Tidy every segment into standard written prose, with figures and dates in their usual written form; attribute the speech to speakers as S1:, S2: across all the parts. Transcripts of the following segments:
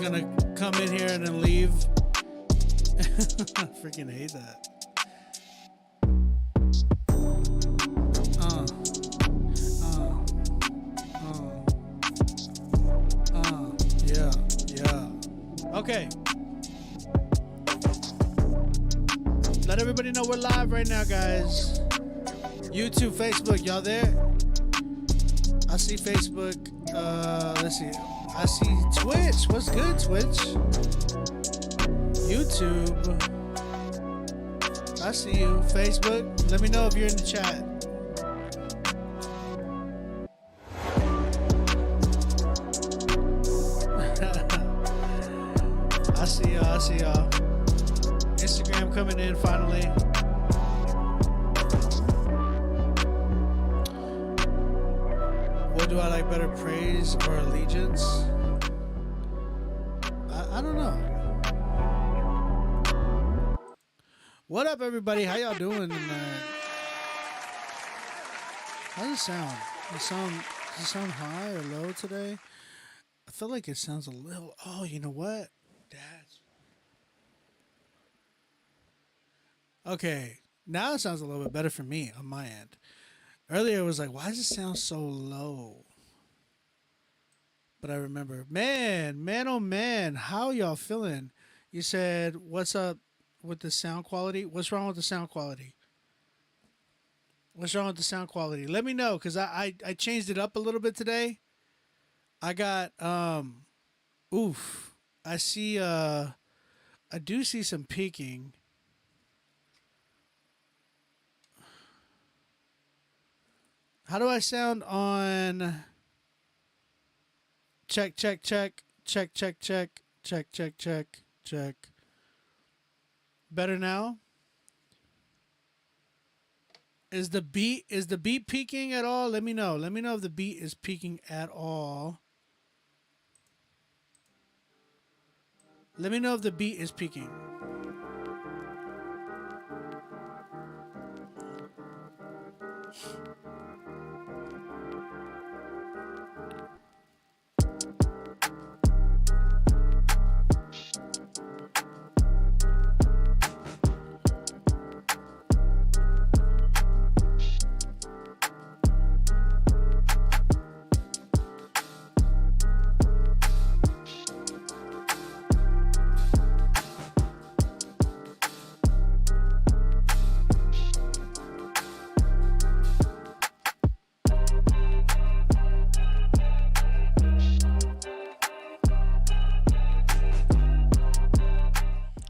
S1: just gonna come in here and then leave. I freaking hate that. Yeah. Okay. Let everybody know we're live right now, guys. YouTube, Facebook, y'all there? I see Facebook. Let's see. I see Twitch. What's good, Twitch? YouTube. I see you. Facebook. Let me know if you're in the chat. I see y'all. I see y'all. Instagram coming in finally. What do I like better, praise or allegiance? I don't know. What up, everybody? How y'all doing tonight? How does it sound? Does it sound high or low today? I feel like it sounds a little. Oh, you know what? That's okay. Now it sounds a little bit better for me on my end. Earlier it was like, why does it sound so low? But I remember, man, oh man, how y'all feeling? You said, what's up with the sound quality? What's wrong with the sound quality? What's wrong with the sound quality? Let me know, because I changed it up a little bit today. I got, I see, I do see some peaking. How do I sound on check. Better now? Is the beat peaking at all? Let me know. Let me know if the beat is peaking at all. Let me know if the beat is peaking.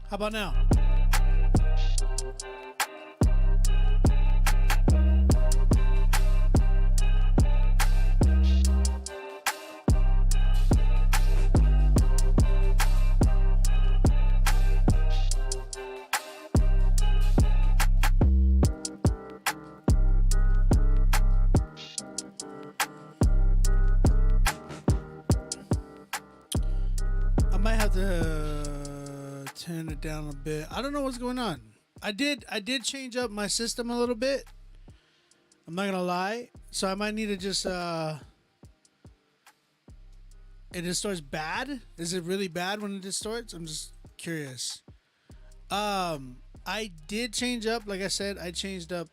S1: How about now? I might have to turn it down a bit. I don't know what's going on. I did change up my system a little bit. I'm not gonna lie. So I might need to just it distorts bad? Is it really bad when it distorts? I'm just curious. I did change up, like I said, I changed up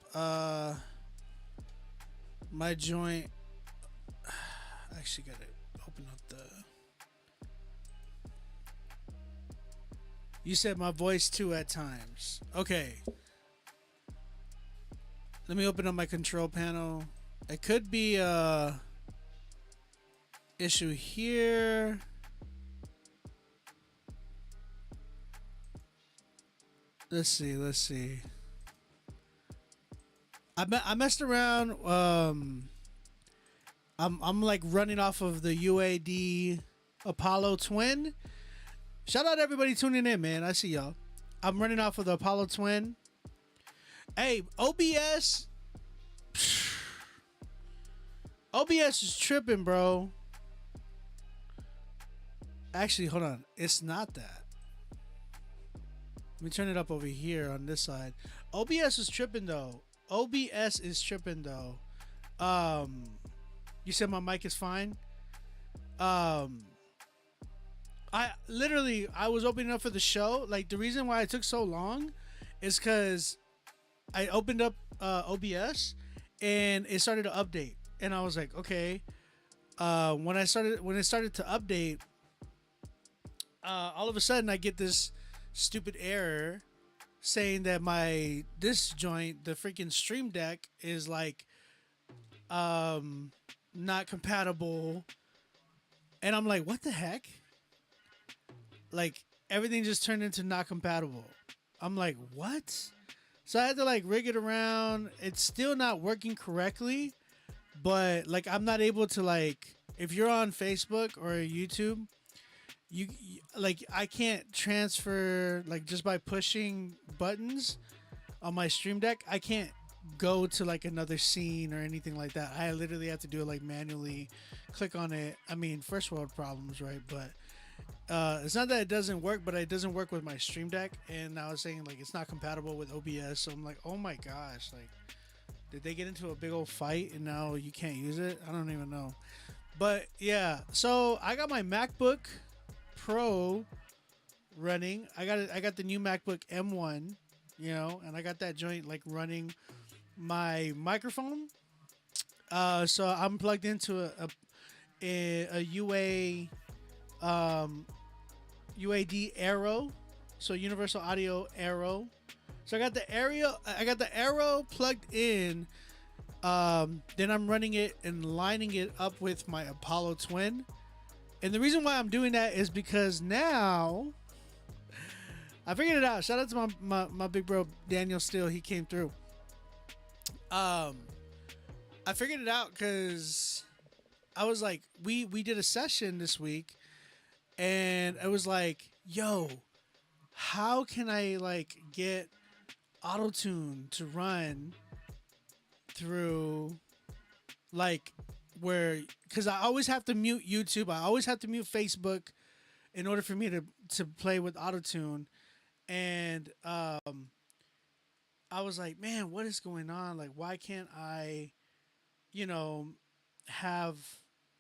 S1: my joint. I actually gotta open up the. You said my voice too at times. Okay. Let me open up my control panel. It could be a issue here. Let's see. I messed around. I'm like running off of the UAD Apollo Twin. Shout out to everybody tuning in, man. I see y'all. I'm running off of the Apollo Twin. Hey, OBS. OBS is tripping, bro. Actually, hold on. It's not that. Let me turn it up over here on this side. OBS is tripping though. OBS is tripping though. You said my mic is fine. I was opening up for the show. Like the reason why it took so long is because I opened up OBS and it started to update, and I was like, okay. When it started to update, all of a sudden I get this stupid error saying that my this joint, the freaking Stream Deck, is like not compatible, and I'm like, what the heck? Like everything just turned into not compatible. I'm like, what? So I had to like rig it around. It's still not working correctly, but like I'm not able to like if you're on Facebook or YouTube, like I can't transfer like just by pushing buttons on my Stream Deck. I can't go to like another scene or anything like that. I literally have to do it like manually, click on it. I mean, first world problems, right? But it's not that it doesn't work, but it doesn't work with my Stream Deck. And I was saying like it's not compatible with OBS. So I'm like, oh my gosh, like did they get into a big old fight and now you can't use it? I don't even know. But yeah, so I got my MacBook Pro running. I got the new MacBook M1, you know, and I got that joint like running my microphone. So I'm plugged into a UAD Aero, so Universal Audio Aero. So I got the Aero plugged in. Then I'm running it and lining it up with my Apollo Twin. And the reason why I'm doing that is because now I figured it out. Shout out to my big bro Daniel Steele. He came through. I figured it out because I was like, we did a session this week, and I was like, yo, how can I like get autotune to run through like where, because I always have to mute YouTube, I always have to mute Facebook in order for me to play with autotune. And I was like, man, what is going on? Like, why can't I, you know, have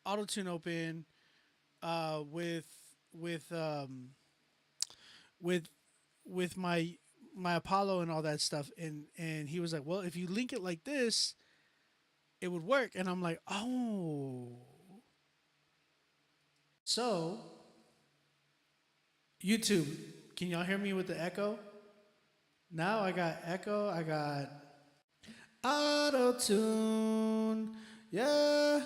S1: autotune open with with my Apollo and all that stuff? And he was like, well, if you link it like this, it would work. And I'm like, oh. So, YouTube, can y'all hear me with the echo? Now I got echo, I got auto tune, yeah.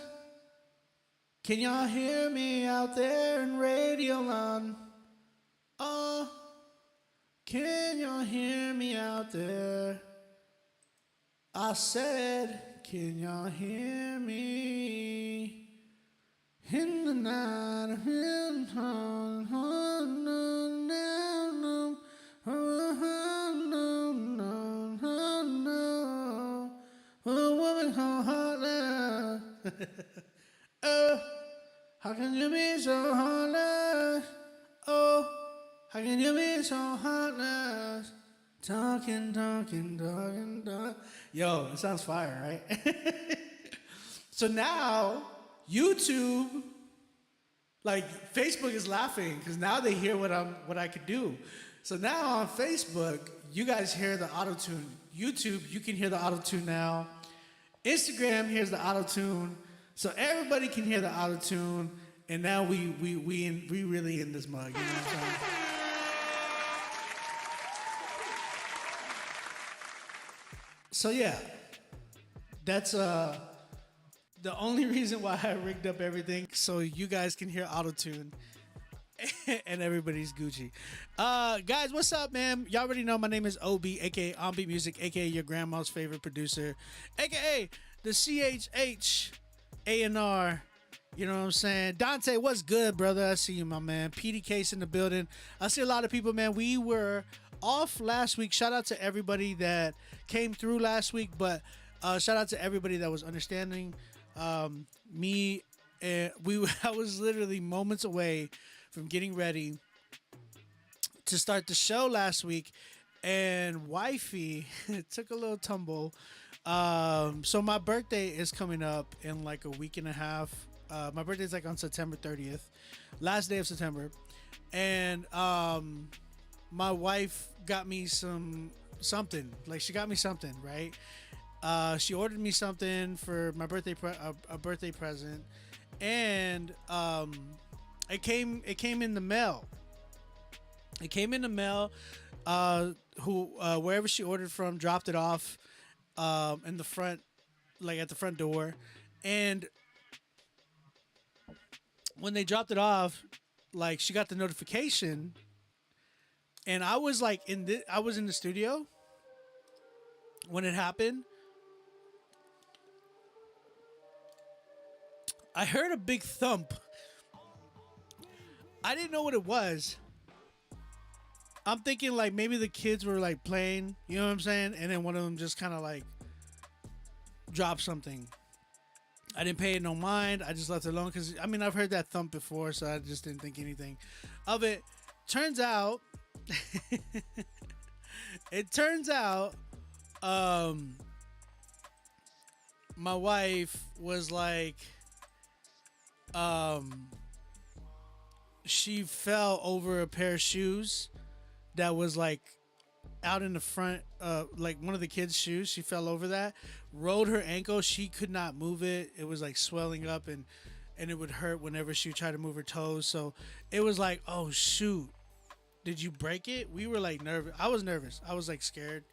S1: Can y'all hear me out there in Radio Land? Oh, can y'all hear me out there? I said, can y'all hear me in the night? Oh, how can you be so heartless? Oh, how can you be so heartless? Talking. Yo, it sounds fire, right? So now, YouTube, like Facebook is laughing because now they hear what I could do. So now on Facebook, you guys hear the auto-tune. YouTube, you can hear the auto-tune now. Instagram hears the auto-tune. So everybody can hear the auto-tune. And now we really in this mug, you know what I'm saying? So yeah, that's the only reason why I rigged up everything so you guys can hear autotune and everybody's Gucci. Guys, what's up, man? Y'all already know my name is OB, aka Beat Music, aka your grandma's favorite producer, aka the CHH A&R. You know what I'm saying? Dante, what's good, brother? I see you, my man. PD Case in the building. I see a lot of people, man. We were off last week. Shout out to everybody that came through last week, but shout out to everybody that was understanding. Me and I was literally moments away from getting ready to start the show last week, and wifey took a little tumble. So my birthday is coming up in like a week and a half. My birthday is like on September 30th, last day of September. and my wife got me something. Like she got me something, right? She ordered me something for my birthday, a birthday present, and it came in the mail. It came in the mail. Who Wherever she ordered from dropped it off in the front, like at the front door, and when they dropped it off, like she got the notification, and I was like I was in the studio when it happened. I heard a big thump. I didn't know what it was. I'm thinking like maybe the kids were like playing, you know what I'm saying? And then one of them just kind of like dropped something. I didn't pay it no mind. I just left it alone because I mean I've heard that thump before, so I just didn't think anything of it. Turns out, it turns out, um, my wife was like, um, she fell over a pair of shoes that was like out in the front, like one of the kids' shoes. She fell over that, rolled her ankle. She could not move it. It was like swelling up, and it would hurt whenever she tried to move her toes. So it was like, oh shoot, did you break it? We were like nervous. I was nervous. I was like scared.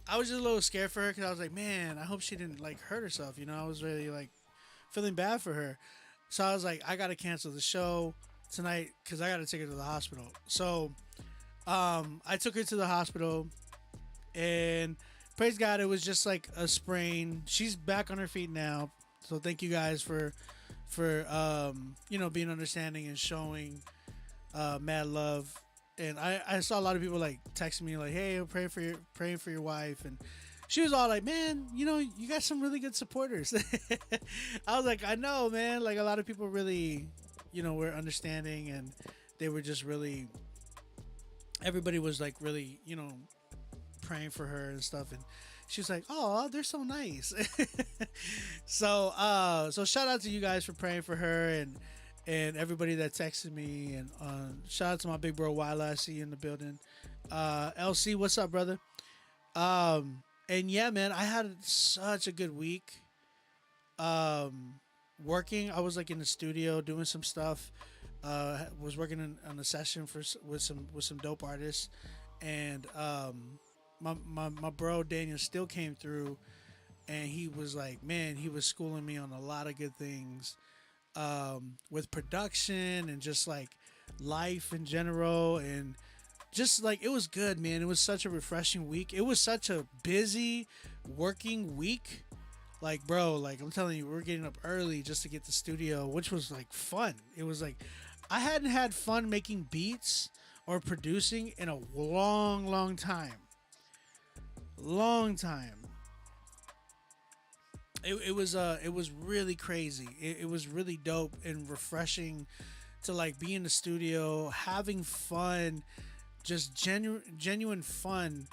S1: I was just a little scared for her because I was like, man, I hope she didn't like hurt herself. You know, I was really like feeling bad for her. So I was like, I gotta cancel the show tonight because I gotta take her to the hospital. So I took her to the hospital, and praise God, it was just like a sprain. She's back on her feet now. So thank you guys for being understanding and showing mad love. And I saw a lot of people like texting me like, hey, I'm praying for your wife, and she was all like, man, you got some really good supporters. I was like, I know, man. Like a lot of people really, were understanding, and they were just really, everybody was like really, praying for her and stuff. And she was like, oh, they're so nice. So shout out to you guys for praying for her, and everybody that texted me, and shout out to my big bro Wyla. I see you in the building. LC, what's up, brother? And yeah, man, I had such a good week. Working, I was like in the studio doing some stuff. Was working on a session with some dope artists, and my bro Daniel still came through, and he was like, man, he was schooling me on a lot of good things, with production and just like life in general, and just like it was good, man. It was such a refreshing week. It was such a busy working week. Like, bro, like I'm telling you, we're getting up early just to get the studio, which was like fun. It was like I hadn't had fun making beats or producing in a long, long time. Long time. It was really crazy. It was really dope and refreshing to like be in the studio, having fun, just genuine fun,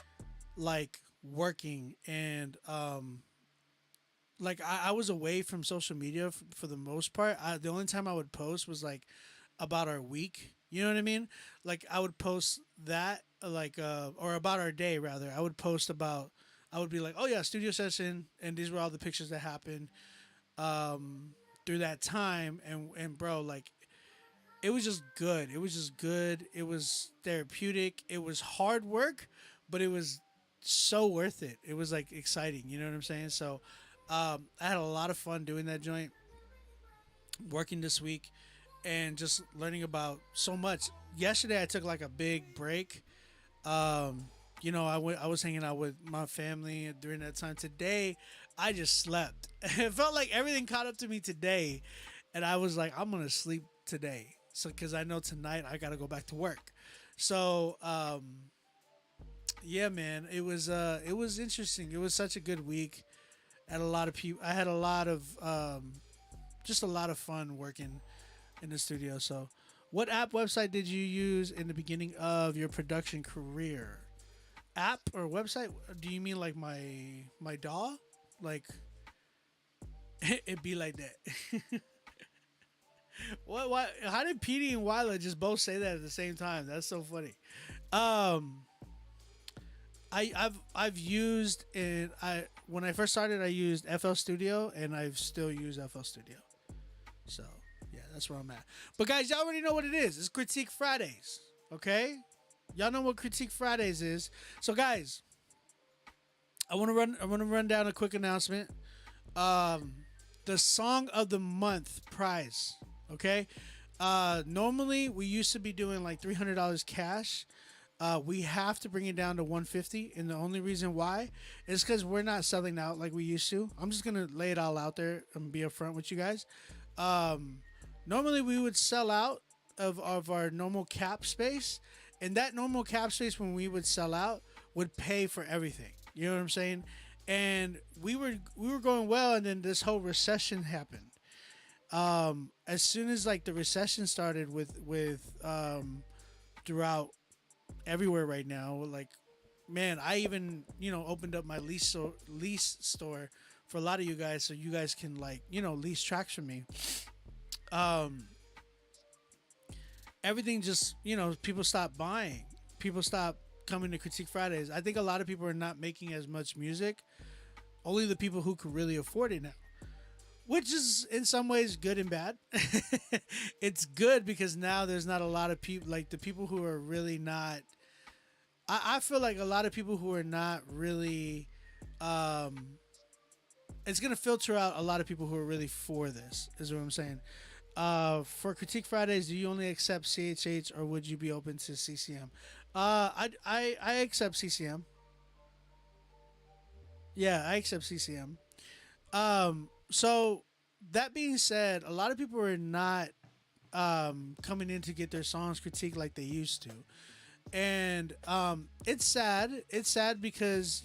S1: like working. And like I was away from social media for the most part. The only time I would post was like about our week. You know what I mean? Like I would post that, like or about our day rather. I would be like, oh yeah, studio session, and these were all the pictures that happened through that time. And bro, like it was just good. It was just good. It was therapeutic. It was hard work, but it was so worth it. It was like exciting. You know what I'm saying? So I had a lot of fun doing that joint, working this week, and just learning about so much. Yesterday I took like a big break. I was hanging out with my family during that time. Today I just slept. It felt like everything caught up to me today, and I was like, I'm gonna sleep today, so because I know tonight I gotta go back to work. So yeah, man, it was interesting. It was such a good week. I had a lot of people. I had a lot of just a lot of fun working in the studio. So, what app website did you use in the beginning of your production career? App or website? Do you mean like my DAW? Like it be like that. What? What? How did Petey and Wyla just both say that at the same time? That's so funny. Um, I've used in I when I first started I used FL Studio and I've still used FL Studio. So yeah, that's where I'm at. But guys, y'all already know what it is. It's Critique Fridays. Okay, y'all know what Critique Fridays is. So guys, I want to run down a quick announcement. Um, the Song of the Month prize. Okay. Normally we used to be doing like $300 cash. We have to bring it down to 150, and the only reason why is because we're not selling out like we used to. I'm just gonna lay it all out there and be upfront with you guys. Um, Normally we would sell out of our normal cap space, and that normal cap space when we would sell out would pay for everything. You know what I'm saying? And we were going well, and then this whole recession happened. As soon as like the recession started with throughout everywhere right now, like man, I even opened up my lease store for a lot of you guys, so you guys can like lease tracks from me. Um, Everything just people stopped buying, people stopped coming to Critique Fridays. I think a lot of people are not making as much music. Only the people who can really afford it now, which is in some ways good and bad. It's good because now there's not a lot of people, like the people who are really not. I feel like a lot of people who are not really. It's gonna filter out a lot of people who are really for this. Is what I'm saying. For Critique Fridays, do you only accept CHH or would you be open to CCM? I accept CCM. Yeah, I accept CCM. So that being said, a lot of people are not coming in to get their songs critiqued like they used to, and it's sad. It's sad because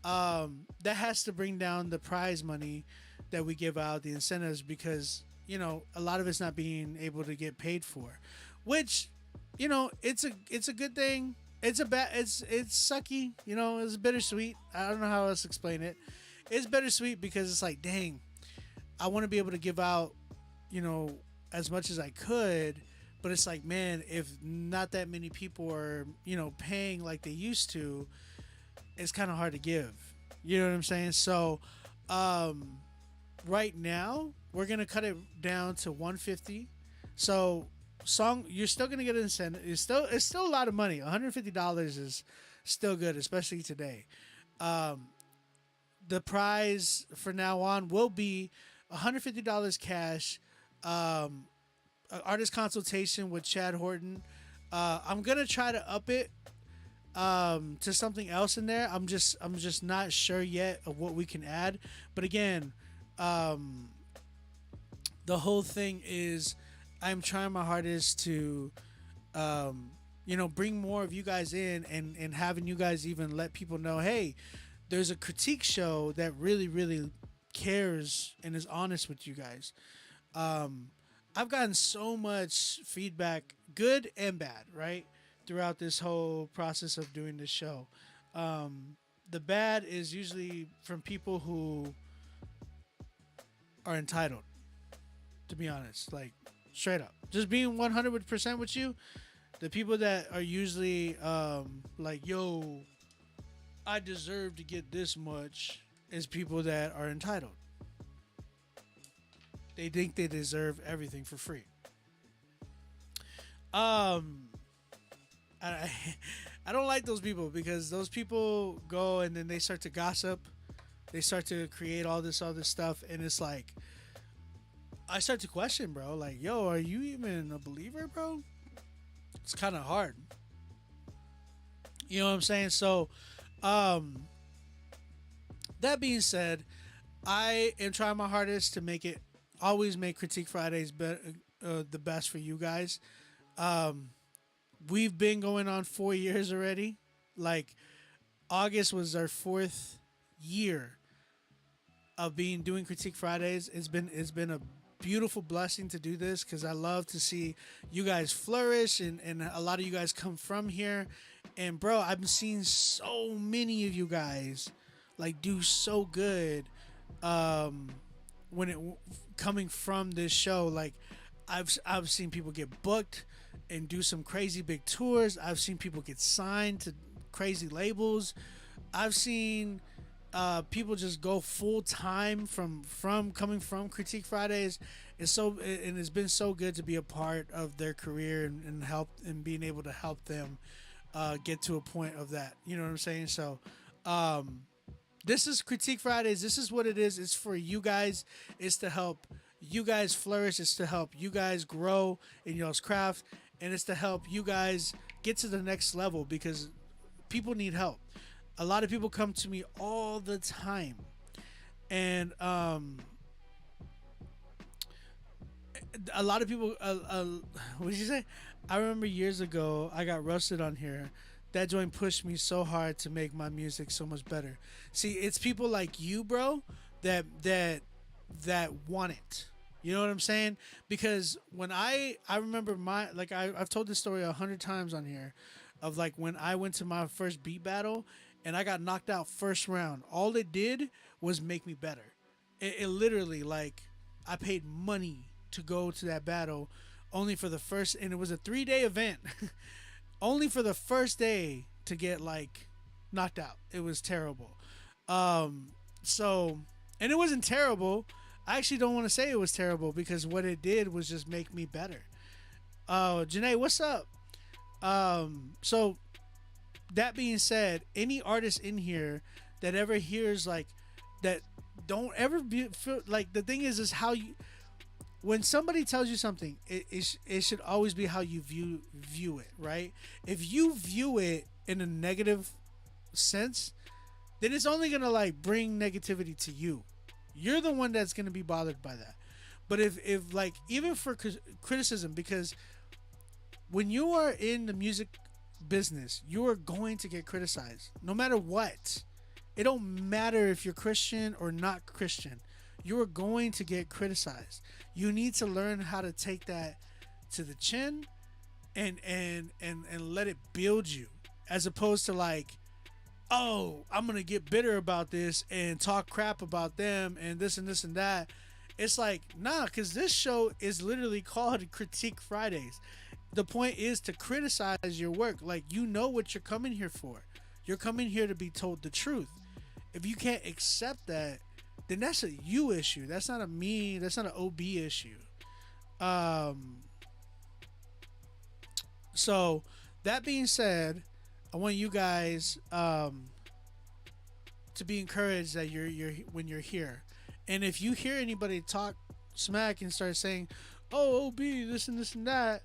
S1: that has to bring down the prize money that we give out, the incentives, because a lot of it's not being able to get paid for, which it's a good thing. It's a bad. It's sucky. It's bittersweet. I don't know how else to explain it. It's bittersweet because it's like, dang, I want to be able to give out, as much as I could, but it's like, man, if not that many people are, paying like they used to, it's kind of hard to give. You know what I'm saying? So, right now we're gonna cut it down to 150. So, you're still gonna get an incentive. It's still a lot of money. $150 is still good, especially today. The prize for now on will be $150 cash, artist consultation with Chad Horton. I'm gonna try to up it to something else in there. I'm just not sure yet of what we can add. But again, the whole thing is I'm trying my hardest to bring more of you guys in, and having you guys even let people know, hey, there's a critique show that really, really cares and is honest with you guys. I've gotten so much feedback, good and bad, right, throughout this whole process of doing this show. The bad is usually from people who are entitled, to be honest, like straight up. Just being 100% with you, the people that are usually like, yo, I deserve to get this much, is people that are entitled. They think they deserve everything for free. I, I don't like those people, because those people go and then they start to gossip. They start to create all this other stuff, and it's like, I start to question, bro. Like, yo, are you even a believer, bro? It's kind of hard. You know what I'm saying? So, that being said, I am trying my hardest to always make Critique Fridays the best for you guys. We've been going on 4 years already. Like, August was our 4th year of doing Critique Fridays. It's been a beautiful blessing to do this, because I love to see you guys flourish, and a lot of you guys come from here. And bro, I've been seeing so many of you guys like do so good when it coming from this show. Like, I've seen people get booked and do some crazy big tours. I've seen people get signed to crazy labels. I've seen people just go full time from coming from Critique Fridays. It's been so good to be a part of their career and help and being able to help them get to a point of that. You know what I'm saying? So this is Critique Fridays. This is what it is. It's for you guys. It's to help you guys flourish. It's to help you guys grow in y'all's craft, and it's to help you guys get to the next level because people need help. A lot of people come to me all the time, and a lot of people. What did you say? I remember years ago I got roasted on here. That joint pushed me so hard to make my music so much better. See, it's people like you, bro, that want it. You know what I'm saying? Because when I remember I've told this story 100 times on here, of like when I went to my first beat battle and I got knocked out first round. All it did was make me better. It literally, like, I paid money to go to that battle only for the first, and it was a 3-day event. Only for the first day to get like knocked out. It was terrible. So, and it wasn't terrible. I actually don't want to say it was terrible because what it did was just make me better. Janae, what's up? So that being said, any artist in here that ever hears like that, don't ever feel like, the thing is how you, when somebody tells you something, it should always be how you view it, right? If you view it in a negative sense, then it's only gonna like bring negativity to you. You're the one that's gonna be bothered by that. But if like, even for criticism, because when you are in the music business, you are going to get criticized no matter what. It don't matter if you're Christian or not Christian. You are going to get criticized. You need to learn how to take that to the chin and let it build you, as opposed to like, oh, I'm gonna get bitter about this and talk crap about them and this and this and that. It's like, nah, because this show is literally called Critique Fridays. The point is to criticize your work. Like, you know what you're coming here for. You're coming here to be told the truth. If you can't accept that, then that's a you issue. That's not that's not an OB issue. So that being said, I want you guys to be encouraged that you're when you're here. And if you hear anybody talk smack and start saying, "Oh, OB, this and this and that,"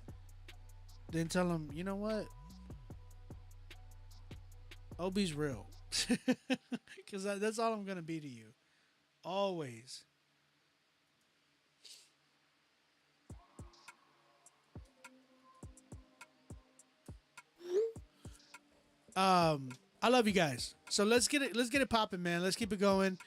S1: then tell them, you know what? OB's real. Because that's all I'm gonna be to you. Always. I love you guys. So let's get it popping, man. Let's keep it going.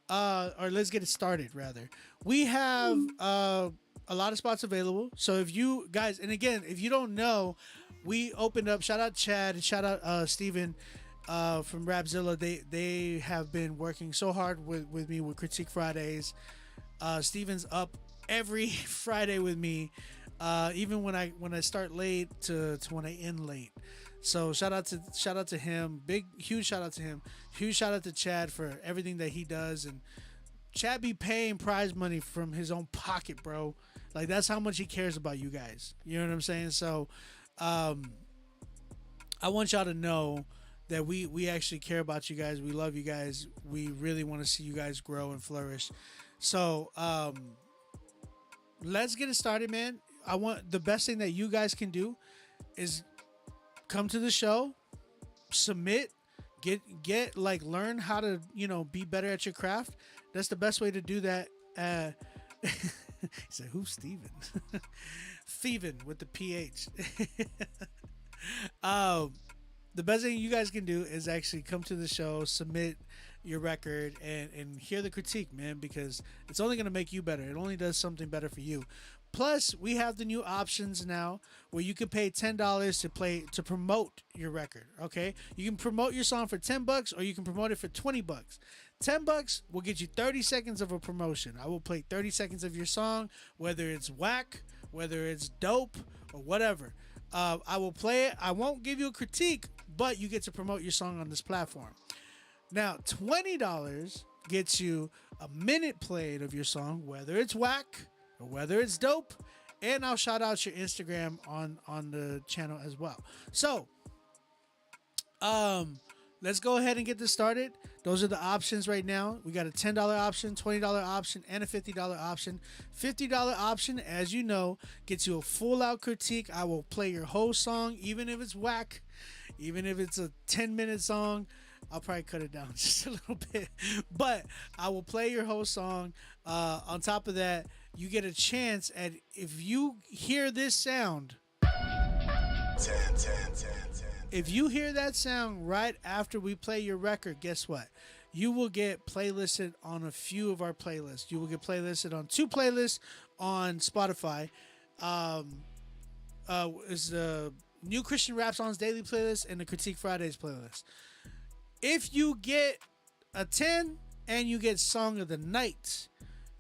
S1: Or let's get it started rather. We have a lot of spots available. So if you guys, and again, if you don't know, we opened up, shout out Chad and shout out Steven from Rapzilla. They have been working so hard with me with Critique Fridays. Steven's up every Friday with me, even when I start late to when I end late. So shout out to him. Huge shout out to him. Huge shout out to Chad for everything that he does. And Chad be paying prize money from his own pocket, bro. Like, that's how much he cares about you guys. You know what I'm saying? So I want y'all to know that we actually care about you guys. We love you guys. We really want to see you guys grow and flourish. So let's get it started, man. I want the best thing that you guys can do is come to the show, submit, get like, learn how to, be better at your craft. That's the best way to do that. He said, who's Steven? Steven with the PH. The best thing you guys can do is actually come to the show, submit your record, and hear the critique, man, because it's only going to make you better. It only does something better for you. Plus, we have the new options now where you can pay $10 to promote your record. Okay, you can promote your song for $10, or you can promote it for $20. $10 will get you 30 seconds of a promotion. I will play 30 seconds of your song, whether it's whack, whether it's dope or whatever. I will play it. I won't give you a critique, but you get to promote your song on this platform. Now, $20 gets you a minute played of your song, whether it's whack or whether it's dope, and I'll shout out your Instagram on the channel as well. So, let's go ahead and get this started. Those are the options right now. We got a $10 option, $20 option, and a $50 option. $50 option, as you know, gets you a full-out critique. I will play your whole song, even if it's whack, even if it's a 10-minute song. I'll probably cut it down just a little bit, but I will play your whole song. On top of that, you get a chance at, if you hear this sound, 10. If you hear that sound right after we play your record, guess what? You will get playlisted on a few of our playlists. You will get playlisted on 2 playlists on Spotify. Is the New Christian Rap Songs Daily playlist and the Critique Fridays playlist. If you get a 10 and you get Song of the Night,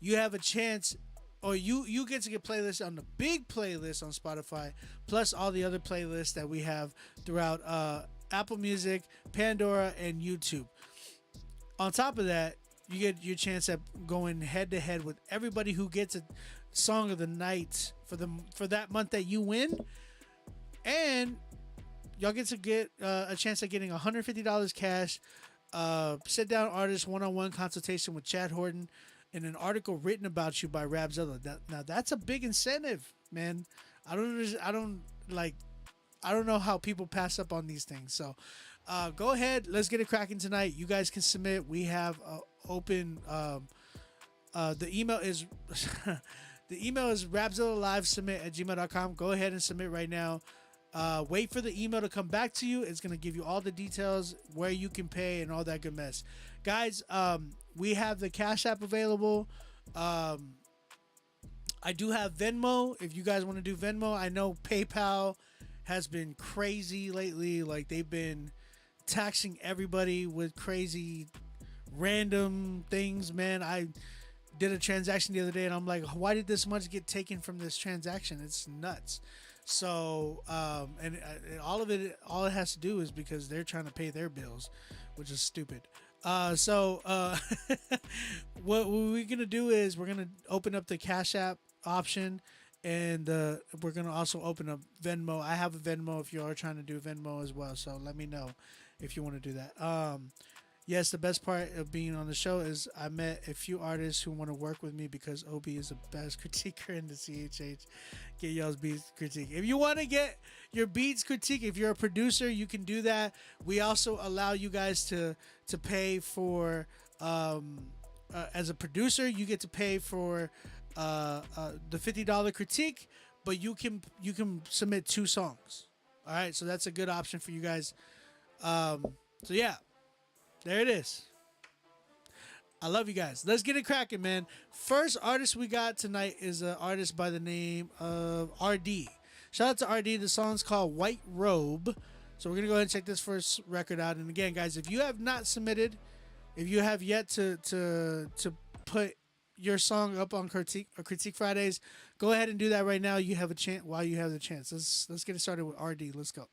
S1: you have a chance, or you get to get playlists on the big playlist on Spotify, plus all the other playlists that we have throughout Apple Music, Pandora, and YouTube. On top of that, you get your chance at going head to head with everybody who gets a Song of the Night for that month that you win, and y'all get to get a chance at getting $150 cash, sit down artist one-on-one consultation with Chad Horton, and an article written about you by Rapzilla. Now that's a big incentive, man. I don't know how people pass up on these things. So go ahead, let's get it cracking tonight. You guys can submit. We have open. The email is the email is rapzillalivesubmit@gmail.com. Go ahead and submit right now. Wait for the email to come back to you. It's going to give you all the details, where you can pay, and all that good mess. Guys, we have the Cash App available. I do have Venmo. If you guys want to do Venmo, I know PayPal has been crazy lately. Like, they've been taxing everybody with crazy random things, man. I did a transaction the other day, and I'm like, why did this much get taken from this transaction? It's nuts. So, and all of it, all it has to do is because they're trying to pay their bills, which is stupid. What we're going to do is we're going to open up the Cash App option, and we're going to also open up Venmo. I have a Venmo if you are trying to do Venmo as well. So let me know if you want to do that. Yes, the best part of being on the show is I met a few artists who want to work with me because OB is the best critiquer in the CHH. Get y'all's beats critique. If you want to get your beats critique, if you're a producer, you can do that. We also allow you guys to pay for, as a producer, you get to pay for the $50 critique, but you can submit 2 songs. All right, so that's a good option for you guys. So yeah. There it is. I love you guys. Let's get it cracking, man. First artist we got tonight is an artist by the name of RD. Shout out to RD. The song's called White Robe. So we're going to go ahead and check this first record out. And again, guys, if you have not submitted, if you have yet to put your song up on Critique Fridays, go ahead and do that right now. You have a chance while you have the chance. Let's get it started with RD. Let's go.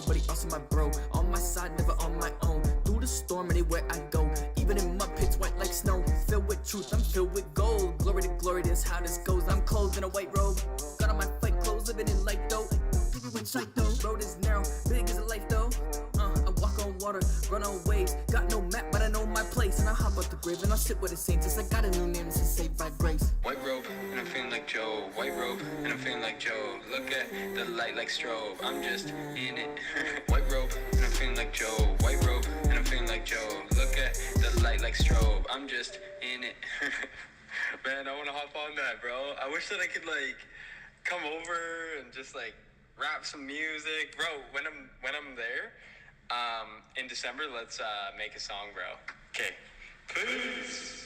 S2: But he also my bro. On my side, never on my own. Through the storm, anywhere I go. Even in mud pits, white like snow. Filled with truth, I'm filled with gold. Glory to glory, this how this goes. I'm clothed in a white robe. Got on my fight clothes, living in light though. People went sight though. Road is narrow, big as a life though. I walk on water, run on waves. Got no map, but I know my place. And I hop out the grave and I'll sit with the saints. It's like got a new name, it's saved by grace.
S3: White robe, and I'm feeling like Joe. White robe, and I'm feeling like Joe. Look at the light like strobe. I'm just in it. White robe, and I'm feeling like Joe. White robe, and I'm feeling like Joe. Look at the light like strobe. I'm just in it. Man, I want to hop on that, bro. I wish that I could like come over and just like rap some music, bro. When I'm there, in December, let's make a song, bro. Okay. Peace.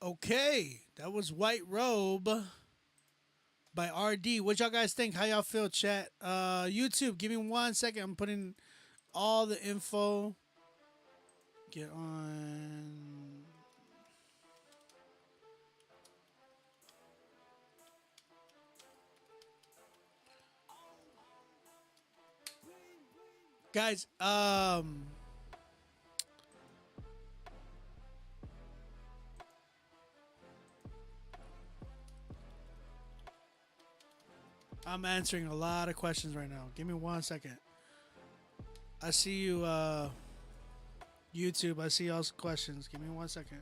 S1: Okay, that was White Robe by RD. What y'all guys think? How y'all feel, chat? YouTube, give me 1 second. I'm putting all the info. Get on. Guys, I'm answering a lot of questions right now. Give me 1 second. I see you, YouTube. I see y'all's questions. Give me 1 second.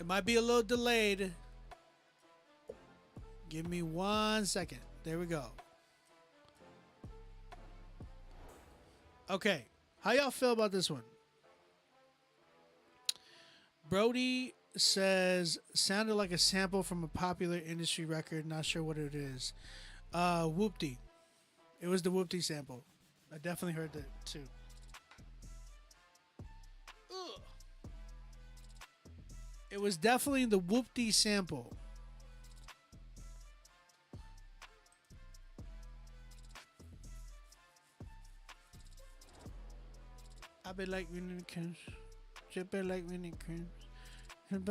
S1: It might be a little delayed. Give me 1 second. There we go. Okay. How y'all feel about this one? Brody says sounded like a sample from a popular industry record. Not sure what it is. Whoopty. It was the Whoopty sample. I definitely heard that too. Ugh. It was definitely the Whoopty sample. I be like Winnicans. Chip it like Winnicans. Look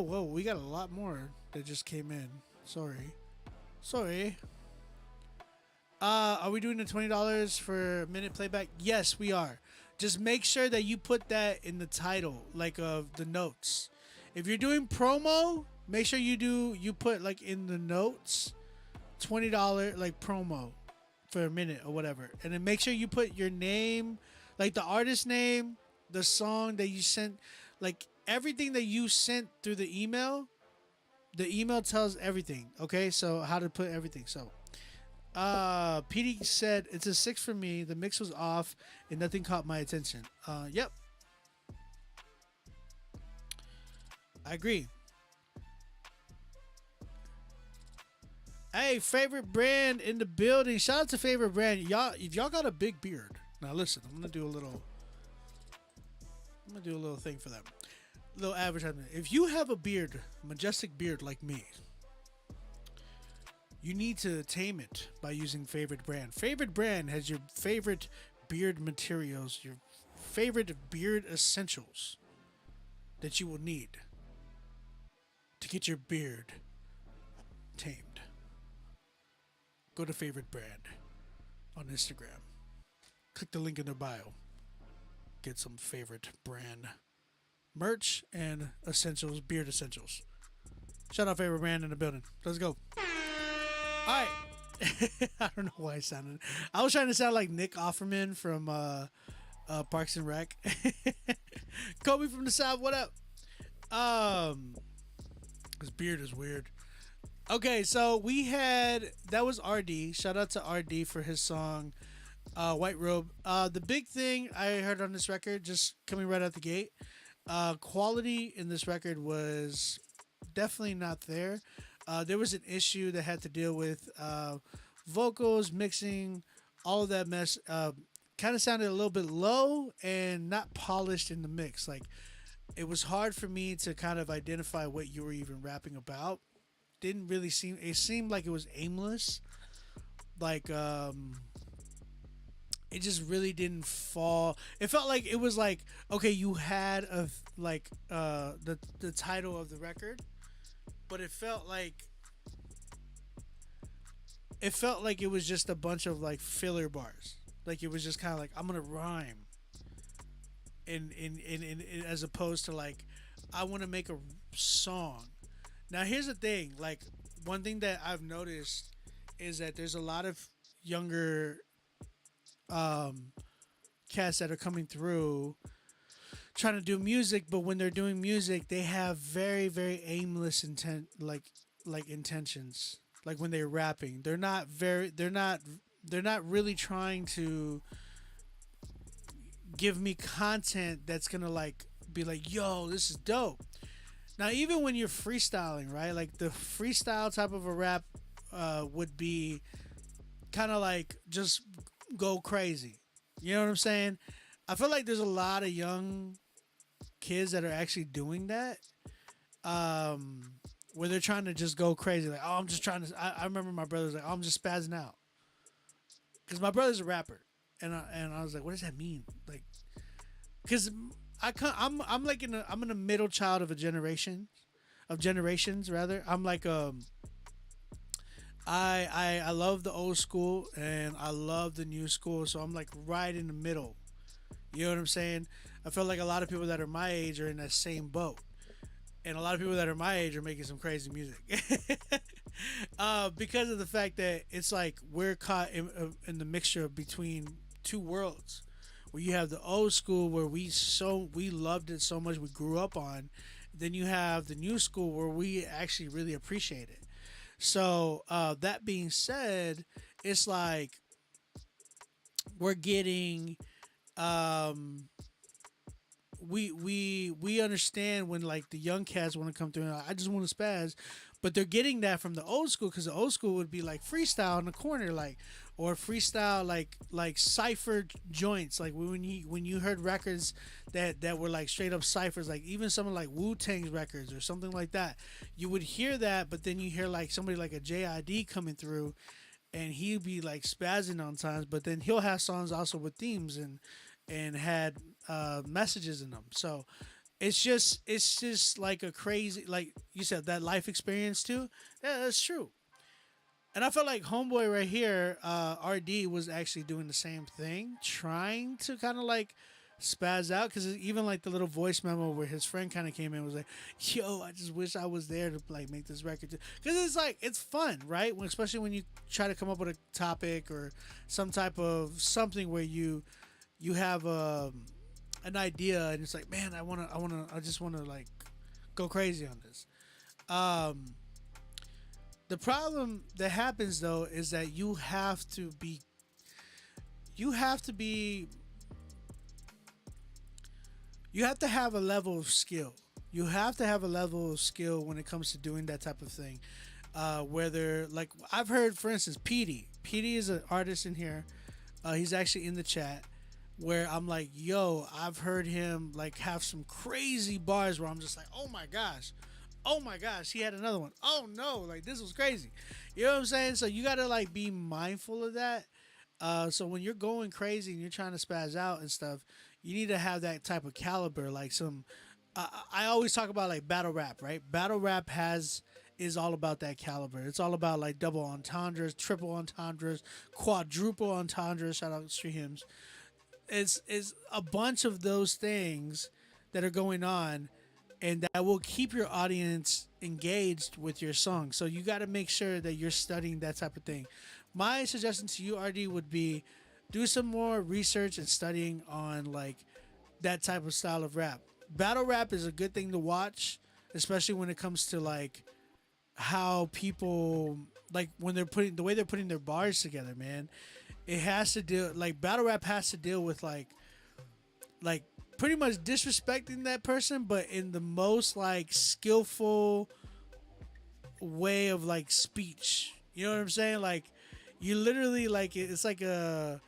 S1: whoa, we got a lot more that just came in. Sorry. Are we doing the $20 for a minute playback? Yes, we are. Just make sure that you put that in the title, like of the notes. If you're doing promo, make sure you put like in the notes $20 like promo for a minute or whatever. And then make sure you put your name, like the artist name, the song that you sent, like everything that you sent through the email. The email tells everything, okay? So how to put everything. So PD said it's a 6 for me. The mix was off and nothing caught my attention. Yep. I agree. Hey, favorite brand in the building. Shout out to favorite brand. Y'all, if y'all got a big beard. Now listen, I'm gonna do a little thing for them. Little advertisement. If you have a beard, majestic beard like me, you need to tame it by using Favorite Brand. Favorite Brand has your favorite beard materials, your favorite beard essentials that you will need to get your beard tamed. Go to Favorite Brand on Instagram. Click the link in their bio. Get some Favorite Brand merch and essentials, beard essentials. Shout out Favorite Brand in the building. Let's go. All right. I don't know why I was trying to sound like Nick Offerman from Parks and Rec. Kobe from the South, what up? His beard is weird. Okay, so that was RD. Shout out to RD for his song White Robe. The big thing I heard on this record, just coming right out the gate, quality in this record was definitely not there. There was an issue that had to deal with vocals, mixing, all of that mess kind of sounded a little bit low and not polished in the mix. Like it was hard for me to kind of identify what you were even rapping about. Didn't really seem. It seemed like it was aimless. Like it just really didn't fall. It felt like it was like okay, you had a like the title of the record, but it felt like it was just a bunch of like filler bars. Like it was just kind of like I'm gonna rhyme, in as opposed to like I want to make a song. Now here's the thing. Like one thing that I've noticed is that there's a lot of younger cats that are coming through trying to do music, but when they're doing music, they have very very aimless like intentions. Like when they're rapping, they're not really trying to give me content that's gonna like be like, yo, this is dope. Now even when you're freestyling, right? Like the freestyle type of a rap would be kind of like just go crazy. You know what I'm saying? I feel like there's a lot of young kids that are actually doing that. Where they're trying to just go crazy. Like, oh, I'm just trying to. I remember my brother was like, oh, I'm just spazzing out. Because my brother's a rapper. And I was like, what does that mean? Like, because I'm like I'm in a middle child of a generation, of generations rather. I'm like I love the old school and I love the new school, so I'm like right in the middle. You know what I'm saying? I feel like a lot of people that are my age are in that same boat, and a lot of people that are my age are making some crazy music because of the fact that it's like we're caught in the mixture between two worlds, where you have the old school where we loved it so much we grew up on, then you have the new school where we actually really appreciate it. So that being said, it's like we're getting we understand when like the young cats want to come through and I just want to spaz, but they're getting that from the old school, because the old school would be like freestyle in the corner, like, or freestyle like cipher joints, like when you heard records that were like straight up ciphers, like even something like Wu-Tang's records or something like that, you would hear that, but then you hear like somebody like a JID coming through and he'd be like spazzing on times, but then he'll have songs also with themes and had messages in them. So it's just like a crazy, like you said, that life experience too. Yeah, that's true. And I felt like Homeboy right here, RD, was actually doing the same thing, trying to kind of like spaz out, because even like the little voice memo where his friend kind of came in and was like, "Yo, I just wish I was there to like make this record," because it's like it's fun, right? Especially when you try to come up with a topic or some type of something where you have an idea and it's like, man, I just wanna like go crazy on this. The problem that happens though is that you have to be you have to have a level of skill. You have to have a level of skill when it comes to doing that type of thing. Whether like I've heard, for instance, Petey. Petey is an artist in here. He's actually in the chat. Where I'm like, yo, I've heard him like have some crazy bars where I'm just like, oh my gosh, he had another one. Oh no, like this was crazy. You know what I'm saying? So you gotta like be mindful of that. So when you're going crazy and you're trying to spaz out and stuff, you need to have that type of caliber. Like some, I always talk about like battle rap, right? Battle rap is all about that caliber. It's all about like double entendres, triple entendres, quadruple entendres. Shout out Street Hymns. It's a bunch of those things that are going on, and that will keep your audience engaged with your song. So you got to make sure that you're studying that type of thing. My suggestion to you, RD, would be do some more research and studying on like that type of style of rap. Battle rap is a good thing to watch, especially when it comes to like how people like when they're putting the way they're putting their bars together, man. It has to deal like battle rap has to deal with like pretty much disrespecting that person, but in the most like skillful way of like speech. You know what I'm saying? Like You literally like it's like a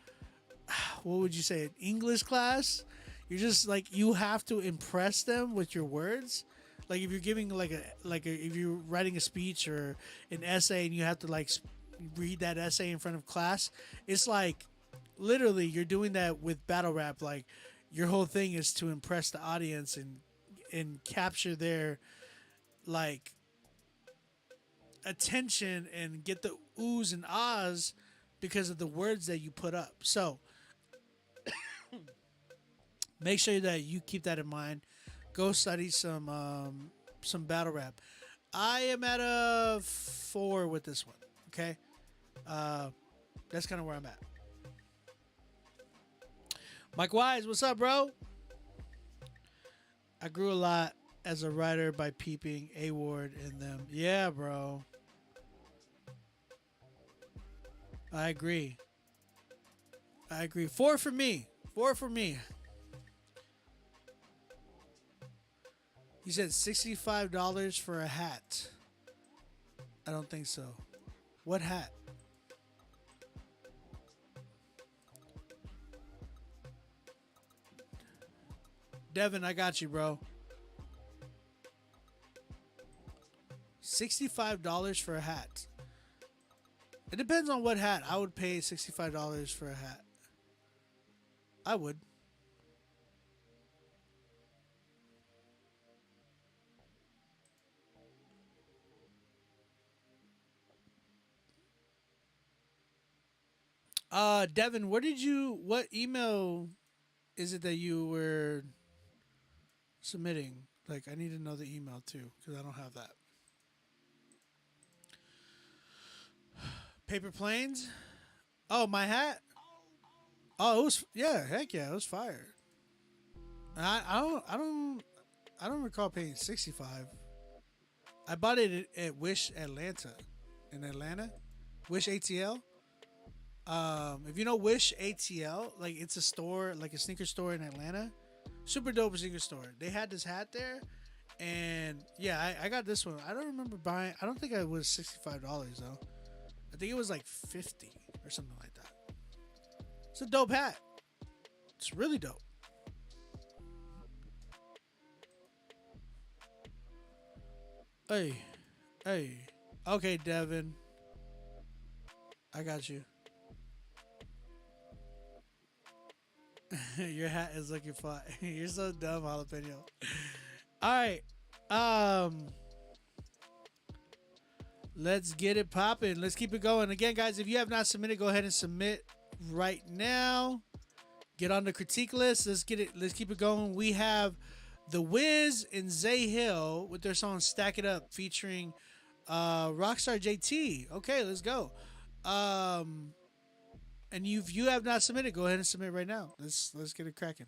S1: what would you say, an English class? You're just like you have to impress them with your words. Like if you're giving if you're writing a speech or an essay and you have to like read that essay in front of class, it's like literally you're doing that with battle rap. Like your whole thing is to impress the audience and capture their like attention and get the oohs and ahs because of the words that you put up. So make sure that you keep that in mind. Go study some battle rap. I am at a 4 with this one. Okay, that's kind of where I'm at. Mike Wise, what's up, bro? I grew a lot as a writer by peeping A Ward in them. Yeah, bro. I agree. 4 for me. 4 for me. You said $65 for a hat. I don't think so. What hat? Devin, I got you, bro. $65 for a hat. It depends on what hat. I would pay $65 for a hat. I would. Devin, what email is it that you were submitting? Like, I need to know the email too, because I don't have that. Paper Planes? Oh, my hat? Oh, it was, yeah, heck yeah, it was fire. I don't recall paying 65. I bought it at Wish Atlanta. In Atlanta? Wish ATL? If you know Wish ATL, like it's a store, like a sneaker store in Atlanta, super dope sneaker store. They had this hat there, and yeah, I got this one. I don't remember buying. I don't think it was $65 though. I think it was like 50 or something like that. It's a dope hat. It's really dope. Hey, okay, Devin, I got you. Your hat is looking fly. You're so dumb, jalapeno. All right. Let's get it popping. Let's keep it going. Again, guys, if you have not submitted, go ahead and submit right now. Get on the critique list. Let's get it. Let's keep it going. We have The Wiz and Zay Hill with their song "Stack It Up" featuring Rockstar JT. Okay, let's go. And if you have not submitted, go ahead and submit right now. Let's get it cracking.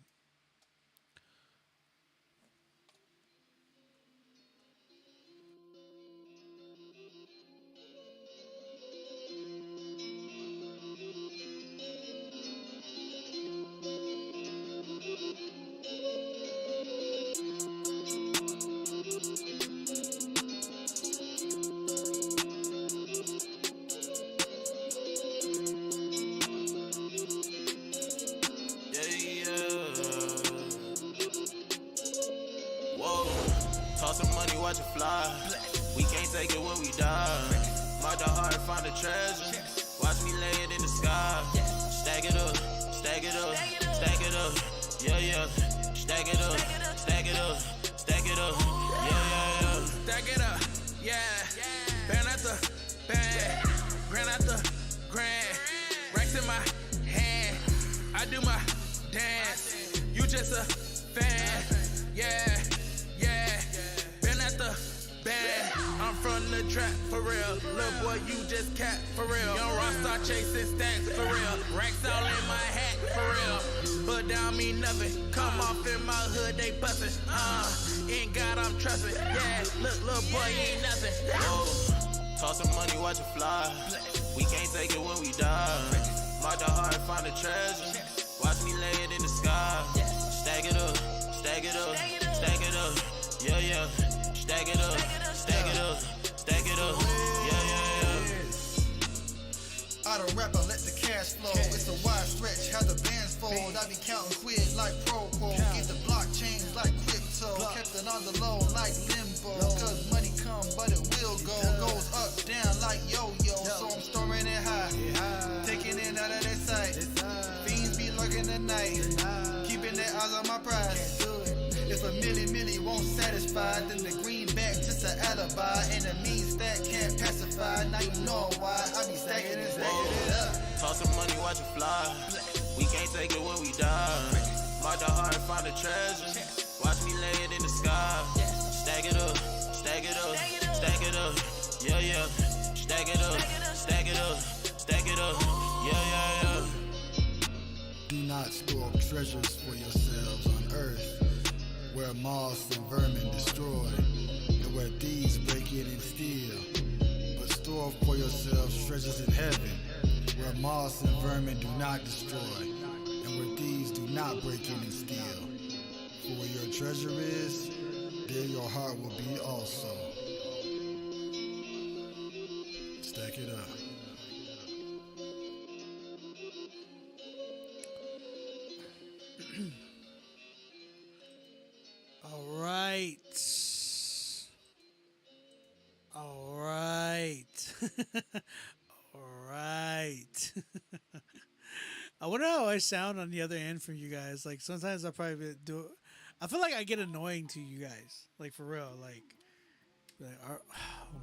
S4: Toss some money, watch it fly. We can't take it when we die. Mark the heart, find the treasure. Watch me lay it in the sky. Stack it up, stack it up, stack it up. Yeah, yeah. Stack it up, stack it up, stack it up. Yeah, yeah, yeah.
S5: Stack it up, yeah. Band after band, grand after grand. Racks in my hand, I do my dance. You just a fan, yeah. I'm from the trap for real. Little boy, you just cat for real. Young rockstar chasing stacks for real. Racks all in my hat for real. But down mean nothing. Come off in my hood, they bustin'. In God I'm trusting. Yeah, look, little boy, you ain't nothing.
S4: Whoa. Toss some money, watch it fly. We can't take it when we die. Mark the heart, find the treasure. Watch me lay it in the sky. Stack it up, stack it up, stack it up. Yeah, yeah. Stack it up, stack it up, stack it up. Yeah, yeah, yeah.
S5: I
S6: how to rap, I let the cash flow. It's a wide stretch, how the bands fold. I be counting quid like Proco. Get the blockchains like crypto. Kept it on the low like limbo. Cause money come, but it will go. Goes up, down like yo-yo. So I'm storing it high. Taking it out of their sight. Fiends be lurking the night. Keeping their eyes on my prize. If a milli won't satisfy, then the greenback just an alibi. And a mean stack can't pacify. Now you know why I be stacking it up.
S4: Toss some money, watch it fly. We can't take it when we die. Mark the heart, find the treasure. Watch me lay it in the sky. Stack it up, stack it up, stack it up. Yeah, yeah. Stack it up, stack it up, stack it up. Yeah, yeah, yeah.
S6: Do not store up treasures for yourselves on earth, where moths and vermin destroy, and where thieves break in and steal. But store up for yourselves treasures in heaven, where moths and vermin do not destroy, and where thieves do not break in and steal. For where your treasure is, there your heart will be also. Stack it up.
S1: All right. All right. All right. I wonder how I sound on the other end from you guys. Like sometimes I probably do. I feel like I get annoying to you guys. Like for real. Like oh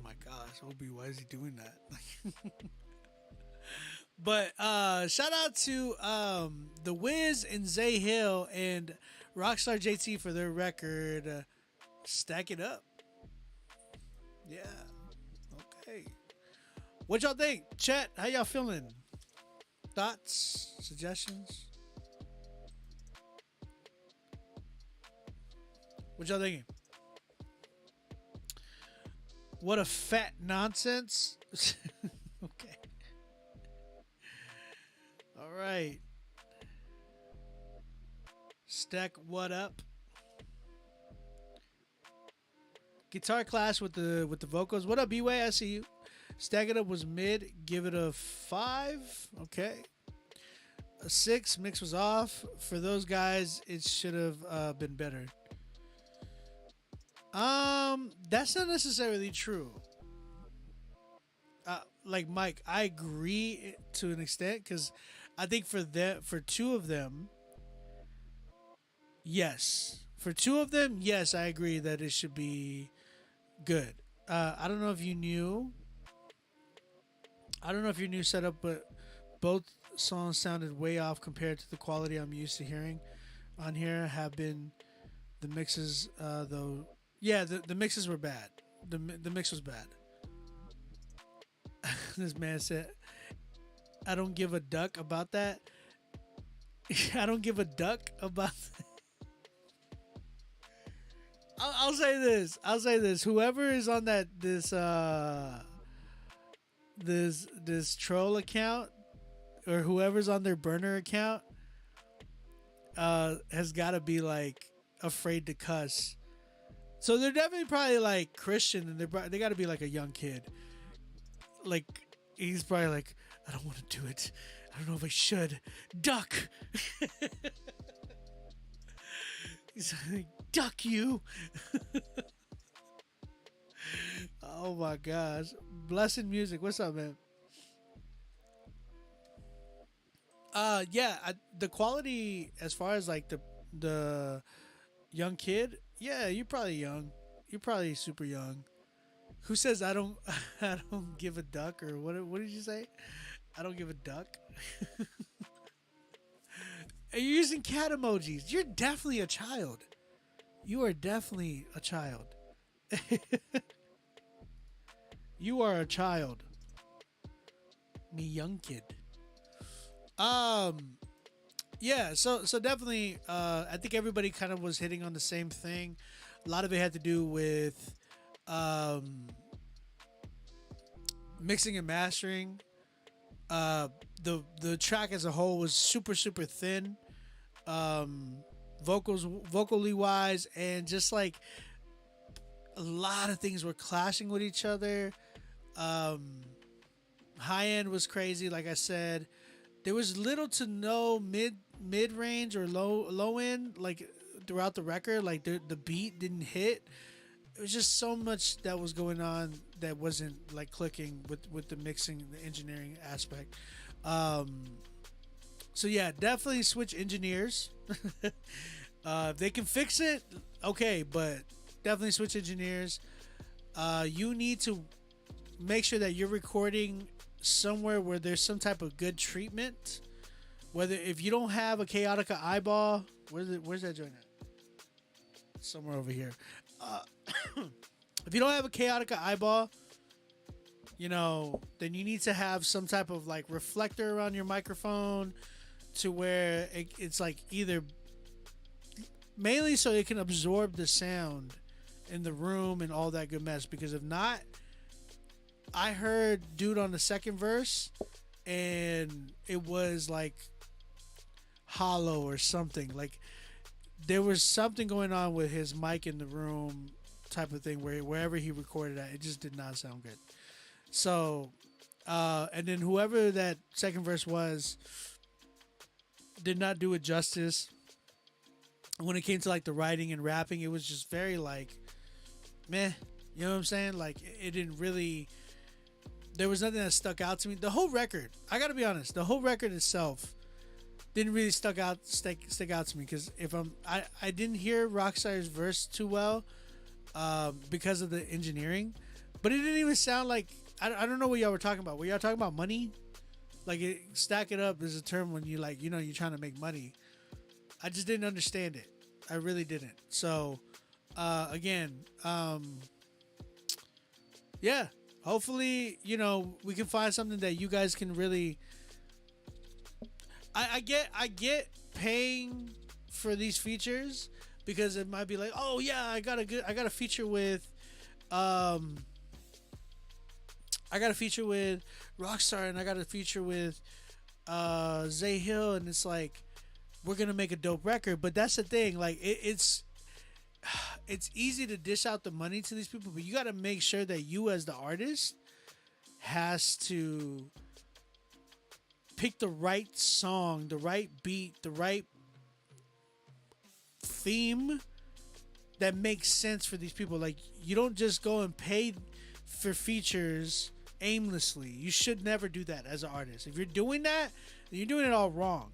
S1: my gosh, Obi, why is he doing that? But shout out to The Wiz and Zay Hill and Rockstar JT for their record, Stack It Up. Yeah. Okay. What y'all think? Chat, how y'all feeling? Thoughts? Suggestions? What y'all thinking? What a fat nonsense. Okay. All right. Stack what up? Guitar class with the vocals. What up, B-Way? I see you. Stack It Up was mid. Give it a 5. Okay. A 6. Mix was off. For those guys, it should have been better. That's not necessarily true. Like Mike, I agree to an extent because I think for two of them, yes. For two of them, yes, I agree that it should be good. I don't know if you knew. Setup, but both songs sounded way off compared to the quality I'm used to hearing on here. Have been the mixes, though. Yeah, the mixes were bad. The mix was bad. This man said, "I don't give a duck about that." I don't give a duck about that. I'll say this. Whoever is on this troll account, or whoever's on their burner account, has got to be like afraid to cuss. So they're definitely probably like Christian, and they got to be like a young kid. Like he's probably like, I don't want to do it. I don't know if I should. Duck. He's like, duck you. Oh my gosh. Blessed Music. What's up, man? Yeah, the quality as far as like the young kid, yeah, you're probably young. You're probably super young. Who says I don't give a duck, or what did you say? I don't give a duck. Are you using cat emojis? You're definitely a child. You are definitely a child. You are a child. Me young kid. Yeah, so definitely I think everybody kind of was hitting on the same thing. A lot of it had to do with mixing and mastering. The track as a whole was super thin, vocally wise, and just like a lot of things were clashing with each other. High end was crazy. Like I said, there was little to no mid range or low end. Like throughout the record, like the beat didn't hit. It was just so much that was going on that wasn't like clicking with the mixing, the engineering aspect. So yeah, definitely switch engineers. If they can fix it, okay, but definitely switch engineers. You need to make sure that you're recording somewhere where there's some type of good treatment. Whether if you don't have a Chaotica eyeball, where's that joint at? Somewhere over here. If you don't have a Chaotica eyeball, then you need to have some type of like reflector around your microphone to where it's like either mainly so it can absorb the sound in the room and all that good mess. Because if not, I heard dude on the second verse and it was like hollow or something. Like there was something going on with his mic in the room type of thing where wherever he recorded at, it just did not sound good. So, and then whoever that second verse was did not do it justice. When it came to like the writing and rapping, it was just very like, meh. You know what I'm saying? Like it didn't really. There was nothing that stuck out to me. The whole record, I gotta be honest, the whole record itself didn't really stick out to me because I didn't hear Rockstar's verse too well because of the engineering, but it didn't even sound like I don't know what y'all were talking about. Were y'all talking about money? Like stack it up is a term when you like you're trying to make money. I just didn't understand it. I really didn't. So again, yeah. Hopefully, we can find something that you guys can really. I get paying for these features because it might be like, oh yeah, I got a feature with, I got a feature with Rockstar and I got a feature with, Zay Hill, and it's like, we're gonna make a dope record. But that's the thing, like it's easy to dish out the money to these people, but you got to make sure that you as the artist has to pick the right song, the right beat, the right theme that makes sense for these people. Like you don't just go and pay for features aimlessly. You should never do that as an artist. If you're doing that, then you're doing it all wrong.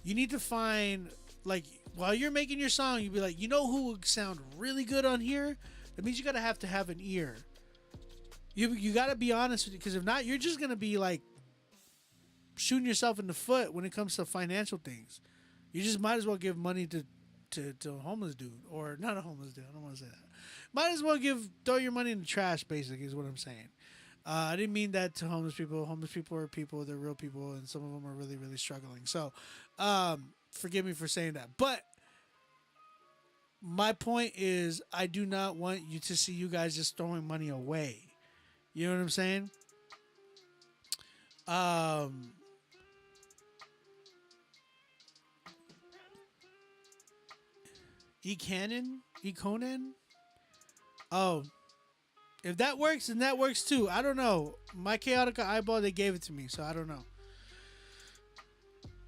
S1: You need to find, like, while you're making your song, you'd be like, who would sound really good on here? That means you gotta have to have an ear. You gotta be honest with you, because if not, you're just gonna be like shooting yourself in the foot when it comes to financial things. You just might as well give money to a homeless dude, or not a homeless dude. I don't want to say that. Might as well throw your money in the trash. Basically, is what I'm saying. I didn't mean that to homeless people. Homeless people are people. They're real people, and some of them are really, really struggling. So, forgive me for saying that. But my point is, I do not want you to see you guys just throwing money away. You know what I'm saying? Conan. Oh, if that works, then that works too. I don't know. My Chaotica eyeball, they gave it to me, so I don't know.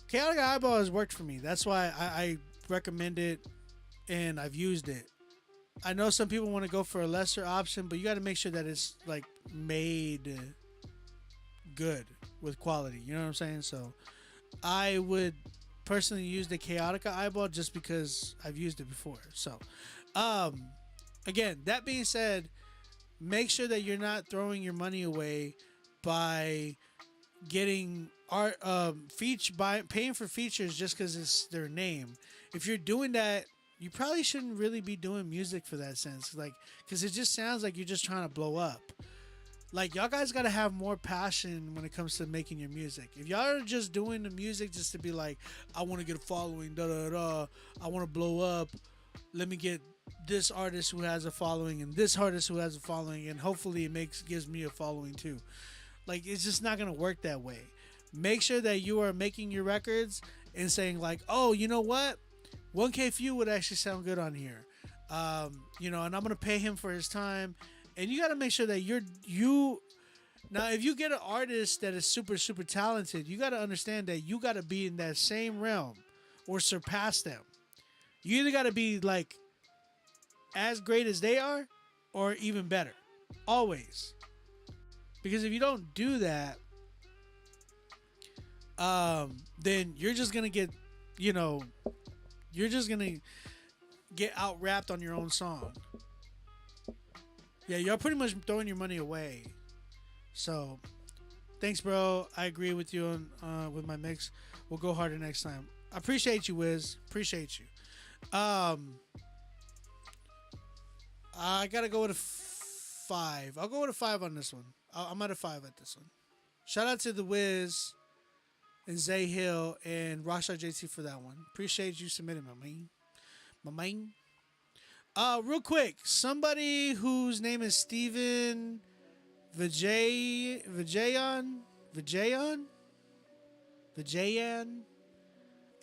S1: Chaotica eyeball has worked for me. That's why I recommend it, and I've used it. I know some people want to go for a lesser option, but you got to make sure that it's like made good with quality. You know what I'm saying? So I would personally use the Chaotica eyeball just because I've used it before. So again, that being said, make sure that you're not throwing your money away by getting art paying for features just because it's their name. If you're doing that, you probably shouldn't really be doing music for that sense, like, because it just sounds like you're just trying to blow up. Like, y'all guys gotta have more passion when it comes to making your music. If y'all are just doing the music just to be like, I want to get a following, I want to blow up, let me get this artist who has a following and this artist who has a following, and hopefully it gives me a following too. Like, it's just not gonna work that way. Make sure that you are making your records and saying like, oh, you know what, 1K Few would actually sound good on here, and I'm gonna pay him for his time. And you got to make sure that Now, if you get an artist that is super, super talented, you got to understand that you got to be in that same realm or surpass them. You either got to be like as great as they are or even better. Always. Because if you don't do that, then you're just going to get, you're just going to get out rapped on your own song. Yeah, you're pretty much throwing your money away. So, thanks, bro. I agree with you on with my mix. We'll go harder next time. I appreciate you, Wiz. Appreciate you. I gotta go with a 5. I'll go with a 5 on this one. I'm at a 5 at this one. Shout out to the Wiz and Zay Hill and Rasha JT for that one. Appreciate you submitting, my man. My man. Real quick, somebody whose name is Steven Vijayan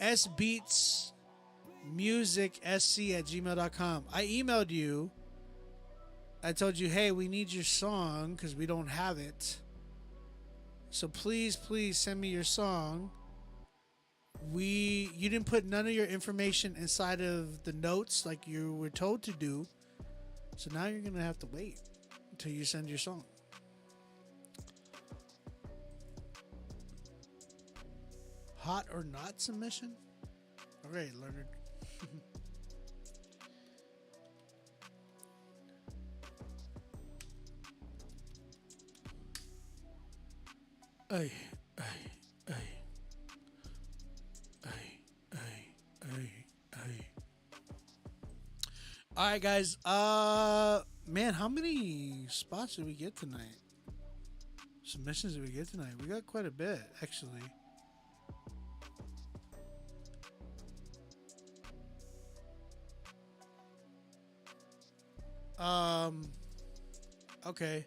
S1: sbeatsmusicsc@gmail.com. I emailed you. I told you, hey, we need your song because we don't have it. So please send me your song. You didn't put none of your information inside of the notes like you were told to do. So now you're gonna have to wait until you send your song. Hot or not submission? All right, Leonard. Hey. All right, guys. Man, how many spots did we get tonight? Submissions did we get tonight? We got quite a bit, actually. Okay.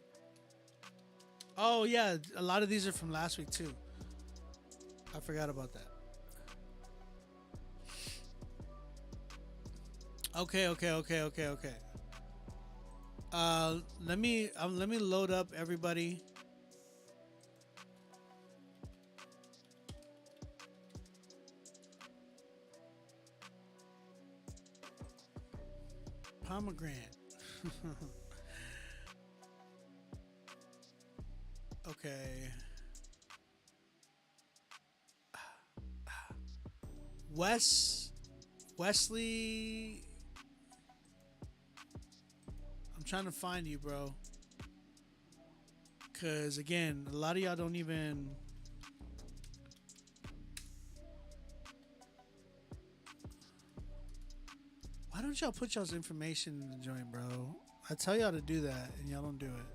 S1: Oh yeah, a lot of these are from last week too. I forgot about that. Okay. Let me load up everybody. Pomegranate. Okay. Wesley. I'm trying to find you, bro. Cause again, a lot of y'all don't even. Why don't y'all put y'all's information in the joint, bro? I tell y'all to do that, and y'all don't do it.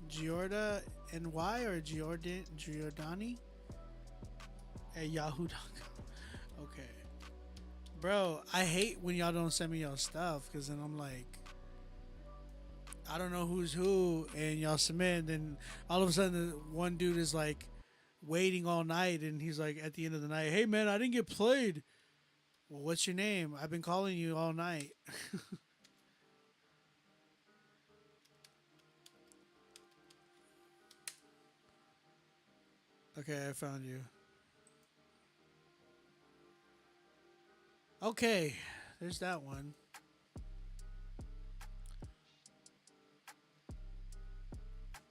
S1: Giorda NY or Giordani at yahoo.com. Okay. Bro, I hate when y'all don't send me y'all stuff because then I'm like, I don't know who's who, and y'all submit, and then all of a sudden one dude is like waiting all night, and he's like at the end of the night, hey man, I didn't get played. Well, what's your name? I've been calling you all night. Okay, I found you. Okay, there's that one.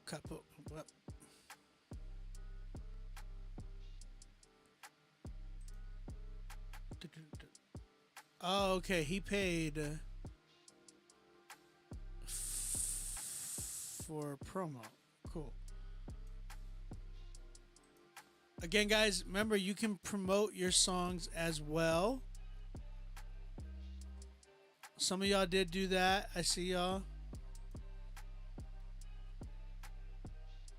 S1: Couple. What? Oh, okay. He paid for promo. Cool. Again, guys, remember you can promote your songs as well. Some of y'all did do that. I see y'all.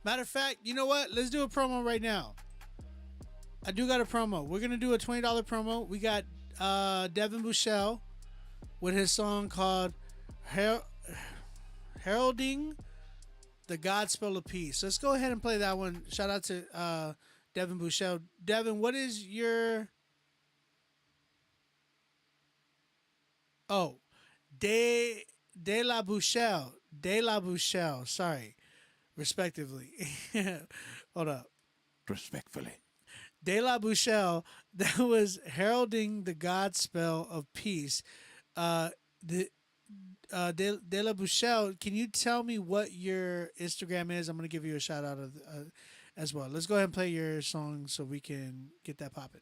S1: Matter of fact, you know what? Let's do a promo right now. I do got a promo. We're going to do a $20 promo. We got Devin Bouchel with his song called Heralding The Godspell of Peace. Let's go ahead and play that one. Shout out to Devin Bouchel. Devin, what is your... Oh, De La Bouchel, sorry, respectively. Hold up.
S7: Respectfully.
S1: De La Bouchel, that was heralding the Godspell of Peace. De La Bouchel, can you tell me what your Instagram is? I'm going to give you a shout out as well. Let's go ahead and play your song so we can get that popping.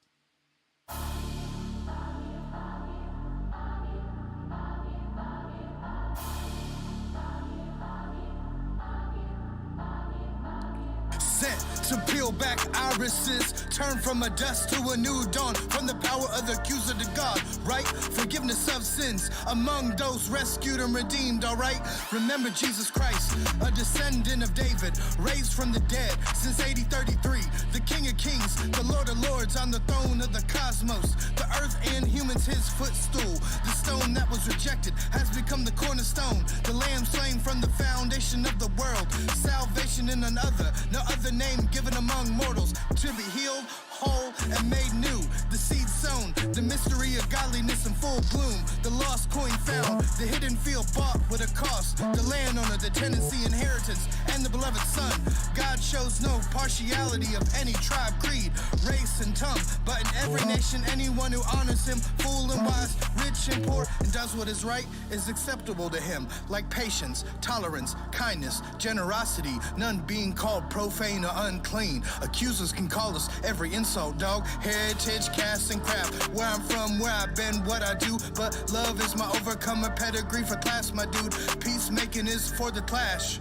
S6: Sent to peel back irises, turn from a dust to a new dawn, from the power of the accuser to God, right? Forgiveness of sins among those rescued and redeemed, all right? Remember Jesus Christ, a descendant of David, raised from the dead since 8033, the King of Kings, the Lord of Lords, on the throne of the cosmos, the earth and humans his footstool. The stone that was rejected has become the cornerstone, the lamb slain from the foundation of the world, salvation in another, no other name given among mortals, to be healed, whole, and made new. The seed sown, the mystery of godliness in full bloom. The lost coin found, the hidden field bought with a cost. The landowner, the tenancy, inheritance, and the beloved son. God shows no partiality of any tribe, creed, race, and tongue, but in every nation, anyone who honors him, fool and wise, rich and poor, and does what is right is acceptable to him, like patience, tolerance, kindness, generosity, none being called profane or unclean. Accusers can call us every insult, dog. Heritage, caste, and craft. Where I'm from, where I've been, what I do. But love is my overcomer, pedigree for class, my dude. Peacemaking is for the clash.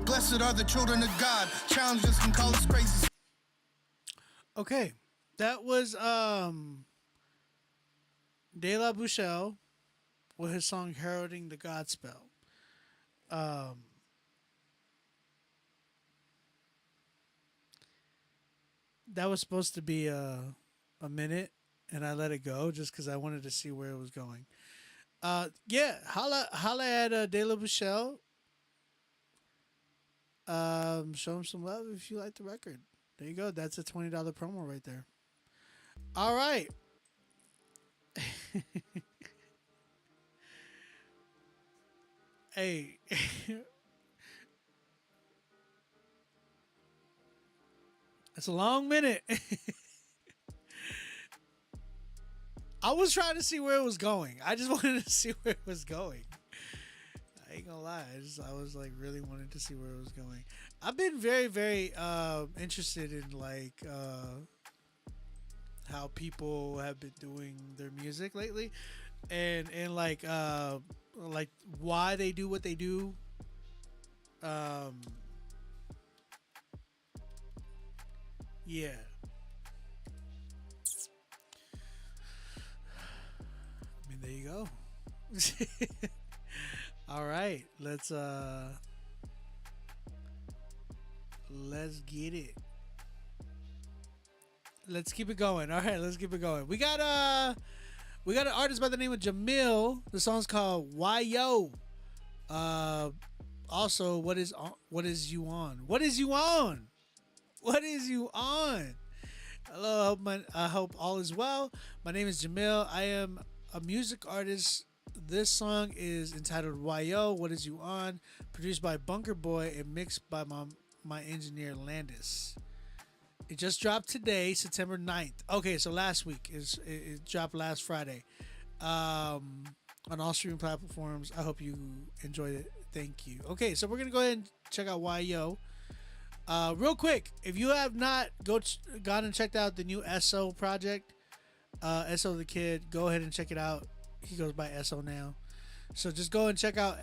S6: Blessed are the children of God. Challengers can call us crazy.
S1: Okay. That was De La Bouchel with his song Heralding the Godspell. That was supposed to be a minute, and I let it go just because I wanted to see where it was going. Yeah, holla at De La Bouchel. Show him some love if you like the record. There you go. That's a $20 promo right there. All right. Hey. That's a long minute. I was trying to see where it was going. I just wanted to see where it was going. I ain't gonna lie. I was like really wanting to see where it was going. I've been very, very interested in like how people have been doing their music lately, and like why they do what they do. Yeah. I mean, there you go. All right, let's get it. Let's keep it going. All right, let's keep it going. We got an artist by the name of Jamil. The song's called Why Yo. Also, what is you on? What is you on? What is you on? Hello, I hope all is well. My name is Jamil. I am a music artist. This song is entitled Why Yo, What Is You On? Produced by Bunker Boy and mixed by my engineer Landis. It just dropped today, September 9th. Okay, so last week. It dropped last Friday. On all streaming platforms. I hope you enjoyed it. Thank you. Okay, so we're going to go ahead and check out Why Yo. Real quick, if you have not gone and checked out the new SO project, SO the Kid, go ahead and check it out. He goes by SO now. So just go and check out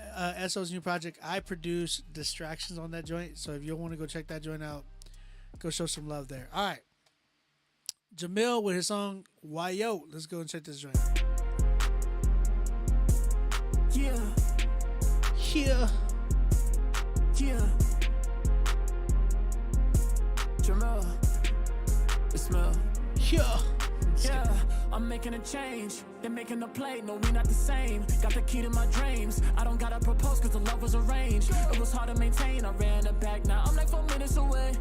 S1: SO's new project. I produce Distractions on that joint. So if you want to go check that joint out, go show some love there. All right. Jamil with his song Why Yo. Let's go and check this joint out.
S2: Yeah,
S1: Yeah.
S2: yeah. Jamal, the smell.
S1: Yeah.
S2: Yeah, I'm making a change. They're making a play, no, we not the same. Got the key to my dreams. I don't gotta propose cause the love was arranged. It was hard to maintain, I ran it back. Now I'm like 4 minutes away.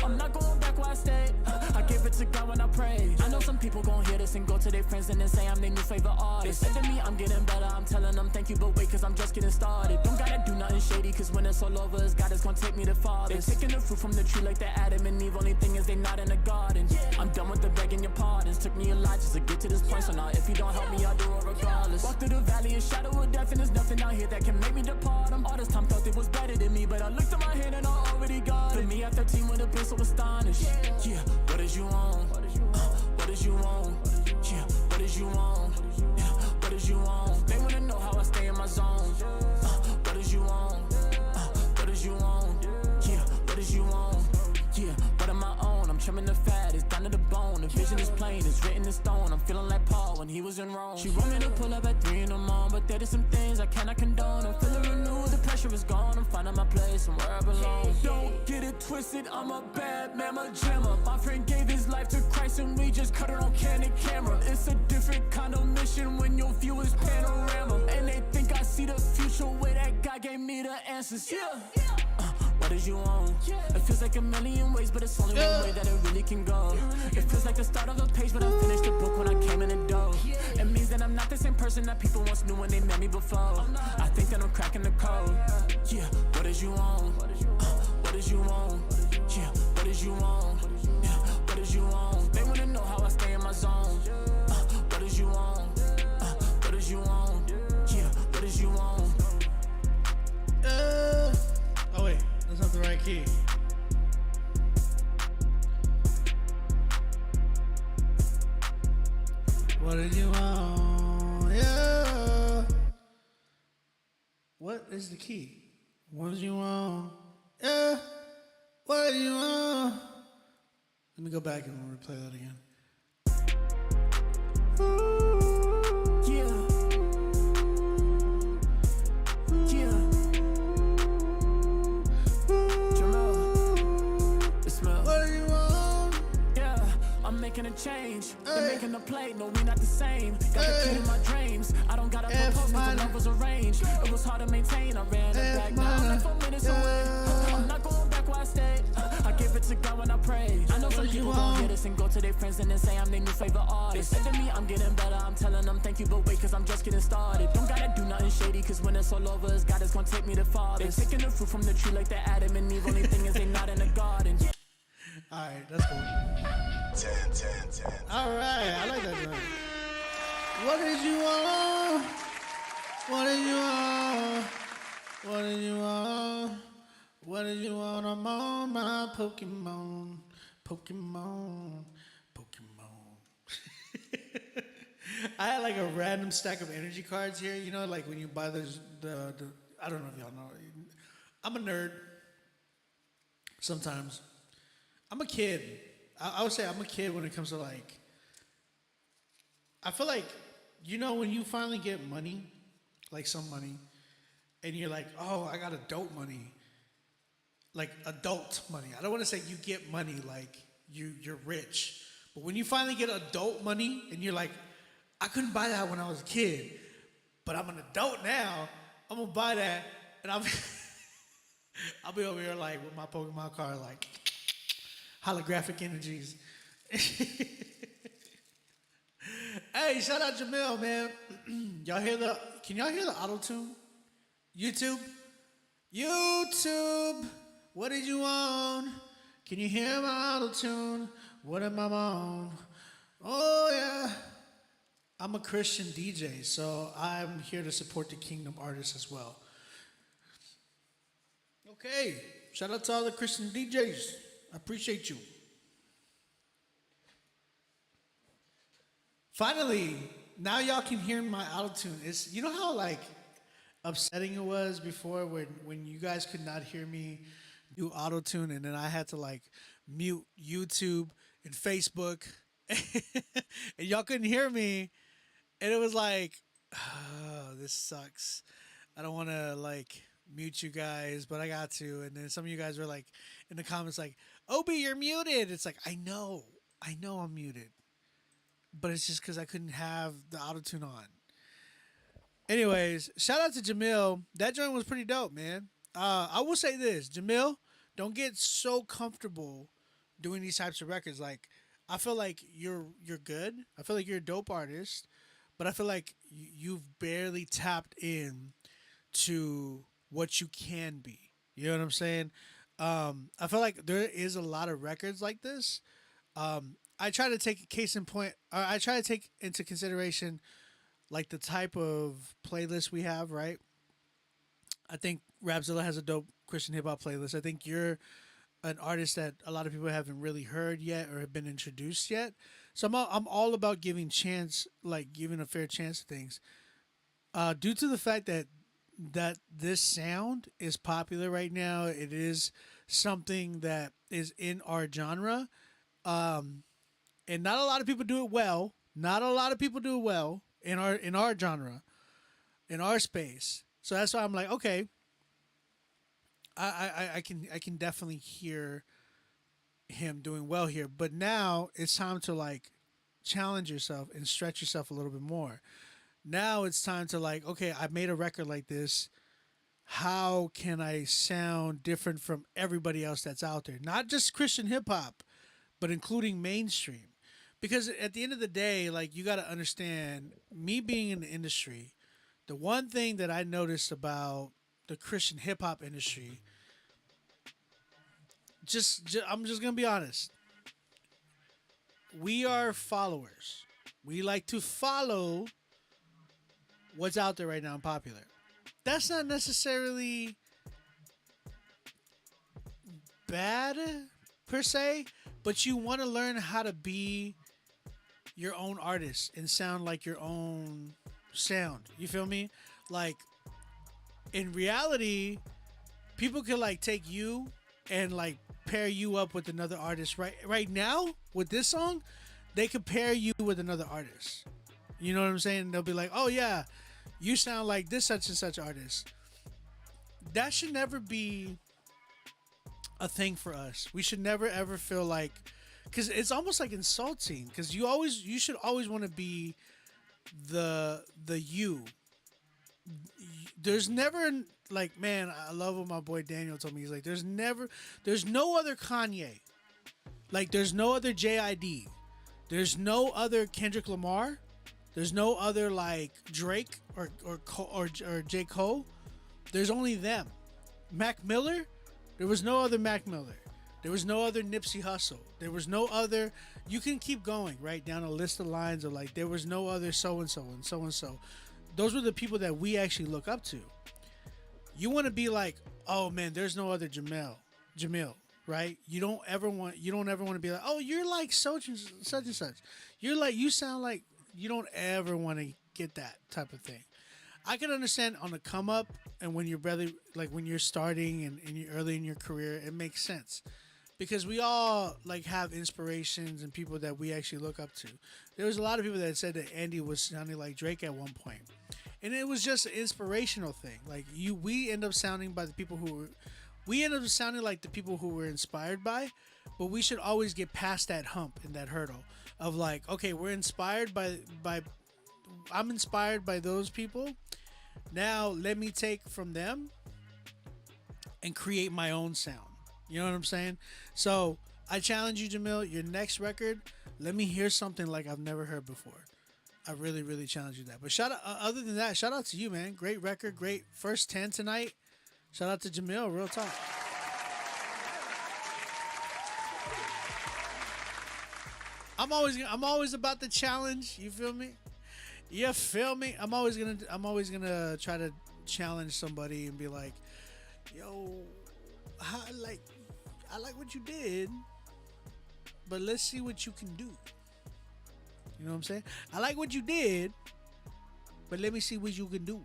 S2: I'm not going back where I stayed. I give it to God when I pray. I know some people gon' hear this and go to their friends and then say I'm their new favorite artist. They said to me I'm getting better, I'm telling them thank you, but wait cause I'm just getting started. Don't gotta do nothing shady cause when it's all over, it's God is gon' take me the farthest. They taking the fruit from the tree like they're Adam and Eve. Only thing is they not in the garden. I'm done with the begging your pardons. Took me a lot just to get to this point, so now if you don't help me, I'll do it regardless. Walk through the valley and shadow of death, and there's nothing out here that can make me depart. All this time thought they was better than me, but I looked at my hand and I already got it. For me at 13 would have been so astonished. Yeah, what is you on? What is you on? Yeah, what is you on? Yeah, what is you on? They wanna know how I stay in my zone. What is you on? What is you on? Yeah, what is you on? Yeah, what am I on? I'm trimming the fat, it's down to the bone. The vision is plain, it's written in stone. I'm feeling like Paul when he was in Rome. She want me to pull up at 3 in the morning, but there are some things I cannot condone. I'm feeling renewed, the pressure is gone. I'm finding my place and where I belong. Don't get it twisted, I'm a bad mama jammer. My friend gave his life to Christ and we just cut it on candid camera. It's a different kind of mission when your view is panorama. And they think I see the future where that guy gave me the answers. What is you on? It feels like a million ways, but it's only one way that it really can go. It feels like the start of a page, but I finished the book when I came in the door. It means that I'm not the same person that people once knew when they met me before. I think that I'm cracking the code. Yeah, what is you on? What is you on? Yeah, what is you on? Yeah, what is you on? They wanna know how I stay in my zone. What is you on? What is you on? Yeah, what is you on?
S1: Oh wait, that's not the right key. What did you want? Yeah. What is the key? What did you want? Yeah. What did you want? Let me go back and replay that again.
S2: Making a change, they're making a play, no, we not the same. Got the key to my dreams, I don't gotta propose cause the love was arranged. It was hard to maintain, I ran it back. Now I'm like 4 minutes away. I'm not going back where I stayed. I give it to God when I pray. I know some people gon' hear this and go to their friends and then say I'm their new favorite artist. They said to me I'm getting better, I'm telling them thank you, but wait cause I'm just getting started. Don't gotta do nothing shady cause when it's all over, it's God is gonna take me the farthest. They taking the fruit from the tree like they're Adam and Eve. Only thing is they not in the garden.
S1: Alright, that's cool.
S6: 10, 10, 10.
S1: Alright, I like that joint. What did you want? What did you want? What did you want? What did you want? I'm on my Pokemon. Pokemon. Pokemon. I had like a random stack of energy cards here. You know, like when you buy the I don't know if y'all know. I'm a nerd. Sometimes. I'm a kid. I would say I'm a kid when it comes to like, I feel like, you know, when you finally get money, like some money, and you're like, oh, I got adult money, like adult money. I don't want to say you get money like you're rich, but when you finally get adult money and you're like, I couldn't buy that when I was a kid, but I'm an adult now, I'm gonna buy that, and I'll be over here like with my Pokemon card like, holographic energies. Hey, shout out Jamil, man. Can y'all hear the auto-tune? YouTube? YouTube, what did you want? Can you hear my auto-tune? What am I on? Oh, yeah. I'm a Christian DJ, so I'm here to support the Kingdom artists as well. Okay, shout out to all the Christian DJs. I appreciate you. Finally, now y'all can hear my auto-tune. It's, you know how like upsetting it was before when you guys could not hear me do auto-tune and then I had to like mute YouTube and Facebook and y'all couldn't hear me and it was like, oh, this sucks. I don't want to like mute you guys, but I got to. And then some of you guys were like in the comments like, Obi, you're muted. It's like, I know I'm muted. but it's just because I couldn't have the auto tune on. Anyways, shout out to Jamil. That joint was pretty dope, man. I will say this, Jamil, don't get so comfortable doing these types of records. Like, I feel like you're good. I feel like you're a dope artist, but I feel like you've barely tapped in to what you can be. You know what I'm saying? I feel like there is a lot of records like this. I try to take a case in point. Or I try to take into consideration like the type of playlist we have, right? I think Rapzilla has a dope Christian hip hop playlist. I think you're an artist that a lot of people haven't really heard yet or have been introduced yet. So I'm all about giving chance, like giving a fair chance to things. Due to the fact that this sound is popular right now, it is something that is in our genre, and not a lot of people do it well. Not a lot of people do it well in our genre, in our space. So that's why I'm like, okay, I can definitely hear him doing well here. But now it's time to like challenge yourself and stretch yourself a little bit more. Now it's time to like, okay, I made a record like this. How can I sound different from everybody else that's out there? Not just Christian hip hop, but including mainstream. Because at the end of the day, like you got to understand, me being in the industry, the one thing that I noticed about the Christian hip hop industry, I'm just gonna be honest. We are followers. We like to follow what's out there right now and popular. That's not necessarily bad per se, but you want to learn how to be your own artist and sound like your own sound. You feel me? Like in reality, people can like take you and like pair you up with another artist right now with this song. They could pair you with another artist. You know what I'm saying? They'll be like, "Oh yeah, you sound like this such and such artist." That should never be a thing for us. We should never ever feel like, because it's almost like insulting. Because you should always want to be the you. There's never like, man, I love what my boy Daniel told me. He's like, there's no other Kanye. Like, there's no other JID. There's no other Kendrick Lamar. There's no other like Drake or J. Cole. There's only them. Mac Miller, there was no other Mac Miller. There was no other Nipsey Hussle. There was no other. You can keep going right down a list of lines of like, there was no other so and so and so and so. Those were the people that we actually look up to. You want to be like, oh man, there's no other Jamil, right? You don't ever want to be like, oh, you're like such and such. You sound like. You don't ever want to get that type of thing. I can understand on the come up and when you're barely, like when you're starting and you're early in your career, it makes sense because we all like have inspirations and people that we actually look up to. There was a lot of people that said that Andy was sounding like Drake at one point, and it was just an inspirational thing. Like we end up sounding like the people who were inspired by, but we should always get past that hump and that hurdle of like, okay, we're inspired by I'm inspired by those people. Now let me take from them and create my own sound. You know what I'm saying? So I challenge you, Jamil, your next record, let me hear something like I've never heard before. I really, really challenge you that. But other than that, shout out to you, man. Great record, great first 10 tonight. Shout out to Jamil, real talk. I'm always about the challenge. You feel me? You feel me? I'm always gonna try to challenge somebody and be like, yo, I like what you did, but let's see what you can do. You know what I'm saying? I like what you did, but let me see what you can do.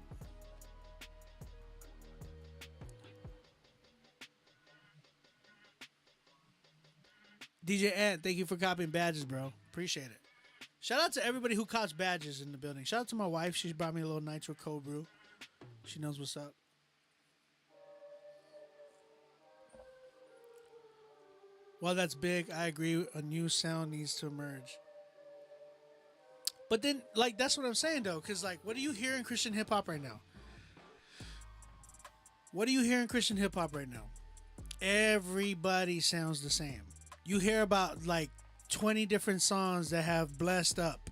S1: DJ Ant, thank you for copying badges, bro. Appreciate it. Shout out to everybody who cops badges in the building. Shout out to my wife. She brought me a little nitro cold brew. She knows what's up. Well, that's big. I agree. A new sound needs to emerge. But then, like, that's what I'm saying, though. Because, like, what do you hear in Christian hip-hop right now? What do you hear in Christian hip-hop right now? Everybody sounds the same. You hear about, like, 20 different songs that have blessed up.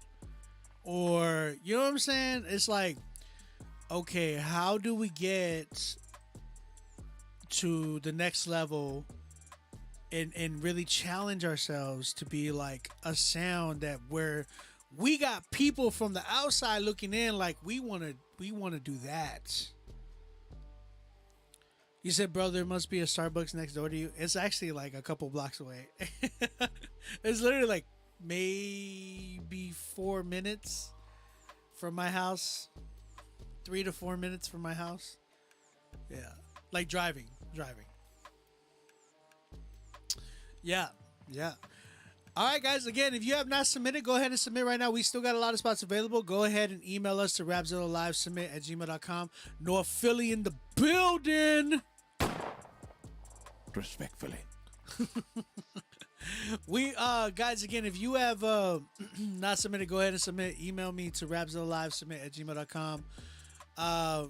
S1: Or, you know what I'm saying? It's like, okay, how do we get to the next level and really challenge ourselves to be like a sound that where we got people from the outside looking in like we want to do that. You said, bro, there must be a Starbucks next door to you. It's actually like a couple blocks away. It's literally like maybe 4 minutes from my house. 3 to 4 minutes from my house. Yeah. Like driving. Yeah. All right, guys. Again, if you have not submitted, go ahead and submit right now. We still got a lot of spots available. Go ahead and email us to rapzillalivesubmit@gmail.com. North Philly in the building.
S7: Respectfully.
S1: We guys, again, if you have not submitted, go ahead and submit. Email me to rapzillalivesubmit@gmail.com.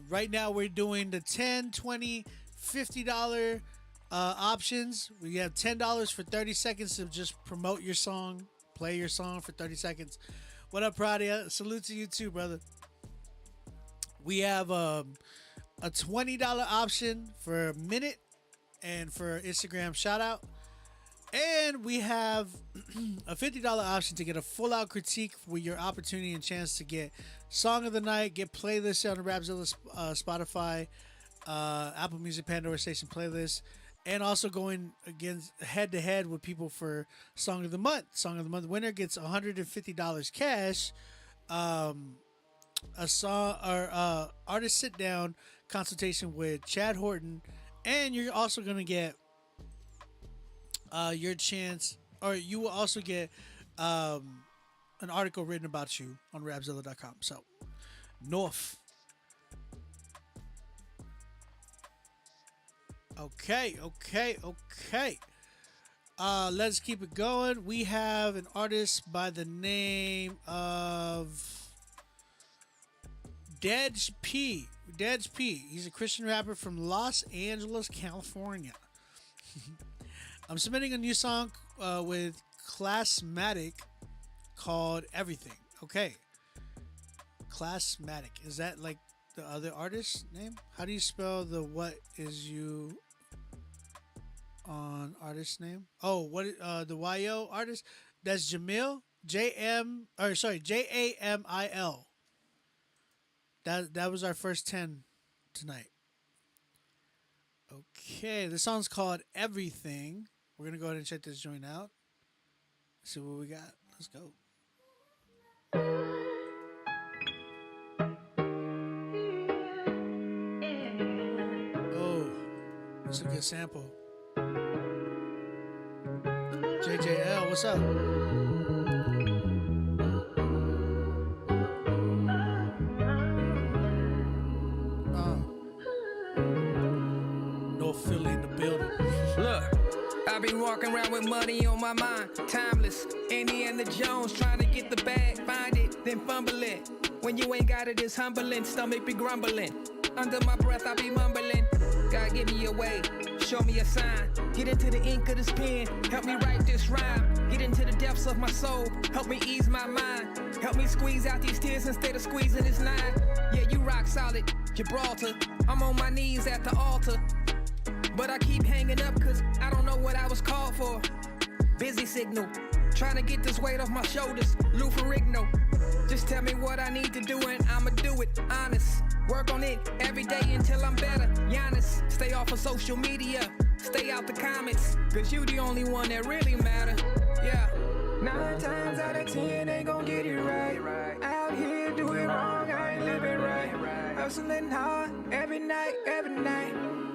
S1: Right now we're doing the $10, $20, $50 options. We have $10 for 30 seconds to just promote your song, play your song for 30 seconds. What up, Pradia? Salute to you too, brother. We have a $20 option for a minute and for Instagram shout out. And we have a $50 option to get a full-out critique with your opportunity and chance to get Song of the Night, get playlists on the Rapzilla Spotify, Apple Music, Pandora Station playlist, and also going against head-to-head with people for Song of the Month. Song of the Month winner gets $150 cash, a song or artist sit-down consultation with Chad Horton, and you're also going to get your chance, or you will also get an article written about you on Rapzilla.com. So, North. Okay. Let's keep it going. We have an artist by the name of Dej P. He's a Christian rapper from Los Angeles, California. I'm submitting a new song with Classmatic called Everything. Okay. Classmatic. Is that like the other artist's name? How do you spell the what is you on artist name? Oh, what the YO artist? That's Jamil. Jamil. That was our first 10 tonight. Okay, the song's called Everything. We're gonna go ahead and check this joint out. See what we got. Let's go. Oh, that's a good sample. JJL, what's up? North Philly in the building.
S8: Look, I be walking around with money on my mind, timeless. Indiana Jones trying to get the bag, find it, then fumble it. When you ain't got it, it's humbling, stomach be grumbling. Under my breath, I be mumbling. God, give me a way, show me a sign. Get into the ink of this pen, help me write this rhyme. Get into the depths of my soul, help me ease my mind. Help me squeeze out these tears instead of squeezing this line. Yeah, you rock solid, Gibraltar. I'm on my knees at the altar. But I keep hanging up cause I don't know what I was called for. Busy signal, trying to get this weight off my shoulders. Lou Ferrigno, just tell me what I need to do and I'ma do it, honest. Work on it every day until I'm better. Giannis, stay off of social media, stay out the comments, cause you the only one that really matter. Yeah. 9 times out of 10 they gon' get it right. Out here do it wrong, I ain't living right. Hustling hard every night.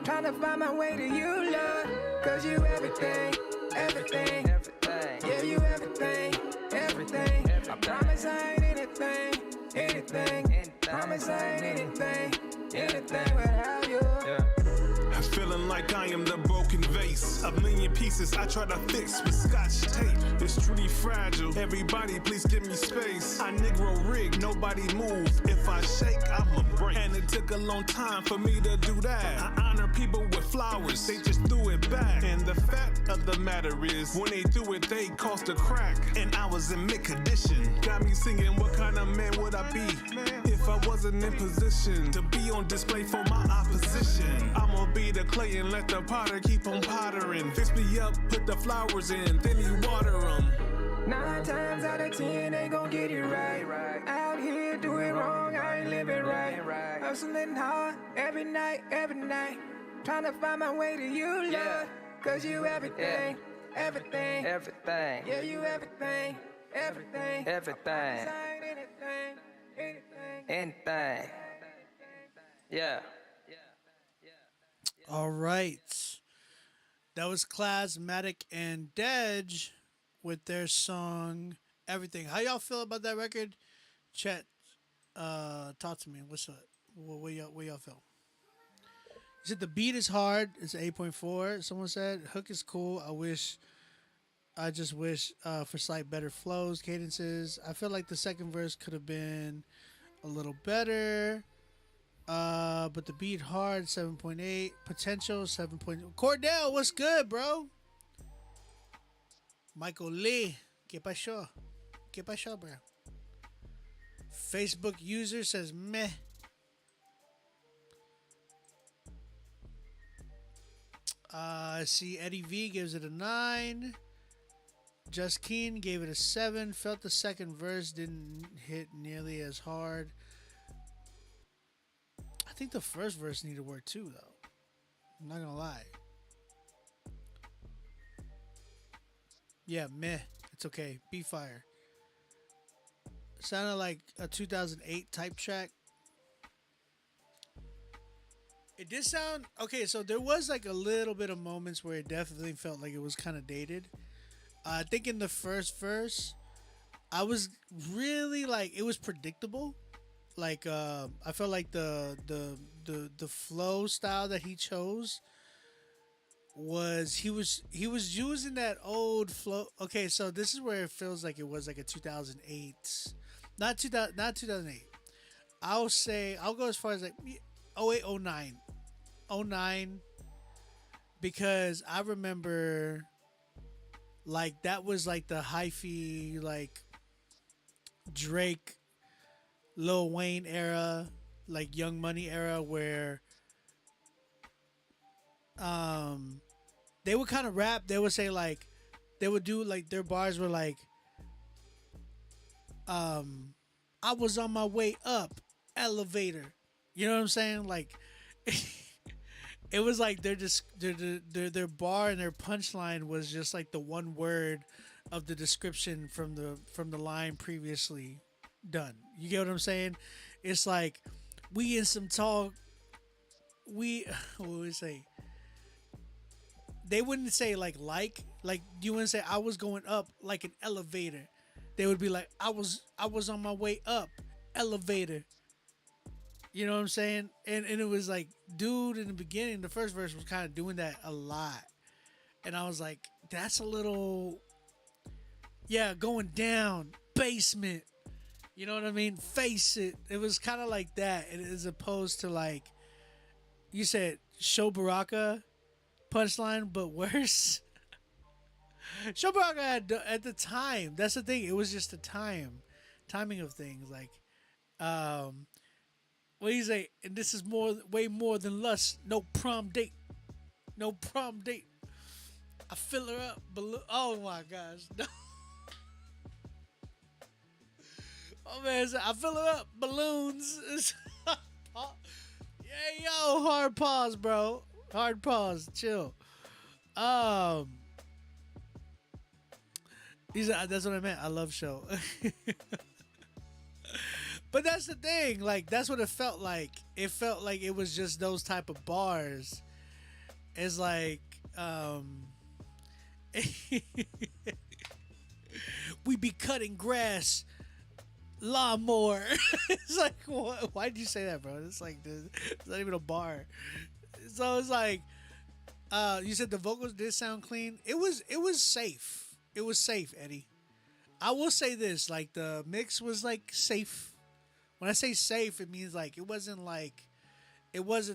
S8: Trying to find my way to you, Lord. Cause you everything. Yeah, you everything. I promise I ain't anything. Promise I ain't anything without you.
S7: I Feeling like I am the broken vase. A million pieces I try to fix with scotch tape. It's truly fragile. Everybody, please give me space. I Negro rig, nobody move. If I shake, I'ma break. And it took a long time for me to do that. I honor people with flowers, they just threw it back. And the fact of the matter is, when they threw it, they caused a crack. And I was in mid condition. Got me singing, what kind of man would I be if I wasn't in position to be on display for my opposition? I'ma be the clay and let the potter keep on pottering. Fix me up, put the flowers in, then you water them.
S8: 9 times out of 10, they gon' get it right. Out here doing wrong, I ain't living right. Hustling hard every night. Trying to find my way to you, Lord. Cause you everything. Yeah, you everything.
S9: Anything. Yeah.
S1: All right. That was Classmatic and Dej with their song Everything. How y'all feel about that record? Chat, talk to me. What's up? What y'all feel? You said the beat is hard. It's 8.4. Someone said hook is cool. I just wish for slight better flows, cadences. I feel like the second verse could have been a little better. But the beat hard, 7.8. Potential, 7. Cordell, what's good, bro? Michael Lee, ¿qué pasó? ¿Qué pasó, bro? Facebook user says meh. I see Eddie V gives it a 9. Just Keen gave it a 7. Felt the second verse didn't hit nearly as hard. I think the first verse needed work too, though. I'm not gonna lie. Yeah, meh. It's okay. Be fire. Sounded like a 2008 type track. It did sound okay. So there was like a little bit of moments where it definitely felt like it was kind of dated. I think in the first verse, I was really like it was predictable. Like I felt like the flow style that he chose was he was using that old flow. Okay, so this is where it feels like it was like a 2008, not 2008. I'll go as far as like 08, 09, because I remember like that was like the hyphy like Drake, Lil Wayne era, like Young Money era, where they would kind of rap. They would say like, they would do like their bars were like, I was on my way up, elevator. You know what I'm saying? Like, it was like their bar and their punchline was just like the one word of the description from the line previously done. You get what I'm saying? It's like we in some talk. What would we say? They wouldn't say like you wouldn't say I was going up like an elevator. They would be like I was on my way up, elevator. You know what I'm saying? And it was like, dude, in the beginning, the first verse was kind of doing that a lot. And I was like, that's a little, yeah, going down, basement. You know what I mean? Face it. It was kind of like that, as opposed to like, you said, Show Baraka punchline, but worse. Show Baraka had, at the time, that's the thing. It was just the timing of things. Like, what do you say? And this is way more than lust. No prom date. I fill her up. Oh my gosh. No. Oh man, I fill her up. Balloons. Yeah, yo, hard pause, bro. Hard pause. Chill. That's what I meant. I love Show. But that's the thing, like that's what it felt like. It felt like it was just those type of bars. It's like we be cutting grass, lawnmower. It's like, why did you say that, bro? It's like it's not even a bar. So it's like You said the vocals did sound clean. It was safe. It was safe, Eddie. I will say this, like the mix was like safe. When I say safe, it means like it wasn't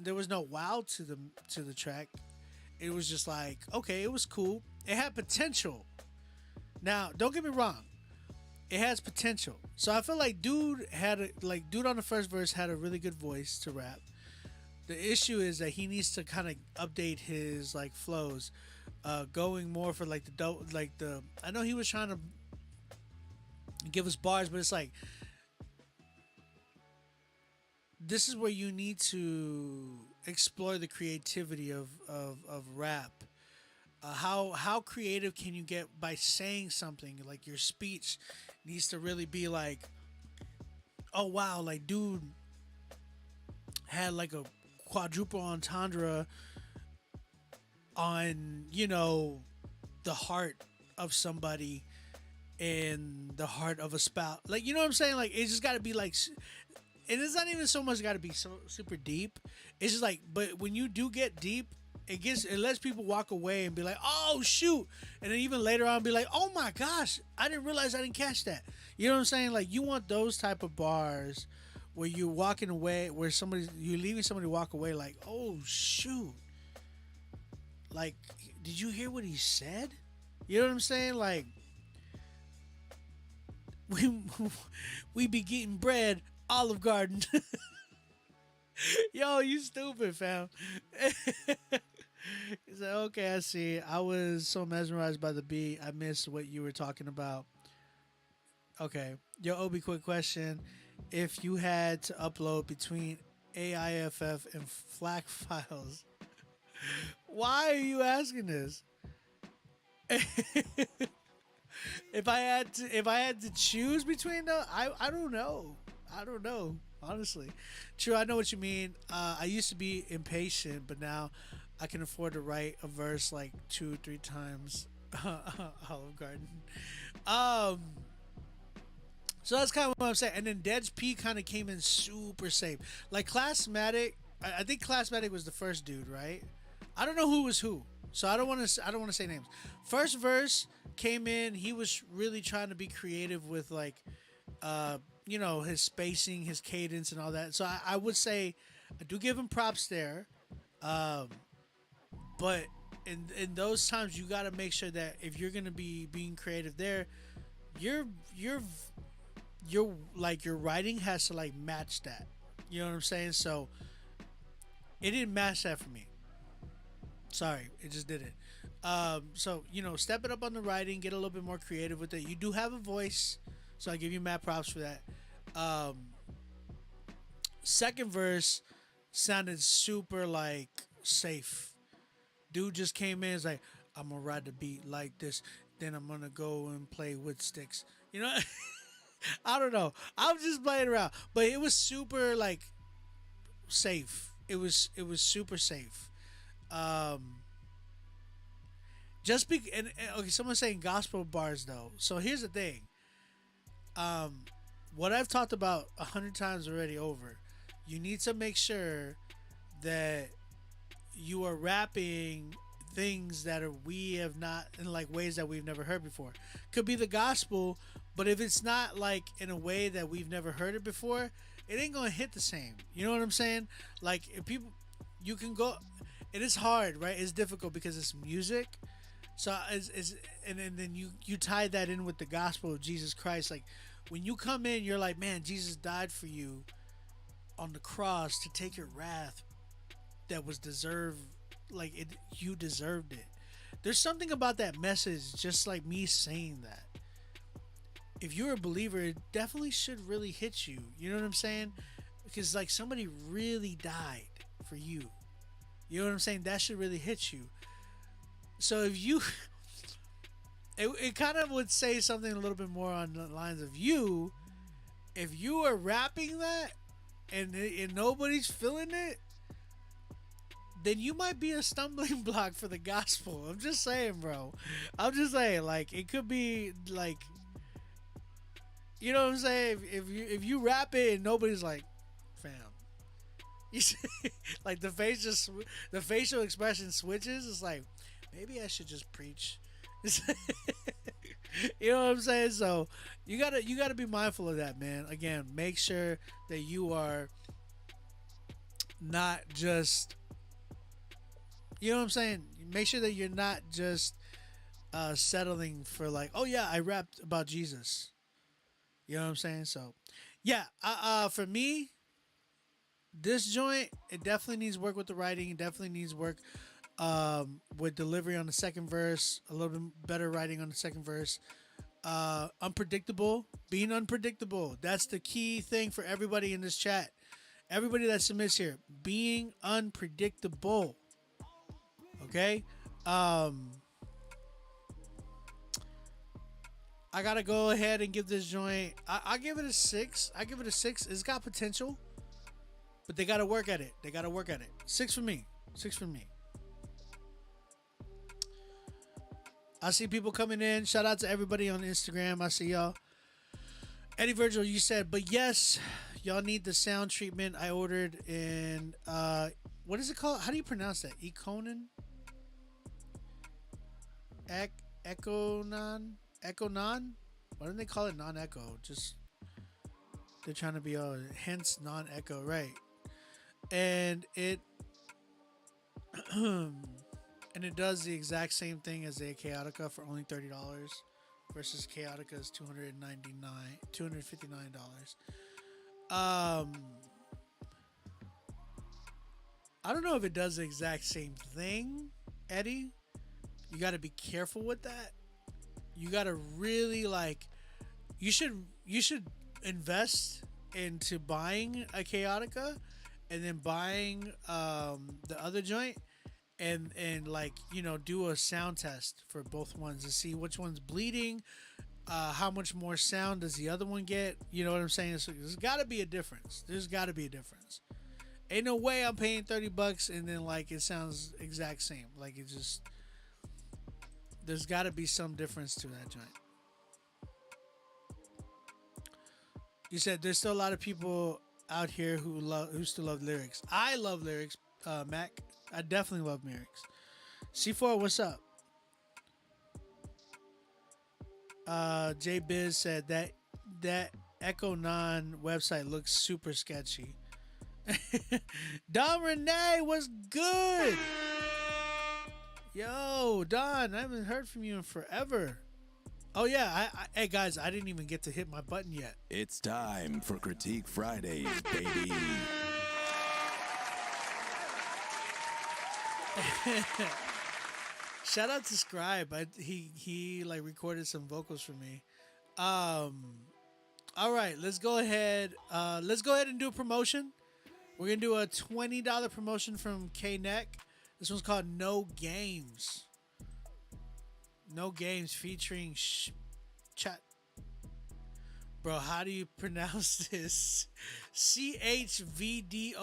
S1: there was no wow to the track. It was just like, okay, it was cool. It had potential. Now, don't get me wrong. It has potential. So I feel like dude on the first verse had a really good voice to rap. The issue is that he needs to kind of update his like flows, going more for like the. I know he was trying to give us bars, but it's like this is where you need to explore the creativity of rap. How creative can you get by saying something? Like your speech needs to really be like, oh wow, like dude had like a quadruple entendre on, you know, the heart of somebody and the heart of a spouse. Like, you know what I'm saying? Like, it's just got to be like, and it's not even so much got to be so super deep. It's just like, but when you do get deep, it lets people walk away and be like, oh shoot, and then even later on be like, oh my gosh, I didn't realize I didn't catch that. You know what I'm saying? Like, you want those type of bars where you're walking away, where you're leaving somebody walk away like, oh shoot, like, did you hear what he said? You know what I'm saying? Like, we be getting bread, Olive Garden. Yo, you stupid, fam. He's like, okay, I see. I was so mesmerized by the beat, I missed what you were talking about. Okay. Yo, Obi, quick question. If you had to upload between AIFF and FLAC files, why are you asking this? If I had to choose between them, I don't know. I don't know, honestly. True, I know what you mean. I used to be impatient, but now I can afford to write a verse like 2-3 times. Olive Garden. So that's kind of what I'm saying. And then Dead's P kind of came in super safe. Like Classmatic, I think Classmatic was the first dude, right? I don't know who was who, so I don't want to say names. First verse came in. He was really trying to be creative with like, you know, his spacing, his cadence, and all that. So I would say I do give him props there. But in those times, you got to make sure that if you're gonna be being creative there, your like your writing has to like match that. You know what I'm saying? So it didn't match that for me. Sorry, it just didn't. So, you know, step it up on the writing, get a little bit more creative with it. You do have a voice, so I give you mad props for that. Second verse sounded super like safe. Dude just came in, is like, I'm gonna ride the beat like this, then I'm gonna go and play with sticks. You know, I don't know. I'm just playing around, but it was super like safe. It was super safe. Okay, someone's saying gospel bars though. So here's the thing. What I've talked about 100 times already over, you need to make sure that you are rapping things that we have not, in like ways that we've never heard before. Could be the gospel, but if it's not like in a way that we've never heard it before, it ain't gonna hit the same. You know what I'm saying? Like, if people, you can go. It is hard, right? It's difficult because it's music. So and then you tie that in with the gospel of Jesus Christ. Like, when you come in, you're like, man, Jesus died for you on the cross to take your wrath that was deserved. Like, you deserved it. There's something about that message, just like me saying that. If you're a believer, it definitely should really hit you. You know what I'm saying? Because like somebody really died for you. You know what I'm saying? That should really hit you. So if you, it kind of would say something a little bit more on the lines of you. If you are rapping that and nobody's feeling it, then you might be a stumbling block for the gospel. I'm just saying, bro. I'm just saying, like, it could be like, you know what I'm saying? If you rap it and nobody's like, fam, You see, like the facial expression switches. It's like maybe I should just preach. You know what I'm saying? So you gotta be mindful of that, man. Again, make sure that you are not just, you know what I'm saying? Make sure that you're not just settling for like, oh yeah, I rapped about Jesus. You know what I'm saying? So yeah, for me, this joint, it definitely needs work with the writing. It definitely needs work with delivery on the second verse. A little bit better writing on the second verse. Unpredictable, being unpredictable. That's the key thing for everybody in this chat. Everybody that submits here, being unpredictable. Okay? I gotta go ahead and give this joint, I give it a 6. I give it a 6. It's got potential, but they gotta work at it. 6 for me. 6 for me. I see people coming in. Shout out to everybody on Instagram. I see y'all. Eddie Virgil, you said, but yes, y'all need the sound treatment I ordered in, what is it called? How do you pronounce that? Econon? Econon? Why don't they call it non-echo? Just, they're trying to be hence non-echo, right? And it and it does the exact same thing as a Chaotica for only $30 versus Chaotica's $259. I don't know if it does the exact same thing, Eddie. You got to be careful with that. You got to really you should invest into buying a Chaotica and then buying the other joint and do a sound test for both ones to see which one's bleeding, how much more sound does the other one get. You know what I'm saying? So there's got to be a difference. Ain't no way I'm paying $30 and then it sounds exact same. There's got to be some difference to that joint. You said there's still a lot of people out here who still love lyrics. I love lyrics, Mac. I definitely love lyrics. C4, what's up? J Biz said that Echo Non website looks super sketchy. Don Renee, what's good? Yo, Don, I haven't heard from you in forever. Oh yeah, hey guys, I didn't even get to hit my button yet.
S10: It's time for Critique Fridays, baby.
S1: Shout out to Scribe. He recorded some vocals for me. All right, let's go ahead and do a promotion. We're gonna do a $20 promotion from K-Neck. This one's called No Games. No Games featuring Chat. Bro, how do you pronounce this? CHVDOW.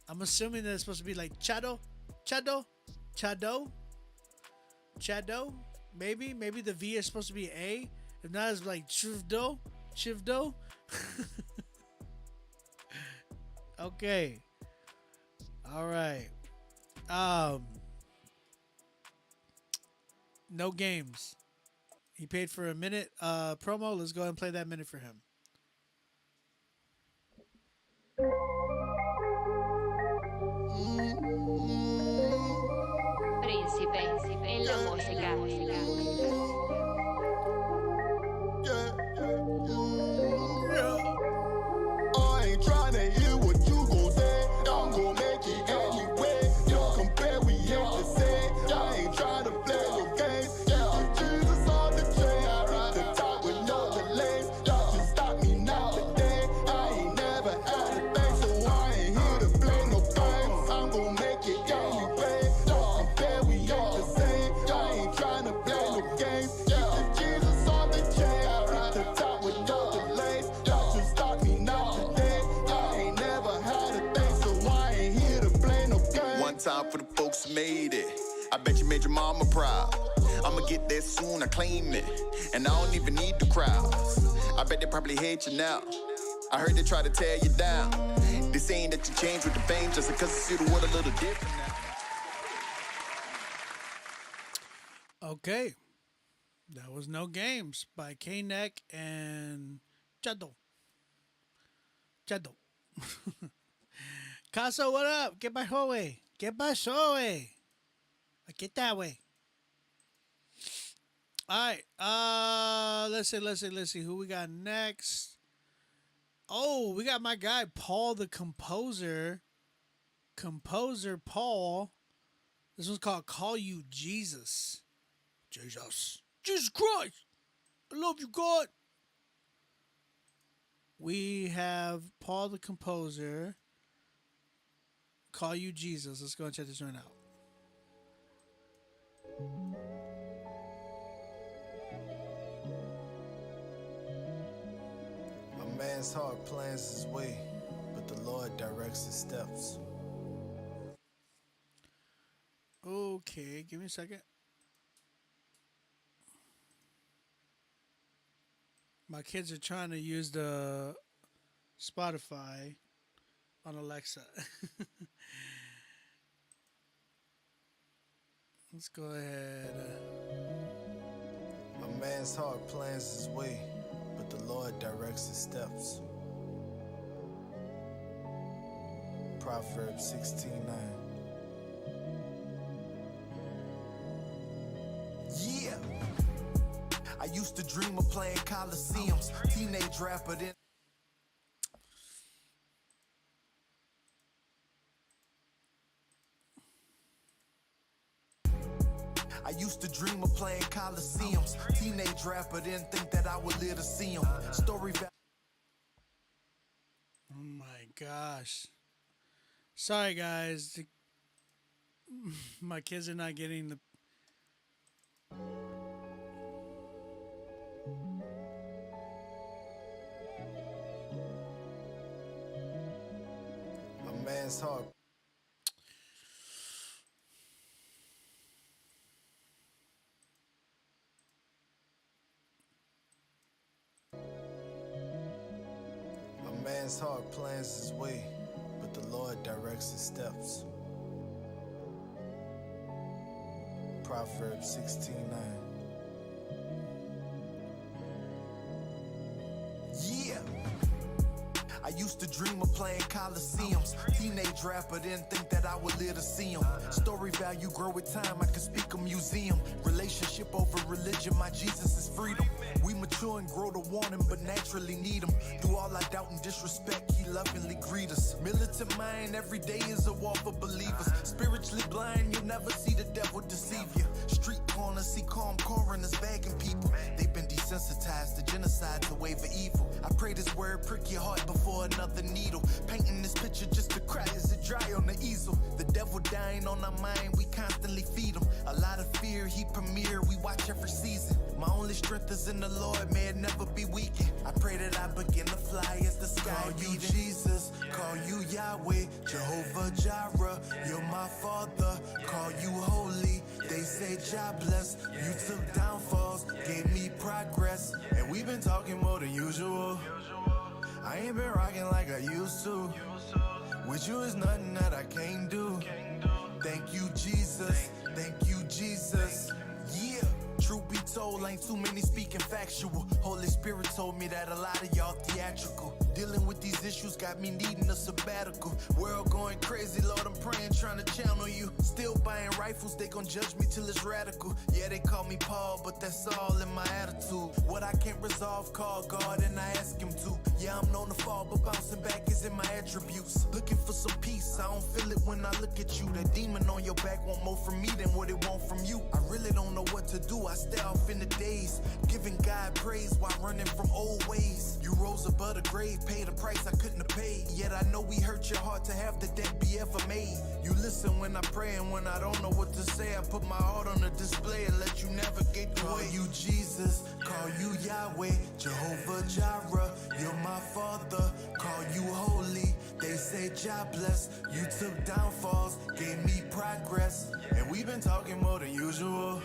S1: I'm assuming that it's supposed to be like Chado. Maybe the V is supposed to be A. If not, it's like Chivdo. Okay. All right. No Games. He paid for a minute promo. Let's go ahead and play that minute for him.
S11: Príncipe en la música.
S12: I ain't trying to hear what you gon' say. I'm gon' make it anyway. Don't compare, we ain't the same. I ain't trying to play your games. Jesus on the train, I reach the top with no delays. Y'all can stop me now today. I ain't never had a thing, so I ain't here to play no games. I'm gon' make it anyway. Don't compare, we ain't the same. I ain't trying to play no games. Jesus on the train, I reach the top with no delays. Y'all can stop me now today. I ain't never had a thing, so I ain't here to play no games.
S13: One time for the folks who made it. I bet you made your mama proud. I'ma get there soon, I claim it. And I don't even need the crowds. I bet they probably hate you now. I heard they try to tear you down. They saying that you changed with the fame just because you see the world a little different now.
S1: Okay. That was No Games by K-Neck and Chado. Caso, what up? ¿Qué pasó, güey? ¿Qué pasó, güey? Aquí está, güey. All right. Let's see. Who we got next? Oh, we got my guy, Paul the Composer. Composer Paul. This one's called Call You Jesus. Jesus Christ. I love you, God. We have Paul the Composer. Call You Jesus. Let's go and check this one out.
S14: A man's heart plans his way, but the Lord directs his steps.
S1: Okay, give me a second. My kids are trying to use the Spotify on Alexa. Let's go ahead.
S14: A man's heart plans his way, but the Lord directs his steps. Proverbs 16:9.
S15: Yeah. I used to dream of playing Coliseums. Teenage rapper then. I used to dream of playing Coliseums. Teenage rapper didn't think that I would live to see him. Story.
S1: Oh my gosh. Sorry, guys. My kids are not getting the.
S14: A man's heart. A man's heart plans his way, but the Lord directs his steps. Proverbs 16:9.
S15: Yeah. I used to dream of playing Coliseums. Teenage rapper didn't think that I would live to see him. Story value grow with time, I can speak a museum. Relationship over religion, my Jesus is freedom. We mature and grow to want him, but naturally need him. Through all our doubt and disrespect, he lovingly greet us. Militant mind, every day is a war for believers. Spiritually blind, you'll never see the devil deceive you. Street corners see calm coroners begging people. They've been desensitized to genocide, to wave of evil. I pray this word prick your heart before another needle. Painting this picture just to cry as it dry on the easel. The devil dying on our mind, we constantly feed him. A lot of fear, he premiere, we watch every season. My only strength is in the Lord, may it never be weakened. I pray that I begin to fly as the sky. Call you Jesus, call you Yahweh, Jehovah Jireh, you're my father. Call you holy, they say God bless. You took downfalls, gave me progress. And we've been talking more than usual. I ain't been rocking like I used to. With you is nothing that I can't do. Thank you, Jesus. Thank you, Jesus. Yeah. Truth be told, ain't too many speaking factual. Holy Spirit told me that a lot of y'all theatrical. Dealing with these issues got me needing a sabbatical. World going crazy, Lord, I'm praying, trying to channel you. Still buying rifles, they gon' judge me till it's radical. Yeah, they call me Paul, but that's all in my attitude. What I can't resolve, call God and I ask him to. Yeah, I'm known to fall, but bouncing back is in my attributes. Looking for some peace, I don't feel it when I look at you. That demon on your back want more from me than what it want from you. I really don't know what to do, I stay off in the days. Giving God praise while running from old ways. You rose above the grave, paid a price I couldn't have paid. Yet I know we hurt your heart to have the debt be ever made. You listen when I pray and when I don't know what to say, I put my heart on the display and let you navigate the way. Call you Jesus, call you Yahweh, Jehovah Jireh, you're my father. Call you holy, they say God bless. You took downfalls, gave me progress. And we've been talking more than usual.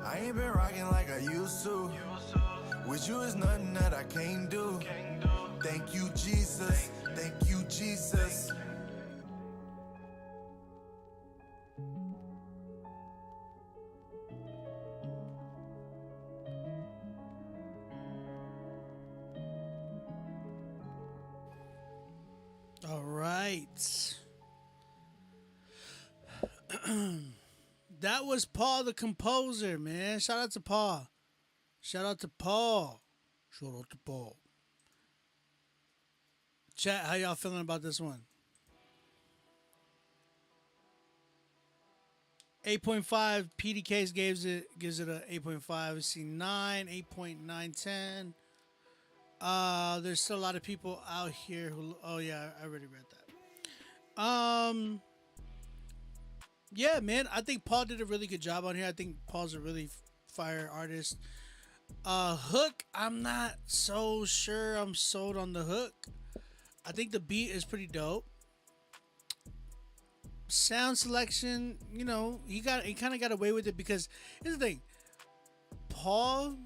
S15: I ain't been rocking like I used to. With you is nothing that I can't do. Thank you, Jesus. Thank you, Jesus.
S1: All right. That was Paul the composer, man. Shout out to Paul. Shout out to Paul. Shout out to Paul. Chat, how y'all feeling about this one? 8.5 PDKs gives it a 8.5. See 9, 8.910. There's still a lot of people out here who. Oh yeah, I already read that. Yeah, man, I think Paul did a really good job on here. I think Paul's a really fire artist. Hook, I'm not so sure I'm sold on the hook. I think the beat is pretty dope. Sound selection, you know, he kind of got away with it because here's the thing. Paul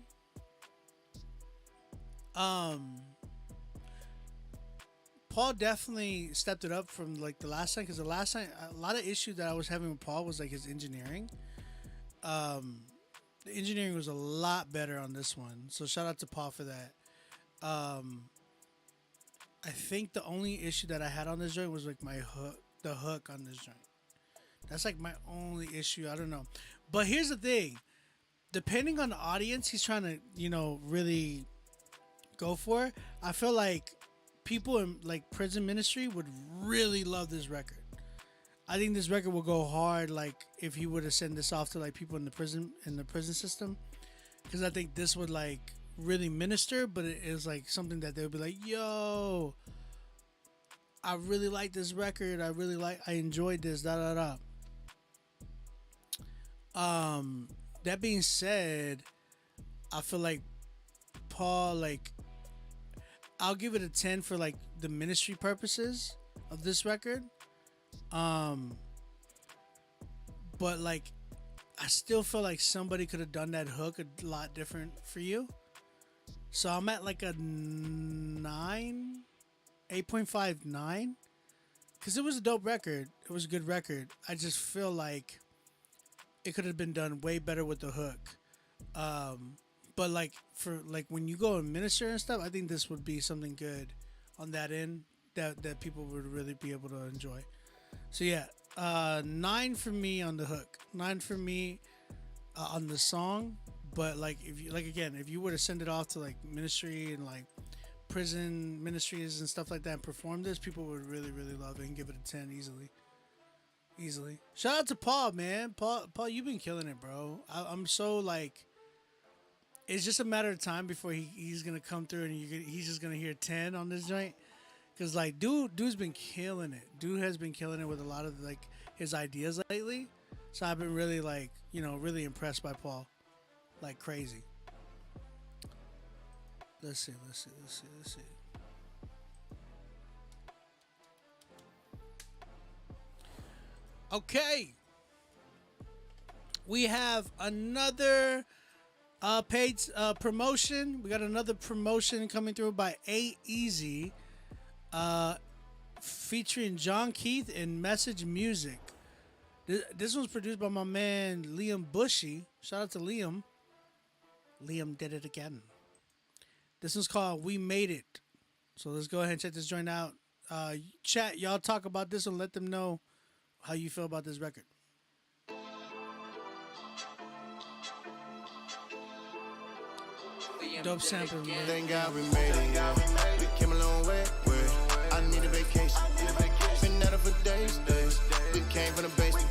S1: definitely stepped it up from like the last time, because the last time a lot of issues that I was having with Paul was like his engineering. The engineering was a lot better on this one, so shout out to Paul for that. I think the only issue that I had on this joint was like the hook on this joint. That's like my only issue. I don't know, but here's the thing: depending on the audience he's trying to, you know, really go for, I feel like people in like prison ministry would really love this record. I think this record will go hard, like if he would have sent this off to like people in the prison system, because I think this would like really minister. But it is like something that they would be like, "Yo, I really like this record. I enjoyed this." That being said, I feel like Paul, like, I'll give it a 10 for like the ministry purposes of this record. But like, I still feel like somebody could have done that hook a lot different for you. So I'm at like a 9, 8.59, because it was a dope record. It was a good record. I just feel like it could have been done way better with the hook. But like for like when you go and minister and stuff, I think this would be something good on that end that people would really be able to enjoy. So yeah, 9 for me on the hook, 9 for me on the song. But like if you were to send it off to like ministry and like prison ministries and stuff like that and perform this, people would really love it and give it a 10 easily. Shout out to Paul, man. Paul, you've been killing it, bro. I'm so like, it's just a matter of time before he's gonna come through and he's just gonna hear 10 on this joint, because like dude's been killing it. Dude has been killing it with a lot of like his ideas lately. So I've been really like, you know, really impressed by Paul, like crazy. Let's see. Okay, we have another paid promotion. We got another promotion coming through by A-Easy, featuring John Keith and Message Music. This one's produced by my man Liam Bushy. Shout out to Liam. Liam did it again. This one's called We Made It. So let's go ahead and check this joint out. Chat, y'all talk about this and let them know how you feel about this record. Dope sample, man.
S12: Thank God we made it, yeah. We came a long way. I need a vacation. Been at it for days. We came from the basement.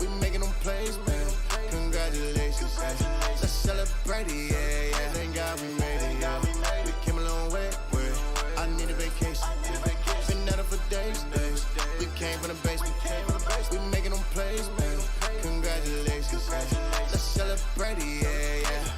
S12: We making them plays, man. Congratulations. Let's celebrate it, yeah. Thank God we made it, yeah. We came a long way. I need a vacation. Been at it for days. We came from the basement. We making them plays, man. Congratulations. Let's celebrate it, yeah.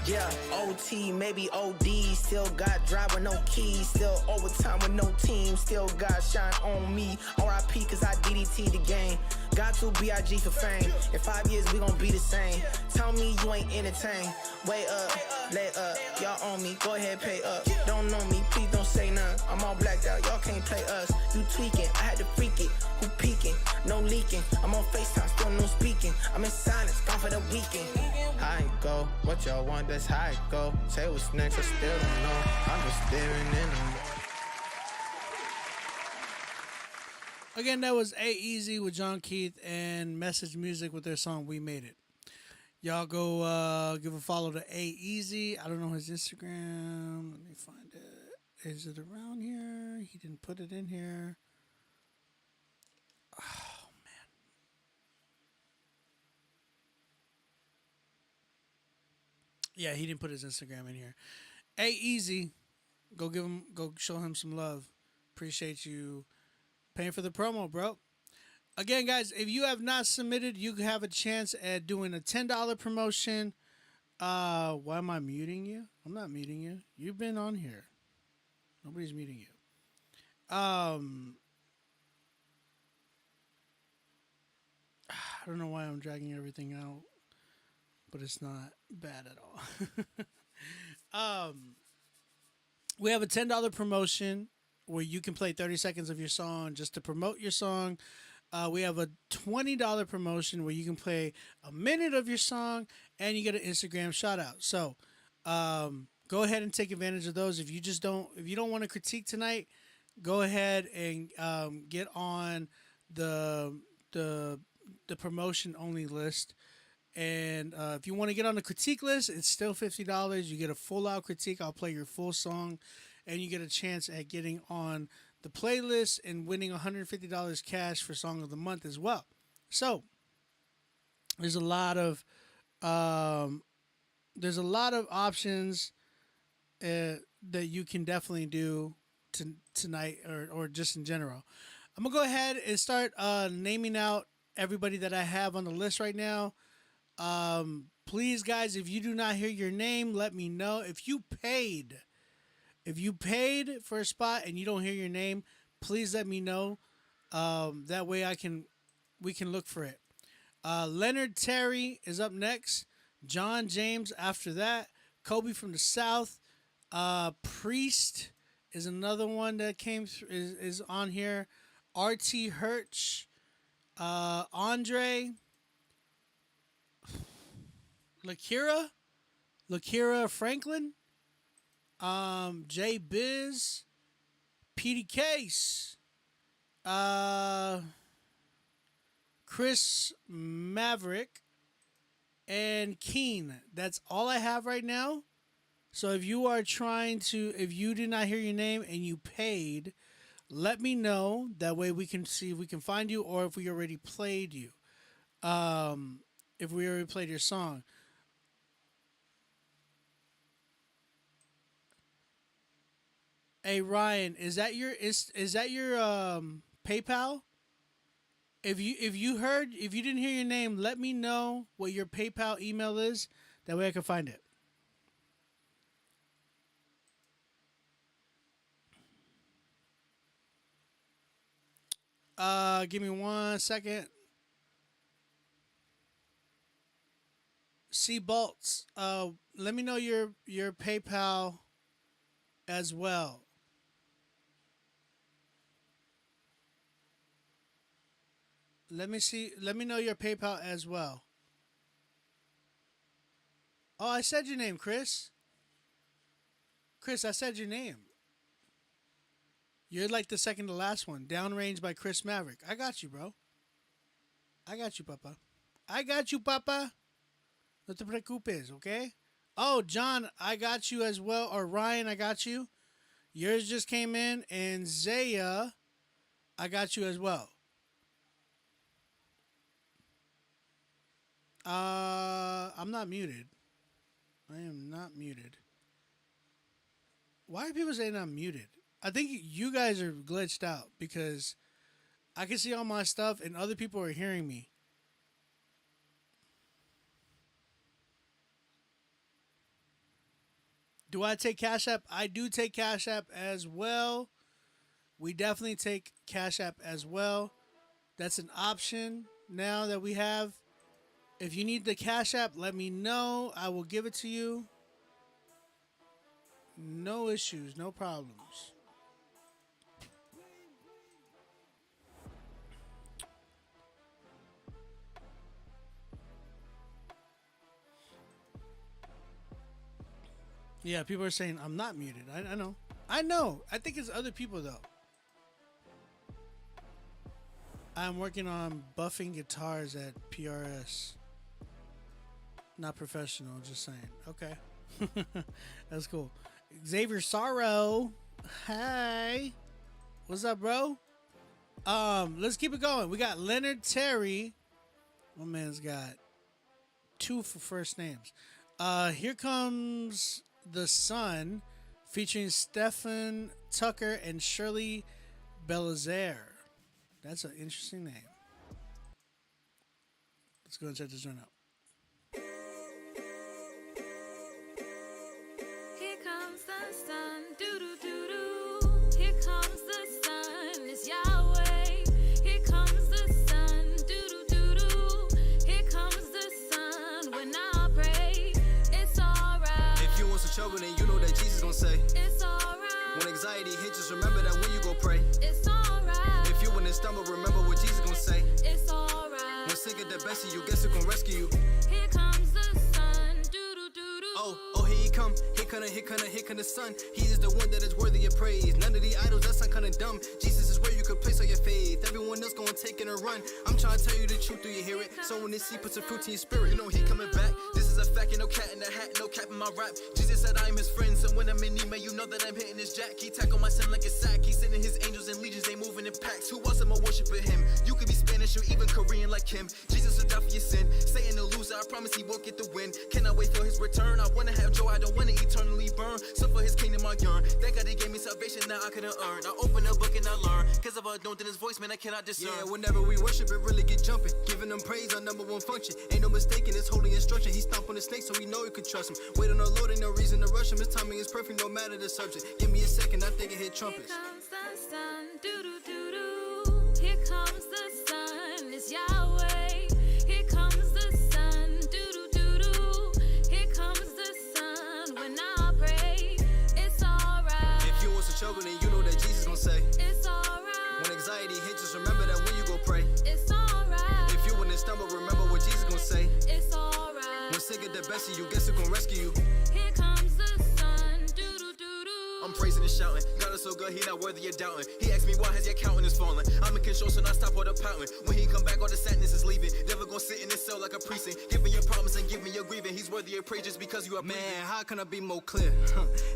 S16: Yeah, OT, maybe OD. Still got drive with no keys. Still overtime with no team. Still got shine on me. RIP, cause I DDT the game. Got to B.I.G. for fame. In 5 years, we gon' be the same. Tell me you ain't entertained. Wait up, lay up, y'all on me, go ahead, pay up. Don't know me, please don't say none. I'm all blacked out, y'all can't play us. You tweaking, I had to freak it. Who peeking? No leaking. I'm on FaceTime, still no speaking. I'm in silence, gone for the weekend. How it go? What y'all want? That's how it go. Say what's next, I still don't know. I'm just staring in them.
S1: Again, that was A-Easy with John Keith and Message Music with their song We Made It. Y'all go give a follow to A-Easy. I don't know his Instagram. Let me find it. Is it around here? He didn't put it in here. Oh, man. Yeah, he didn't put his Instagram in here. A-Easy. Go show him some love. Appreciate you paying for the promo, bro. Again, guys, if you have not submitted, you have a chance at doing a $10 promotion. Why am I muting you? I'm not muting you. You've been on here. Nobody's muting you. I don't know why I'm dragging everything out, but it's not bad at all. We have a $10 promotion where you can play 30 seconds of your song just to promote your song. We have a $20 promotion where you can play a minute of your song and you get an Instagram shout out. So go ahead and take advantage of those. If you don't want to critique tonight, go ahead and get on the promotion only list. And if you want to get on the critique list, it's still $50. You get a full out critique. I'll play your full song, and you get a chance at getting on the playlist and winning $150 cash for Song of the Month as well. So there's a lot of options that you can definitely do tonight or just in general. I'm gonna go ahead and start naming out everybody that I have on the list right now. Please, guys, if you do not hear your name, let me know. If you paid for a spot and you don't hear your name, please let me know. That way we can look for it. Leonard Terry is up next. John James after that. Kobe from the South. Priest is another one that came through, is on here. R.T. Hirsch. Andre. Lakira Franklin. J Biz, Petey Case, Chris Maverick, and Keen. That's all I have right now. So if you did not hear your name and you paid, let me know. That way we can see if we can find you or if we already played you. If we already played your song. Hey Ryan, is that your PayPal? If you didn't hear your name, let me know what your PayPal email is. That way I can find it. Give me 1 second. C Bolts, let me know your PayPal as well. Let me know your PayPal as well. Oh, I said your name, Chris. Chris, I said your name. You're like the second to last one. Downrange by Chris Maverick. I got you, bro. I got you, papa. No te preocupes, okay? Oh, John, I got you as well. Or Ryan, I got you. Yours just came in. And Zaya, I got you as well. I'm not muted. I am not muted. Why are people saying I'm muted? I think you guys are glitched out because I can see all my stuff and other people are hearing me. Do I take Cash App? I do take Cash App as well. We definitely take Cash App as well. That's an option now that we have. If you need the Cash App, let me know. I will give it to you. No issues, no problems. Yeah, people are saying I'm not muted. I know. I know. I think it's other people though. I'm working on buffing guitars at PRS. Not professional, just saying. Okay. That's cool. Xavier Sorrow. Hey. What's up, bro? Let's keep it going. We got Leonard Terry. My man's got 2 for first names. Here Comes the Sun, featuring Stephen Tucker and Shirley Belazaire. That's an interesting name. Let's go and check this one out.
S17: Here comes the sun, doo doo doo doo. Here comes the sun, it's Yahweh. Here comes the sun, doo doo doo doo. Here comes the sun, when I pray, it's alright.
S18: If you want some trouble, then you know that Jesus gon' say,
S17: it's alright.
S18: When anxiety hits, just remember that when you go pray,
S17: it's alright.
S18: If you wouldn't stumble, remember what Jesus gon' say,
S17: it's alright.
S18: When sick at the best of you, guess who gon' rescue you?
S17: Here comes the sun, doo doo doo doo.
S18: Oh, here he come, here come the sun. He is the one that is worthy of praise. None of the idols, that sound kinda dumb. Jesus is where you could place all your faith. Everyone else gonna take it and run. I'm trying to tell you the truth, do you hear it? So when this seed puts a fruit in your spirit, you know he coming back. This is a fact, ain't no cat in the hat, no cap in my rap. Jesus said I am his friend, so when I'm in need, man, you know that I'm hitting his jack. He tackle my sin like a sack. He's sending his angels and legions, they moving in packs. Who else am I worshiping him? You could be Spanish or even Korean like him. Jesus will die for your sin. Saying no loser, I promise he won't get the win. Cannot wait for his return. I wanna have joy, I don't wanna eternally burn. So for his kingdom I yearn. Thank God he gave me salvation, now I couldn't earn. I open a book and I learn. Cause if I don't, then his voice, man, I cannot discern. Yeah, whenever we worship, it really get jumping. Giving him praise, our number one function. Ain't no mistaking, it's holy instruction. He stomp on the snake, so we know we could trust him. Wait on the Lord, ain't no reason to rush him. His timing is perfect, no matter the subject. Give me a second, I think it hit trumpets.
S17: Here comes the sun, doo doo doo doo. Here comes the sun, it's Yahweh. Here comes the sun, doo doo doo doo. Here comes the sun, when I pray, it's alright.
S18: If you want some trouble, then you know that Jesus gon' say,
S17: it's alright.
S18: When anxiety hits, just remember that when you go pray,
S17: it's alright.
S18: If you wouldn't stumble, remember what Jesus gon' say,
S17: it's alright.
S18: When sick at the best of you, guess who gon' rescue you?
S17: Here comes the sun, doo doo doo doo.
S18: I'm praising and shouting. God is so good, he not worthy of doubting. He asked me why has your countenance fallen. I'm in control, so now stop all the pouting. When he come back, all the sadness is leaving. Never gonna sit in his cell like a precinct. Give me your problems and give me your grieving. He's worthy of praise just because you are breathing. Man, how can I be more clear?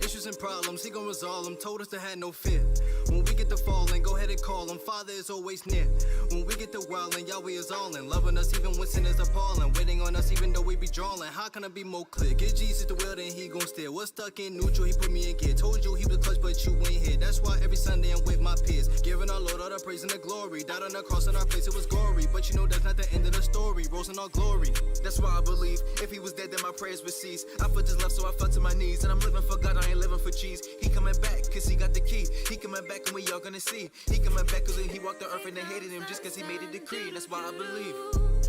S18: Issues and problems, he gon' resolve them. Told us to have no fear. When we get to falling, go ahead and call him. Father is always near. When we get to wildin', Yahweh is all in. Loving us even when sin is appalling. Waiting on us even though we be drawing. How can I be more clear? Get Jesus the will, then he gon' steer. What's stuck in neutral, he put me in gear. Told you he was clutch, but you ain't here. That's why every Sunday I'm with my peers. Giving our Lord all the praise and the glory. Died on the cross in our place, it was gory. But you know that's not the end of the story. Rose in all glory. That's why I believe if he was dead, then my prayers would cease. I felt his love, so I fell to my knees. And I'm living for God, I ain't living for cheese. He coming back, cause he got the key. He coming back and we all gonna see. He coming back cause he walked the earth and they hated him just cause he made a decree. That's why I believe.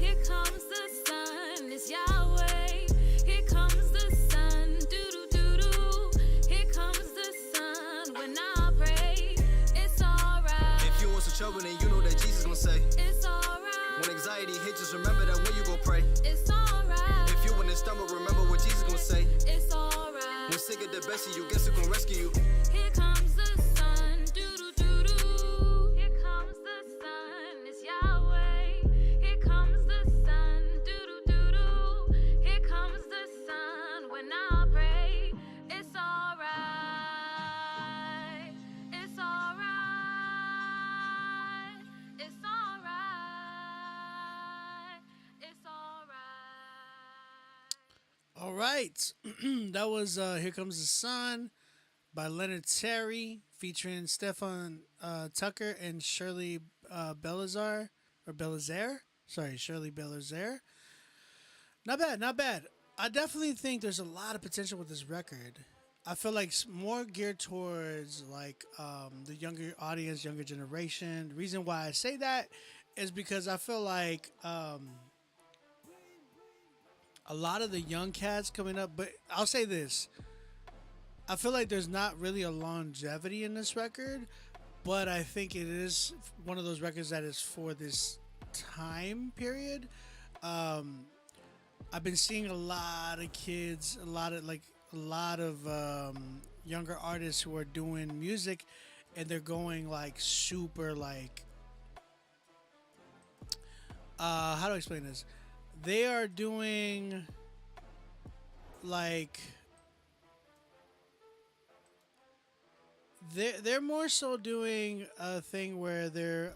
S17: Here comes the sun, it's Yahweh. Here comes the sun, doo doo doo doo. Here comes the sun, when I pray, it's alright.
S18: If you want some trouble, then you know that Jesus gon' say,
S17: it's alright.
S18: When anxiety hits, just remember that when you go pray,
S17: it's alright.
S18: If you wouldn't stumble, remember what Jesus gon' say,
S17: it's alright.
S18: When sick at the best of you, guess who gon' rescue you?
S17: Here comes the sun, doo doo doo doo. Here comes the sun, it's Yahweh. Here comes the sun, doo doo doo doo. Here comes the sun, when I pray, it's alright. It's alright. It's alright. It's alright.
S1: All right. That was Here Comes the Sun by Leonard Terry featuring Stefan Tucker and Shirley Belazaire. Sorry, Shirley Belazaire. Not bad, not bad. I definitely think there's a lot of potential with this record. I feel like it's more geared towards like the younger audience, younger generation. The reason why I say that is because I feel like a lot of the young cats coming up, but I'll say this. I feel like there's not really a longevity in this record, but I think it is one of those records that is for this time period. I've been seeing a lot of kids, a lot of younger artists who are doing music, and they're going like super like how do I explain this? They are doing like they're more so doing a thing where they're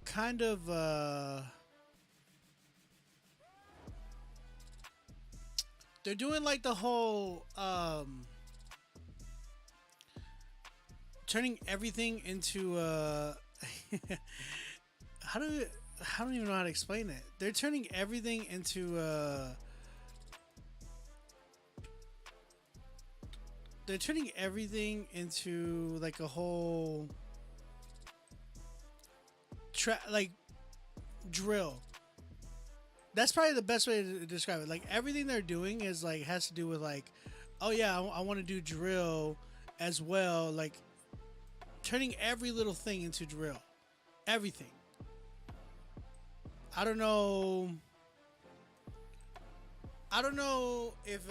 S1: kind of they're doing like the whole turning everything into how do I don't even know how to explain it. They're turning everything into they're turning everything into like a whole like drill. That's probably the best way to describe it. Like everything they're doing is like has to do with like, oh yeah, I want to do drill as well. Like turning every little thing into drill, everything. I don't know. I don't know if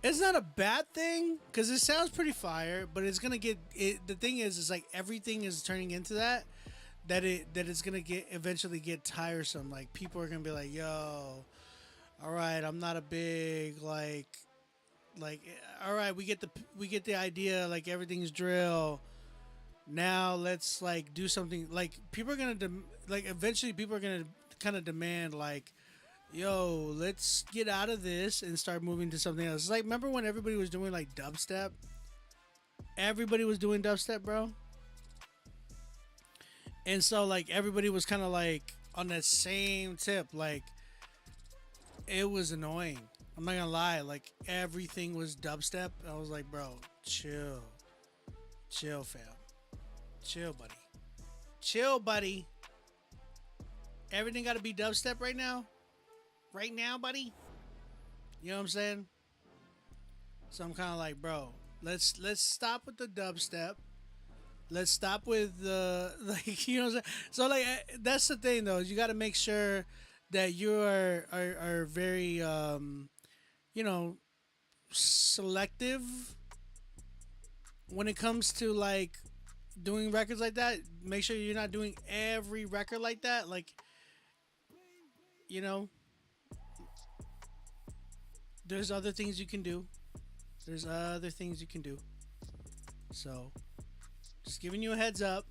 S1: it's not a bad thing because it sounds pretty fire, but it's gonna get it. The thing is like everything is turning into that. That it's gonna eventually get tiresome. Like people are gonna be like, "Yo, all right, I'm not a big like, all right, we get the idea. Like everything's drill. Now let's like do something. Like people are gonna like eventually people are gonna kind of demand like, yo, let's get out of this and start moving to something else. It's like remember when everybody was doing like dubstep? Everybody was doing dubstep, bro. And so like everybody was kind of like on that same tip. Like it was annoying. I'm not gonna lie. Like everything was dubstep. I was like, bro, chill, fam, chill, buddy. Everything got to be dubstep right now, buddy. You know what I'm saying? So I'm kind of like, bro, let's stop with the dubstep. Let's stop with the like, you know what I'm saying? So like that's the thing though. You got to make sure that you are very you know, selective when it comes to like doing records like that. Make sure you're not doing every record like that. Like, you know, there's other things you can do. So just giving you a heads up.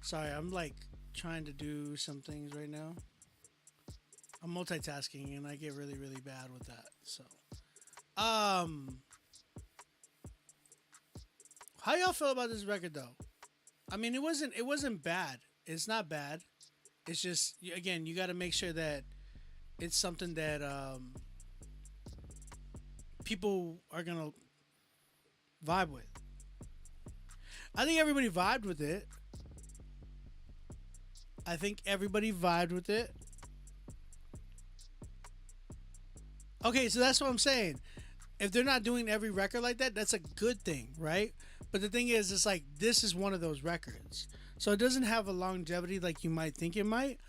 S1: Sorry, I'm like trying to do some things right now. I'm multitasking and I get really, really bad with that. So, how y'all feel about this record though? I mean, it wasn't bad. It's not bad. It's just again, you got to make sure that it's something that people are gonna vibe with. I think everybody vibed with it. Okay, so that's what I'm saying. If they're not doing every record like that, that's a good thing, right? But the thing is, it's like this is one of those records. So it doesn't have a longevity like you might think it might.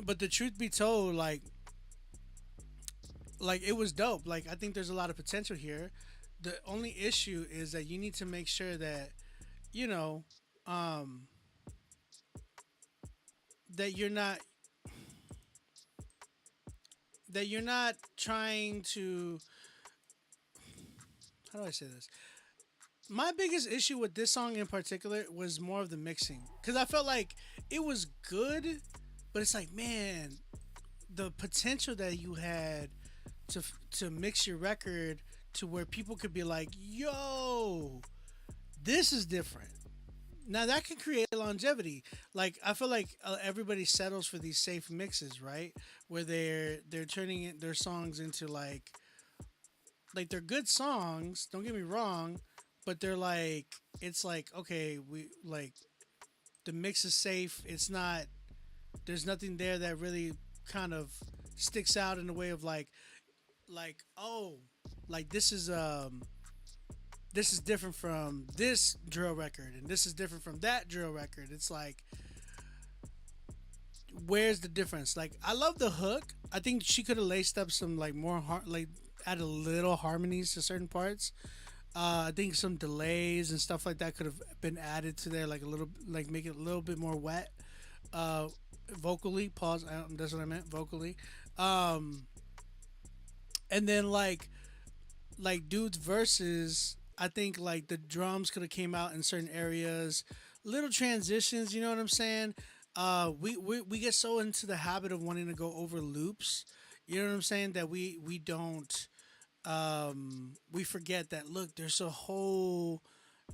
S1: But the truth be told, like it was dope. Like I think there's a lot of potential here. The only issue is that you need to make sure that, you know, that you're not trying to, how do I say this? My biggest issue with this song in particular was more of the mixing, because I felt like it was good, but it's like, man, the potential that you had to mix your record to where people could be like, yo, this is different. Now that can create longevity. Like I feel like everybody settles for these safe mixes, right? Where they're turning their songs into like like they're good songs. Don't get me wrong, but they're like it's like okay, we like the mix is safe. It's not. There's nothing there that really kind of sticks out in the way of like oh, like this is different from this drill record, and this is different from that drill record. It's like, where's the difference? Like, I love the hook. I think she could have laced up some like more like added a little harmonies to certain parts. I think some delays and stuff like that could have been added to there, like a little, like make it a little bit more wet, vocally. Pause. That's what I meant, vocally. And then like dude's verses, I think like the drums could have came out in certain areas, little transitions. You know what I'm saying? We get so into the habit of wanting to go over loops. You know what I'm saying? That we don't. We forget that look, there's a whole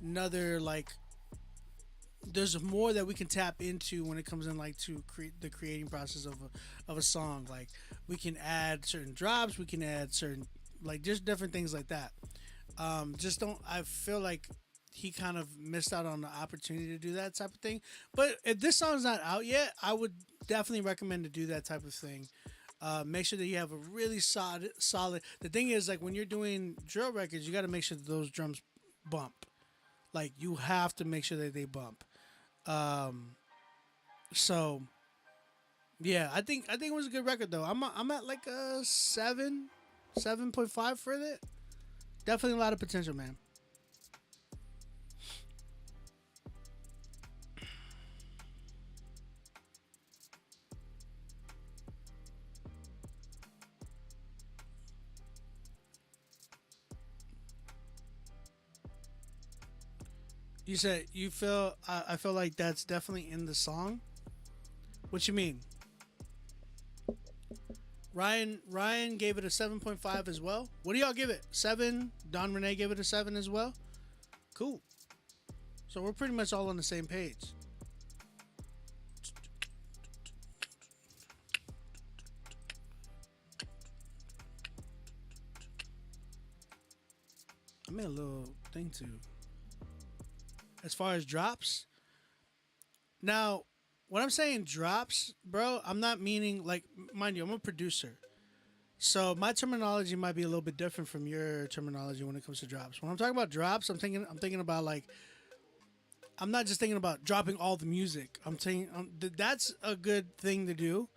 S1: another like there's more that we can tap into when it comes in like to the creating process of a song. Like we can add certain drops, we can add certain like just different things like that. Just don't, I feel like he kind of missed out on the opportunity to do that type of thing. But if this song's not out yet, I would definitely recommend to do that type of thing. Make sure that you have a really solid. The thing is, like when you're doing drill records, you got to make sure that those drums bump. Like you have to make sure that they bump. So yeah, I think it was a good record though. I'm at like a 7.5 for it. Definitely a lot of potential, man. You said you feel. I feel like that's definitely in the song. What you mean? Ryan gave it a 7.5 as well. What do y'all give it? 7. Don Renee gave it a 7 as well. Cool. So we're pretty much all on the same page. I made a little thing too. As far as drops, now when I'm saying drops, bro, I'm not meaning like, mind you, I'm a producer, so my terminology might be a little bit different from your terminology when it comes to drops. When I'm talking about drops, I'm thinking about like, I'm not just thinking about dropping all the music. I'm saying that's a good thing to do,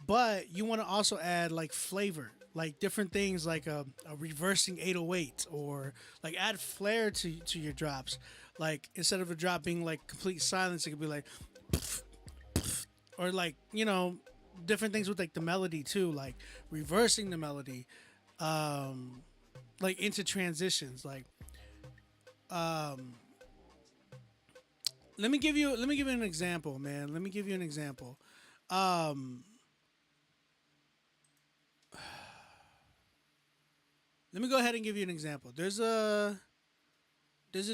S1: but you want to also add like flavor, like different things, like a reversing 808, or like add flair to your drops. Like instead of a drop being like complete silence, it could be like, or like, you know, different things with like the melody too, like reversing the melody, like into transitions. Like, let me give you an example, man. Let me give you an example. Let me go ahead and give you an example. There's a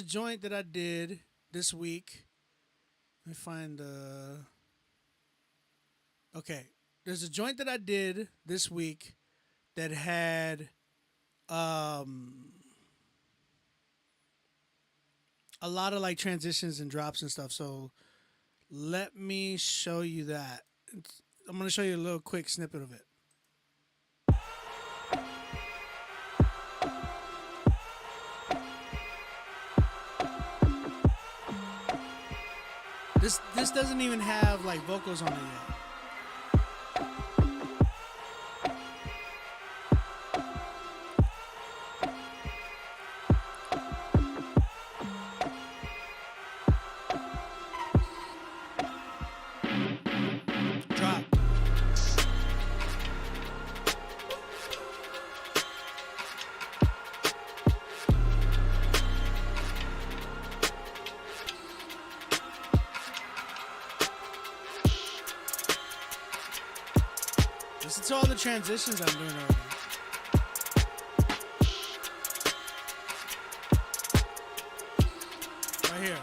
S1: joint that I did this week. Let me find the. Okay, there's a joint that I did this week that had a lot of like transitions and drops and stuff. So let me show you that. I'm gonna show you a little quick snippet of it. This doesn't even have like vocals on it yet. Drop. Listen to all the transitions I'm doing already. Right here.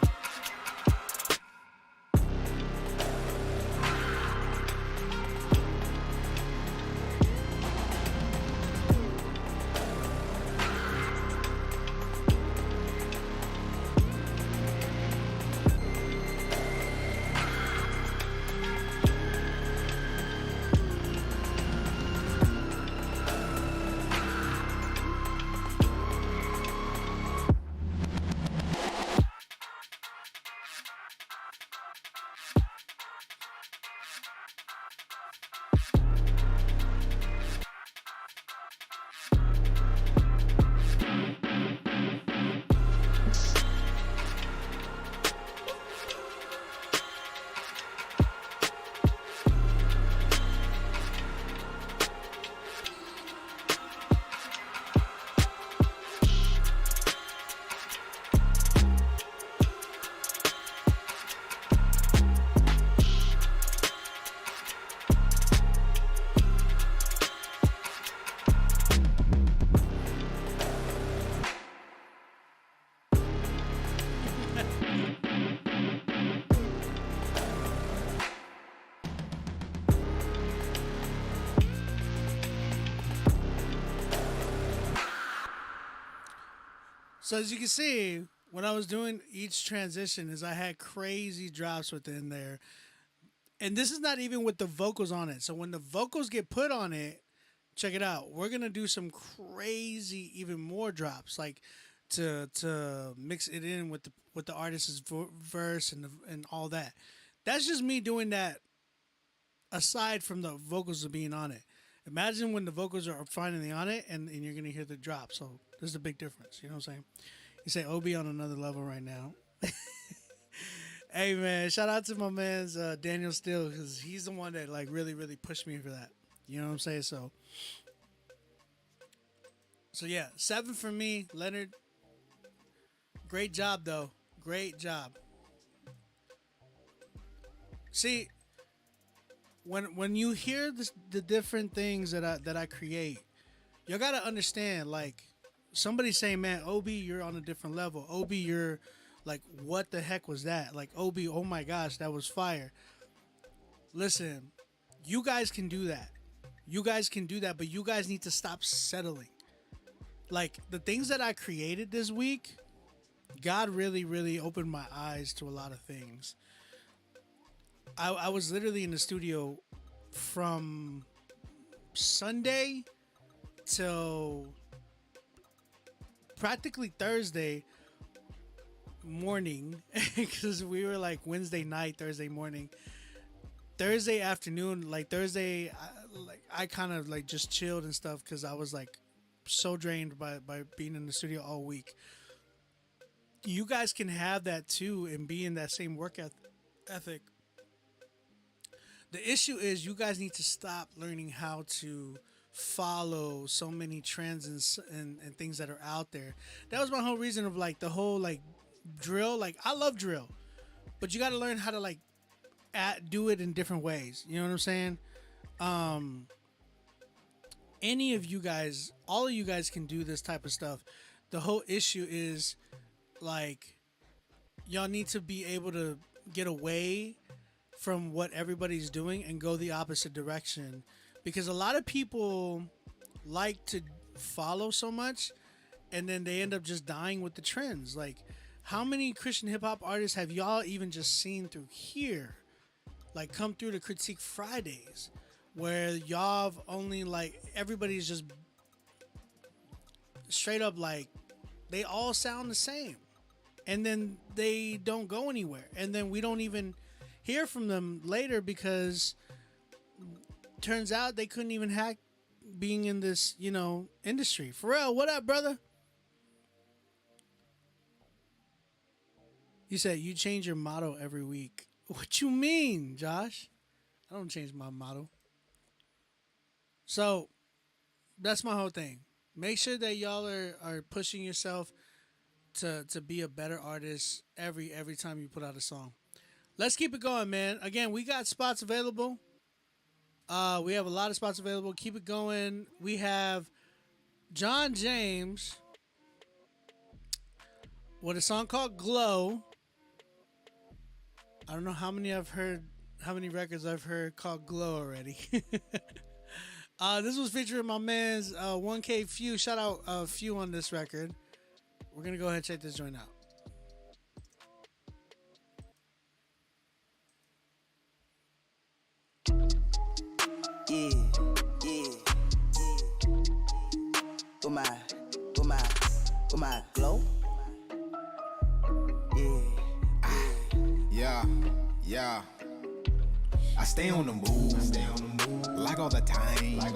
S1: So as you can see, when I was doing each transition, is I had crazy drops within there, and this is not even with the vocals on it. So when the vocals get put on it, check it out. We're gonna do some crazy, even more drops, like to mix it in with the artist's verse and all that. That's just me doing that. Aside from the vocals being on it, imagine when the vocals are finally on it, and you're gonna hear the drop. So there's a big difference. You know what I'm saying? You say OB on another level right now. Hey man, shout out to my man's Daniel Steele, because he's the one that like really pushed me for that. You know what I'm saying? So yeah, 7 for me, Leonard. Great job though. Great job. See, when you hear the different things that I create, you gotta understand, like, somebody saying, man, OB, you're on a different level. OB, you're like, what the heck was that? Like, OB, oh my gosh, that was fire. Listen, you guys can do that. You guys can do that, but you guys need to stop settling. Like, the things that I created this week, God really opened my eyes to a lot of things. I was literally in the studio from Sunday till practically Thursday morning, because we were like Wednesday night, Thursday morning, Thursday afternoon, like Thursday, I kind of like just chilled and stuff because I was like so drained by being in the studio all week. You guys can have that too and be in that same work ethic. The issue is you guys need to stop learning how to follow so many trends and things that are out there. That was my whole reason of like the whole like drill. Like, I love drill, but you got to learn how to like do it in different ways. You know what I'm saying? Any of you guys, all of you guys can do this type of stuff. The whole issue is like y'all need to be able to get away from what everybody's doing and go the opposite direction, because a lot of people like to follow so much and then they end up just dying with the trends. Like, how many Christian hip-hop artists have y'all even just seen through here, like come through the Critique Fridays, where y'all have only like everybody's just straight up like they all sound the same, and then they don't go anywhere, and then we don't even hear from them later because turns out they couldn't even hack being in this, you know, industry. Pharrell, what up, brother? You said you change your motto every week. What you mean, Josh? I don't change my motto. So that's my whole thing. Make sure that y'all are pushing yourself to be a better artist every time you put out a song. Let's keep it going, man. Again, we got spots available. We have a lot of spots available. Keep it going. We have John James with a song called Glow. I don't know how many records I've heard called Glow already. This was featuring my man's 1K Few. Shout out Few on this record. We're going to go ahead and check this joint out.
S19: Yeah. With my glow.
S20: Yeah. I stay on the move. Like all the time. I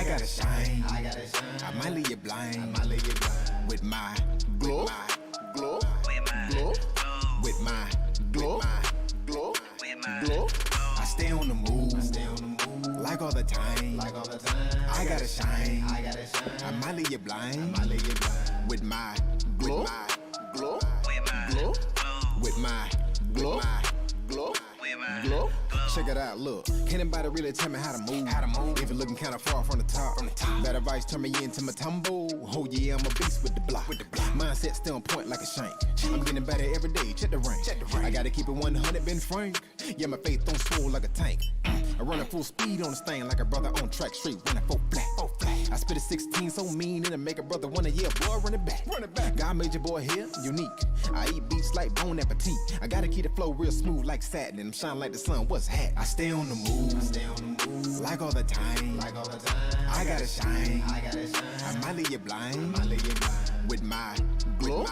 S20: gotta shine. I might leave you blind. With my glow. With my glow. I stay on the move. Like all the time. I gotta shine. I might leave you blind. With my glow. With my glow. Check it out, look. Can't anybody really tell me how to move? If you're looking kinda far from the top. That advice turn me into my tumble. Oh yeah, I'm a beast with the block. Mindset still on point like a shank. I'm getting better every day, check the rank. I gotta keep it 100, been frank. Yeah, my faith on swole like a tank. I run at full speed on this thing like a brother on track street, running full flat. I spit a 16 so mean it'll make a brother wanna yell, boy, run it back. Run it back. God made your boy here unique. I eat beats like Bon Appetit. I gotta keep the flow real smooth like satin. And I'm shining like the sun. What's hat? I stay on the move. Like all the time. I gotta shine. I might leave you blind. With my glow.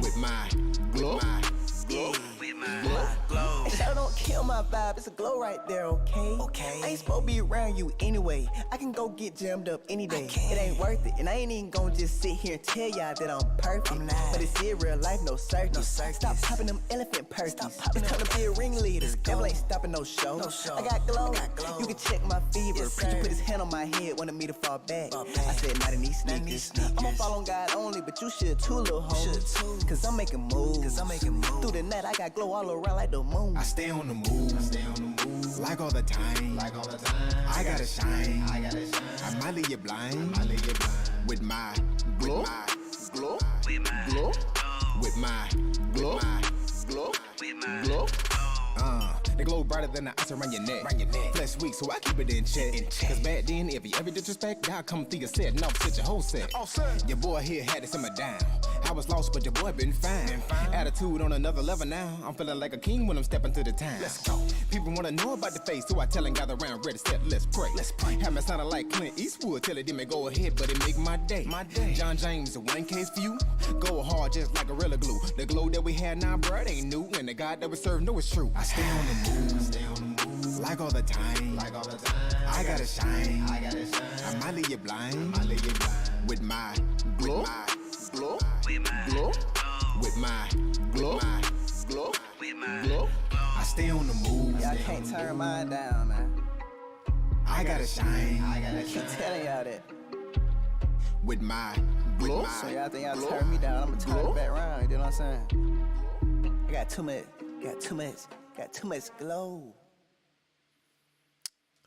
S20: With my glow.
S19: And shadow don't kill my vibe, it's a glow right there, okay? I ain't supposed to be around you anyway. I can go get jammed up any day. It ain't worth it, and I ain't even gonna just sit here and tell y'all that I'm perfect. But it's in real life, no circus. Stop popping them elephant perkies. It's time to be a ringleader. Devil ain't stopping no show. I got glow. You can check my fever. Preacher put his hand on my head, wanted me to fall back. I said, not in these sneakers. I'ma fall on God only, but you should too, little homie. Cause I'm making moves. Through the night, I got glow all around like the moon.
S20: I stay on the move. Like all the time. I gotta shine. I might leave you blind. With my glow. With my glow. The glow brighter than the ice around your neck. Flesh weak, so I keep it in check. Cause back then, if you ever disrespect, I'll come through your set and offset your whole set. Your boy here had to simmer down. I was lost, but your boy been fine. Attitude on another level now. I'm feeling like a king when I'm stepping to the town. Let's go. People wanna know about the face, so I tell them gather around, ready, set, let's pray. Have me sounding like Clint Eastwood, tell it didn't go ahead, but it make my day. John James, the one case for you. Go hard just like Gorilla Glue. The glow that we had now, bruh, ain't new. And the God that we serve know it's true. I stay on the move. Like all the time. I gotta shine. I might leave you blind. With my glow. With my glow. I stay on the move.
S19: Y'all can't turn mine down, man.
S20: I gotta shine.
S19: I keep telling y'all that.
S20: With my glow.
S19: So y'all think y'all turn me down, I'ma turn it back around, you know what I'm saying? I got too much glow.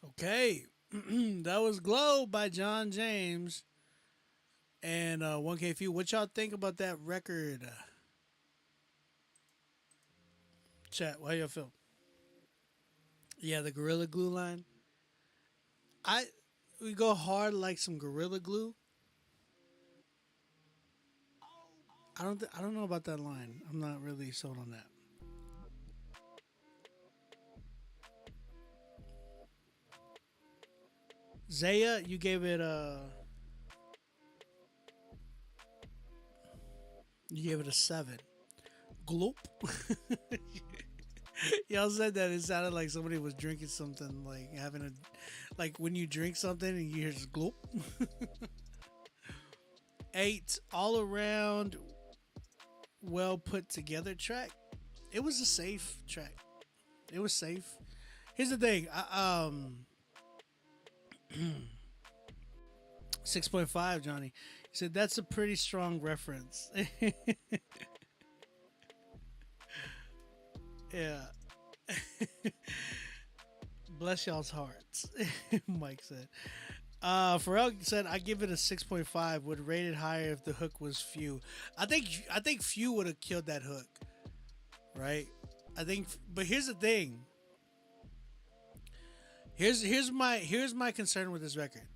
S1: Okay. That was Glow by John James and 1K Few. What y'all think about that record? Chat, how y'all feel? Yeah, the Gorilla Glue line. We go hard like some Gorilla Glue. I don't know about that line. I'm not really sold on that. Zaya, you gave it a 7. Gloop. Y'all said that it sounded like somebody was drinking something, like like when you drink something and you hear just gloop. 8, all around well put together track. It was a safe track. It was safe. Here's the thing. 6.5, Johnny. He said that's a pretty strong reference. Yeah. Bless y'all's hearts. Mike said. Pharrell said I give it a 6.5. Would rate it higher if the hook was Few. I think Few would have killed that hook. Right? But here's the thing. Here's my concern with this record.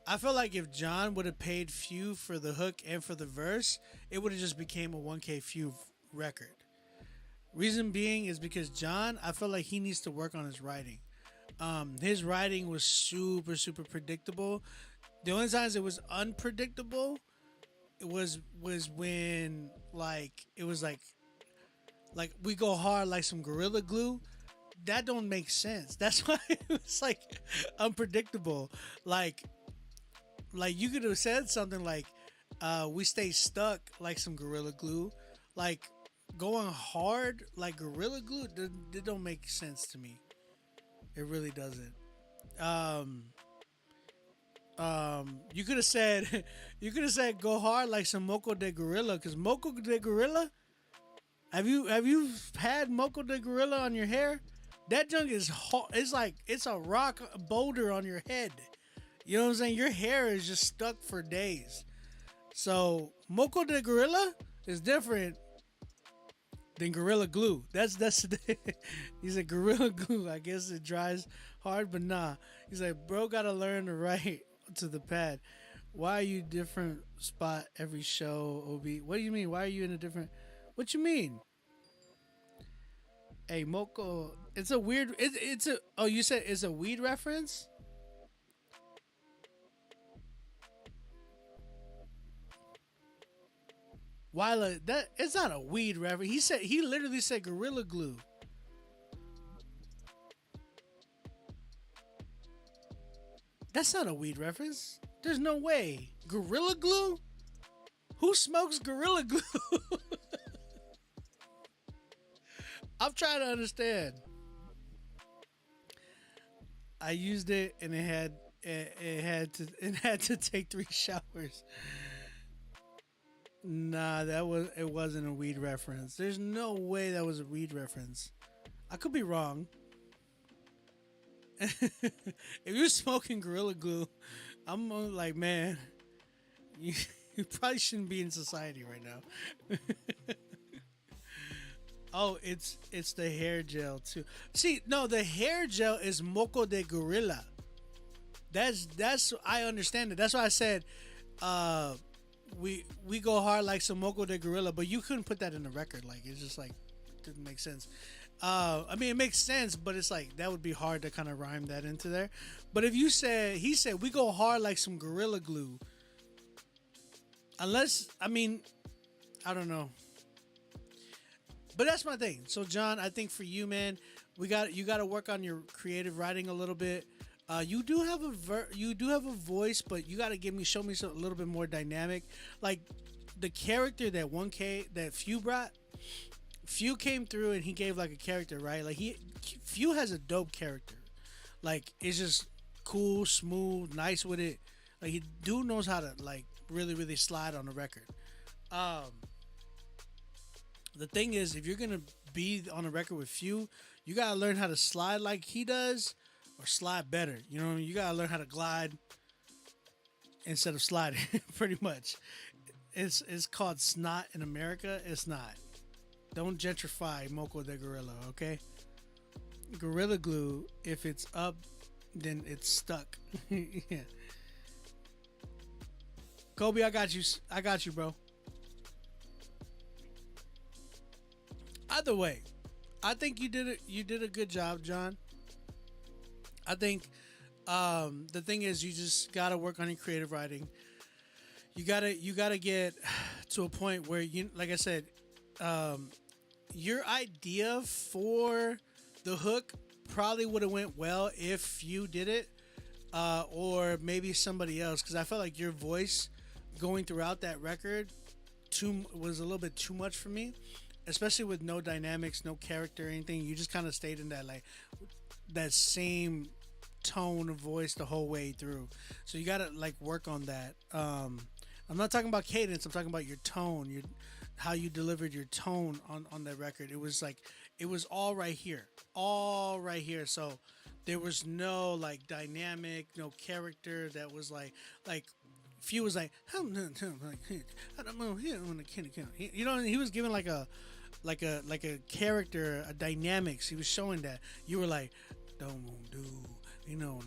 S1: I feel like if John would have paid Few for the hook and for the verse, it would have just became a 1K Few record. Reason being is because John, I feel like he needs to work on his writing. His writing was super, super predictable. The only times it was unpredictable, it was when it was like we go hard like some Gorilla Glue. That don't make sense. That's why it was like unpredictable. Like you could have said something like, we stay stuck like some Gorilla Glue. Like going hard like Gorilla Glue, that don't make sense to me. It really doesn't. You could have said go hard like some Moco de Gorilla, because Moco de Gorilla, have you had Moco de Gorilla on your hair? That junk is hard. It's a rock boulder on your head. You know what I'm saying? Your hair is just stuck for days. So Moco de Gorilla is different Then Gorilla Glue. That's he said Gorilla Glue. I guess it dries hard, but nah. He's like, bro, gotta learn to write to the pad. Why are you different spot every show, OB? What do you mean? Why are you in a different? What you mean? Hey, Moko, it's a weird. It's a. Oh, you said it's a weed reference. Wyla, that it's not a weed reference. He literally said Gorilla Glue. That's not a weed reference. There's no way. Gorilla Glue? Who smokes Gorilla Glue? I'm trying to understand. I used it and it had to take 3 showers. Nah, it wasn't a weed reference. There's no way that was a weed reference. I could be wrong. If you're smoking Gorilla Glue, I'm like, man, you probably shouldn't be in society right now. Oh, it's the hair gel too. See, no, the hair gel is Moco de Gorilla. That's I understand it. That's why I said we go hard like some Moco de Gorilla, but you couldn't put that in the record. Like, it's just like didn't make sense. I mean, it makes sense, but it's like that would be hard to kind of rhyme that into there. But if he said we go hard like some Gorilla Glue. Unless, I mean, I don't know. But that's my thing. So John, I think for you, man, you got to work on your creative writing a little bit. You do have a voice, but you got to show me a little bit more dynamic. Like the character that 1K that Few brought. Few came through and he gave like a character, right? Like Few has a dope character. Like it's just cool, smooth, nice with it. Like he dude knows how to like really, really slide on the record. The thing is, if you're gonna be on a record with Few, you gotta learn how to slide like he does, or slide better. You know what I mean? You gotta learn how to glide instead of sliding. Pretty much, it's called snot in America. It's not. Don't gentrify Moco de Gorilla, okay? Gorilla Glue, if it's up, then it's stuck. Yeah. Kobe, I got you, bro. Either way, I think you did a good job, John. I think the thing is you just gotta work on your creative writing. You gotta get to a point where you, like I said, your idea for the hook probably would have went well if you did it, or maybe somebody else, because I felt like your voice going throughout that record was a little bit too much for me, especially with no dynamics, no character or anything. You just kind of stayed in that like that same tone of voice the whole way through. So you gotta like work on that. I'm not talking about cadence. I'm talking about your tone, how you delivered your tone on that record. It was like it was all right here. So there was no like dynamic, no character that was like Few was like, I don't know, you know, he was giving like a character, a dynamics. He was showing that. You were like, don't do, you know,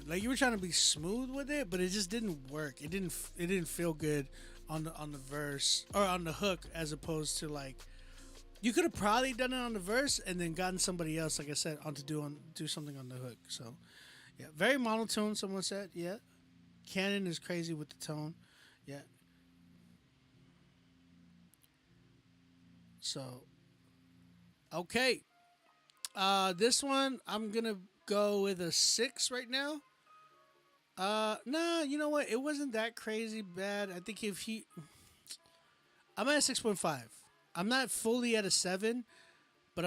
S1: like you were trying to be smooth with it, but it just didn't work. It didn't feel good on the verse or on the hook, as opposed to like you could have probably done it on the verse and then gotten somebody else, like I said, on to do something on the hook. So yeah, very monotone. Someone said, yeah. Cannon is crazy with the tone. Yeah. So, okay. This one, I'm going to go with a 6 right now. Nah, you know what? It wasn't that crazy bad. I think I'm at a 6.5. I'm not fully at a 7, but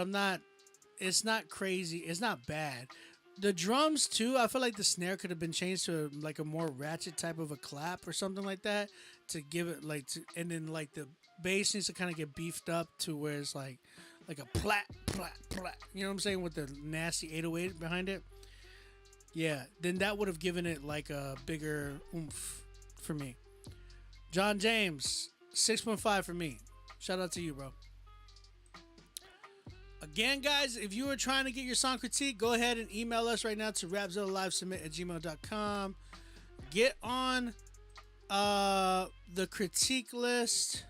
S1: it's not crazy. It's not bad. The drums too, I feel like the snare could have been changed to like a more ratchet type of a clap or something like that to give it and then like the bass needs to kind of get beefed up to where it's like a plat plat plat. You know what I'm saying, with the nasty 808 behind it. Yeah, then that would have given it like a bigger oomph for me. John James, 6.5 for me. Shout out to you, bro. Again, guys, if you are trying to get your song critique, go ahead and email us right now to rapzillalivesubmit@gmail.com. Get on the critique list.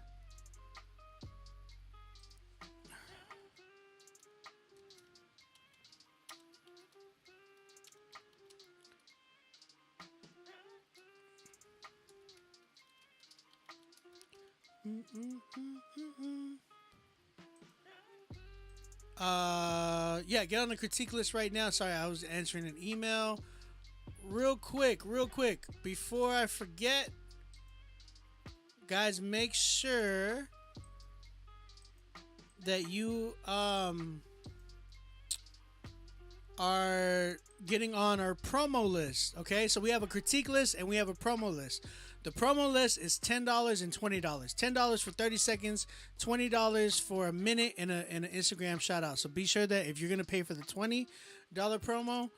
S1: Yeah, get on the critique list right now. Sorry, I was answering an email. Real quick, before I forget, guys, make sure that you are getting on our promo list. Okay, so we have a critique list and we have a promo list. The promo list is $10 and $20. $10 for 30 seconds, $20 for a minute, and an Instagram shout out. So be sure that if you're gonna pay for the $20 promo,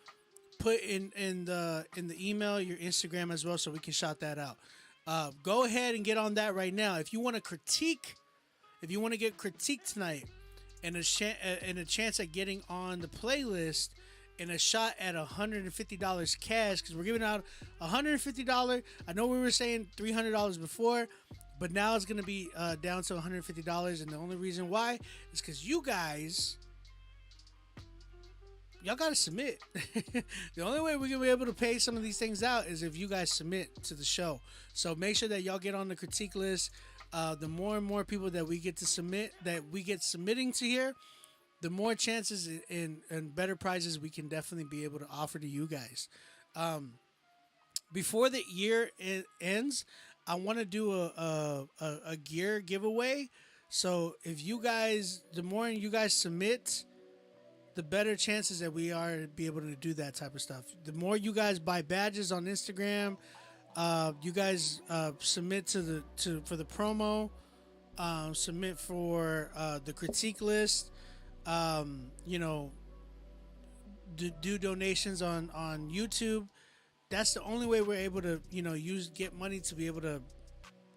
S1: put in the email your Instagram as well, so we can shout that out. Go ahead and get on that right now. If you want to critique, if you want to get critiqued tonight, and a chance at getting on the playlist, and a shot at $150 cash, because we're giving out $150. I know we were saying $300 before, but now it's going to be down to $150. And the only reason why is because y'all got to submit. The only way we're going to be able to pay some of these things out is if you guys submit to the show. So make sure that y'all get on the critique list. The more and more people that we get to submit, that we get submitting to here, the more chances and better prizes we can definitely be able to offer to you guys. Before the year ends, I want to do a gear giveaway. So if you guys, the more you guys submit, the better chances that we are to be able to do that type of stuff. The more you guys buy badges on Instagram, you guys submit for the promo, submit for the critique list. Do donations on YouTube. That's the only way we're able to, get money to be able to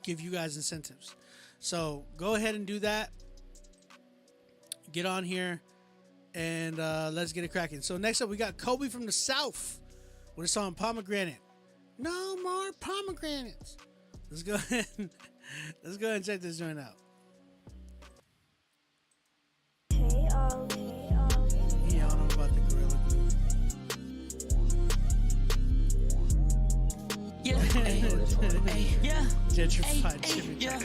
S1: give you guys incentives. So go ahead and do that. Get on here and let's get it cracking. So next up, we got Kobe from the South with a song Pomegranate. No more pomegranates. Let's go ahead and check this joint out. Yeah, I don't know about the Gorilla Glue.
S21: Yeah, yeah,
S1: gentrified Jimmy.
S21: Yeah,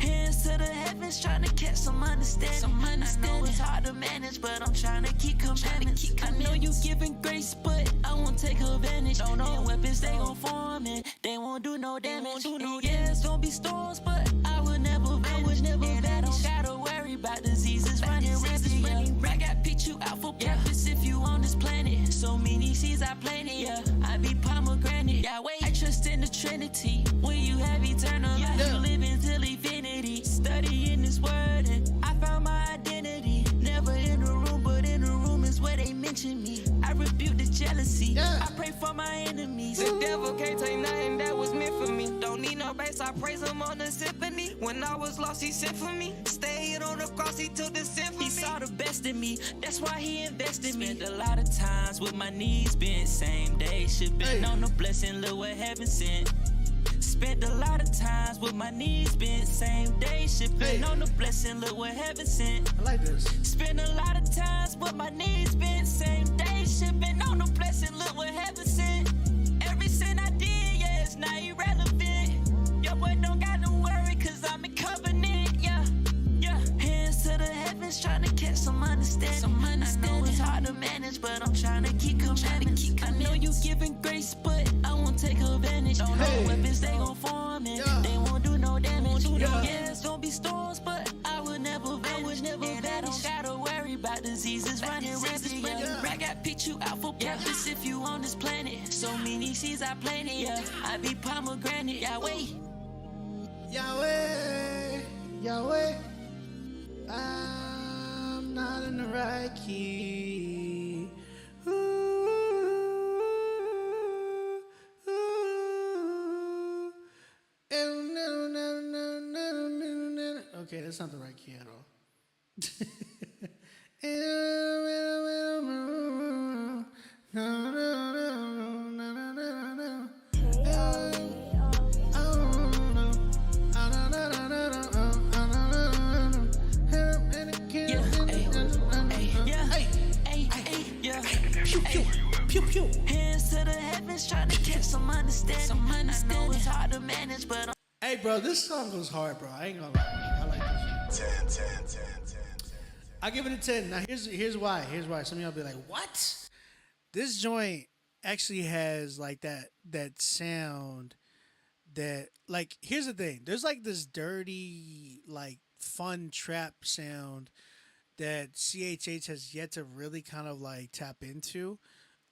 S21: hands to the heavens, trying to catch some understanding. I know it's hard to manage, but I'm trying to keep commandments. I know you giving grace, but I won't take advantage. Don't know weapons, they gon' form and they won't do no damage. Yeah, it's gonna be storms, but I will never vanish. And I don't gotta worry about diseases running rampant. I got picked you out for purpose if you on this planet. So many seeds I planted, yeah. I be pomegranate, Yahweh. I trust in the Trinity. When you have eternal life, you live until infinity. Studying this word and I found my identity. Never in a room, but in a room is where they mention me. I rebuke the jealousy. I pray for my enemies.
S22: The devil can't take nothing that was meant for me. Don't need no bass, I praise him on the symphony. When I was lost, he sent for me. Stayed on the cross, he took the sin for me.
S21: He saw the best in me, that's why he invested in me. Spent a lot of times with my knees bent. Same day, should been on the blessing, look what heaven sent. Spent a lot of times with my knees bent. Same day, should been on the blessing, look what heaven sent.
S1: I like this.
S21: Spent a lot of times with my knees bent. Same day, should been on the blessing, look what heaven sent. Every sin I did, yeah, it's not irrelevant. Your boy don't got no worry, cause I'm in covenant, yeah. Hands to the heavens, trying to catch some understanding. I know it's hard to manage, but I'm trying to keep commandments. I know you giving grace, but I won't take advantage. Don't know weapons, they gon' form and they won't do no damage. Yeah, it's gonna be storms, but I will never vanish. And I don't gotta worry about diseases running rampant. I got picked you out for purpose if you on this planet. So many seeds I planted, yeah. I be pomegranate, Yahweh.
S1: Yahweh, I'm not in the right key. Okay, that's not the right key at all.
S21: Pew, pew. Hands to the heavens, trying to catch some understanding. I know it's hard to manage, but
S1: Hey, bro, this song goes hard, bro. I ain't gonna lie. I like this.
S14: 10.
S1: I give it a 10. Now, here's why. Here's why. Some of y'all be like, what? This joint actually has like that sound that, like, here's the thing. There's like this dirty, like, fun trap sound that CHH has yet to really kind of like tap into.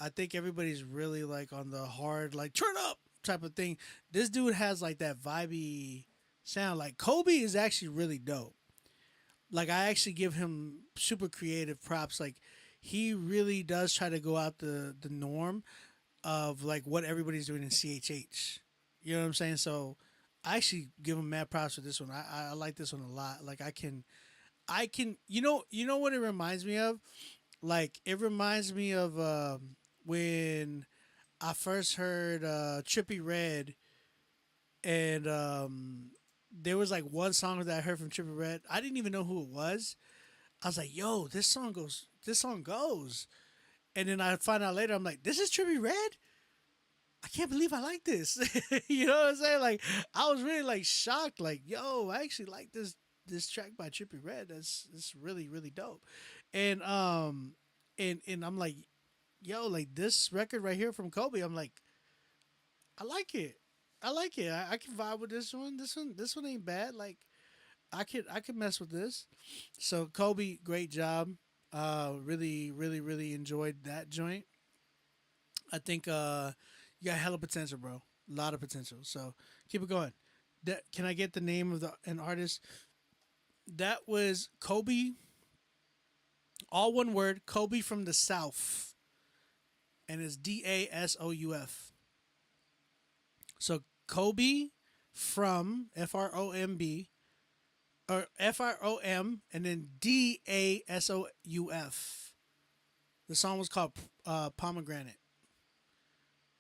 S1: I think everybody's really like on the hard, like, turn up type of thing. This dude has like that vibey sound. Like, Kobe is actually really dope. Like, I actually give him super creative props. Like, he really does try to go out the norm of like what everybody's doing in CHH. You know what I'm saying? So I actually give him mad props for this one. I like this one a lot. Like, I can you know what it reminds me of? Like, it reminds me of when I first heard Trippie Redd, and there was like one song that I heard from Trippie Redd. I didn't even know who it was. I was like, yo, this song goes. And then I find out later, I'm like, this is Trippie Redd? I can't believe I like this. You know what I'm saying? Like, I was really like shocked. Like, yo, I actually like this track by Trippie Redd. That's really, really dope. And and I'm like, yo, like, this record right here from Kobe, I'm like, I like it. I can vibe with this one. This one ain't bad. Like, I could mess with this. So Kobe, great job. Really, really, really enjoyed that joint. I think you got hella potential, bro. A lot of potential. So keep it going. Can I get the name of an artist? That was Kobe. All one word. Kobe from the South, and it's DASOUF. So Kobe from FROMB, or FROM, and then DASOUF. The song was called Pomegranate.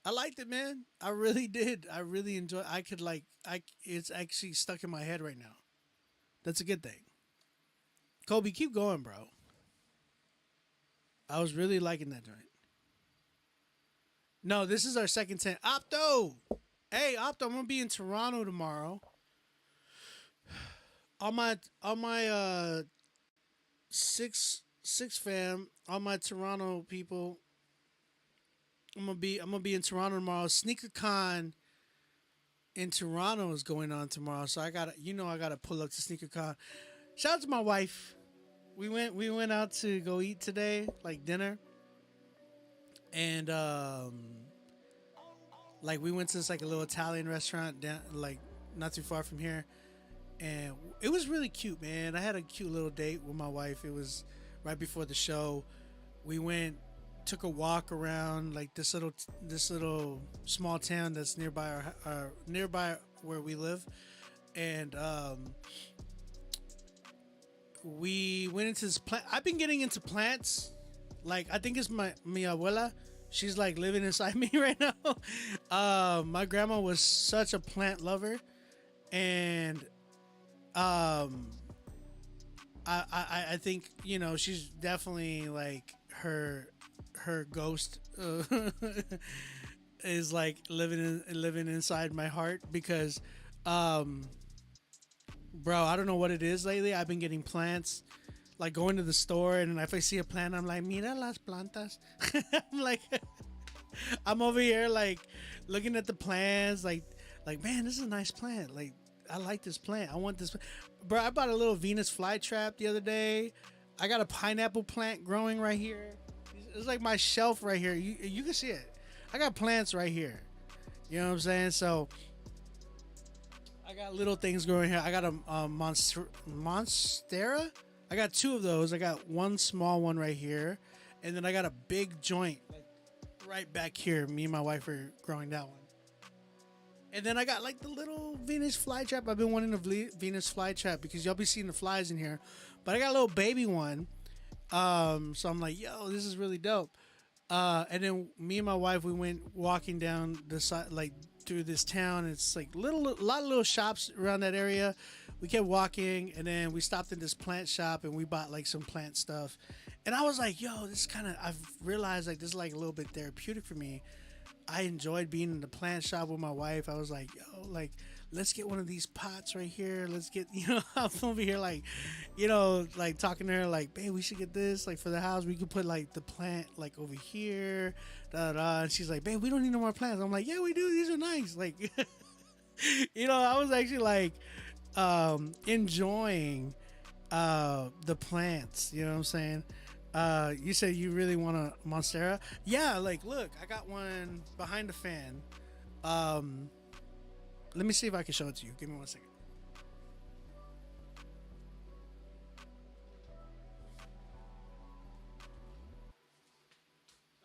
S1: I liked it, man. I really did. I really enjoyed. It's actually stuck in my head right now. That's a good thing. Kobe, keep going, bro. I was really liking that joint. No, this is our second 10. Opto! Hey, Opto, I'm gonna be in Toronto tomorrow. All my six fam, all my Toronto people. I'm gonna be in Toronto tomorrow. SneakerCon in Toronto is going on tomorrow, so I gotta pull up to SneakerCon. Shout out to my wife. We went out to go eat today, like dinner, and like, we went to this like a little Italian restaurant down, like, not too far from here, and it was really cute, man. I had a cute little date with my wife. It was right before the show. We took a walk around like this little small town that's nearby nearby where we live, and we went into this plant. I've been getting into plants. Like, I think it's mi abuela. She's like living inside me right now. My grandma was such a plant lover, and I think, you know, she's definitely like her ghost is like living inside my heart, because bro, I don't know what it is lately. I've been getting plants, like going to the store, and if I see a plant, I'm like, mira las plantas. I'm like, I'm over here like looking at the plants, like man, this is a nice plant. Like, I like this plant. I want this. Bro, I bought a little Venus flytrap the other day. I got a pineapple plant growing right here. It's like my shelf right here. You can see it. I got plants right here. You know what I'm saying? So I got little things growing here. I got a Monstera. I got two of those. I got one small one right here, and then I got a big joint like right back here. Me and my wife are growing that one. And then I got like the little Venus flytrap. I've been wanting a Venus flytrap because y'all be seeing the flies in here. But I got a little baby one. So I'm like, yo, this is really dope. And then me and my wife, we went walking down the side, like through this town. It's like a lot of little shops around that area. We kept walking, and then we stopped in this plant shop, and we bought like some plant stuff. And I was like, yo, this kind of, I've realized like this is like a little bit therapeutic for me. I enjoyed being in the plant shop with my wife. I was like, yo, like, let's get one of these pots right here. Let's get, I'm over here like, like talking to her like, babe, we should get this like for the house. We could put like the plant like over here, And she's like, babe, we don't need no more plants. I'm like, yeah, we do. These are nice. Like, I was actually like enjoying the plants. You know what I'm saying? You said you really want a Monstera? Yeah, like, look, I got one behind the fan. Let me see if I can show it to you. Give me 1 second.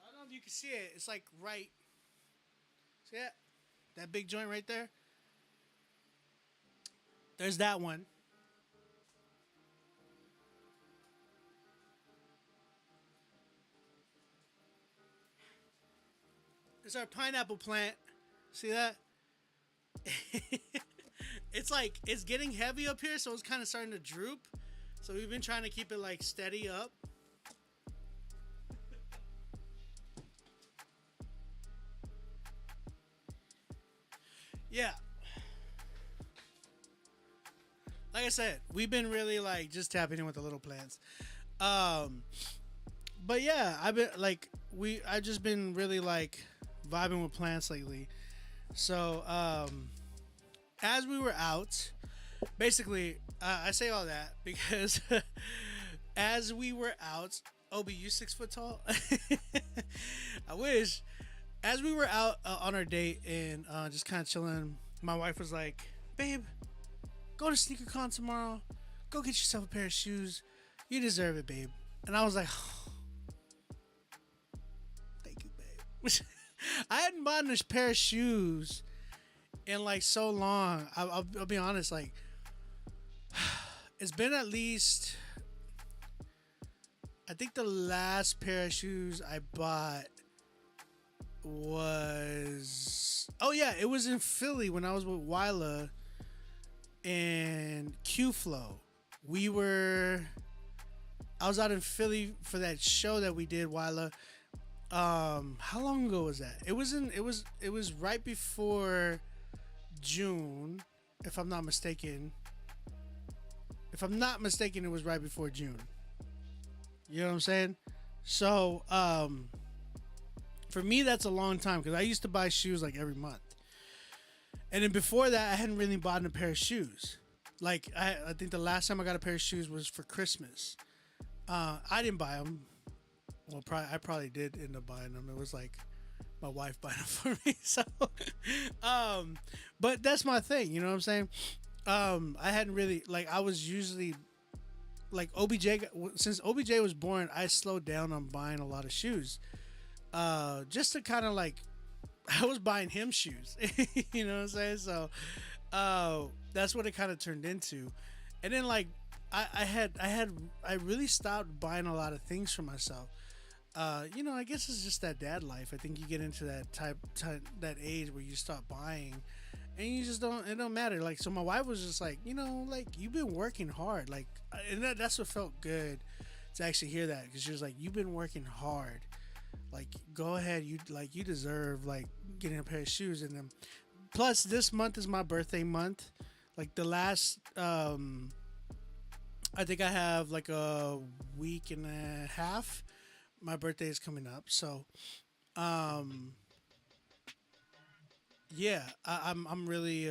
S1: I don't know if you can see it. It's like right. See that? That big joint right there? There's that one. It's our pineapple plant. See that? It's like, it's getting heavy up here, so it's kind of starting to droop. So we've been trying to keep it like steady up. Yeah. Like I said, we've been really like just tapping in with the little plants. But yeah, I've just been really like vibing with plants lately. So, as we were out, basically, I say all that because as we were out, Obi, you 6 foot tall? I wish. As we were out on our date and just kind of chilling, my wife was like, babe, go to SneakerCon tomorrow. Go get yourself a pair of shoes. You deserve it, babe. And I was like, oh, thank you, babe. I hadn't bought a pair of shoes in like so long. I'll be honest, like it's been at least, I think the last pair of shoes I bought was, it was in Philly when I was with Wyla and Q-Flow. I was out in Philly for that show that we did, Wyla. How long ago was that? It was right before June, if I'm not mistaken. If I'm not mistaken, it was right before June. You know what I'm saying? So, for me, that's a long time because I used to buy shoes like every month. And then before that, I hadn't really bought a pair of shoes. Like, I think the last time I got a pair of shoes was for Christmas. I didn't buy them. Well, I probably did end up buying them. It was like my wife buying them for me. So, but that's my thing. You know what I'm saying? I hadn't really, like, I was usually, like, since OBJ was born, I slowed down on buying a lot of shoes. Just to kind of, like, I was buying him shoes. You know what I'm saying? So, that's what it kind of turned into. And then, like, I really stopped buying a lot of things for myself. I guess it's just that dad life. I think you get into that that age where you stop buying and you just it don't matter. Like, so my wife was just like, like, you've been working hard. Like, and that's what felt good to actually hear that. Cause she was like, you've been working hard. Like, go ahead. You deserve like getting a pair of shoes. And then plus this month is my birthday month. Like the last, I think I have like a week and a half. My birthday is coming up, so yeah, I'm really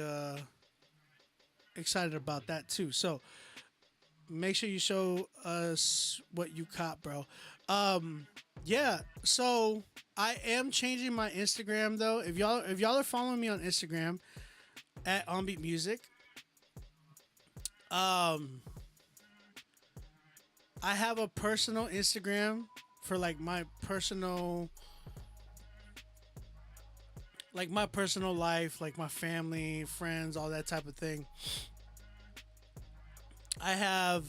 S1: excited about that too. So make sure you show us what you caught, bro. Yeah, so I am changing my Instagram though. If y'all are following me on Instagram at OnBeat Music, I have a personal Instagram for like my personal like my personal life, like my family, friends, all that type of thing. I have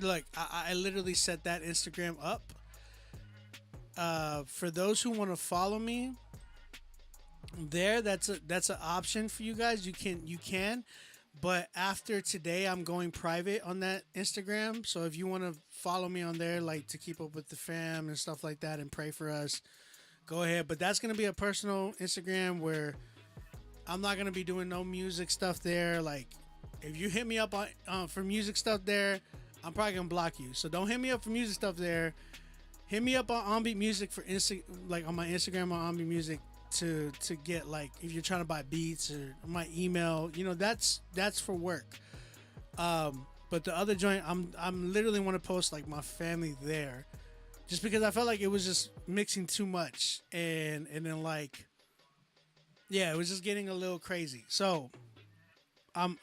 S1: like I literally set that Instagram up. For those who want to follow me there, that's an option for you guys. You can, but after today, I'm going private on that Instagram. So if you want to follow me on there, like to keep up with the fam and stuff like that, and pray for us, go ahead. But that's gonna be a personal Instagram where I'm not gonna be doing no music stuff there. Like, if you hit me up on for music stuff there, I'm probably gonna block you. So don't hit me up for music stuff there. Hit me up on Onbeat Music for like on my Instagram on Onbeat Music to get, like, if you're trying to buy beats, or my email. You know, that's for work. But the other joint, I'm literally want to post like my family there, just because I felt like it was just mixing too much, and then like, yeah, it was just getting a little crazy. So I'm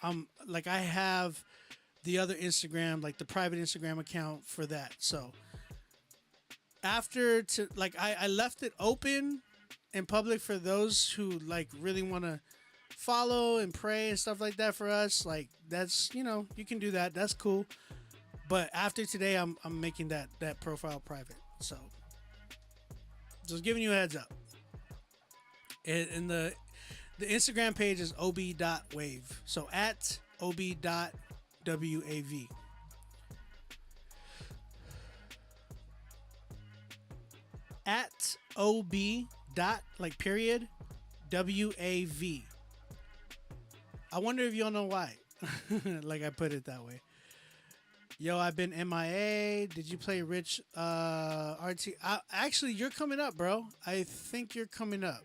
S1: like, I have the other Instagram, like the private Instagram account for that. So after I left it open in public for those who like really want to follow and pray and stuff like that for us. Like, that's, you know, you can do that. That's cool. But after today, I'm making that profile private. So just giving you a heads up. And the Instagram page is ob.wave. So at ob.wav. At ob dot, like, period, WAV. I wonder if y'all know why. Like, I put it that way. Yo, I've been MIA. Did you play Rich RT? Actually, you're coming up, bro. I think you're coming up.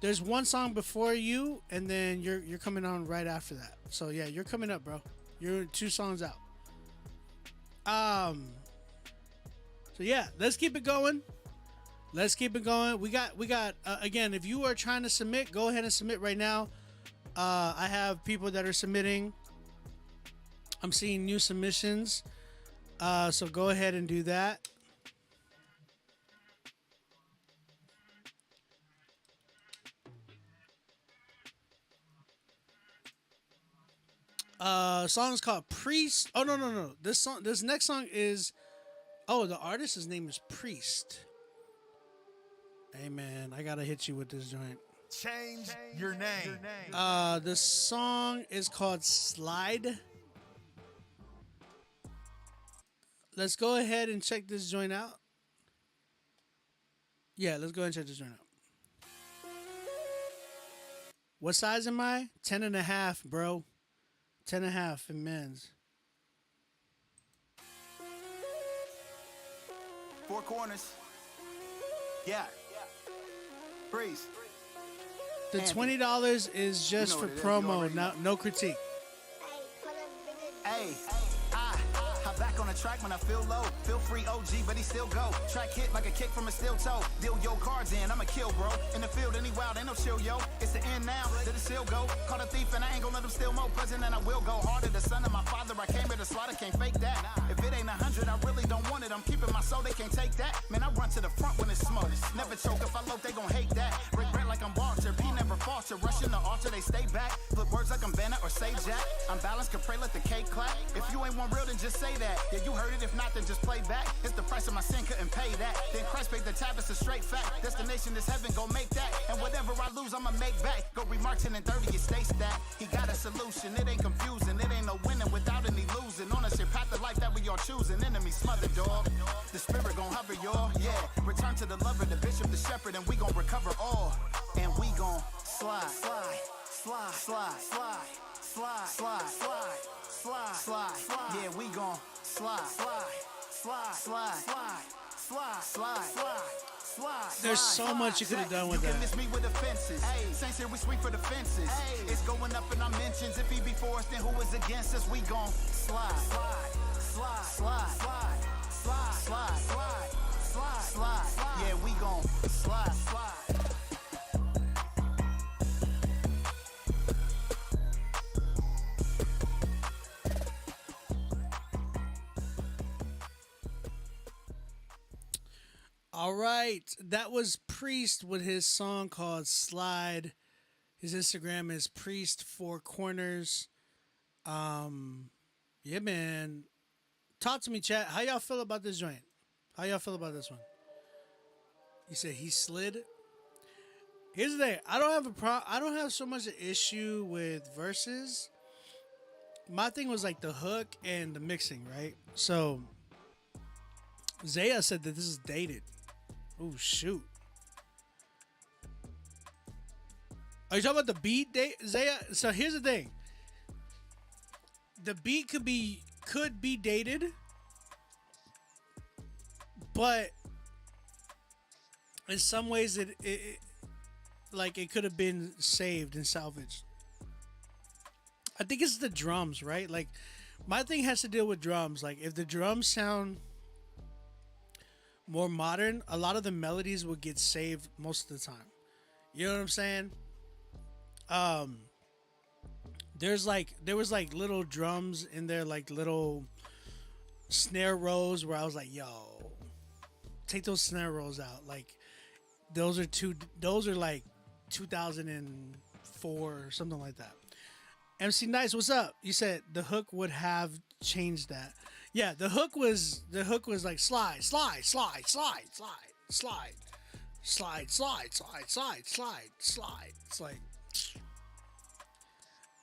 S1: There's one song before you, and then you're coming on right after that. So yeah, you're coming up, bro. You're 2 songs out. So yeah, let's keep it going. We got again, if you are trying to submit, go ahead and submit right now. I have people that are submitting. I'm seeing new submissions. So go ahead and do that. Song is called Priest. Oh, no. This next song is, the artist's name is Priest. Hey man, I gotta hit you with this joint.
S15: Change your name.
S1: The song is called Slide. Let's go ahead and check this joint out. Yeah, let's go ahead and check this joint out. What size am I? 10.5, bro. 10.5 in men's.
S3: 4 corners. Yeah. Breeze.
S1: The $20 is just for promo, no critique.
S3: Hey, I back on the track when I feel low. Feel free OG, but he still go. Track hit like a kick from a steel toe. Deal your cards in, I'ma kill, bro. In the field, any wild, ain't no chill, yo. It's the end now, did it still go? Caught a thief and I ain't gonna let him steal more. Present and I will go harder. The son of my father, I came here to slaughter, can't fake that. If it ain't 100, I really don't want it. I'm keeping my soul, they can't take that. Man, I run to the front when it's smoke. Never choke, if I look, they gon' hate that. Regret like I'm Barter, P never falter. Rush in the altar, they stay back. Flip words like I'm Banner or say Jack. I'm balanced, can pray, let the cake clap. If you ain't one real, then just say that. Yeah, you heard it, if not, then just play back. It's the price of my sin, couldn't pay that. Then Christ paid the tab, it's a straight fact. Destination is heaven, go make that. And whatever I lose, I'ma make back. Go remark 10 and 30, it stays that. He got a solution, it ain't confusing. It ain't no winning without any losing. On us, your path of life that we all choosing. Enemy smothered, dog. The spirit gon' hover, y'all. Yeah, return to the lover, the bishop, the shepherd, and we gon' recover all. And we gon' slide, slide, slide, slide, slide, slide, slide, slide, slide, slide, slide. Yeah, we gon' slide, slide, slide, slide, slide, slide, slide, slide.
S1: There's so much you could have done with
S3: you
S1: that.
S3: You can miss me with offenses. Saints here, we sweep for the fences. It's going up in our mentions. If he be for us, then who is against us? We gon' slide, slide, slide, slide, slide, slide, slide, slide, slide, slide. Yeah, we gon' slide, slide.
S1: All right, that was Priest with his song called Slide. His Instagram is Priest Four Corners. Yeah, man. Talk to me, chat. How y'all feel about this joint? How y'all feel about this one? You said he slid. Here's the thing. I don't have so much an issue with verses. My thing was like the hook and the mixing, right? So Zaya said that this is dated. Oh shoot. Are you talking about the beat, Zaya? So here's the thing. The beat could be dated, but in some ways it like it could have been saved and salvaged. I think it's the drums, right? Like my thing has to deal with drums. Like if the drums sound more modern, a lot of the melodies will get saved most of the time. You know what I'm saying? There was like little drums in there, like little snare rolls where I was like, yo, take those snare rolls out. Like those are like 2004 or something like that. MC Nice, what's up? You said the hook would have changed that. Yeah, the hook was like slide, slide, slide, slide, slide, slide, slide, slide, slide, slide, slide, slide. It's like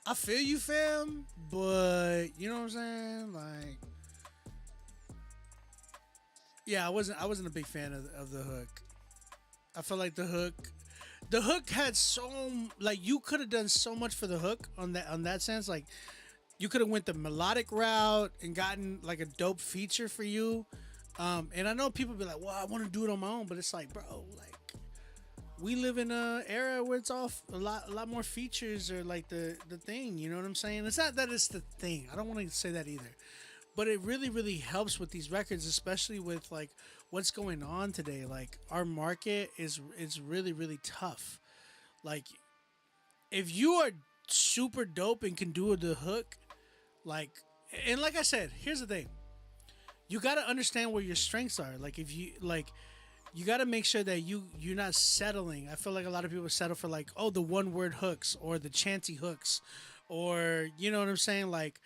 S1: I feel you, fam, but you know what I'm saying? Like, yeah, I wasn't a big fan of the hook. I feel like the hook had like you could have done so much for the hook on that sense. Like you could have went the melodic route and gotten like a dope feature for you. And I know people be like, well, I want to do it on my own, but it's like, bro, like we live in an era where it's all a lot more features or like the thing, you know what I'm saying? It's not that it's the thing. I don't want to say that either. But it really, really helps with these records, especially with like what's going on today. Like our market is really, really tough. Like if you are super dope and can do the hook, like, and like I said, here's the thing. You got to understand where your strengths are. Like if you like, you got to make sure that you're not settling. I feel like a lot of people settle for like, oh, the one word hooks or the chanty hooks, or you know what I'm saying? Like,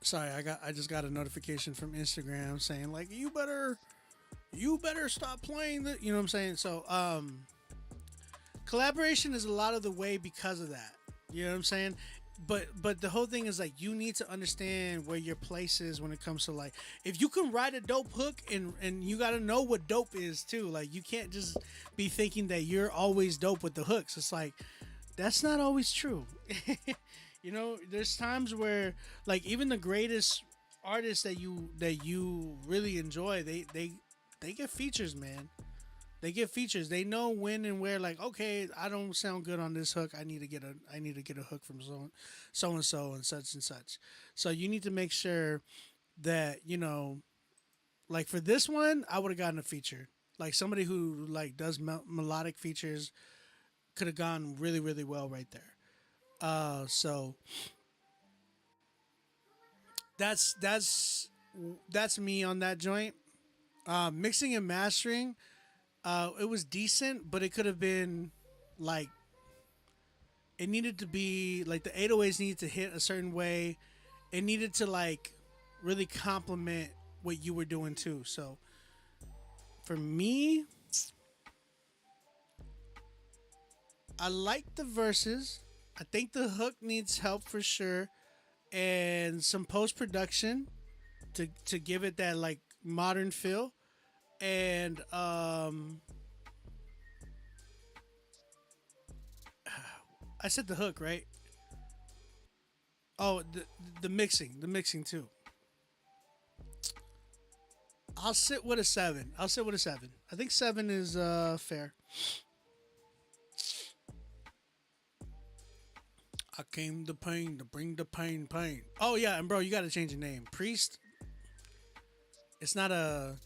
S1: sorry, I just got a notification from Instagram saying like you better stop playing the, you know what I'm saying? So collaboration is a lot of the way because of that. You know what I'm saying? But the whole thing is like you need to understand where your place is when it comes to like if you can write a dope hook and you got to know what dope is too. Like you can't just be thinking that you're always dope with the hooks. It's like that's not always true. You know, there's times where like even the greatest artists that you really enjoy, they get features, man. They get features. They know when and where. Like, okay, I don't sound good on this hook. I need to get a hook from so and so and such and such. So you need to make sure that you know, like for this one, I would have gotten a feature. Like somebody who like does melodic features could have gone really, really well right there. So that's me on that joint. Mixing and mastering. It was decent, but it could have been like it needed to be like the 808s needed to hit a certain way. It needed to like really complement what you were doing too. So for me, I like the verses. I think the hook needs help for sure, and some post production to give it that like modern feel. And I said the hook, right? Oh, the mixing too. I'll sit with a 7. I think 7 is fair. I came to pain to bring the pain. Oh yeah, and bro, you gotta change your name. Priest. It's not a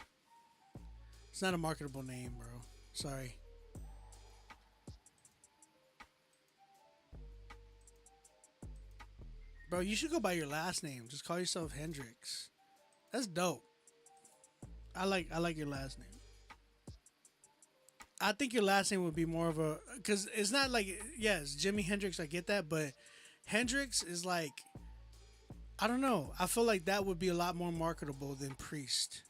S1: marketable name, bro. Sorry. Bro, you should go by your last name. Just call yourself Hendrix. That's dope. I like your last name. I think your last name would be more of a, because it's not like, yes, Jimi Hendrix, I get that, but Hendrix is like, I don't know. I feel like that would be a lot more marketable than Priest.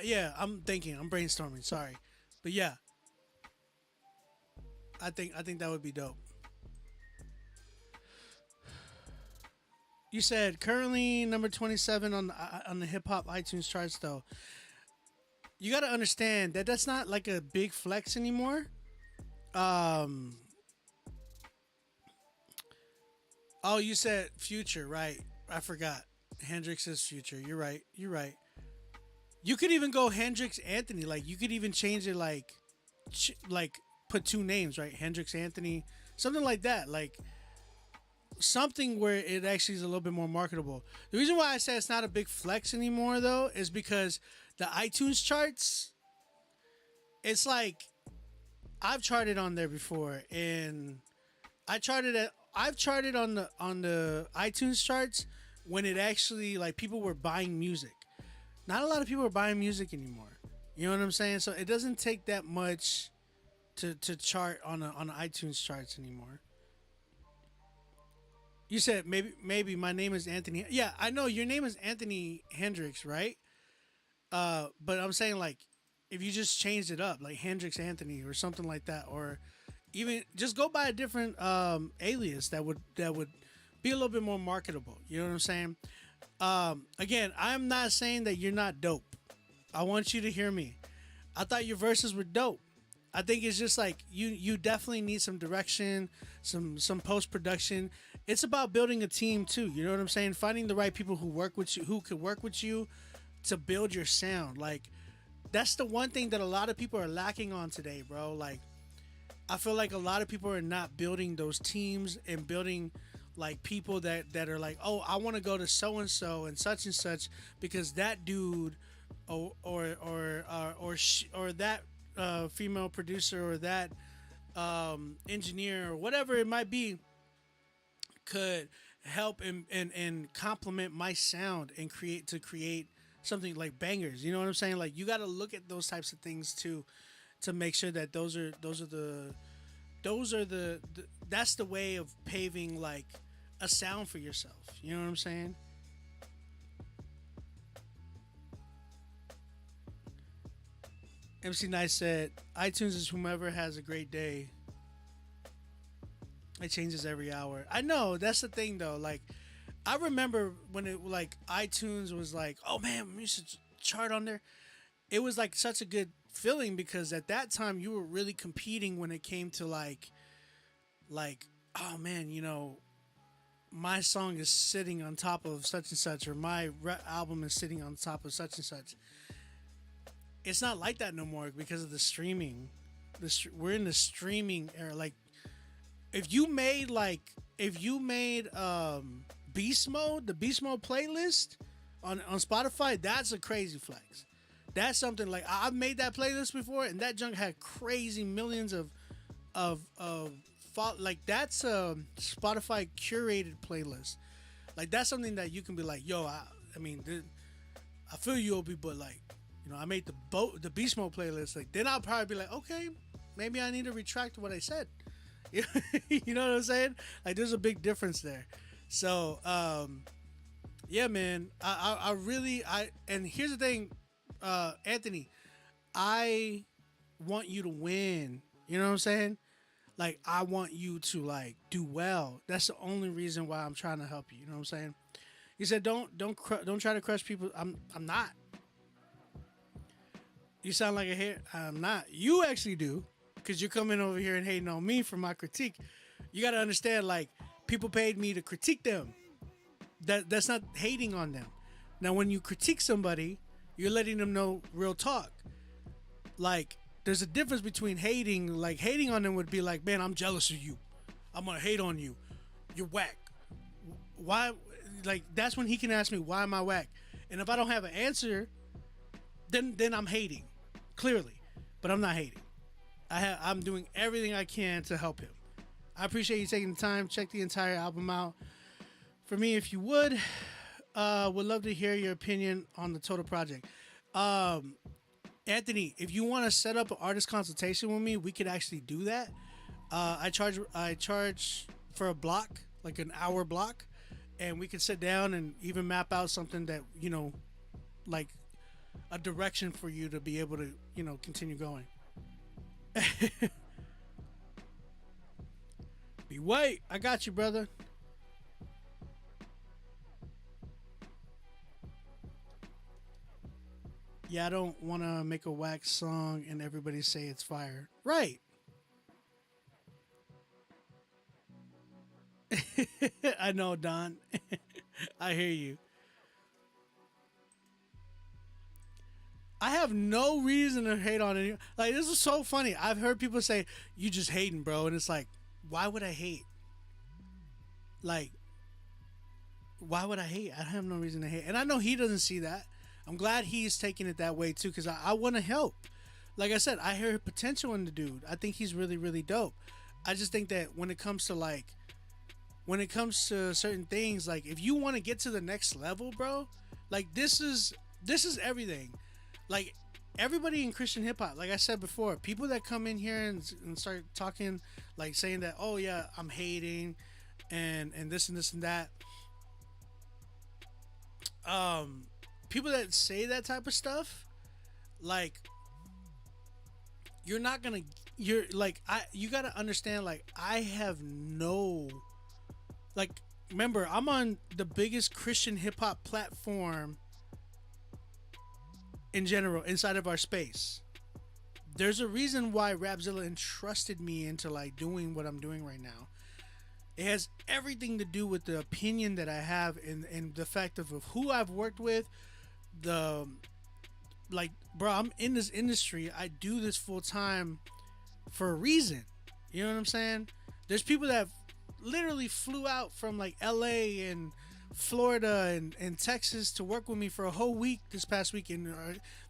S1: Yeah, I'm thinking, I'm brainstorming. Sorry, but yeah, I think that would be dope. You said currently number 27 on the hip hop iTunes charts though. You got to understand that that's not like a big flex anymore. Um Oh, you said Future, right? I forgot. Hendrix is Future. You're right. You're right. You could even go Hendrix Anthony. Like you could even change it like put two names, right? Hendrix Anthony, something like that. Like something where it actually is a little bit more marketable. The reason why I say it's not a big flex anymore though is because the iTunes charts, it's like I've charted on there before and I've charted on the iTunes charts when it actually like people were buying music. Not a lot of people are buying music anymore. You know what I'm saying? So it doesn't take that much to chart on the iTunes charts anymore. You said maybe my name is Anthony. Yeah, I know your name is Anthony Hendrix, right? But I'm saying like if you just changed it up, like Hendrix Anthony or something like that, or even just go by a different alias that would be a little bit more marketable. You know what I'm saying? Again, I'm not saying that you're not dope. I want you to hear me. I thought your verses were dope. I think it's just like you definitely need some direction, some post production. It's about building a team too. You know what I'm saying? Finding the right people who work with you, who could work with you to build your sound. Like that's the one thing that a lot of people are lacking on today, bro. Like I feel like a lot of people are not building those teams and building like people that are like, oh, I want to go to so and such because that dude or that female producer or that engineer or whatever it might be could help and complement my sound and create something like bangers. You know what I'm saying? Like you got to look at those types of things too to make sure that those are the that's the way of paving like a sound for yourself. You know what I'm saying? MC Nice said, iTunes is whomever has a great day. It changes every hour. I know, that's the thing though. Like, I remember when it like iTunes was like, oh man, we should chart on there. It was like such a good feeling because at that time you were really competing when it came to like, oh man, you know, my song is sitting on top of such and such, or my album is sitting on top of such and such. It's not like that no more because of the streaming. We're in the streaming era. Like, if you made Beast Mode, the Beast Mode playlist on Spotify, that's a crazy flex. That's something like I've made that playlist before, and that junk had crazy millions of like that's a Spotify curated playlist. Like that's something that you can be like, yo, I mean, I feel you, Obi, but like, you know, I made the Beast Mode playlist. Like then I'll probably be like, okay, maybe I need to retract what I said. You know what I'm saying? Like there's a big difference there. So yeah, man, I really and here's the thing, Anthony, I want you to win. You know what I'm saying? Like I want you to like do well. That's the only reason why I'm trying to help you. You know what I'm saying? You said don't try to crush people. I'm not. You sound like a hater. I'm not. You actually do, because you're coming over here and hating on me for my critique. You got to understand, like, people paid me to critique them. That's not hating on them. Now, when you critique somebody, you're letting them know real talk. Like, there's a difference between hating. Like, hating on them would be like, man, I'm jealous of you. I'm going to hate on you. You're whack. Why? Like, that's when he can ask me, why am I whack? And if I don't have an answer, then I'm hating. Clearly. But I'm not hating. I'm doing everything I can to help him. I appreciate you taking the time. Check the entire album out. for me if you would. Would love to hear your opinion on the total project. Anthony, if you want to set up an artist consultation with me, we could actually do that. I charge for a block, like an hour block, and we could sit down and even map out something that, you know, like a direction for you to be able to, you know, continue going. Be wait, I got you, brother. Yeah, I don't want to make a wax song and everybody say it's fire. Right. I know, Don. I hear you. I have no reason to hate on anyone. Like, this is so funny. I've heard people say, you just hating, bro. And it's like, why would I hate? Like, why would I hate? I have no reason to hate. And I know he doesn't see that. I'm glad he's taking it that way, too, because I want to help. Like I said, I hear potential in the dude. I think he's really, really dope. I just think that when it comes to, certain things, like, if you want to get to the next level, bro, like, this is everything. Like, everybody in Christian hip-hop, like I said before, people that come in here and start talking, like, saying that, oh, yeah, I'm hating, and this and this and that. People that say that type of stuff, like, you gotta understand, like, I have no, like, remember, I'm on the biggest Christian hip-hop platform in general inside of our space. There's a reason why Rapzilla entrusted me into, like, doing what I'm doing right now. It has everything to do with the opinion that I have and the fact of who I've worked with. Like, bro, I'm in this industry. I do this full time for a reason. You know what I'm saying? There's people that literally flew out from, like, LA and Florida and Texas to work with me for a whole week this past weekend.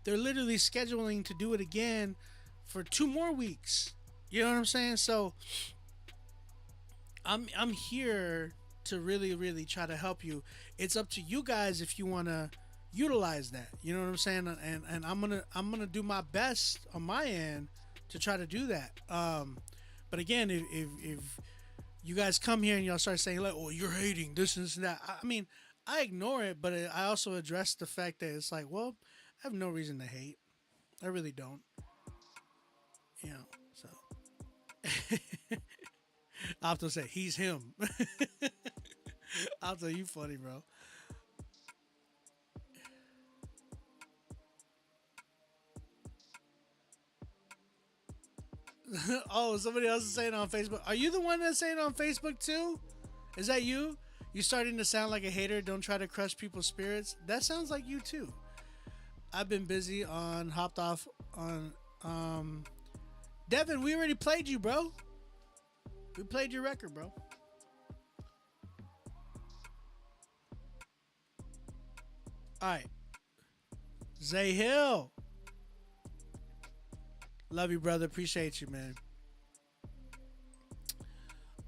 S1: They're literally scheduling to do it again for 2 more weeks. You know what I'm saying? So I'm here to really, really try to help you. It's up to you guys if you want to utilize that. You know what I'm saying? And I'm gonna do my best on my end to try to do that. But again, if you guys come here and y'all start saying, like, oh, you're hating this and that, I mean, I ignore it, but I also address the fact that it's like, well, I have no reason to hate. I really don't. You know, so I have to say, he's him. I'll tell you, funny, bro. Oh, somebody else is saying on Facebook. Are you the one that's saying on Facebook too? Is that you? You starting to sound like a hater. Don't try to crush people's spirits. That sounds like you too. I've been busy hopped off on Devin, we already played you, bro. We played your record, bro. Alright. Zay Hill. Love you, brother. Appreciate you, man.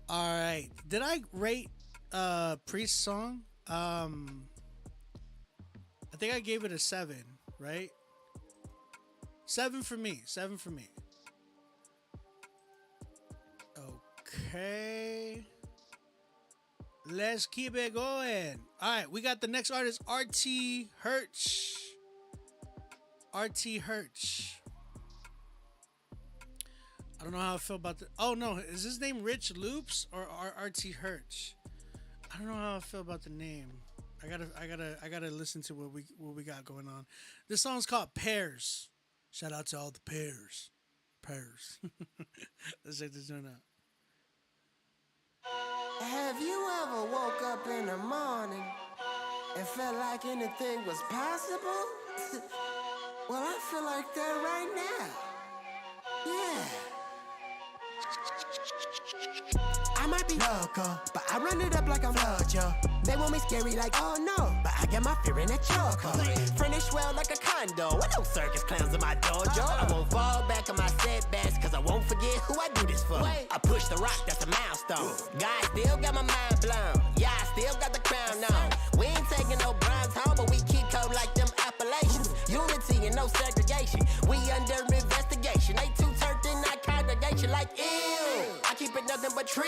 S1: Alright. Did I rate Priest's song? I think I gave it a 7, right? 7 for me. 7 for me. Okay. Let's keep it going. Alright, we got the next artist, RT Hirsch. RT Hirsch. I don't know how I feel about the. Oh no, is his name Rich Loops or RT Hirsch? I don't know how I feel about the name. I gotta listen to what we got going on. This song's called Pears. Shout out to all the pears. Pears. Let's check this one out.
S4: Have you ever woke up in the morning and felt like anything was possible? Well, I feel like that right now. Yeah. I might be loco, but I run it up like I'm Flojo. They want me scary like, oh no, but I got my fear in that charcoal. Furnished well like a condo. I know circus clowns in my dojo. I won't fall back on my setbacks, cause I won't forget who I do this for. I push the rock, that's a milestone. God still got my mind blown. Yeah, I still got the crown on. We ain't taking no bronze home, but we keep cold like them Appalachians. Unity and no segregation. We under investigation. They too turned in our congregation like ew. I keep it nothing but trill.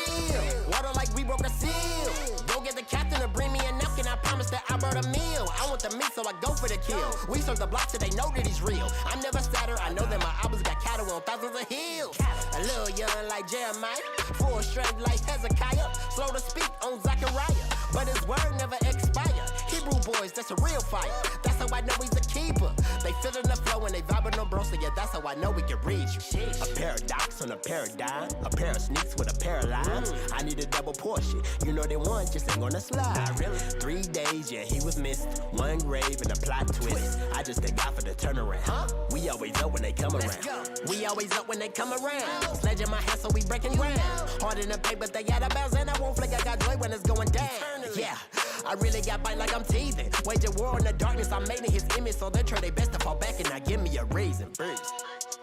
S4: Water like we broke a seal. Go get the captain to bring me a napkin. I promise that I brought a meal. I want the meat, so I go for the kill. We serve the block so they know that he's real. I'm never stutter. I know that my albums got cattle on thousands of hills. A little young like Jeremiah, full strength like Hezekiah, slow to speak on Zechariah, but his word never expire. Hebrew boys, that's a real fire. That's how I know he's a keeper. They feelin' the flow and they vibing on bro, so yeah, that's how I know we can reach you. A paradox on a paradigm, a pair of sneaks with a pair of limes. I need a double portion. You know that one just ain't gonna slide. Really? 3 days, yeah, he was missed. One grave and a plot twist. I just thank God for the turnaround. We always up when they come around. We always up when they come around. Sledge in my hand, so we breaking ground. Harder than paper, they out of bounds, and I won't flick. I got joy when it's going down. Yeah, I really got bite like I'm teething. Wage a war in the darkness, I made in his image, so they try their best to fall back and not give me a reason. Breeze.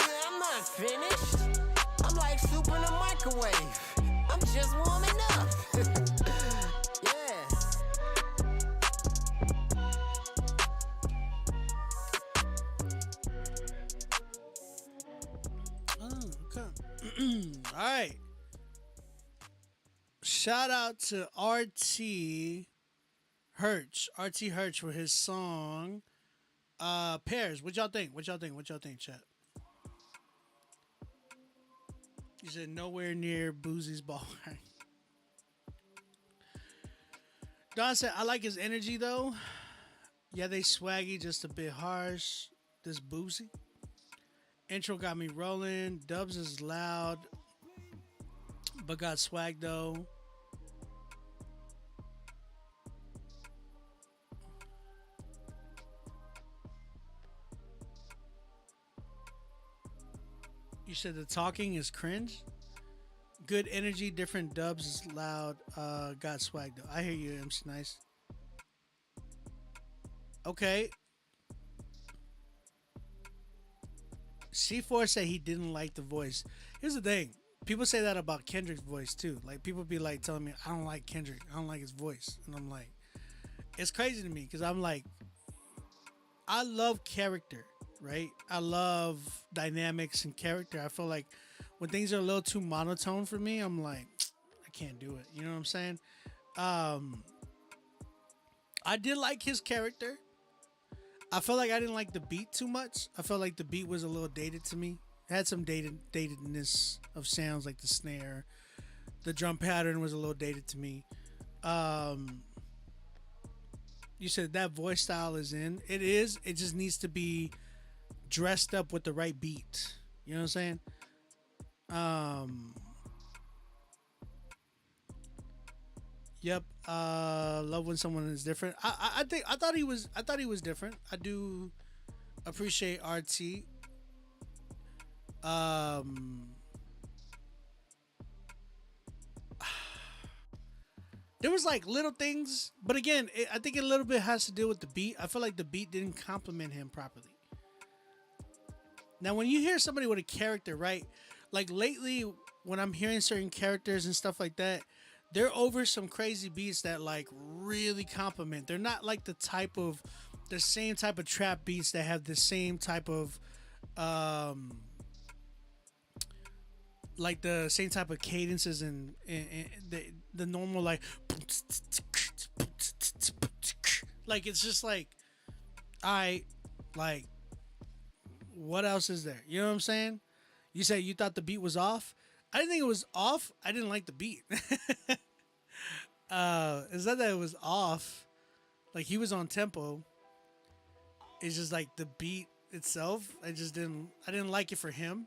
S4: I'm not finished. I'm like soup in a microwave. I'm just warming up. Yeah.
S1: Oh, okay. All right. Shout out to RT Hirsch for his song Pears. What y'all think? What y'all think, chat? You said nowhere near Boozy's ball. Don said, I like his energy though. Yeah, they swaggy, just a bit harsh. This Boozy. Intro got me rolling. Dubs is loud, but got swag though. You said the talking is cringe. Good energy, different dubs is loud. Got swag though. I hear you, MC Nice. Okay. C4 said he didn't like the voice. Here's the thing. People say that about Kendrick's voice too. Like people be like telling me, I don't like Kendrick. I don't like his voice. And I'm like, it's crazy to me because I'm like, I love character. Right? I love dynamics and character. I feel like when things are a little too monotone for me, I'm like, I can't do it. You know what I'm saying? I did like his character. I felt like I didn't like the beat too much. I felt like the beat was a little dated to me. It had some datedness of sounds, like the snare. The drum pattern was a little dated to me. You said that voice style is in. It is. It just needs to be dressed up with the right beat. You know what I'm saying? Yep. Love when someone is different. I thought he was different. I do appreciate RT. There was like little things, but again, I think a little bit has to do with the beat. I feel like the beat didn't complement him properly. Now, when you hear somebody with a character, right? Like lately, when I'm hearing certain characters and stuff like that, they're over some crazy beats that like really complement. They're not like the same type of trap beats that have the same type of, like the same type of cadences and the normal like it's just like, I like. What else is there? You know what I'm saying? You said you thought the beat was off. I didn't think it was off. I didn't like the beat. It's not that it was off. Like he was on tempo. It's just like the beat itself. I didn't like it for him.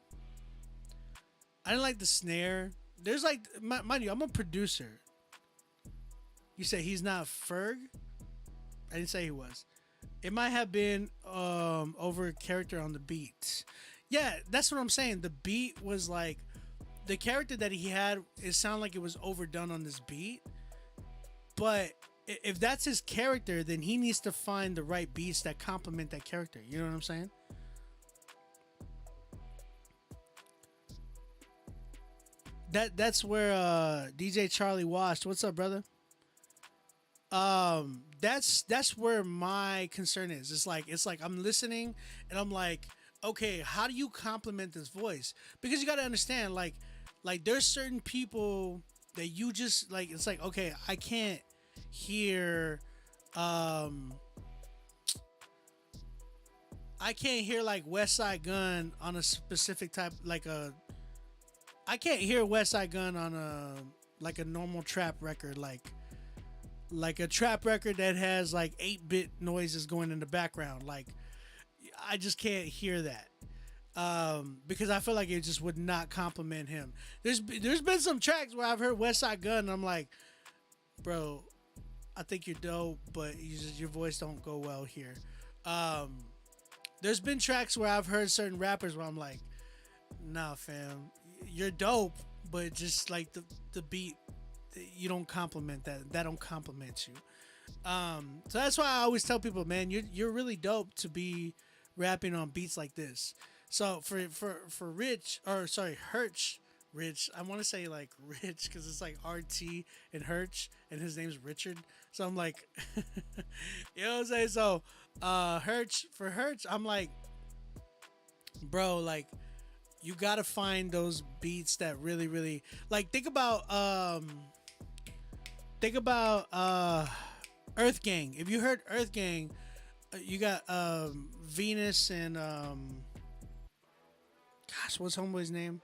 S1: I didn't like the snare. There's like, mind you, I'm a producer. You said he's not Ferg? I didn't say he was. It might have been over character on the beat. Yeah, that's what I'm saying. The beat was like, the character that he had, it sounded like it was overdone on this beat. But if that's his character, then he needs to find the right beats that complement that character. You know what I'm saying? That's where DJ Charlie Washed. What's up, brother? That's where my concern is. It's like I'm listening and I'm like, okay, how do you complement this voice? Because you got to understand, like there's certain people that you just like. It's like, okay, I can't hear I can't hear like West Side Gun on a specific type, like a I can't hear West Side Gun on a normal trap record, like a trap record that has like 8-bit noises going in the background. Like I just can't hear that. Because I feel like it just would not compliment him. There's been some tracks where I've heard West Side Gun and I'm like, bro, I think you're dope, but your voice don't go well here. There's been tracks where I've heard certain rappers where I'm like, nah, fam, you're dope, but just like the beat, you don't compliment that. That don't compliment you. So that's why I always tell people, man, you're really dope to be rapping on beats like this. So for Hirsch, Rich, I want to say like Rich because it's like RT and Hirsch and his name's Richard. So I'm like, you know what I'm saying? So Hirsch, I'm like, bro, like you gotta find those beats that really, really like. Think about Earth Gang. If you heard Earth Gang, you got Venus and gosh, what's homeboy's name?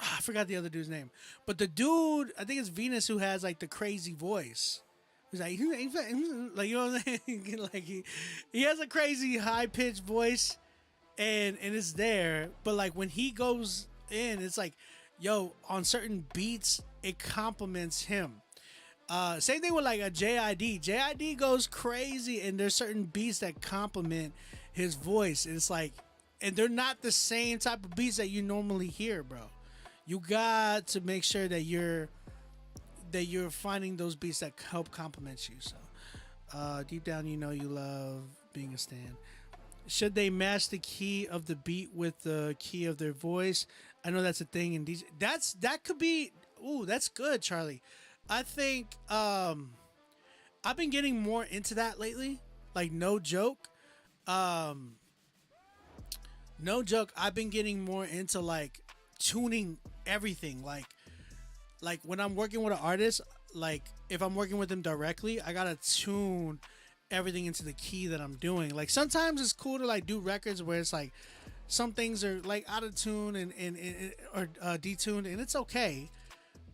S1: I forgot the other dude's name. But the dude, I think it's Venus, who has like the crazy voice. He's like, like, you know what I'm saying? Like he has a crazy high pitched voice, and it's there. But like when he goes in, it's like, yo, on certain beats, it complements him. Same thing with like a JID. JID goes crazy, and there's certain beats that complement his voice. And it's like, and they're not the same type of beats that you normally hear, bro. You got to make sure that you're finding those beats that help complement you. So deep down, you know you love being a stan. Should they match the key of the beat with the key of their voice? I know that's a thing in DJ. That could be. Ooh, that's good, Charlie. I think I've been getting more into that lately. Like no joke. No joke. I've been getting more into like tuning everything. Like when I'm working with an artist, like if I'm working with them directly, I gotta tune everything into the key that I'm doing. Like sometimes it's cool to like do records where it's like some things are like out of tune or detuned, and it's okay.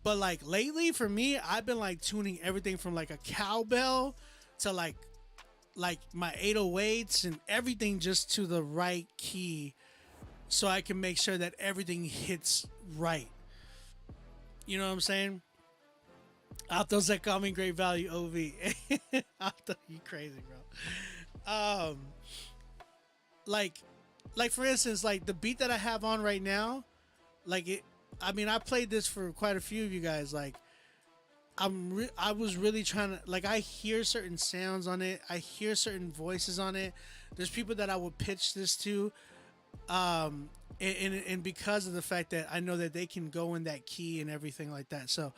S1: But like lately for me, I've been like tuning everything from like a cowbell to like my 808s and everything just to the right key, so I can make sure that everything hits right. You know what I'm saying? Altos that call me Great Value OV. Alto, you crazy, bro. Like for instance, like the beat that I have on right now, like it. I mean, I played this for quite a few of you guys. Like, I was really trying to, like, I hear certain sounds on it. I hear certain voices on it. There's people that I would pitch this to, and because of the fact that I know that they can go in that key and everything like that. So,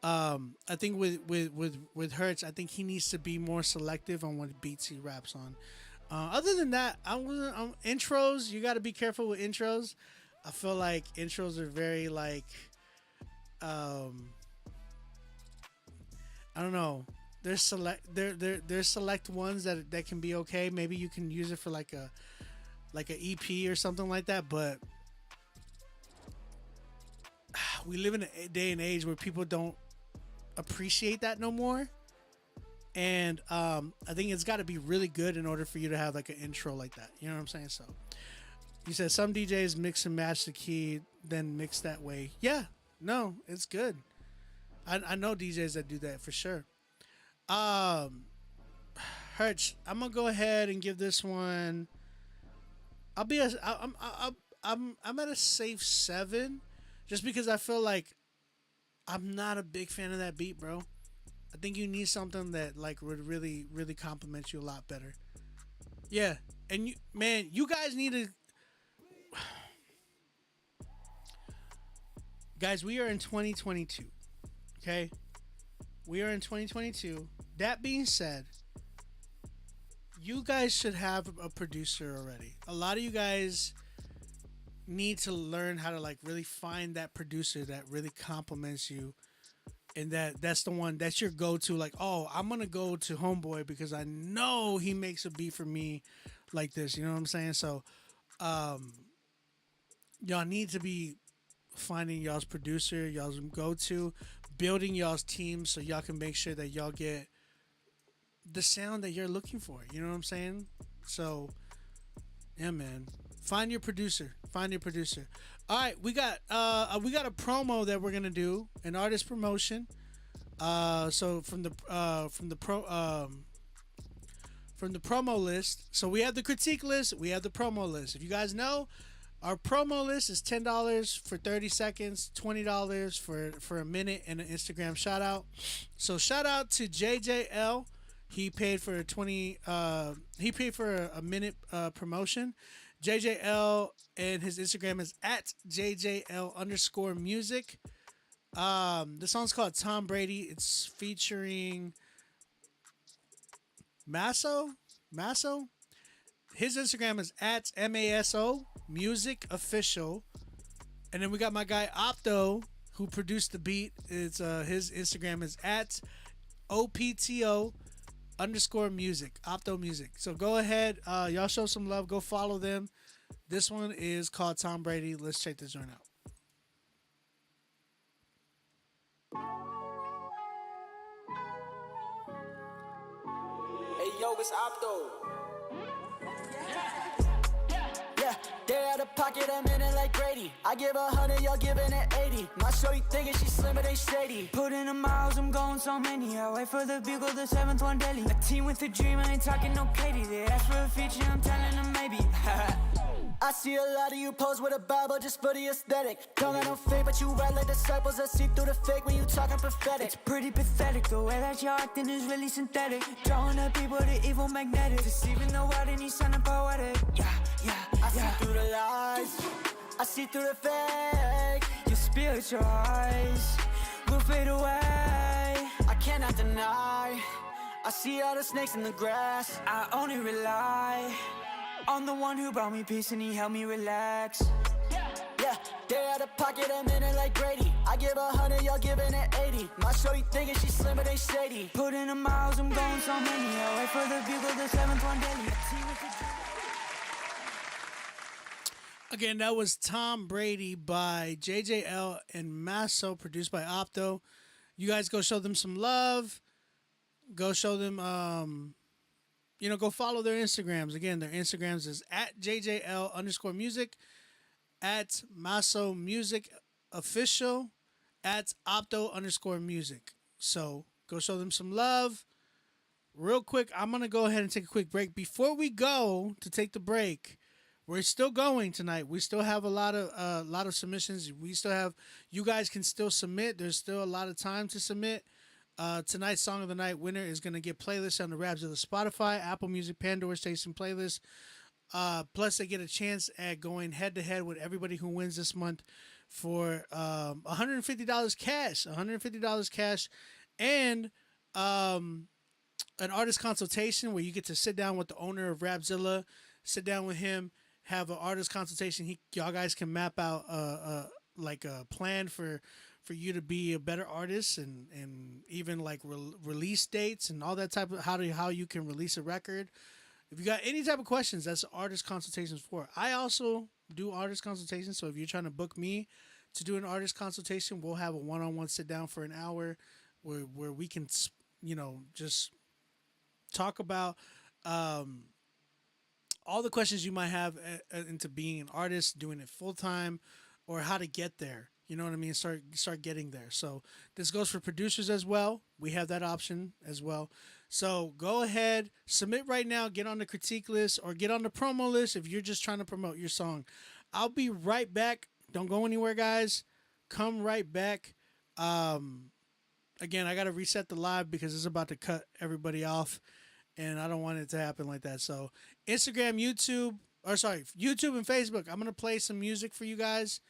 S1: I think with Hertz, I think he needs to be more selective on what beats he raps on. Other than that, intros. You got to be careful with intros. I feel like intros are very like, I don't know. There's select ones that can be okay. Maybe you can use it for like a EP or something like that. But we live in a day and age where people don't appreciate that no more. And I think it's got to be really good in order for you to have like an intro like that. You know what I'm saying? So. You said some DJs mix and match the key, then mix that way. Yeah, no, it's good. I know DJs that do that for sure. Hertz, I'm gonna go ahead and give this one. I'm at a safe 7, just because I feel like I'm not a big fan of that beat, bro. I think you need something that like would really, really compliment you a lot better. Yeah, and you, man, you guys need to, guys. We are in 2022. Okay, we are in 2022. That being said, you guys should have a producer already. A lot of you guys need to learn how to like really find that producer that really compliments you, and that's the one that's your go-to. Like, oh, I'm gonna go to Homeboy because I know he makes a beat for me like this. You know what I'm saying? So y'all need to be finding y'all's producer, y'all's go-to, building y'all's team so y'all can make sure that y'all get the sound that you're looking for. You know what I'm saying? So yeah, man. Find your producer. Find your producer. All right, we got a promo that we're gonna do, an artist promotion. So from the promo list. So we have the critique list. We have the promo list. If you guys know, our promo list is $10 for 30 seconds, $20 for a minute, and an Instagram shout out. So shout out to JJL. He paid for He paid for a minute promotion. JJL, and his Instagram is at JJL_music. The song's called Tom Brady. It's featuring Masso. His Instagram is at MASO Music Official. And then we got my guy Opto, who produced the beat. It's his Instagram is at OPTO_music. Opto Music. So go ahead, y'all show some love. Go follow them. This one is called Tom Brady. Let's check this joint out.
S2: Hey yo, it's Opto.
S5: Yeah, they out of pocket, I'm in it like Grady. I give 100, y'all giving it 80. My shorty thinking she's slim, but ain't shady.
S22: Put in the miles, I'm going so many. I wait for the bugle, the 7th one daily. A team with a dream, I ain't talking no Katie. They ask for a feature, I'm telling them maybe.
S5: I see a lot of you pose with a Bible just for the aesthetic. Don't got no faith, but you ride like disciples. I see through the fake when you talking prophetic.
S22: It's pretty pathetic, the way that you're acting is really synthetic. Drawing up people, the evil magnetic. Deceiving the world and you sounding poetic.
S5: I see through the lies, I see through the fake.
S22: Your spiritual eyes will fade away.
S5: I cannot deny, I see all the snakes in the grass.
S22: I only rely on the one who brought me peace and he helped me relax.
S5: Yeah, they out of pocket, I'm in it like Grady. I give 100, y'all giving it 80. My shorty thinking she's slim, but ain't shady.
S22: Put in the miles, I'm going so many. I wait for the bugle, the 7th one daily.
S1: Again, that was Tom Brady by JJL and Masso, produced by Opto. You guys go show them some love. Go show them, go follow their Instagrams. Again, their Instagrams is at JJL_music, at Masso Music Official, at Opto_music. So go show them some love. Real quick, I'm going to go ahead and take a quick break. Before we go to take the break, we're still going tonight. We still have a lot of submissions. We still have, you guys can still submit. There's still a lot of time to submit. Tonight's Song of the Night winner is going to get playlists on the Rapzilla Spotify, Apple Music, Pandora Station playlist. Plus, they get a chance at going head-to-head with everybody who wins this month for $150 cash. $150 cash. And an artist consultation where you get to sit down with the owner of Rapzilla, sit down with him, have an artist consultation. Y'all guys can map out a plan for you to be a better artist, and even like release dates and all that type of how you can release a record. If you got any type of questions, that's artist consultations for. I also do artist consultations, so if you're trying to book me to do an artist consultation, we'll have a one-on-one sit down for an hour where we can just talk about all the questions you might have into being an artist, doing it full time, or how to get there. You know what I mean? Start getting there. So this goes for producers as well. We have that option as well. So go ahead, submit right now, get on the critique list or get on the promo list if you're just trying to promote your song. I'll be right back. Don't go anywhere, guys. Come right back. Again, I got to reset the live because it's about to cut everybody off, and I don't want it to happen like that. So Instagram, YouTube, or sorry, YouTube and Facebook. I'm gonna play some music for you guys.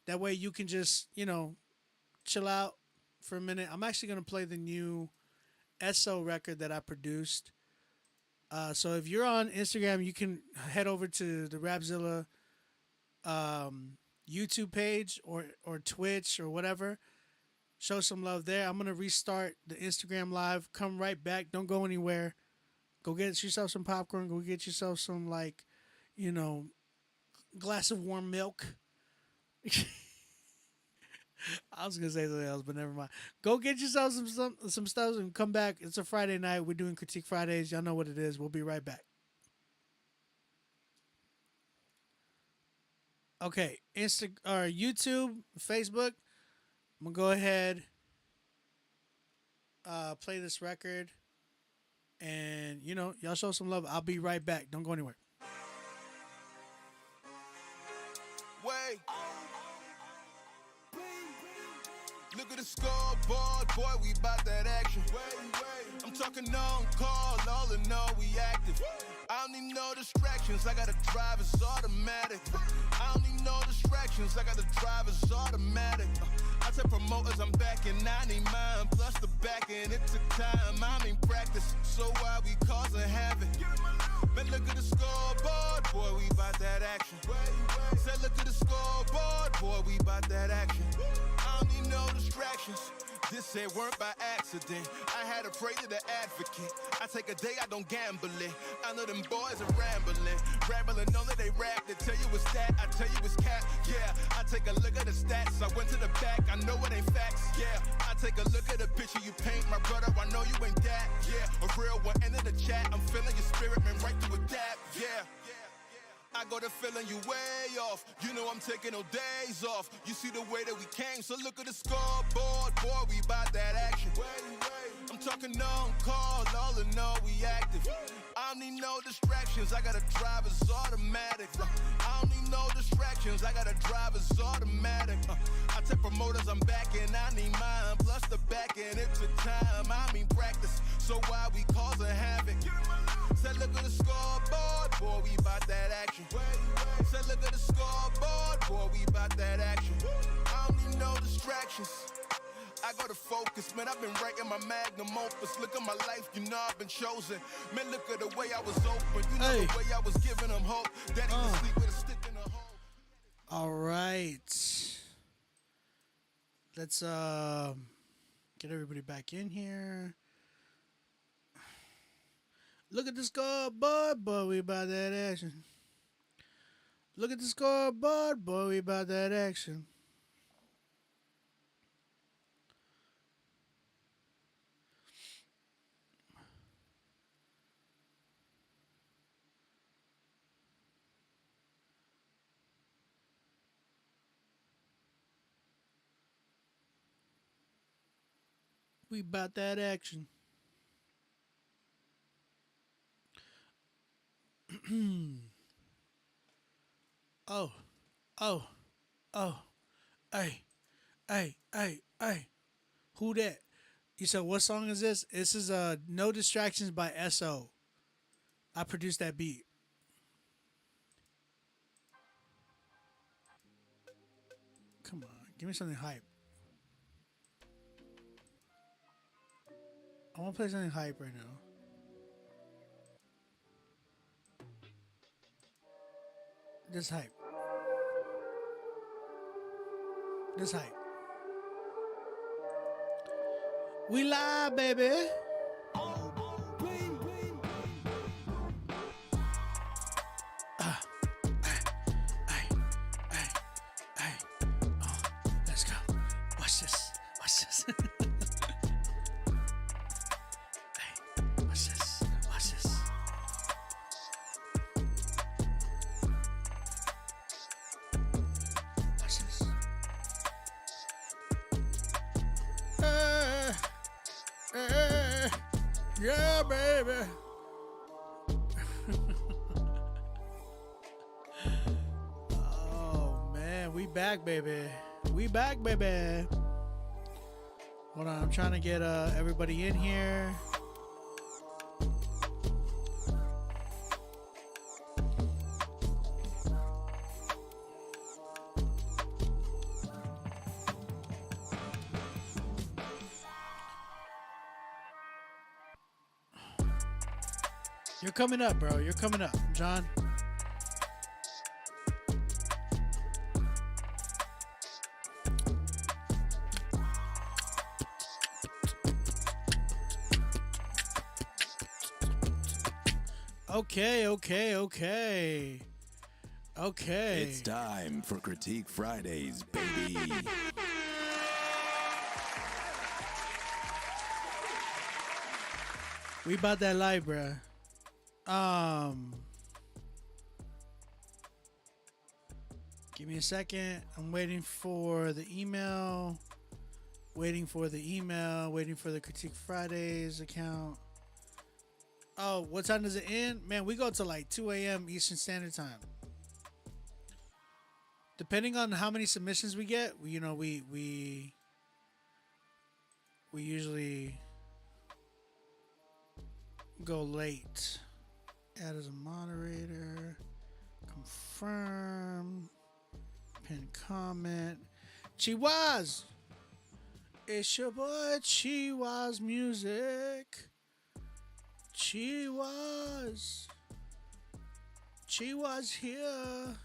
S1: That way you can just chill out for a minute. I'm actually gonna play the new SO record that I produced. So if you're on Instagram, you can head over to the Rapzilla YouTube page or Twitch or whatever. Show some love there. I'm gonna restart the Instagram live. Come right back. Don't go anywhere. Go get yourself some popcorn. Go get yourself some glass of warm milk. I was gonna say something else, but never mind. Go get yourself some stuff and come back. It's a Friday night. We're doing Critique Fridays. Y'all know what it is. We'll be right back. Okay, YouTube, Facebook. I'm gonna go ahead, play this record, and y'all show some love. I'll be right back. Don't go anywhere.
S6: Wait. Look at the scoreboard, boy, we bout that action. I'm talking on call, all in all, we active. I don't need no distractions, I got a driver's automatic. I don't need no distractions, I got a driver's automatic. I tell promoters I'm back and I need mine, plus the back end, it took time, I mean practice. So why we causing havoc? Man, look at the scoreboard, boy, we bout that action. Said look at the scoreboard, boy, we bout that action. I don't need no distractions. This ain't weren't by accident. I had to pray to the advocate. I take a day, I don't gamble it. I know them boys are rambling. Rambling on that they rap. They tell you it's that, I tell you it's cap. Yeah, I take a look at the stats. I went to the back, I know it ain't facts. Yeah, I take a look at the picture you paint. My brother, I know you ain't that. Yeah, a real one, end of the chat. I'm feeling your spirit, man, right to adapt. Yeah. I got a feeling you way off. You know I'm taking no days off. You see the way that we came, so look at the scoreboard, boy, we bout that action. I'm talking on call, all in all, we active. I don't need no distractions, I got a driver's automatic. I don't need no distractions, I got a driver's automatic. I tell promoters I'm back and I need mine, plus the back end, it took time, I mean practice. So why we causing havoc? Said look at the scoreboard, boy, we bout that action. Said look at the scoreboard, boy, we bout that action. I don't need no distractions. I gotta focus, man, I've been writing my magnum opus. Look at my life, you know I've been chosen. Man, look at the way I was open. You know the way I was giving them hope. Daddy was sleep with a stick in the hole.
S1: All right. Let's get everybody back in here. Look at the scoreboard, boy, we about that action. Look at the scoreboard, boy, we about that action. We about that action. Oh, hey, who that? You said, what song is this? This is No Distractions by SO. I produced that beat. Come on, give me something hype. I want to play something hype right now. This hype. This hype. We live, baby. Let's go. Watch this. Watch this. Watch this. Watch this. Watch this. Yeah, baby. Oh man, we back, baby. We back, baby. Hold on, I'm trying to get everybody in here. You're coming up, bro. You're coming up, John. Okay.
S10: It's time for Critique Fridays, baby.
S1: We about that live, bruh. Give me a second. I'm waiting for the email. Waiting for the Critique Fridays account. Oh, what time does it end? Man, we go to like 2 a.m. Eastern Standard Time. Depending on how many submissions we get, we usually go late. Add as a moderator. Confirm. Pin comment. Chihuahs. It's your boy Chihuah's music. Chihuah's here.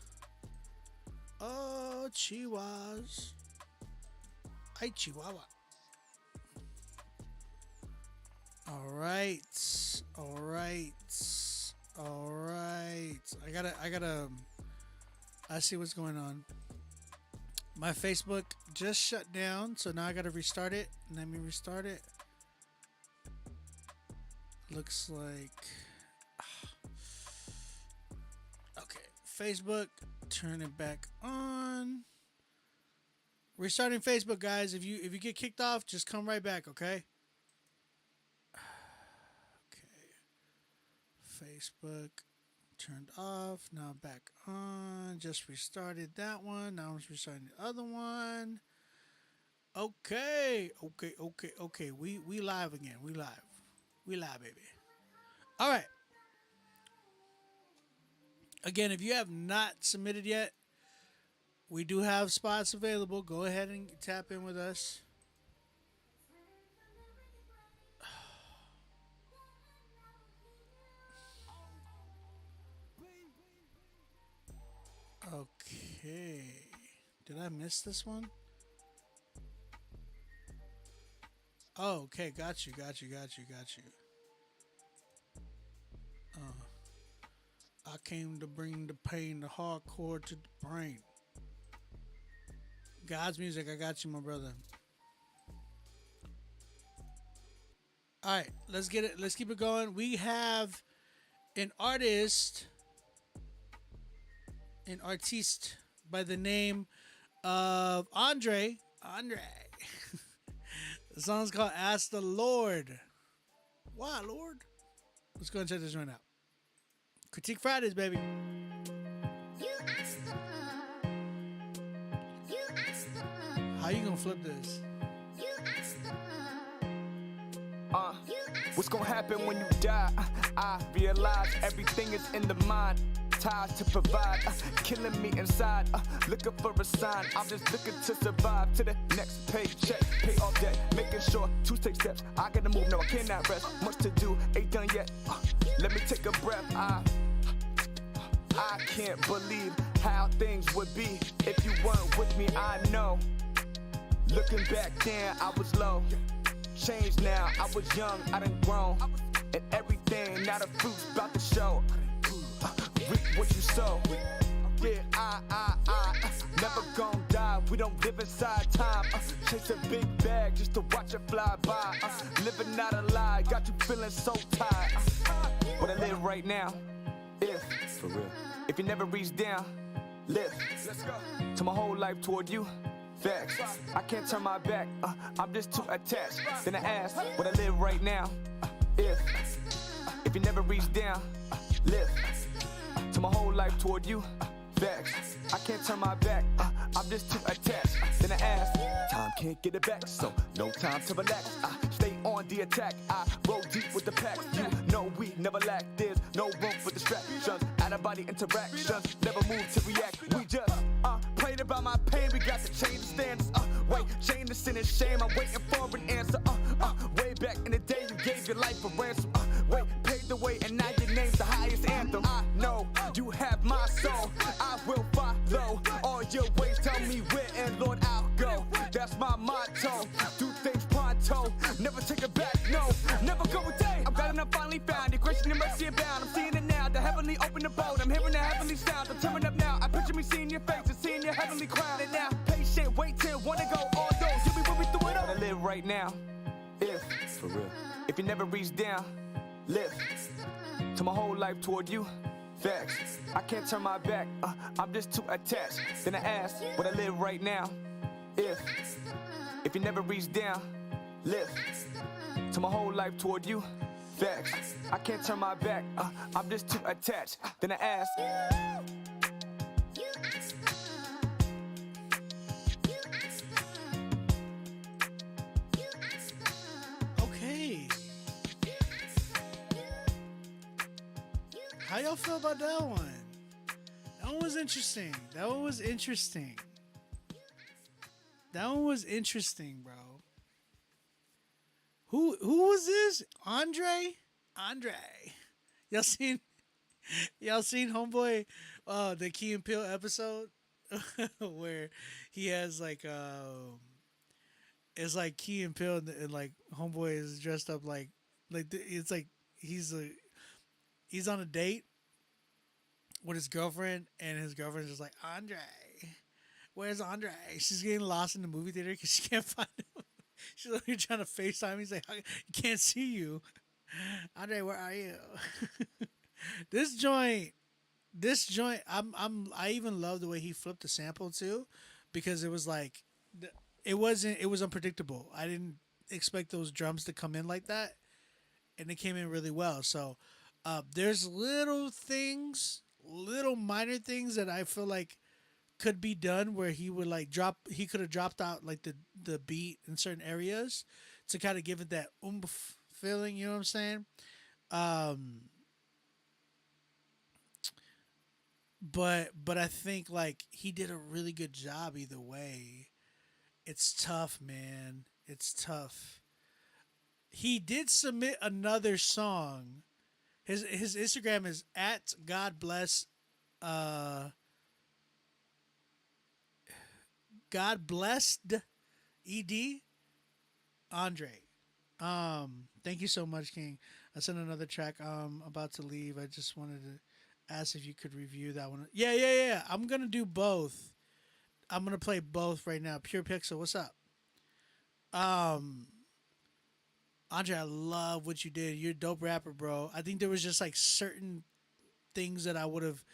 S1: Oh, Chihuah's. Hi, Chihuahua. All right. I see what's going on. My Facebook just shut down, so now I gotta restart it. Let me restart it. Looks like okay. Facebook, turn it back on. Restarting Facebook, guys. If you get kicked off, just come right back, okay? Facebook turned off. Now back on. Just restarted that one. Now I'm restarting the other one. Okay. We live again. We live, baby. All right. Again, if you have not submitted yet, we do have spots available. Go ahead and tap in with us. Okay. Did I miss this one? Oh, okay. Got you. I came to bring the pain, the hardcore to the brain. God's music. I got you, my brother. All right. Let's get it. Let's keep it going. We have an artist. An artiste by the name of Andre. The song's called Ask the Lord. Why, Lord? Let's go and check this one out. Critique Fridays, baby. How you gonna flip this?
S2: What's gonna happen when you die? I realize everything is in the mind. Ties to provide, killing me inside, looking for a sign. I'm just looking to survive to the next paycheck, pay off debt, making sure to take steps. I gotta move, no, I cannot rest. Much to do, ain't done yet. Let me take a breath. I can't believe how things would be if you weren't with me. I know. Looking back then, I was low. Changed now, I was young, I done grown, and everything. Now the fruit's about to show. Reap what you sow. Yeah, I never gon' die. We don't live inside time. Chase a big bag just to watch it fly by. Living out a lie, got you feeling so tired. What I live right now, for real. If you never reach down, live. Let's go. To my whole life toward you. Facts. I can't turn my back. I'm just too attached. Then I ask, what I live right now, if you never reach down, live. To my whole life toward you. Facts. I can't turn my back. I'm just too attached. Then I ask, time can't get it back, so no time to relax. I stay on the attack. I roll deep with the pack. You know we never lack. There's no room for distractions. Out of body interactions, never move to react. We just prayed about my pain. We got to change the standards. Wait, change the sin and shame. I'm waiting for an answer. Way back in the day, you gave your life for ransom. Wait, paved the way, and now your name's the highest anthem. I know you have my soul. I will follow all your ways. Tell me where, and Lord, I'll go. That's my motto. Do things pronto. Never take it back. No, never go a day. I'm glad and I'm finally found. Your grace and your mercy abound. I'm seeing it now. The heavenly open the boat. I'm hearing the heavenly sound. I'm turning up now. I picture me seeing your face and seeing your heavenly crown. And now, patient, wait till wanna go all those. You'll be when we through it all. I live right now. For real. If you never reach down, live. To my whole life toward you. Facts. I can't turn my back. I'm just too attached. Then I ask, would I live right now? If you never reach down, live. To my whole life toward you. Facts. I can't turn my back. I'm just too attached. Then I ask.
S1: Okay. How y'all feel about that one? That one was interesting. That one was interesting. That one was interesting, bro. Who was this? Andre? Y'all seen Homeboy the Key and Peele episode where he has like it's like Key and Peele and like Homeboy is dressed up like it's like he's on a date with his girlfriend, and his girlfriend's just like, Andre, where's Andre? She's getting lost in the movie theater because she can't find him. She's like trying to FaceTime. He's like, I can't see you. Andre, where are you? This joint, I even love the way he flipped the sample too, because it was like, it was unpredictable. I didn't expect those drums to come in like that, and they came in really well. So there's little minor things that I feel like could be done where he would like he could have dropped out like the beat in certain areas to kind of give it that oomph feeling, you know what I'm saying? But I think like he did a really good job either way. It's tough, man. It's tough. He did submit another song. His Instagram is at God blessed ED Andre. Thank you so much, King. I sent another track. I'm about to leave. I just wanted to ask if you could review that one. Yeah. I'm gonna do both. I'm gonna play both right now. Pure Pixel, what's up? Andre, I love what you did. You're a dope rapper, bro. I think there was just like certain things that I would have,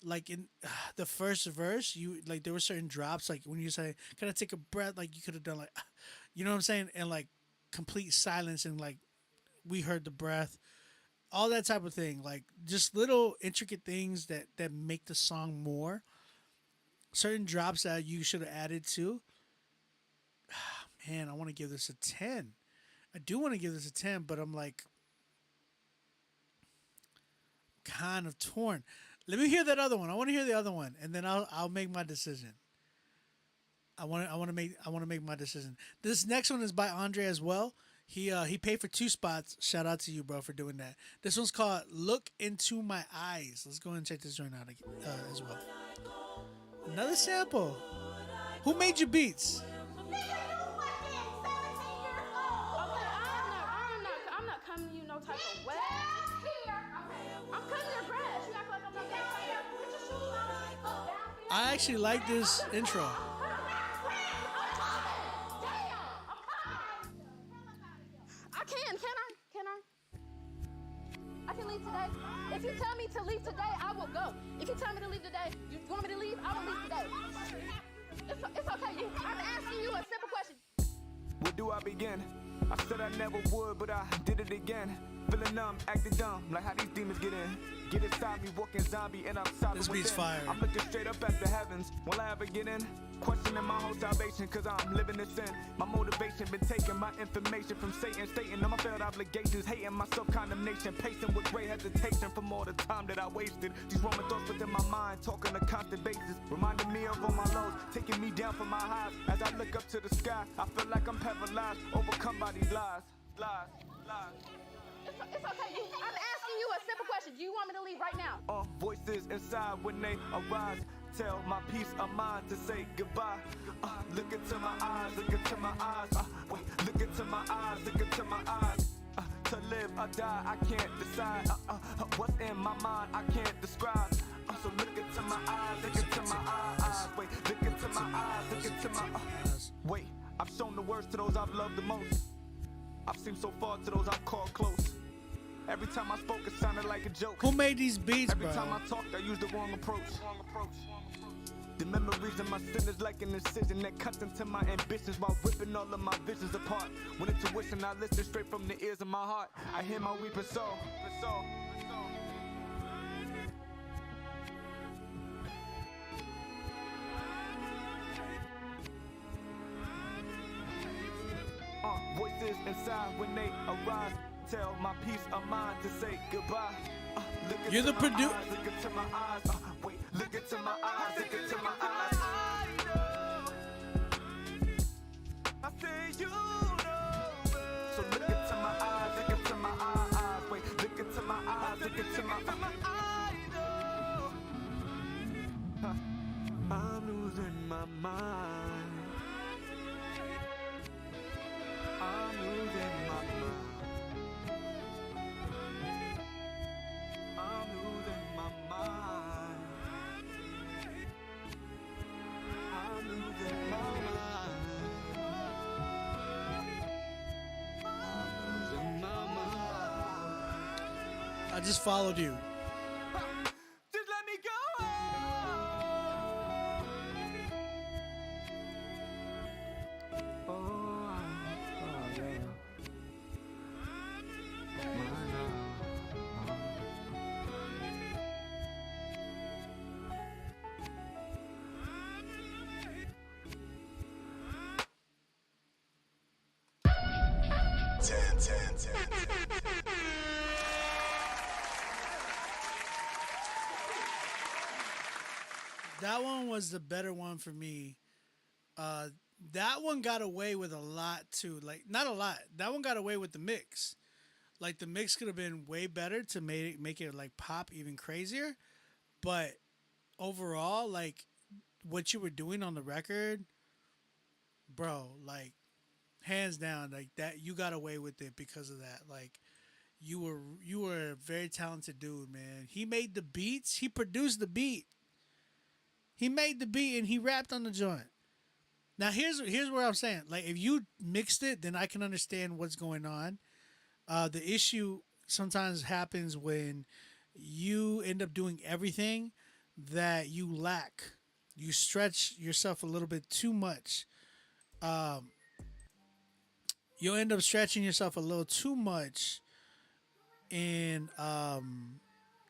S1: like in the first verse, you like there were certain drops, like when you say, "Can I take a breath?" Like you could have done like, you know what I'm saying, and like complete silence, and like we heard the breath, all that type of thing. Like just little intricate things that make the song more. Certain drops that you should have added to. Man, I want to give this a 10. I do want to give this a 10, but I'm like kind of torn. Let me hear that other one. I want to hear the other one, and then I'll make my decision. I want to make my decision. This next one is by Andre as well. He paid for 2 spots. Shout out to you, bro, for doing that. This one's called "Look Into My Eyes." Let's go and check this joint out as well. Another sample. Who made your beats?
S7: Type of way. I'm cutting your grass. You act like I'm not that.
S1: I actually like this intro.
S7: Can I can leave today. If you tell me to leave today, I will go. If you tell me to leave today, you want me to leave, I will leave today. It's okay. I'm asking you a simple question.
S2: Where do I begin? I said I never would, but I did it again. Feeling numb, acting dumb, like how these demons get in. Get inside me, walking zombie, and I'm solid
S1: This beat's
S2: within.
S1: fire.
S2: I'm looking straight up at the heavens. Will I ever get in? Questioning my whole salvation, cause I'm living in sin. My motivation been taking my information from Satan, stating all my failed obligations, hating my self-condemnation, pacing with great hesitation from all the time that I wasted. These Roman thoughts within my mind, talking on a constant basis, reminding me of all my lows, taking me down from my highs. As I look up to the sky, I feel like I'm paralyzed, overcome by these lies, lies, lies.
S7: It's okay. I'm asking you a simple question. Do you want me to leave right now?
S2: Voices inside when they arise, tell my peace of mind to say goodbye. Look into my eyes, look into my eyes. Look into my eyes, look into my eyes. To live or die, I can't decide. What's in my mind, I can't describe. So look into my eyes, look into my eyes. Wait, look into my eyes, look into my eyes. Wait, I've shown the worst to those I've loved the most. I've seemed so far to those I've called close. Every time I spoke, it sounded like a joke.
S1: Who made these beats,
S2: Every
S1: bro?
S2: time I talked, I used the wrong approach. The memories of my sin is like an incision that cuts into my ambitions while ripping all of my visions apart. When intuition, I listen straight from the ears of my heart. I hear my weeping soul. Voices inside when they arise, tell my peace of mind to say goodbye.
S1: You're the producer.
S2: Look into my eyes. Wait, look into my eyes. Look into my eyes. I say you know. So look into my eyes. Look into my eyes. Wait, look into my eyes. Look into my eyes. I'm losing my mind. I'm losing my mind. I'm losing my mind. I'm losing my mind. I'm losing my mind.
S1: I just followed you.
S2: Just let me go.
S1: That one was the better one for me. That one got away with a lot too. Like, not a lot. That one got away with the mix. Like, the mix could have been way better to make it like pop even crazier. But overall, like, what you were doing on the record, bro, like, hands down, like, that, you got away with it because of that. Like, you were a very talented dude, man. He made the beats. He produced the beat. He made the beat and he rapped on the joint. Now here's where I'm saying, like, if you mixed it, then I can understand what's going on. The issue sometimes happens when you end up doing everything that you lack. You stretch yourself a little bit too much. You'll end up stretching yourself a little too much in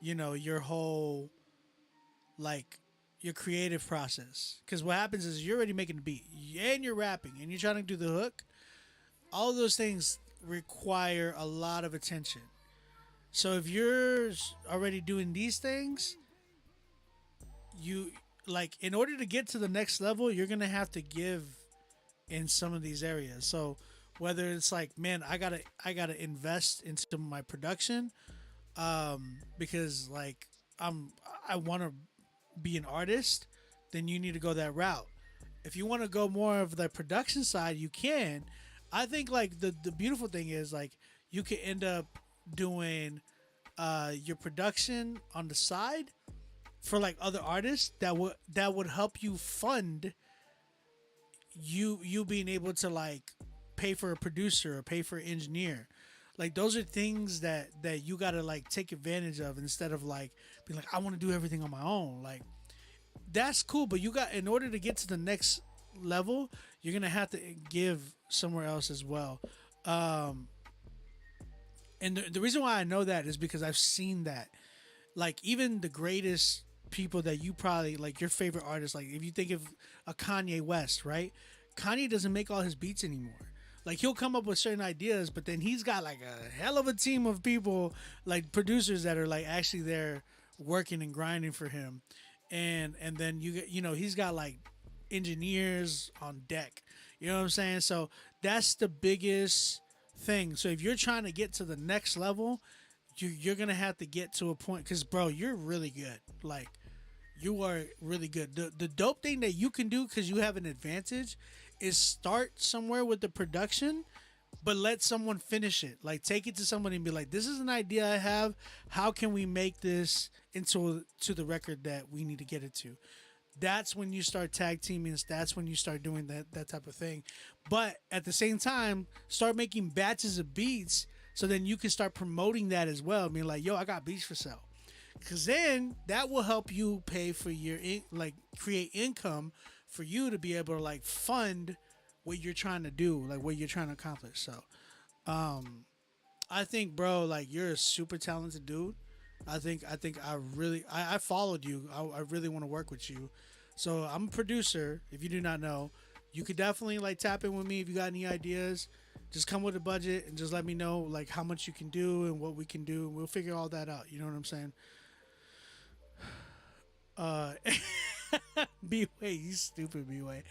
S1: your whole, like, your creative process. Because what happens is you're already making the beat and you're rapping and you're trying to do the hook. All of those things require a lot of attention. So if you're already doing these things, you, like, in order to get to the next level, you're gonna have to give in some of these areas. So whether it's like, man, I gotta invest into my production, because, like, I want to be an artist, then you need to go that route. If you want to go more of the production side, you can. I think, like, the beautiful thing is, like, you could end up doing your production on the side for, like, other artists that would help you fund you being able to, like, pay for a producer or pay for an engineer. Like, those are things that you gotta, like, take advantage of, instead of, like, being like, I want to do everything on my own. Like, that's cool, but in order to get to the next level, you're gonna have to give somewhere else as well. And And the reason why I know that is because I've seen that. Like, even the greatest people that you probably, like, your favorite artists, like, if you think of a Kanye West, right? Kanye doesn't make all his beats anymore. Like, he'll come up with certain ideas, but then he's got, like, a hell of a team of people, like, producers that are, like, actually there working and grinding for him. And then, he's got, like, engineers on deck. You know what I'm saying? So that's the biggest thing. So if you're trying to get to the next level, you're going to have to get to a point, because, bro, you're really good. Like, you are really good. The dope thing that you can do, because you have an advantage, is start somewhere with the production, but let someone finish it. Like, take it to somebody and be like, this is an idea I have. How can we make this into the record that we need to get it to? That's when you start tag teaming. That's when you start doing that type of thing. But at the same time, start making batches of beats, so then you can start promoting that as well. I mean, like, yo, I got beats for sale. Because then that will help you pay for your, create income for you to be able to, like, fund what you're trying to do, like, what you're trying to accomplish. So, I think, bro, like, you're a super talented dude. I followed you. I really want to work with you. So I'm a producer. If you do not know, you could definitely, like, tap in with me if you got any ideas. Just come with a budget and just let me know, like, how much you can do and what we can do. We'll figure all that out. You know what I'm saying? B-Way, you stupid B-Way.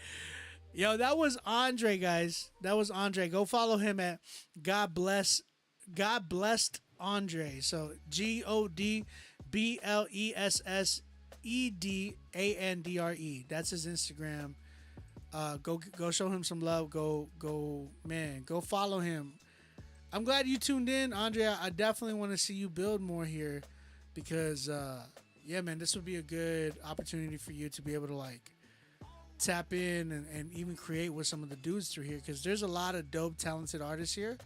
S1: Yo, that was Andre, guys. That was Andre. Go follow him at God Blessed Andre. So GODBLESSEDANDRE. That's his Instagram. Go show him some love. Go follow him. I'm glad you tuned in, Andre. I definitely want to see you build more here, because yeah, man, this would be a good opportunity for you to be able to, like, tap in and even create with some of the dudes through here, because there's a lot of dope, talented artists here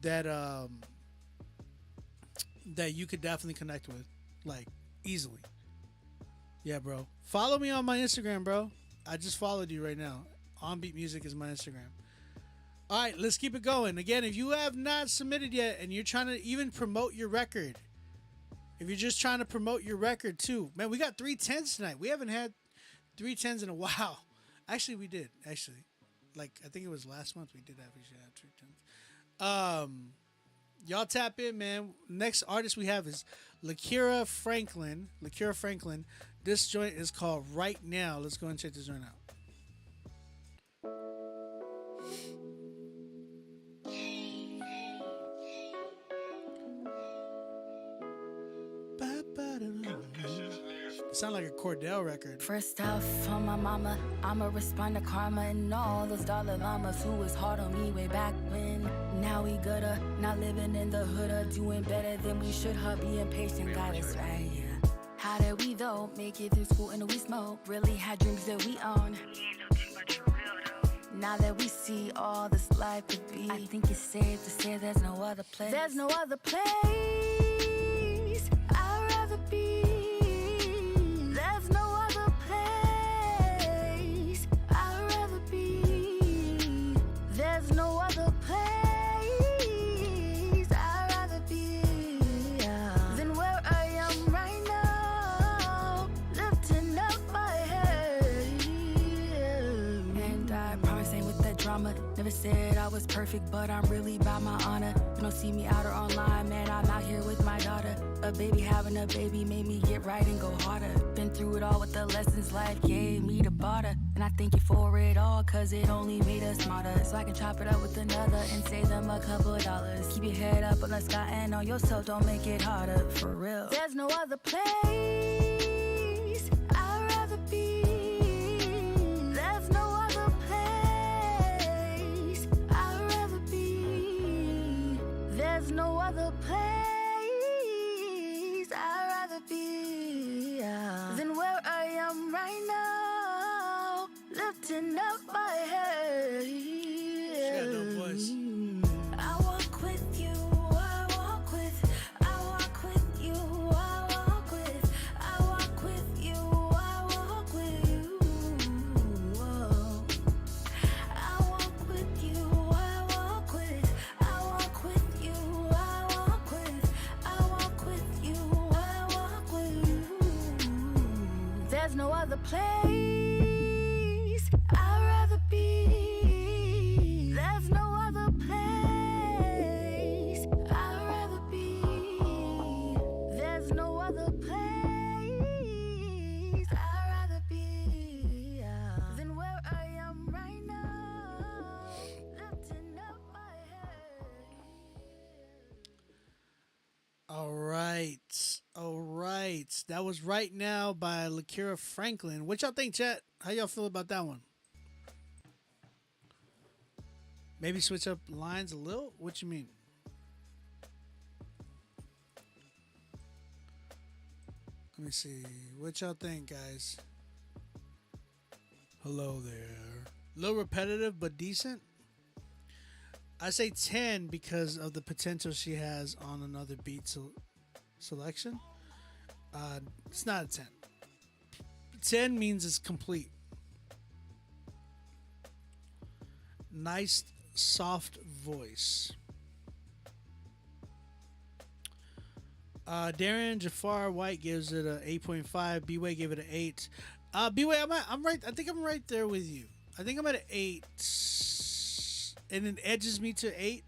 S1: that that you could definitely connect with, like, easily. Yeah, bro. Follow me on my Instagram, bro. I just followed you right now. On Beat Music is my Instagram. All right, let's keep it going. Again, if you have not submitted yet and you're trying to even promote your record, if you're just trying to promote your record too, man, we got 310s tonight. We haven't had 310s in a while. Actually, we did. Actually, like, I think it was last month we did have 310s. Y'all tap in, man. Next artist we have is Lakira Franklin. Lakira Franklin. This joint is called Right Now. Let's go and check this joint out. Sound like a Cordell record.
S8: First off, on my mama, I'ma respond to karma and all those dollar llamas who was hard on me way back when. Now we gooder, not living in the hood, doing better than we should. Her being patient got us right, yeah. How did we though make it through school and we smoke? Really had dreams that we own. Now that we see all this life could be, I think it's safe to say there's no other place. There's no other place I'd rather be. There's no other place I'd rather be. There's no other place I'd rather be than where I am right now, lifting up my head. And I promise ain't with that drama. Never said I was perfect, but I'm really about my honor. You don't see me out or online, man, I'm out here with my daughter. A baby having a baby made me get right and go harder. Been through it all with the lessons life gave me to barter. And I thank you for it all, cause it only made us smarter. So I can chop it up with another and save them a couple dollars. Keep your head up on the sky and on yourself, don't make it harder, for real. There's no other place I'd rather be. There's no other place I'd rather be. There's no other place I'd rather be than where I am right now, lifting up my head.
S1: She got no voice.
S8: I walk with you, I walk with you, I walk with you, I walk with you. Whoa. I walk with you, I walk with you, I walk other place I'd rather be. There's no other place I'd rather be. There's no other place I'd rather be than where I am right now, lifting up my head.
S1: All right. All right. That was Right Now by Lakira Franklin. What y'all think, chat? How y'all feel about that one? Maybe switch up lines a little? What you mean? Let me see. What y'all think, guys? Hello there. A little repetitive, but decent. I say 10 because of the potential she has on another beat selection. It's not a 10. 10 means it's complete. Nice, soft voice. Darren Jafar White gives it a 8.5. B-Way gave it an 8. B-Way, I'm right. I think I'm right there with you. I think I'm at an 8. And it edges me to 8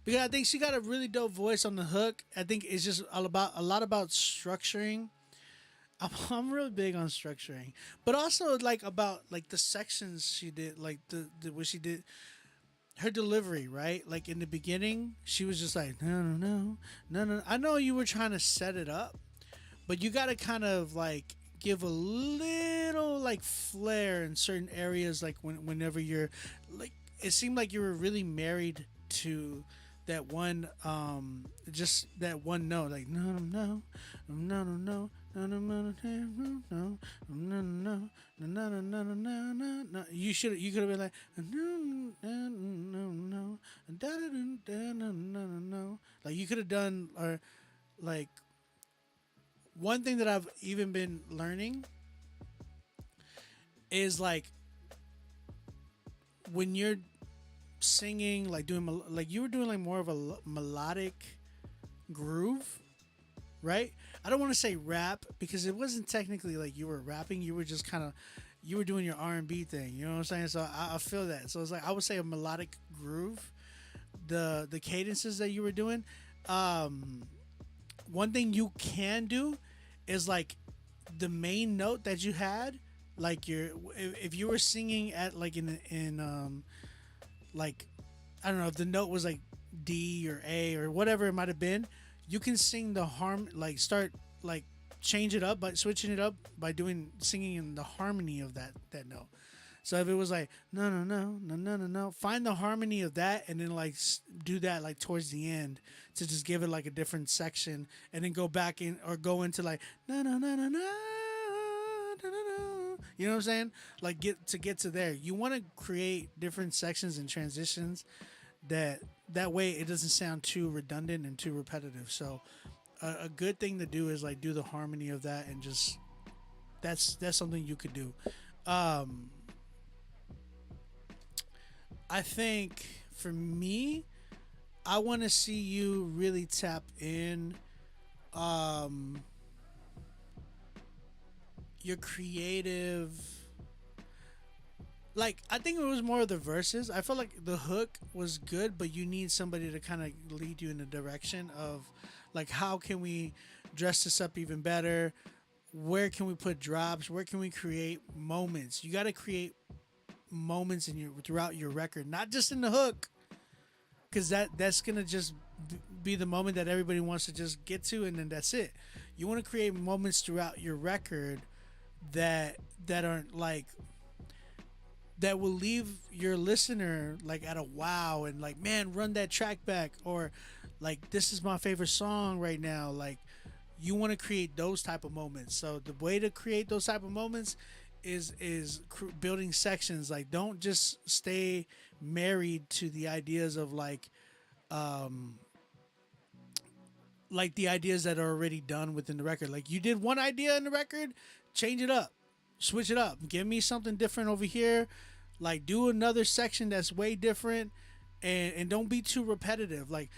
S1: because I think she got a really dope voice on the hook. I think it's just a lot about structuring. I'm really big on structuring, but also like about like the sections she did, like the what she did, her delivery, right? Like in the beginning, she was just like no. I know you were trying to set it up, but you got to kind of like give a little like flair in certain areas, like whenever you're like. It seemed like you were really married to that one, just that one note, like no. You could have been like no. Like you could have done, or like one thing that I've even been learning is like. When you're singing, like doing, like you were doing like more of a melodic groove, right? I don't want to say rap because it wasn't technically like you were rapping. You were just kind of, you were doing your R&B thing. You know what I'm saying? So I feel that. So it's like, I would say a melodic groove, the cadences that you were doing. One thing you can do is like the main note that you had, like if you were singing at like in like I don't know if the note was like D or A or whatever it might have been, you can sing the like start like change it up by switching it up by singing in the harmony of that note. So if it was like no, find the harmony of that and then like do that like towards the end to just give it like a different section and then go back in or go into like no. You know what I'm saying? Like get to there. You want to create different sections and transitions that way it doesn't sound too redundant and too repetitive. So a good thing to do is like do the harmony of that and just that's something you could do. I think for me, I want to see you really tap in your creative, like I think it was more of the verses. I felt like the hook was good, but you need somebody to kind of lead you in the direction of like how can we dress this up even better, where can we put drops, where can we create moments. You got to create moments throughout your record, not just in the hook, because that's gonna just be the moment that everybody wants to just get to and then that's it. You want to create moments throughout your record that aren't like that will leave your listener like at a wow and like, man, run that track back, or like this is my favorite song right now. Like you want to create those type of moments. So the way to create those type of moments is building sections. Like don't just stay married to the ideas of like the ideas that are already done within the record. Like you did one idea in the record, change it up, switch it up, give me something different over here, like do another section that's way different, and don't be too repetitive. Like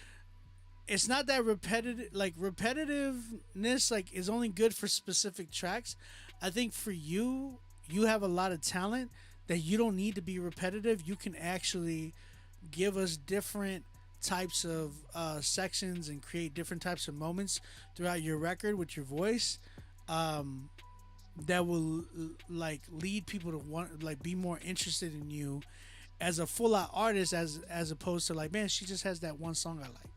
S1: it's not that repetitive, like repetitiveness like is only good for specific tracks. I think for you, you have a lot of talent that you don't need to be repetitive. You can actually give us different types of sections and create different types of moments throughout your record with your voice, that will like lead people to want, like, be more interested in you as a full out artist, as opposed to like, man, she just has that one song I like.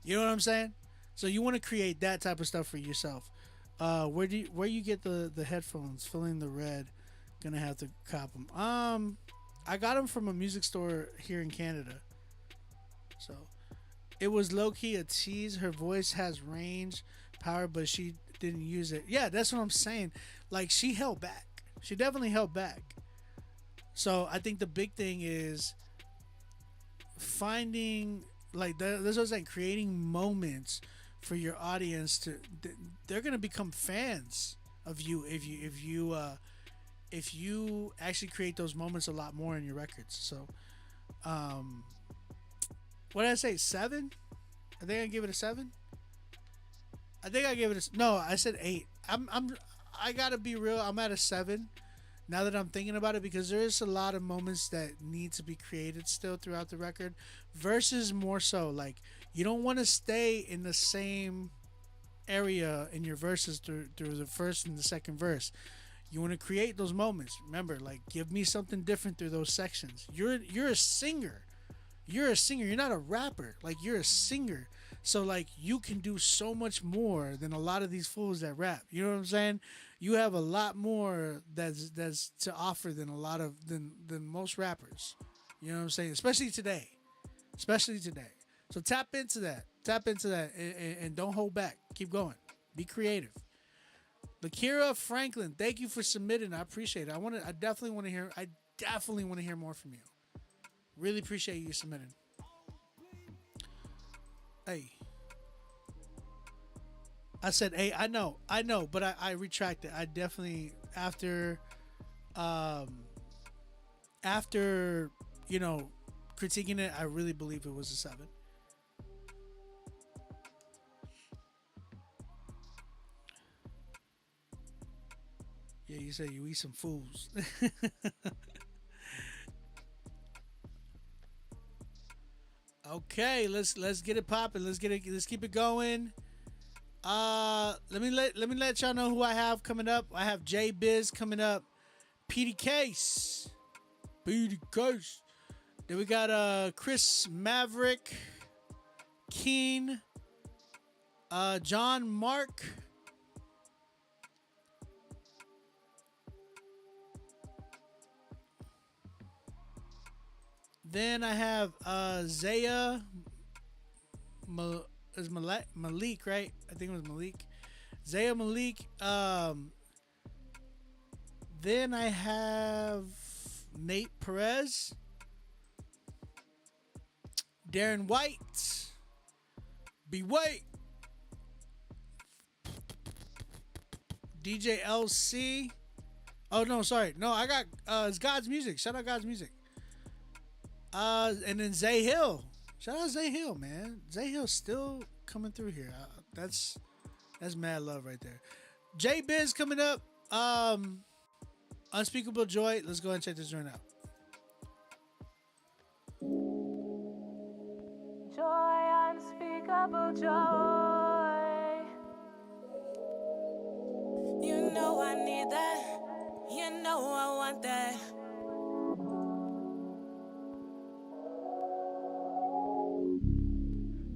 S1: You know what I'm saying? So you want to create that type of stuff for yourself. Where you get the headphones? Filling the red. Gonna have to cop them. I got them from a music store here in Canada. So it was low key a tease. Her voice has range, power, but she didn't use it. Yeah, that's what I'm saying. Like, she held back. She definitely held back. So I think the big thing is finding, like, that's what I'm saying, creating moments for your audience they're gonna become fans of you if you actually create those moments a lot more in your records. So what did I say, 7? I think I give it a 7. I think I gave it a, no, I said 8. I gotta be real, I'm at a 7 now that I'm thinking about it, because there is a lot of moments that need to be created still throughout the record, versus more so like you don't want to stay in the same area in your verses through the first and the second verse. You want to create those moments. Remember, like, give me something different through those sections. You're a singer. You're a singer. You're not a rapper. Like, you're a singer. So, like, you can do so much more than a lot of these fools that rap. You know what I'm saying? You have a lot more that's to offer than than most rappers. You know what I'm saying? Especially today. So tap into that, and don't hold back. Keep going. Be creative. Lakira Franklin, thank you for submitting. I appreciate it. I definitely want to hear more from you. Really appreciate you submitting. Hey. I said, hey, I know, but I retract it. I definitely, after critiquing it, I really believe it was a 7. Yeah, you said you eat some fools. Okay, let's get it popping. Let's keep it going. Let me let y'all know who I have coming up. I have J Biz coming up. PD Case. Then we got Chris Maverick, Keen, John Mark. Then I have Zaya Malik, right? I think it was Malik. Zaya Malik. Then I have Nate Perez, Darren White, B. White, DJ LC. Oh no, sorry. No, I got it's God's Music. Shout out God's Music. And then Zay Hill. Shout out Zay Hill, man. Zay Hill's still coming through here. That's mad love right there. J Biz coming up. Unspeakable Joy. Let's go ahead and check this joint out.
S9: Joy, unspeakable joy. You know I need that. You know I want that.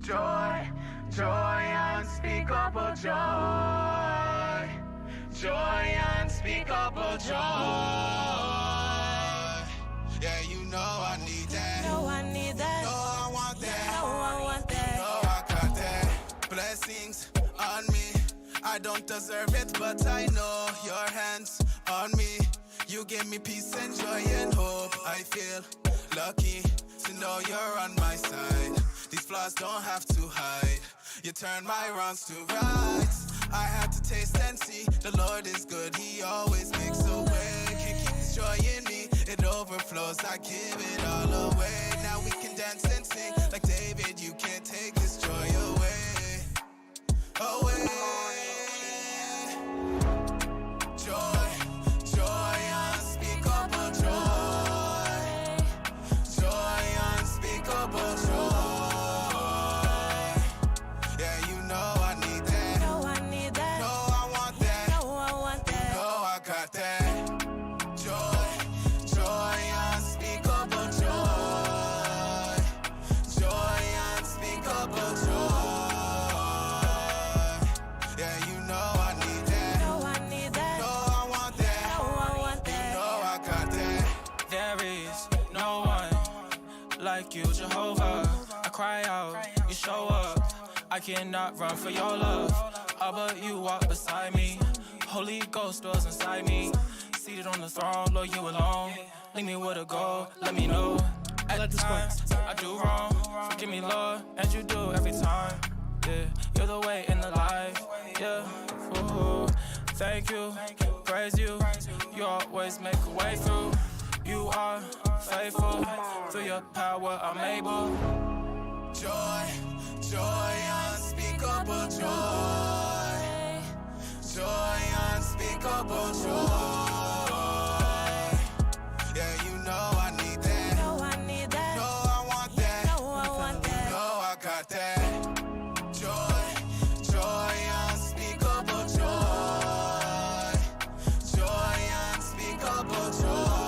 S2: Joy, joy, unspeakable joy. Joy, unspeakable joy.
S6: Yeah, you know I need that.
S9: You know I need that.
S6: You know I want that.
S9: You know I want that.
S6: You know I got that. Blessings on me. I don't deserve it, but I know your hands on me. You give me peace and joy and hope. I feel lucky to know you're on my side. These flaws don't have to hide. You turn my wrongs to rights. I had to taste and see. The Lord is good, He always makes a way. Can't keep this joy in me, it overflows. I give it all away. Now we can dance and sing like David. You can't take this joy away. Away. Joy. know I need that.
S9: No, I need that.
S6: No, I want that.
S9: No, I want that.
S6: You know I got that.
S22: There is no one like you, Jehovah. I cry out, you show up. I cannot run for your love. But you walk beside me. Holy Ghost dwells inside me. Seated on the throne, Lord, you alone. Lead me where to go, let me know. At times, I do wrong. Forgive me, Lord, as you do every time. Yeah, you're the way in the life. Yeah, ooh, thank you, praise you. You always make a way through. You are faithful. Through your power, I'm able.
S6: Joy, joy, unspeakable joy. Joy, unspeakable joy. Yeah, you know I need that.
S9: No, I need that.
S6: No, I want that.
S9: No, I want that.
S6: You know I got that. Joy, joy, unspeakable joy. Joy, unspeakable joy.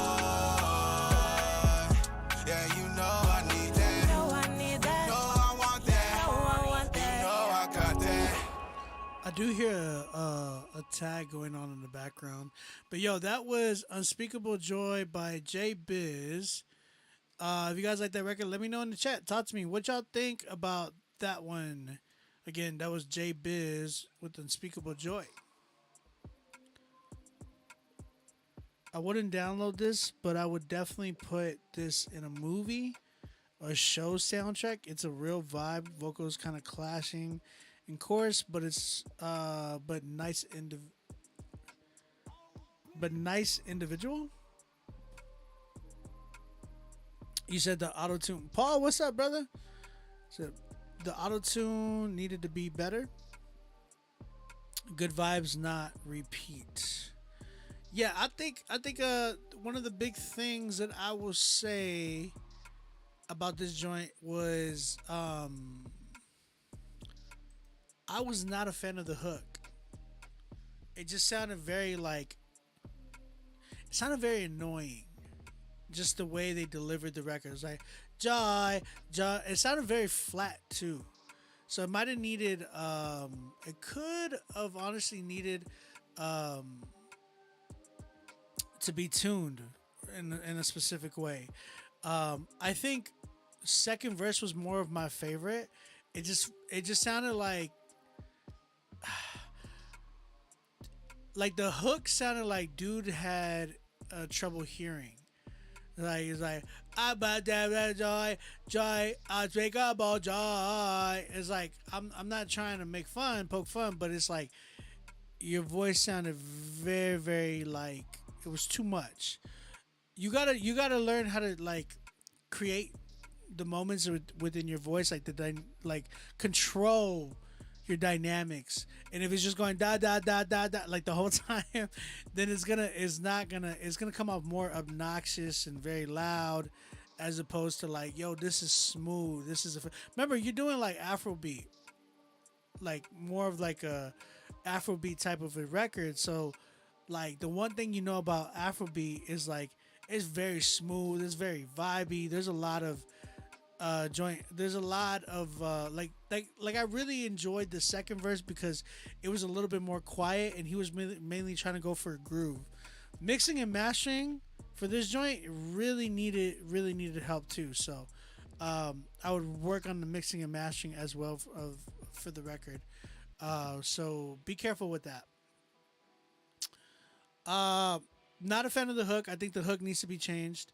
S6: Yeah, you know I need that.
S9: No, I need that.
S6: No, I want that.
S9: No, I want that.
S6: You know I got that.
S1: I do hear a tag going on in the background, but yo, that was "Unspeakable Joy" by J Biz. If you guys like that record, let me know in the chat. Talk to me. What y'all think about that one? Again, that was J Biz with "Unspeakable Joy." I wouldn't download this, but I would definitely put this in a movie or show soundtrack. It's a real vibe. Vocals kind of clashing in chorus, but it's but nice individual. You said the auto tune, Paul. What's up, brother? So the auto tune needed to be better. Good vibes, not repeat. Yeah, I think one of the big things that I will say about this joint was I was not a fan of the hook. It just sounded very very annoying. Just the way they delivered the record. It was like joy. It sounded very flat too. So it might have needed it could have honestly needed to be tuned in a specific way. I think second verse was more of my favorite. It just sounded like the hook sounded like dude had trouble hearing. Like it's like I about that joy, unspeakable joy. It's like I'm not trying to poke fun, but it's like your voice sounded very, very like it was too much. You gotta learn how to like create the moments within your voice, like control your dynamics. And if it's just going da da da da da like the whole time, then it's gonna come off more obnoxious and very loud, as opposed to like, yo, this is smooth. This is remember, you're doing like Afrobeat, like more of like a Afrobeat type of a record. So like the one thing you know about Afrobeat is like it's very smooth, it's very vibey. There's a lot of there's a lot of like I really enjoyed the second verse because it was a little bit more quiet and he was mainly trying to go for a groove. Mixing and mastering for this joint really needed help too. So I would work on the mixing and mastering as well for the record. So be careful with that. Not a fan of the hook. I think the hook needs to be changed.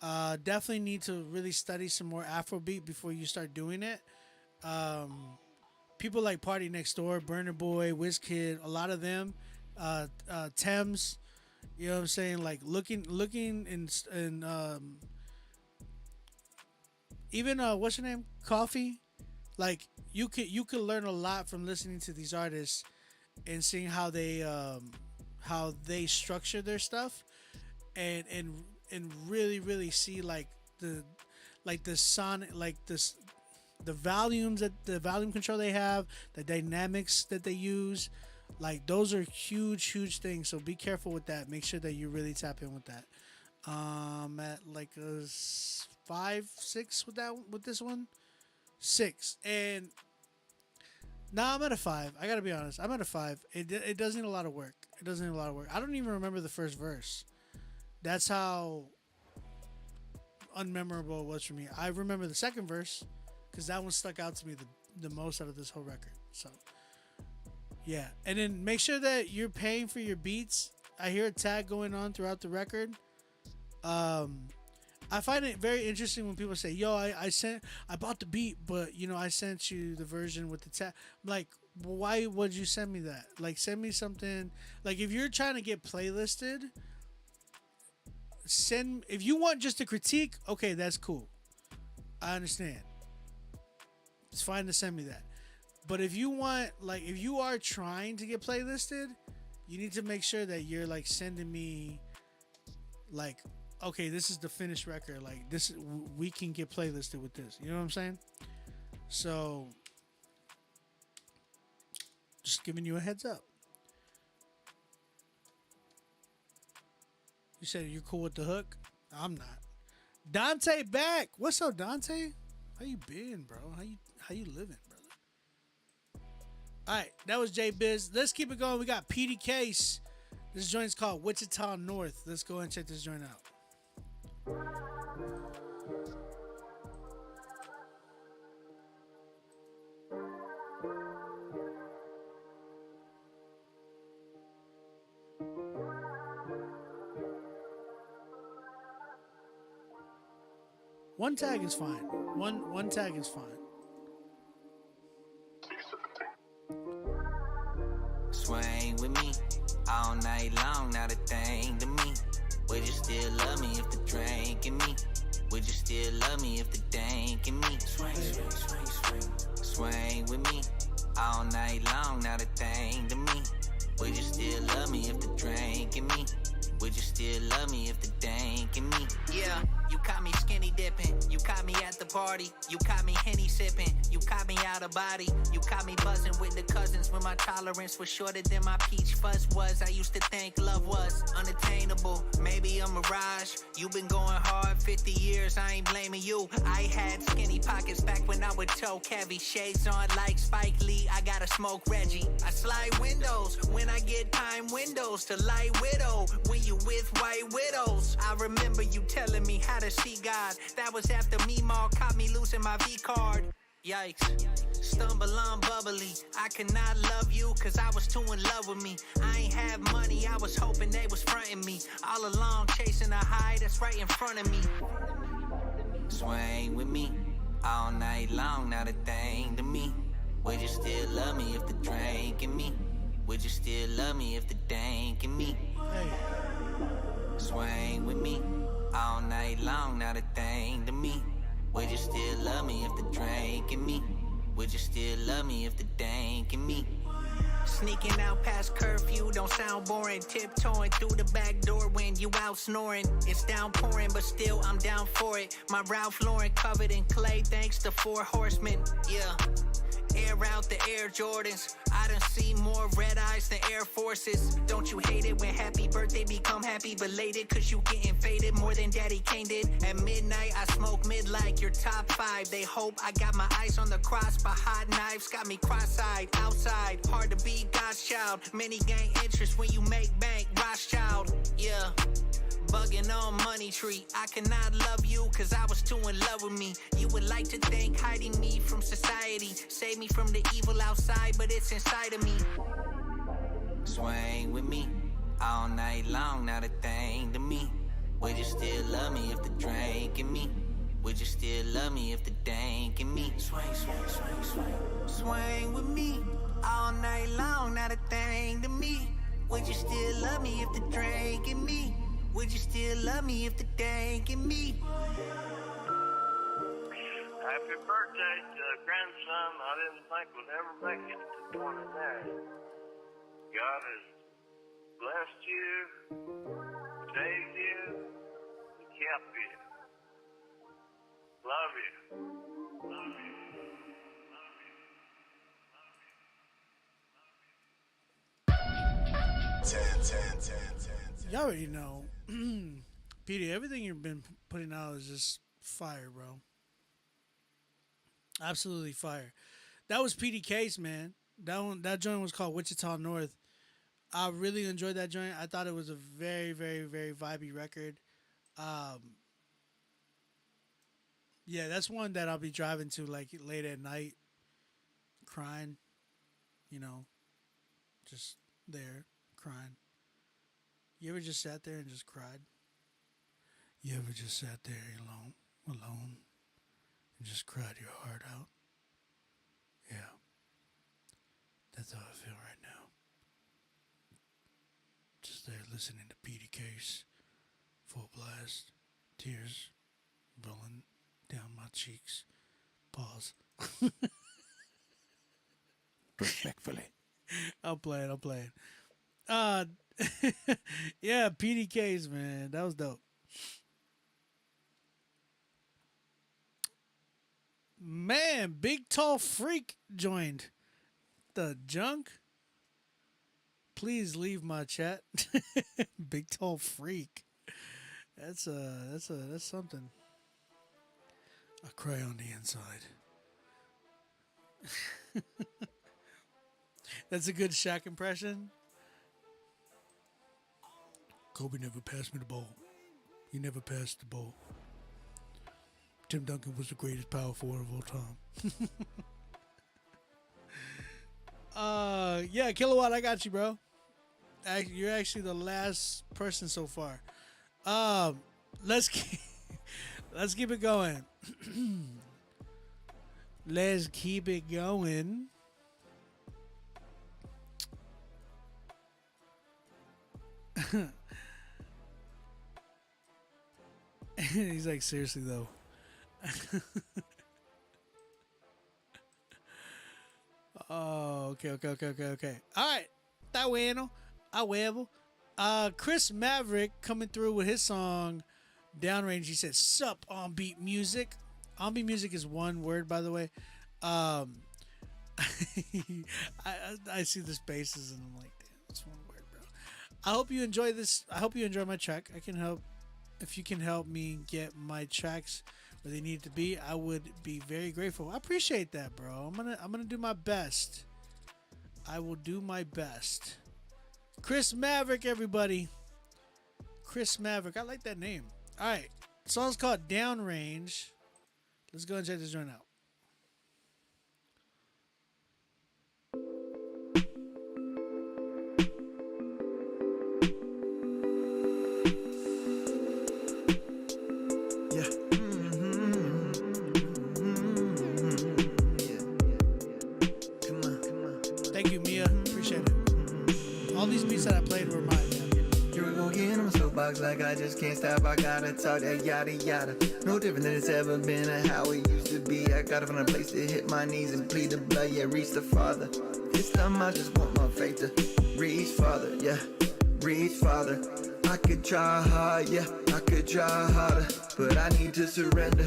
S1: Definitely need to really study some more Afrobeat before you start doing it. People like Party Next Door, Burner Boy, Wizkid, a lot of them, Thames, you know what I'm saying? Like looking in even what's your name? Coffee. Like you could learn a lot from listening to these artists and seeing how they structure their stuff and really see like the sonic, like this, the volumes, that the volume control they have, the dynamics that they use, like those are huge things. So be careful with that. Make sure that you really tap in with that. At like a 5-6 with this one, 6. And Nah, I'm at a 5. I gotta be honest. I'm at a 5. It does need a lot of work. It does need a lot of work. I don't even remember the first verse. That's how unmemorable it was for me. I remember the second verse because that one stuck out to me the most out of this whole record. So, yeah. And then make sure that you're paying for your beats. I hear a tag going on throughout the record. I find it very interesting when people say, "Yo, I bought the beat, but I sent you the version with the tag." I'm like, why would you send me that? Like, send me something. Like, if you're trying to get playlisted, if you want just a critique, okay, that's cool. I understand. It's fine to send me that. But if you want, like, if you are trying to get playlisted, you need to make sure that you're like sending me, like, okay, this is the finished record. Like, this, we can get playlisted with this. You know what I'm saying? So, just giving you a heads up. You said you're cool with the hook? I'm not. Dante back. What's up, Dante? How you been, bro? How you living, brother? All right, that was J Biz. Let's keep it going. We got PD Case. This joint's called Wichita North. Let's go and check this joint out. One tag is fine. One tag is fine.
S11: Swing with me all night long, not a thing to me. Would you still love me if the drink in me? Would you still love me if the dank in me? Swing, swing, swing, swing. Swing with me all night long, not a thing to me. Would you still love me if the drink in me? Would you still love me if the dank in me? Yeah, you caught me skinny dipping. You caught me at the party. You caught me Henny sipping. You caught me out of body. You caught me buzzing with the cousins when my tolerance was shorter than my peach fuzz was. I used to think love was unattainable. Maybe a mirage. You been going hard 50 years. I ain't blaming you. I had skinny pockets back when I would choke heavy. Shades on like Spike Lee. I gotta smoke Reggie. I slide windows when I get time windows to light widow. When you with white widows, I remember you telling me how to see God. That was after Meemaw caught me losing my V card. Yikes, stumble on bubbly. I cannot love you cause I was too in love with me. I ain't have money, I was hoping they was fronting me. All along chasing a high that's right in front of me. Swing with me all night long, not a thing to me. Would you still love me if the drink in me? Would you still love me if the dank in me? Swing with me all night long, not a thing to me. Would you still love me if the drink in me? Would you still love me if the dank in me? Sneaking out past curfew, don't sound boring. Tiptoeing through the back door when you out snoring. It's downpouring, but still I'm down for it. My Ralph Lauren covered in clay thanks to 4 horsemen. Yeah. Air out the Air Jordans. I done seen more red eyes than Air Forces. Don't you hate it when happy birthday become happy belated? Cause you getting faded more than Daddy Kane did. At midnight I smoke mid like your top 5. They hope I got my eyes on the cross, but hot knives got me cross-eyed. Outside, hard to be God's child. Many gain interest when you make bank, Rothschild. Yeah. Bugging on money tree. I cannot love you cause I was too in love with me. You would like to think hiding me from society. Save me from the evil outside, but it's inside of me. Swing with me all night long, not a thing to me. Would you still love me if the drink in me? Would you still love me if the dank in me? Swing, swing, swing, swing. Swing with me all night long, not a thing to me. Would you still love me if the drink in me? Would you still love me if the dank in me?
S13: Happy birthday to a grandson I didn't think would ever make it to 29. God has blessed you, saved you, and kept you. Love you. Love you.
S1: Y'all already know. Petey, everything you've been putting out is just fire, bro. Absolutely fire. That was PDK's, man. That joint was called Wichita North. I really enjoyed that joint. I thought it was a very, very, very vibey record. Yeah, that's one that I'll be driving to like late at night, crying, you know, just there crying. You ever just sat there and just cried? You ever just sat there alone, and just cried your heart out? Yeah, that's how I feel right now. Just there listening to PDK's full blast, tears rolling down my cheeks. Pause.
S10: Respectfully.
S1: I'm playing. Yeah, PDK's, man. That was dope. Man, Big Tall Freak joined. The junk? Please leave my chat. Big Tall Freak. That's something. I cry on the inside. That's a good Shaq impression. Kobe never passed me the ball. He never passed the ball. Tim Duncan was the greatest power forward of all time. Yeah, Kilowatt, I got you, bro. You're actually the last person so far. Let's keep it going. Let's keep it going. He's like, seriously though. Oh, okay. All right. Está bueno. A huevo. Chris Maverick coming through with his song Downrange. He said, sup on beat music. On beat music is one word, by the way. I see the spaces and I'm like, damn, that's one word, bro. I hope you enjoy this. I hope you enjoy my track. I can help. If you can help me get my tracks where they need to be, I would be very grateful. I appreciate that, bro. I'm gonna do my best. I will do my best. Chris Maverick, everybody. Chris Maverick. I like that name. All right. The song's called Downrange. Let's go and check this joint out. Thank you, Mia. Appreciate it. All these beats that I played were mine, man.
S12: Here we go again on my soapbox like I just can't stop. I gotta talk that yada yada. No different than it's ever been or how it used to be. I gotta find a place to hit my knees and plead the blood, yeah, reach the Father. This time I just want my faith to reach farther, yeah, reach farther. I could try hard, yeah, I could try harder, but I need to surrender,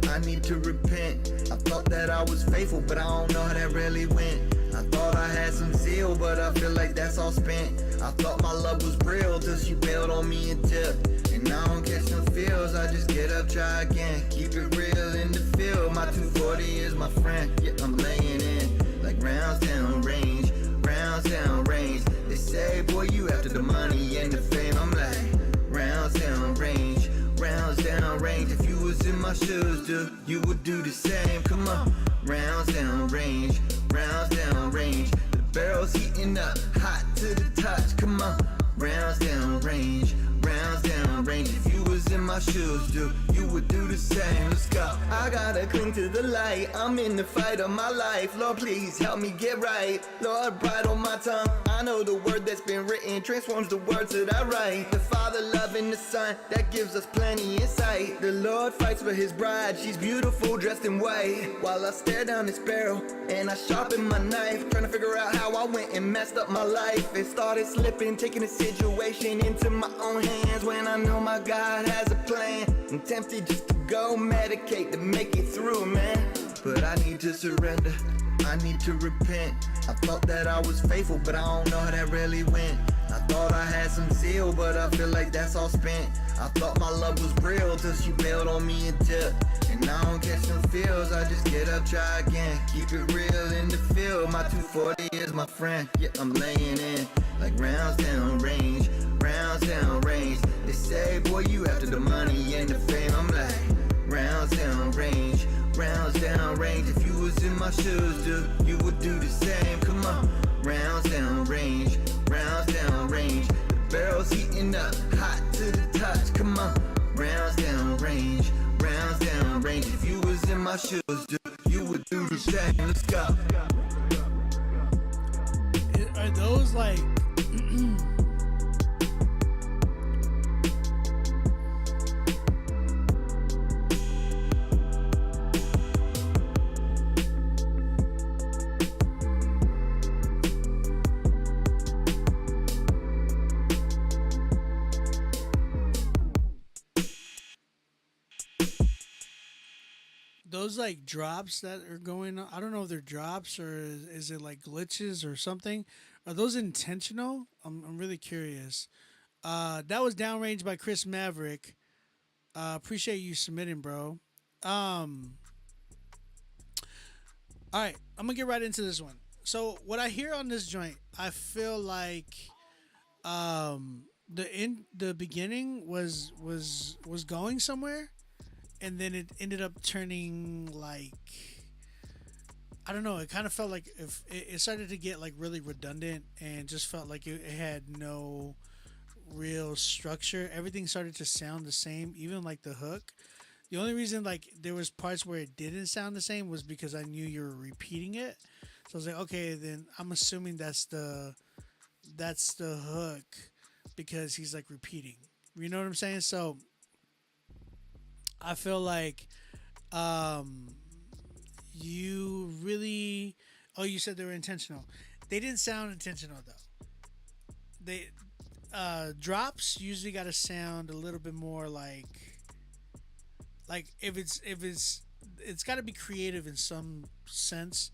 S12: I need to repent. I thought that I was faithful, but I don't know how that really went. I thought I had some zeal, but I feel like that's all spent. I thought my love was real till she bailed on me and tipped. And I don't catch no feels, I just get up, try again. Keep it real in the field, my 240 is my friend. Yeah, I'm laying in, like rounds down range, rounds down range. They say, boy, you after the money and the fame. I'm like, rounds down range, rounds down range. If you was in my shoes, dude, you would do the same. Come on, rounds down range, rounds down range. The barrel's heating up, hot to the touch. Come on, rounds down range, rounds down range. If you was in my shoes, dude, you would do the same. Let's go. I gotta cling to the light. I'm in the fight of my life. Lord, please help me get right. Lord, pride on my tongue. I know the word that's been written transforms the words that I write. The Father loving the Son, that gives us plenty insight. The Lord fights for his bride. She's beautiful, dressed in white. While I stare down this barrel and I sharpen my knife, trying to figure out how I went and messed up my life. It started slipping, taking the situation into my own hands. When I know my God has a plan, I'm tempted just to go medicate to make it through, man. But I need to surrender, I need to repent. I thought that I was faithful, but I don't know how that really went. I thought I had some zeal, but I feel like that's all spent. I thought my love was real till she bailed on me and tipped. And I don't catch no feels, I just get up, try again. Keep it real in the field, my 240 is my friend. Yeah, I'm laying in like rounds down range, rounds down range. They say, boy, you after the money and the fame. I'm like, rounds down range, rounds down range. If you was in my shoes, dude, you would do the same. Come on, rounds down range, rounds down range. The barrel's heating up, hot to the touch. Come on, rounds down range, rounds down range. If you was in my shoes, dude, you would do the same. Let's go.
S1: Are those like those like drops that are going on? I don't know if they're drops or is it like glitches or something. Are those intentional? I'm really curious. That was Downrange by Chris Maverick. Appreciate you submitting, bro. All right, I'm gonna get right into this one. So what I hear on this joint, I feel like the beginning was going somewhere, and then it ended up turning like, I don't know. It kind of felt like if it started to get like really redundant and just felt like it had no real structure. Everything started to sound the same, even like the hook. The only reason like there was parts where it didn't sound the same was because I knew you were repeating it. So I was like, okay, then I'm assuming that's the hook because he's like repeating. You know what I'm saying? So I feel like you really, oh, you said they were intentional. They didn't sound intentional though. They drops usually got to sound a little bit more like if it's got to be creative in some sense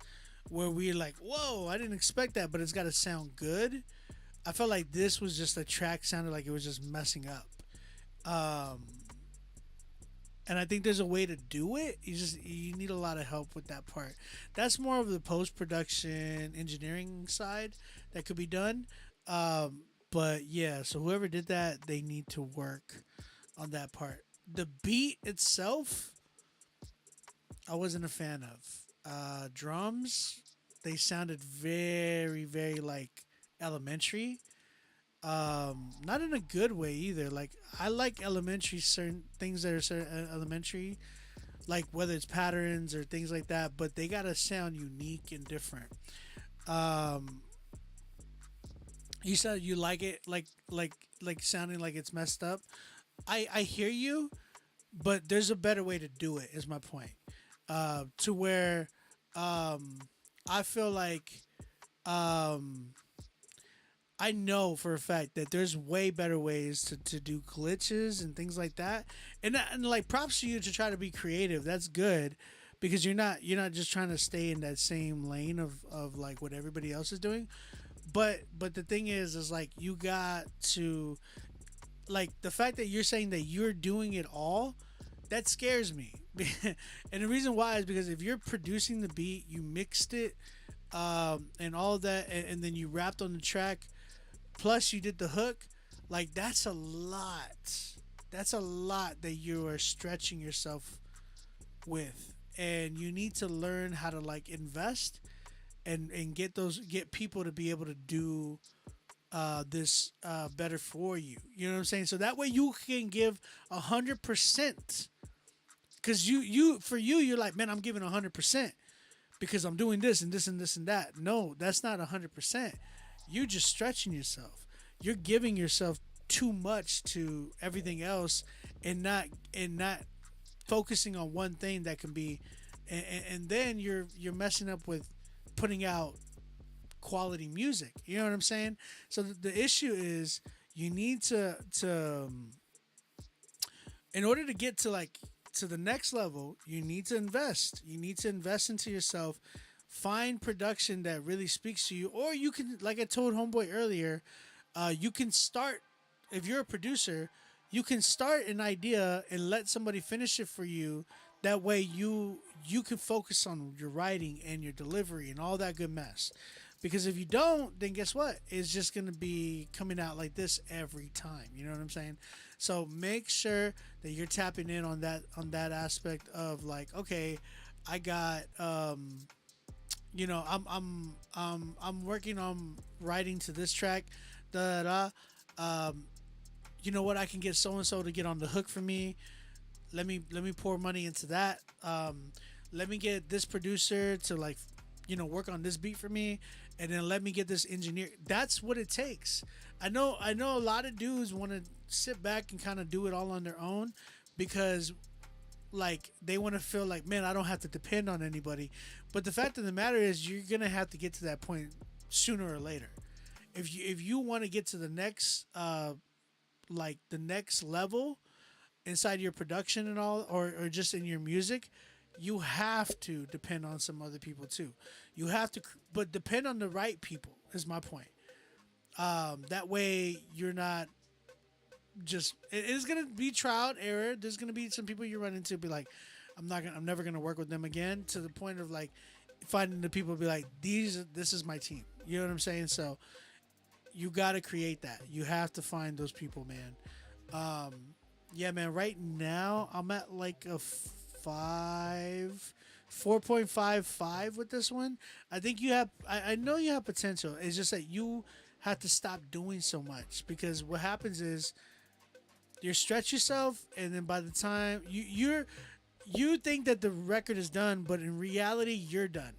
S1: where we're like, whoa, I didn't expect that, but it's got to sound good. I felt like this was just a track sounded like it was just messing up. And I think there's a way to do it. You need a lot of help with that part. That's more of the post-production engineering side that could be done. But yeah, so whoever did that, they need to work on that part. The beat itself, I wasn't a fan of. Drums, they sounded very, very like elementary. Not in a good way either. Like I like elementary, certain things that are elementary, like whether it's patterns or things like that, but they gotta sound unique and different. You said you like it like sounding like it's messed up. I hear you, but there's a better way to do it. Is my point. To where I feel like I know for a fact that there's way better ways to do glitches and things like that. And like props to you to try to be creative. That's good because you're not just trying to stay in that same lane of like what everybody else is doing. But the thing is like you got to like the fact that you're saying that you're doing it all, that scares me. And the reason why is because if you're producing the beat, you mixed it and all of that and then you rapped on the track, plus you did the hook, like that's a lot that you are stretching yourself with, and you need to learn how to like invest and get people to be able to do this better for you. You know what I'm saying? So that way you can give 100%. Because you're like, man, I'm giving 100% because I'm doing this and this and this and that. No, that's not 100%. You're just stretching yourself. You're giving yourself too much to everything else and not focusing on one thing that can be, and then you're messing up with putting out quality music. You know what I'm saying? So the issue is you need to in order to get to like to the next level, you need to invest. You need to invest into yourself. Find production that really speaks to you, or you can, like I told Homeboy earlier, you can start if you're a producer, you can start an idea and let somebody finish it for you. That way you can focus on your writing and your delivery and all that good mess. Because if you don't, then guess what? It's just gonna be coming out like this every time. You know what I'm saying? So make sure that you're tapping in on that aspect of like, okay, I got you know, I'm working on writing to this track, da da. You know what? I can get so and so to get on the hook for me. Let me pour money into that. Let me get this producer to like, you know, work on this beat for me, and then let me get this engineer. That's what it takes. I know a lot of dudes want to sit back and kind of do it all on their own because like they want to feel like, man, I don't have to depend on anybody. But the fact of the matter is you're going to have to get to that point sooner or later. If you want to get to the next like the next level inside your production and all, or just in your music, you have to depend on some other people too. You have to, but depend on the right people is my point. That way you're not just, it is going to be trial and error. There's going to be some people you run into be like, I'm never going to work with them again, to the point of like finding the people be like, this is my team. You know what I'm saying? So you got to create that. You have to find those people, man. Yeah, man. Right now, I'm at like a 4.55 with this one. I think you have. I know you have potential. It's just that you have to stop doing so much, because what happens is you stretch yourself, and then by the time you think that the record is done, but in reality, you're done.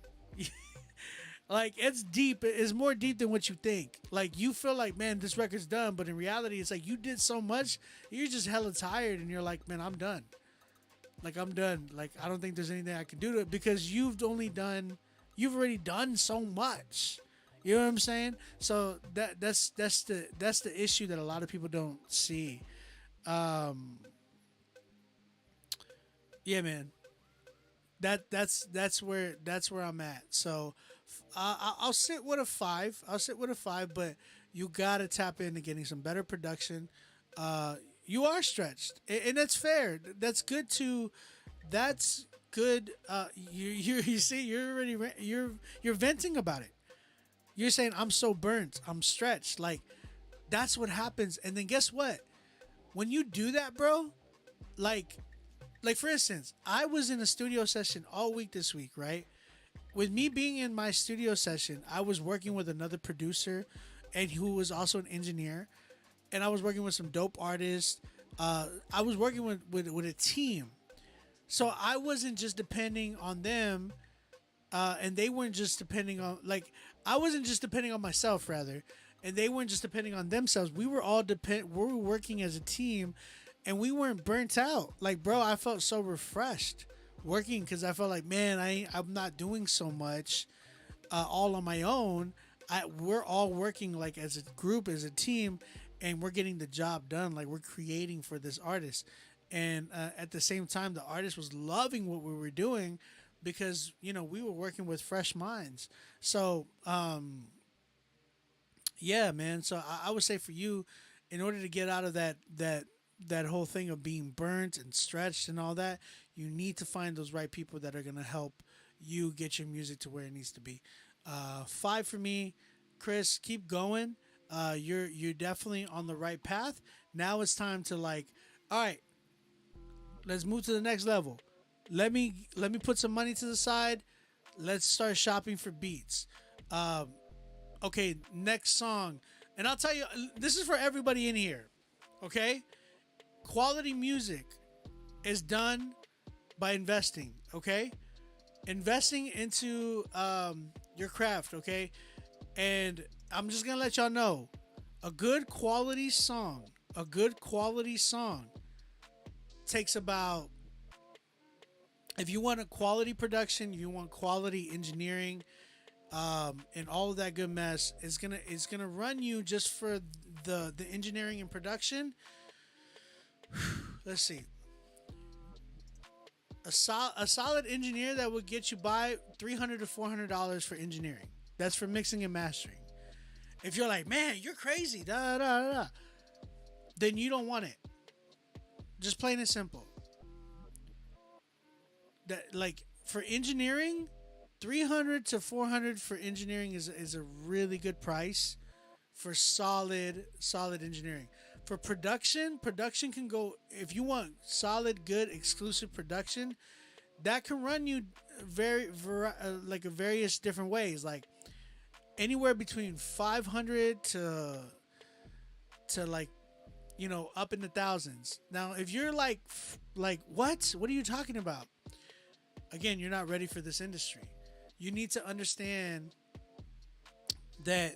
S1: Like, it's deep. It's more deep than what you think. Like, you feel like, man, this record's done, but in reality, it's like you did so much, you're just hella tired, and you're like, man, I'm done. Like, I'm done. Like, I don't think there's anything I can do to it, because you've already done so much. You know what I'm saying? So that's the issue that a lot of people don't see. Yeah, man. That's where I'm at. So I'll sit with a 5. But you gotta tap into getting some better production. You are stretched, and that's fair. That's good to. That's good. You see, you're venting about it. You're saying, I'm so burnt, I'm stretched. Like, that's what happens. And then guess what? When you do that, bro, like for instance, I was in a studio session all week this week, right? With me being in my studio session, I was working with another producer, and who was also an engineer, and I was working with some dope artists. I was working with a team, so I wasn't just depending on them, and they weren't just depending on, like, I wasn't just depending on myself, rather, and they weren't just depending on themselves. We were all we were working as a team, and we weren't burnt out. Like, bro, I felt so refreshed working, because I felt like, man, I'm not doing so much all on my own. We're all working like as a group, as a team, and we're getting the job done. Like, we're creating for this artist, and at the same time, the artist was loving what we were doing, because, you know, we were working with fresh minds. So yeah, man. So I would say for you, in order to get out of that whole thing of being burnt and stretched and all that, you need to find those right people that are going to help you get your music to where it needs to be. 5 for me. Chris, keep going. You're definitely on the right path. Now it's time to, like, all right, let's move to the next level. Let me put some money to the side. Let's start shopping for beats. Okay, next song. And I'll tell you, this is for everybody in here. Okay? Quality music is done by investing, okay? Investing into your craft, okay? And I'm just gonna let y'all know, a good quality song takes about, if you want a quality production, you want quality engineering, and all of that good mess, it's gonna run you, just for the engineering and production. Let's see. A solid engineer that would get you by $300 to $400 for engineering. That's for mixing and mastering. If you're like, man, you're crazy, then you don't want it. Just plain and simple. That, like, for engineering, 300 to 400 for engineering is a really good price for solid engineering. For production can go, if you want solid, good, exclusive production, that can run you various different ways, like anywhere between 500 to like, you know, up in the thousands. Now, if you're like what are you talking about? Again, you're not ready for this industry. You need to understand that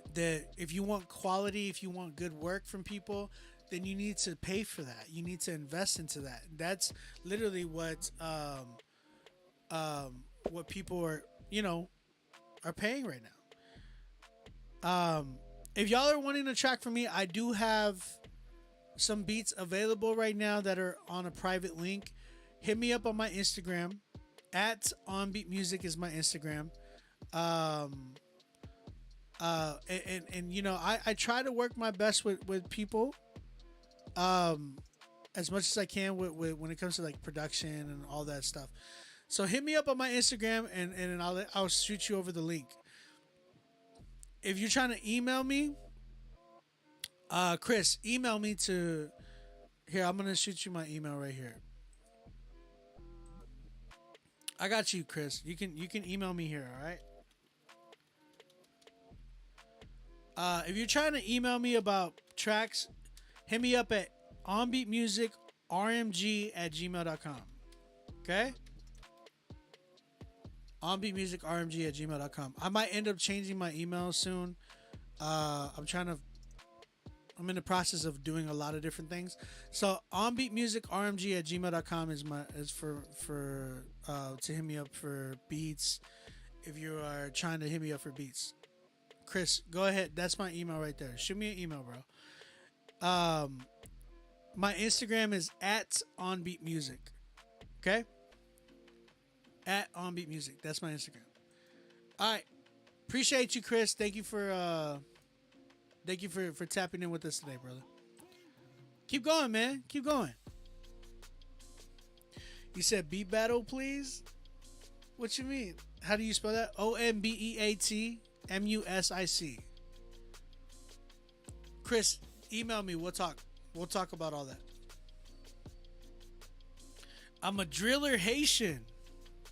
S1: if you want quality, if you want good work from people, then you need to pay for that. You need to invest into that. That's literally what people are, you know, are paying right now. If y'all are wanting a track from me, I do have some beats available right now that are on a private link. Hit me up on my Instagram. At OnBeat Music is my Instagram. And you know, I try to work my best with people as much as I can with when it comes to like production and all that stuff. So hit me up on my Instagram and I'll shoot you over the link. If you're trying to email me, Chris, email me to here. I'm gonna shoot you my email right here. I got you, Chris. You can email me here, all right? If you're trying to email me about tracks, hit me up at onbeatmusicrmg@gmail.com. Okay? onbeatmusicrmg@gmail.com. I might end up changing my email soon. I'm in the process of doing a lot of different things. So onbeatmusicrmg@gmail.com is for to hit me up for beats. If you are trying to hit me up for beats, Chris, go ahead. That's my email right there. Shoot me an email, bro. My Instagram is at onbeatmusic. Okay? At onbeatmusic. That's my Instagram. All right. Appreciate you, Chris. Thank you for tapping in with us today, brother. Keep going, man. Keep going. You said beat battle, please? What you mean? How do you spell that? ONBEATMUSIC. Chris, email me. We'll talk. We'll talk about all that. I'm a driller Haitian.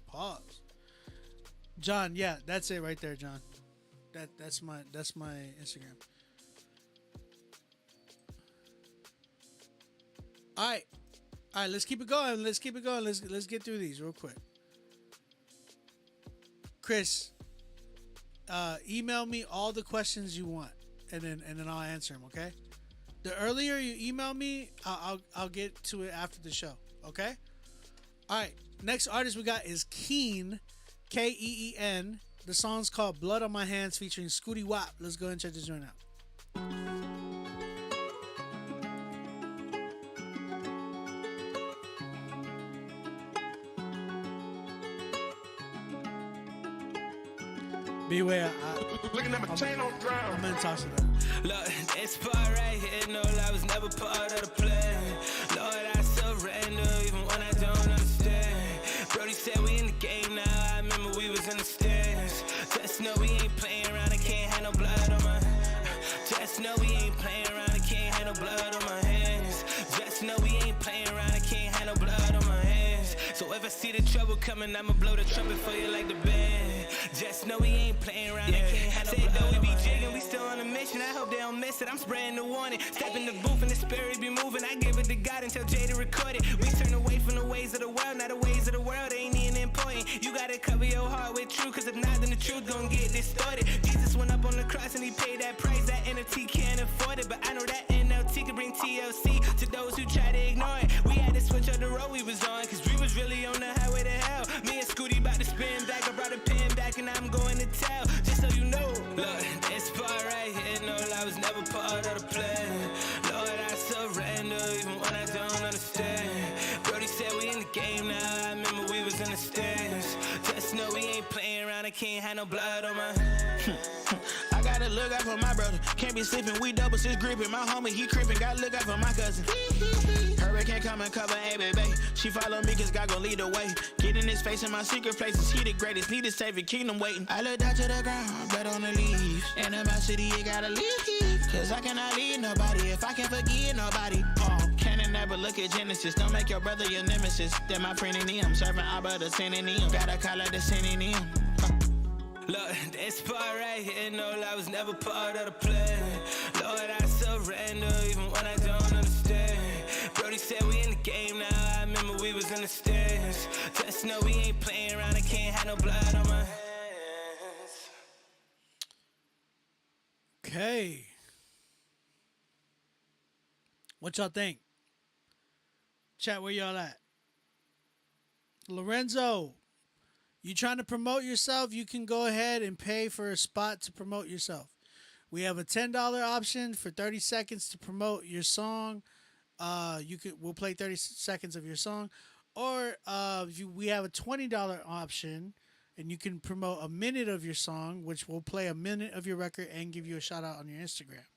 S1: Pause. John, yeah, that's it right there, John. That's my Instagram. All right, let's keep it going. Let's get through these real quick. Chris, email me all the questions you want, and then I'll answer them. Okay. The earlier you email me, I'll get to it after the show. Okay. All right. Next artist we got is Keen, Keen. The song's called "Blood on My Hands" featuring Scooty Wop. Let's go ahead and check this joint out. Beware,
S16: looking at my chain on ground.
S1: I'm gonna toss it up.
S22: Look, this part right here, no, I was never part of the plan. Lord, I surrender even when I don't understand. Brody said we in the game now, I remember we was in the stands. Just know we ain't playing around, I can't have no blood on my. Just know we ain't playing around, I can't have no blood on my hands. Just know we ain't playing around, I can't have no blood on my hands. So if I see the trouble coming, I'ma blow the trumpet for you like the band. Just know we ain't playing around, I can't have no blood on my hands. Say though we be jigging, we still on a mission, I hope they don't miss it. I'm spreading the warning, step in the booth and the spirit be moving. I give it to God and tell Jay to record it. We turn away from the ways of the world, not the ways of the world, ain't even important. You gotta cover your heart with truth, cause if not, then the truth gon' get distorted. Jesus went up on the cross and he paid that price, that NFT can't afford it. But I know that NLT can bring TLC to those who try to ignore it. We had to switch up the road we was on, cause we was really on the highway to hell. Me and Scooty about to spin back, I brought a pen back and I'm going to tell, just so you know. Look, this part right here, no, I was never part of the plan. Lord, I surrender even when I don't understand. Brody said we in the game now, I remember we was in the stands. Just know we ain't playing around, I can't have no blood on my. I got a little
S17: look out for my brother. Can't be sleeping, we double six gripping. My homie, he creeping, gotta look out for my cousin. Hurricane come and cover, hey, baby. She follow me, cause God gon' lead the way. Get in his face in my secret places, he the greatest. Need to save your kingdom waiting. I look down to the ground, blood on the leaves. And in my city, you gotta leave. Cause I cannot lead nobody if I can't forgive nobody. Can't never look at Genesis. Don't make your brother your nemesis. Then my friend in him, serving Abba the synonym. Gotta call it the synonym.
S18: Look, this part right here, no, I was never part of the plan. Lord, I surrender even when I don't understand. Brody said we in the game now, I remember we was in the stands. Just know we ain't playing around, I can't have no blood on my hands.
S1: Okay. What y'all think? Chat, where y'all at? Lorenzo, you trying to promote yourself? You can go ahead and pay for a spot to promote yourself. We have a $10 option for 30 seconds to promote your song. We'll play 30 seconds of your song, or we have a $20 option, and you can promote a minute of your song, which will play a minute of your record and give you a shout out on your Instagram.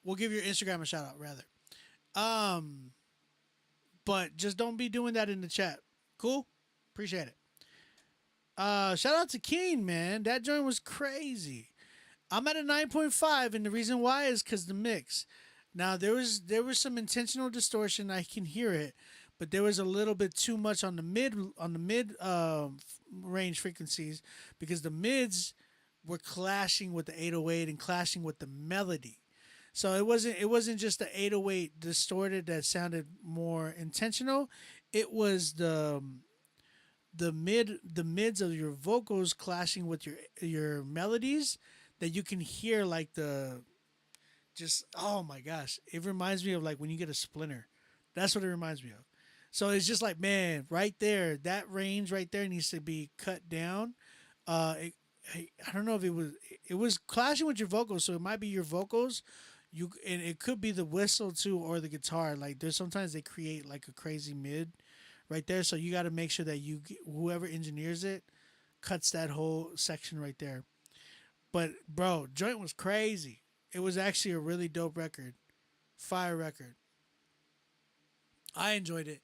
S1: We'll give your Instagram a shout out rather. But just don't be doing that in the chat. Cool? Appreciate it. Shout out to Keen, man. That joint was crazy. I'm at a 9.5, and the reason why is because the mix. Now there was some intentional distortion. I can hear it, but there was a little bit too much on the mid range frequencies, because the mids were clashing with the 808 and clashing with the melody. So it wasn't just the 808 distorted that sounded more intentional. It was the mids of your vocals clashing with your melodies, that you can hear like oh my gosh, it reminds me of like when you get a splinter. That's what it reminds me of. So it's just like, man, right there, that range right there needs to be cut down. I don't know if it was clashing with your vocals, so it might be your vocals. And it could be the whistle too, or the guitar. Like there's sometimes they create like a crazy mid right there. So you got to make sure that whoever engineers it cuts that whole section right there. But bro, joint was crazy. It was actually a really dope record. Fire record. I enjoyed it.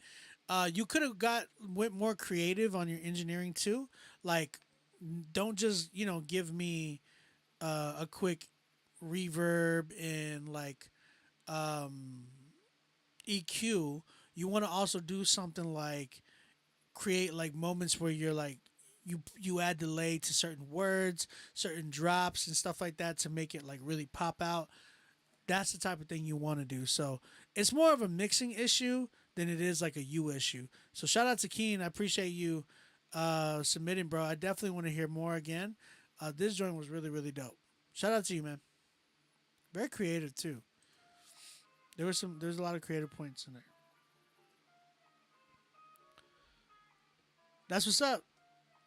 S1: You could have went more creative on your engineering too. Like, don't just, give me a quick reverb and like EQ. You want to also do something like create like moments where you're like you add delay to certain words, certain drops and stuff like that to make it like really pop out. That's the type of thing you want to do. So it's more of a mixing issue than it is like a you issue. So shout out to Keen. I appreciate you submitting, bro. I definitely want to hear more again. This joint was really, really dope. Shout out to you, man. Very creative too. There's a lot of creative points in there. That's what's up.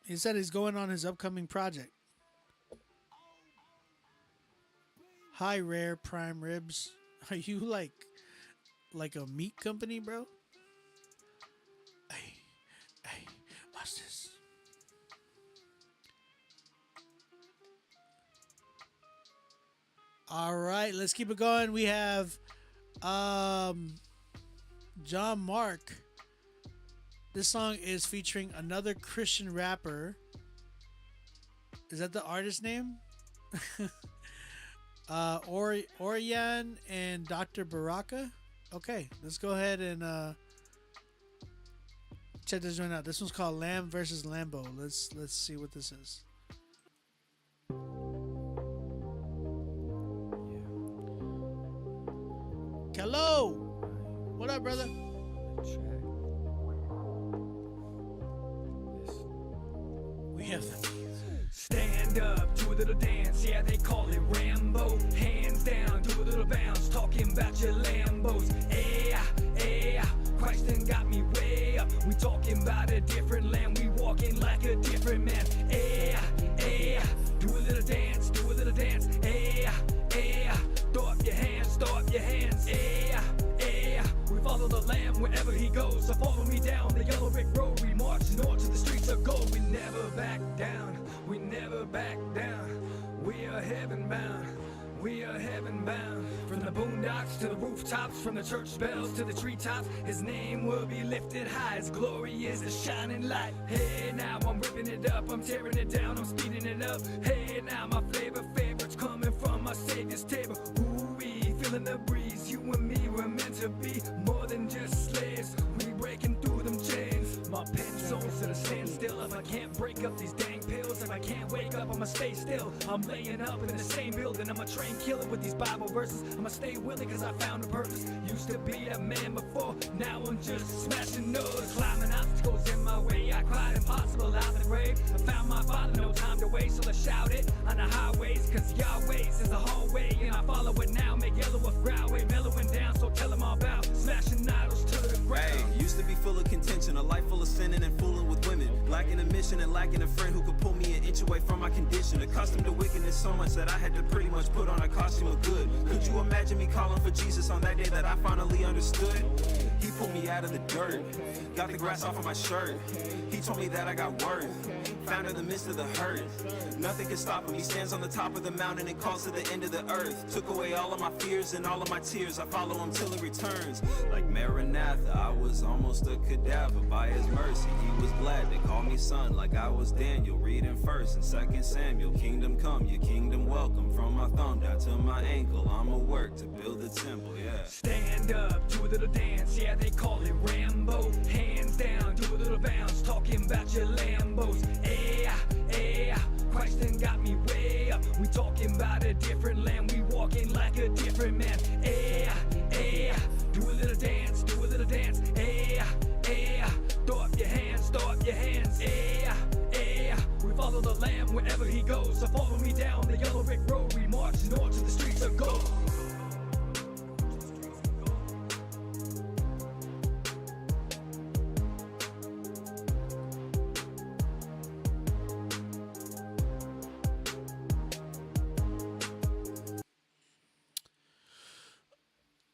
S1: He said he's going on his upcoming project. Hi, Rare Prime Ribs. Are you like a meat company, bro? Hey, watch this. All right, let's keep it going. We have John Mark. This song is featuring another Christian rapper. Is that the artist name? Orion and Dr. Baraka. Okay, let's go ahead and check this one out. This one's called Lamb versus Lambo. Let's see what this is. Hello. What up, brother? We have the
S23: stand up, do a little dance, yeah, they call it Rambo. Hands down, do a little bounce, talking about your Lambos. Christ done got me way up. We talking about a different land, we walking like a different man. Do a little dance, do a little dance. Throw up your hands, throw up your hands. We follow the Lamb wherever he goes. So follow me down the yellow brick road. We march north to the streets of gold. We never back down. We never back down. We are heaven bound. We are heaven bound. From the boondocks to the rooftops, from the church bells to the treetops, his name will be lifted high. His glory is a shining light. Hey, now I'm ripping it up, I'm tearing it down, I'm speeding it up. Hey, now my favorites coming from my Savior's table. Ooh-wee, feeling the breeze. You and me were meant to be more than just slaves. We breaking through them chains. My pen zones at a standstill. If I can't break up these dang pills, if I can't wake up, I'ma stay still. I'm laying up in the same building. I'm a train killer with these Bible verses. I'ma stay willing cause I found a purpose. Used to be a man before, now I'm just smashing doors. Climbing obstacles in my way. I cried impossible out the grave. I found my father, no time to waste. So I shout it on the highways cause Yahweh's is the hallway. And I follow it now, make yellow with Growway. Mellowing down, so tell them all about smashing idols to the ground.
S19: Hey, used to be full of contention, a life full of sinning and fooling with women. Lacking a mission and lacking a friend who could pull me an inch away from my condition. Accustomed to wickedness so much that I had to pretty much put on a costume of good. Could you imagine me calling for Jesus on that day that I finally understood? He pulled me out of the dirt, got the grass off of my shirt. He told me that I got worth, found in the midst of the hurt. Nothing can stop him, he stands on the top of the mountain and calls to the end of the earth. Took away all of my fears and all of my tears, I follow him till he returns. Like Maranatha, I was almost a cadaver. By his mercy, he was glad to call me son, like I was Daniel. Reading 1st and 2nd Samuel. Kingdom come, your kingdom welcome. From my thumb down to my ankle, I'ma work to build the temple, yeah.
S23: Stand up, do a little dance, yeah, they call it Rambo. Hands down, do a little bounce, talking about your Lambos. Christ done got me way up. We talking about a different land, we walking like a different man. Do a little dance, do a little dance. Throw up your hands, throw up your hands. We follow the Lamb wherever he goes. So follow me down the yellow brick road. We march north to the streets of gold.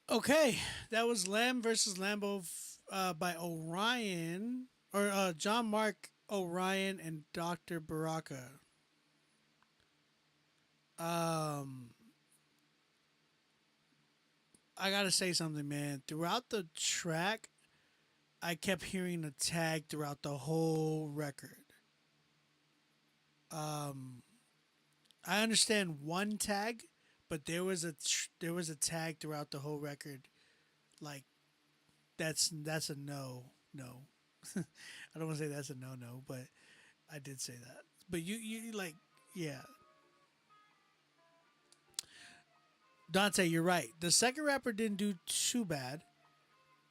S1: Okay, that was Lamb versus Lambo by Orion, or John Mark Orion and Dr. Baraka. I gotta say something, man. Throughout the track, I kept hearing a tag throughout the whole record. I understand one tag, but there was a tag throughout the whole record. Like, that's a no. I don't want to say that's a no, but I did say that. But you like, yeah. Dante, you're right. The second rapper didn't do too bad.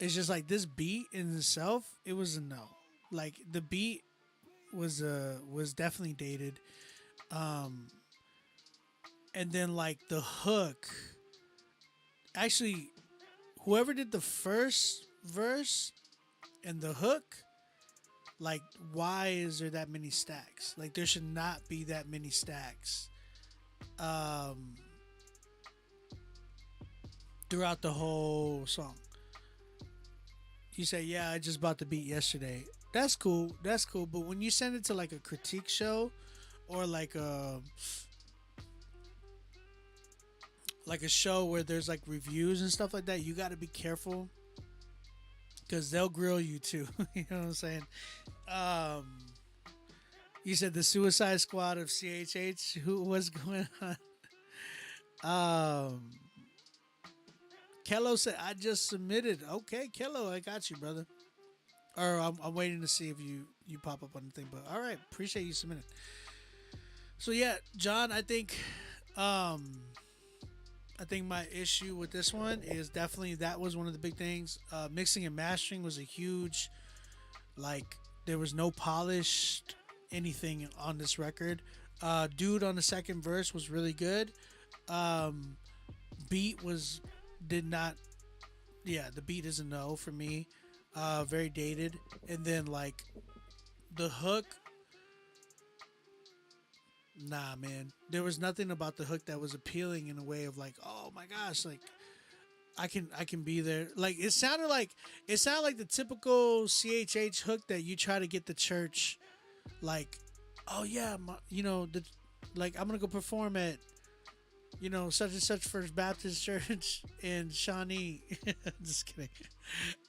S1: It's just like this beat in itself, it was a no. Like the beat was definitely dated. And then like the hook, actually, whoever did the first verse and the hook, like, why is there that many stacks? Like, there should not be that many stacks throughout the whole song. You say, yeah, I just bought the beat yesterday. That's cool. But when you send it to like a critique show or like a show where there's like reviews and stuff like that, you got to be careful because they'll grill you too. You know what I'm saying? You said the Suicide Squad of CHH. What's going on? Kello said, I just submitted. Okay, Kello, I got you, brother. Or I'm waiting to see if you pop up on the thing. But all right, appreciate you submitting. So yeah, John, I think my issue with this one is definitely that was one of the big things. Mixing and mastering was a huge, like, there was no polished anything on this record. Dude on the second verse was really good. Beat the beat is a no for me. Very dated. And then like the hook, nah, man. There was nothing about the hook that was appealing in a way of like, oh my gosh, like I can be there. Like it sounded like the typical CHH hook that you try to get the church, like, oh yeah, like I'm gonna go perform at you know, such and such First Baptist Church in Shawnee. Just kidding.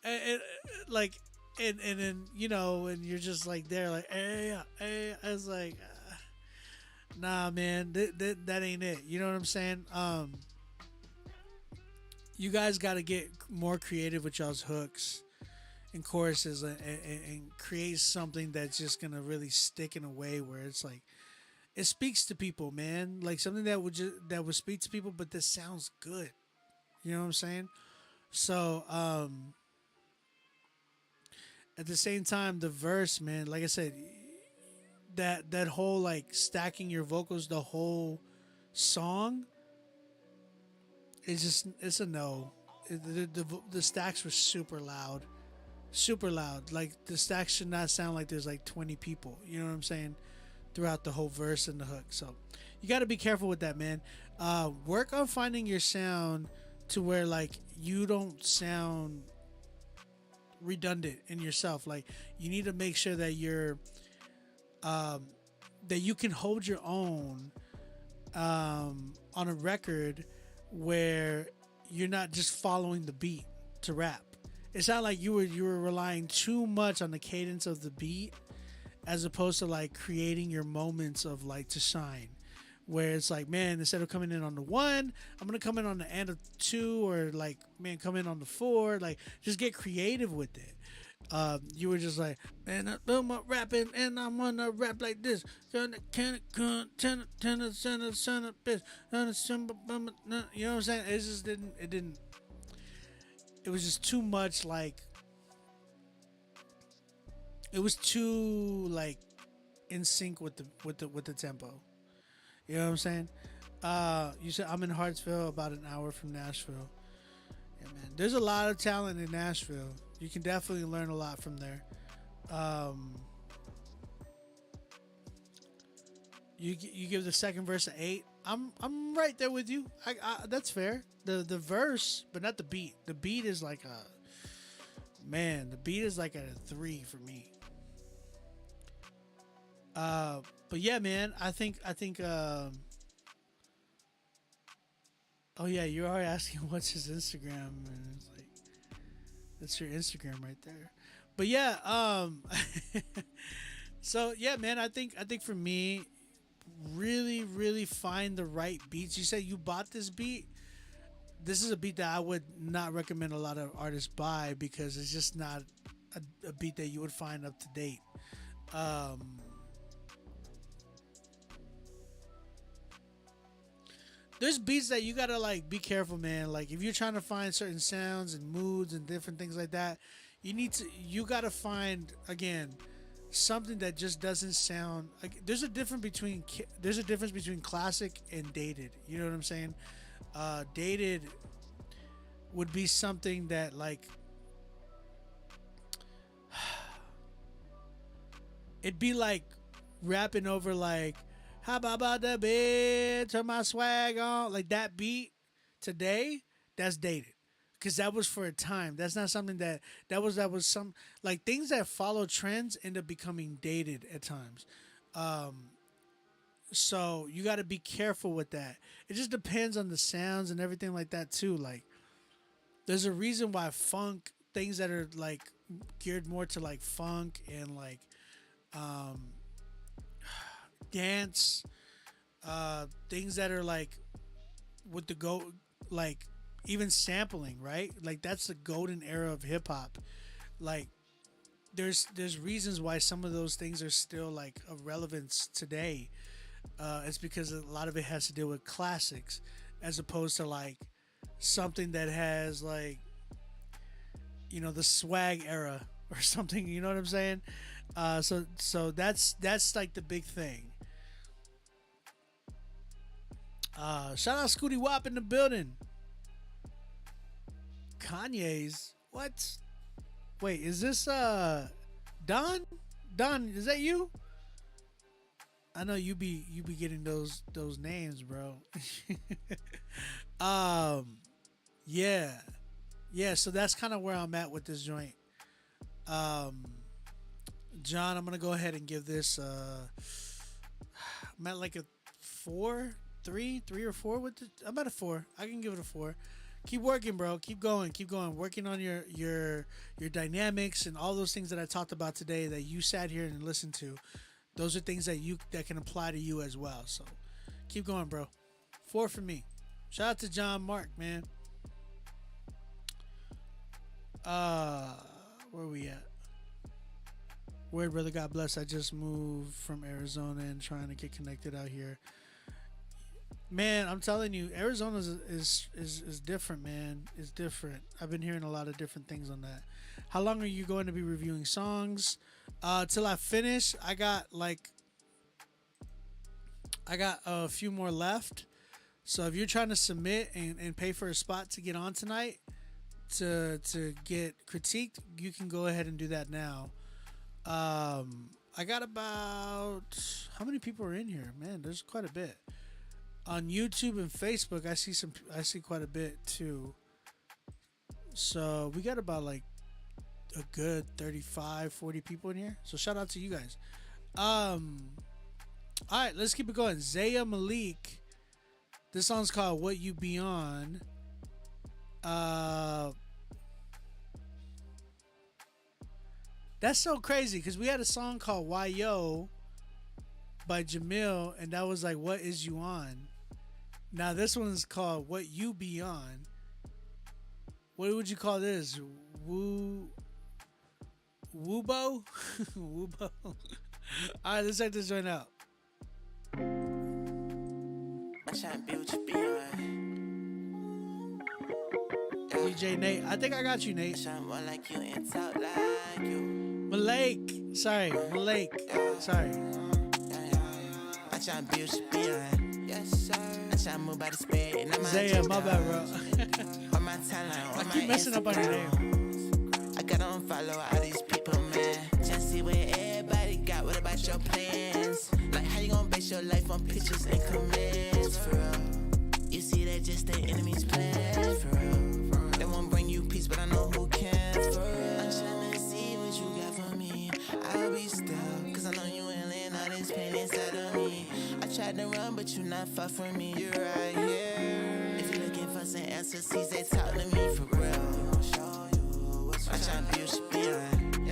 S1: And, like, and then, you know, and you're just like there, like, hey, hey. I was like, nah, man, that ain't it. You know what I'm saying? You guys got to get more creative with y'all's hooks and choruses, and create something that's just gonna really stick in a way where it's like it speaks to people, man. Like something that would speak to people, but that sounds good. You know what I'm saying? So at the same time, the verse, man, like I said, that whole like stacking your vocals, the whole song, it's a no. The stacks were super loud. Super loud. Like the stacks should not sound like there's like 20 people. You know what I'm saying? Throughout the whole verse and the hook. So you got to be careful with that, man. Work on finding your sound to where like you don't sound redundant in yourself. Like you need to make sure that you're that you can hold your own on a record where you're not just following the beat to rap. It's not like you were relying too much on the cadence of the beat as opposed to like creating your moments of like to shine, where it's like, man, instead of coming in on the 1, I'm gonna come in on the end of 2, or like, man, come in on the 4. Like just get creative with it. You were just like, man, I'm rapping and I'm gonna rap like this. You know what I'm saying? It just didn't. It was just too much. Like it was too like in sync with the tempo. You know what I'm saying? You said I'm in Hartsville, about an hour from Nashville. Yeah, man. There's a lot of talent in Nashville. You can definitely learn a lot from there. You give the second verse an 8. I'm right there with you. I that's fair. The verse, but not the beat. The beat is like the beat is like at a 3 for me. But yeah, man, I think oh yeah, you are asking what's his Instagram, and it's like that's your Instagram right there. But yeah, so yeah, man, I think for me, really find the right beats. You said you bought this beat. This is a beat that I would not recommend a lot of artists buy because it's just not a beat that you would find up to date. There's beats that you gotta like be careful, man. Like if you're trying to find certain sounds and moods and different things like that, you gotta find again something that just doesn't sound like there's a difference between classic and dated. You know what I'm saying? Dated would be something that like it'd be like rapping over like how about that bitch, turn my swag on, like that beat today. That's dated because that was for a time. That's not something that was some like things that follow trends end up becoming dated at times. So you got to be careful with that. It just depends on the sounds and everything like that too. Like there's a reason why funk, things that are like geared more to like funk and like dance, things that are like with the like even sampling, right? Like that's the golden era of hip hop. Like there's reasons why some of those things are still like of relevance today. It's because a lot of it has to do with classics as opposed to like something that has like, you know, the swag era or something, you know what I'm saying? So that's like the big thing. Shout out Scooty Wop in the building. Kanye's what? Wait, is this Don? Don, is that you? I know you be getting those names, bro. Yeah, so that's kind of where I'm at with this joint. John, I'm gonna go ahead and give this I'm at like a 4, three or four with the. I'm at a 4. I can give it a 4. Keep working, bro. Keep going. Keep going. Working on your dynamics and all those things that I talked about today that you sat here and listened to. Those are things that can apply to you as well. So keep going, bro. 4 for me. Shout out to John Mark, man. Where we at? Word, brother. God bless. I just moved from Arizona and trying to get connected out here. Man, I'm telling you, Arizona is different, man. It's different. I've been hearing a lot of different things on that. How long are you going to be reviewing songs? Till I finish. I got a few more left. So if you're trying to submit and pay for a spot to get on tonight to get critiqued, you can go ahead and do that now. I got about, how many people are in here? Man, there's quite a bit. On YouTube and Facebook, I see quite a bit too. So we got about like a good 35, 40 people in here. So shout out to you guys. All right, let's keep it going. Zaya Malik. This song's called What You Beyond. That's so crazy because we had a song called Why Yo by Jamil, and that was like What Is You On? Now this one's called What You Beyond. What would you call this? Woobo? Woobo? Alright, let's check this joint out. DJ Nate. I think I got you, Nate. Malek. Sorry, Malek. Sorry. Zaya, my bad, bro. I keep messing up on your name.
S14: I gotta unfollow all these people, man. Just see what everybody got. What about your plans? Like, how you gonna base your life on pictures and comments, for real? You see that just the enemy's plan, for real? They won't bring you peace, but I know who can, for real. I'm trying to see what you got for me. I'll be still, cause I know you ain't letting all this pain inside of me. I tried to run, but you not far from me. You're right here. If you're looking for some answers, they talk to me for real. I try to build shit beyond.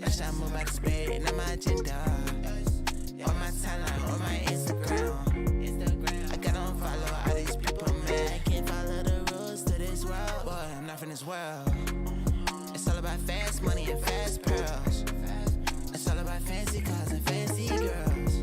S14: I try to move by the spirit and I'm my agenda. On my timeline, on my Instagram. I gotta unfollow all these people, man. I can't follow the rules to this world. Boy, I'm not from this world. It's all about fast money and fast pearls. It's all about fancy cars and fancy girls.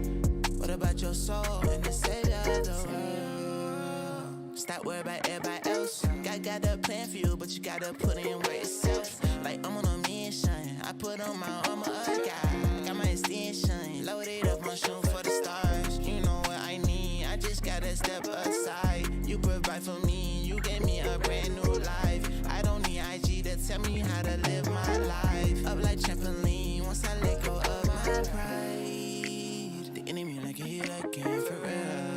S14: What about your soul and the savior of the world? Stop worrying about everybody else. God got a plan for you, but you gotta put in work yourself. Like I'm on a mission, I put on my armor of God. Got my extension, loaded up on shoot for the stars. You know what I need, I just gotta step aside. You provide for me, you gave me a brand new life. I don't need IG to tell me how to live my life. Up like trampoline, once I let go of my pride. The enemy like a hit again, for real.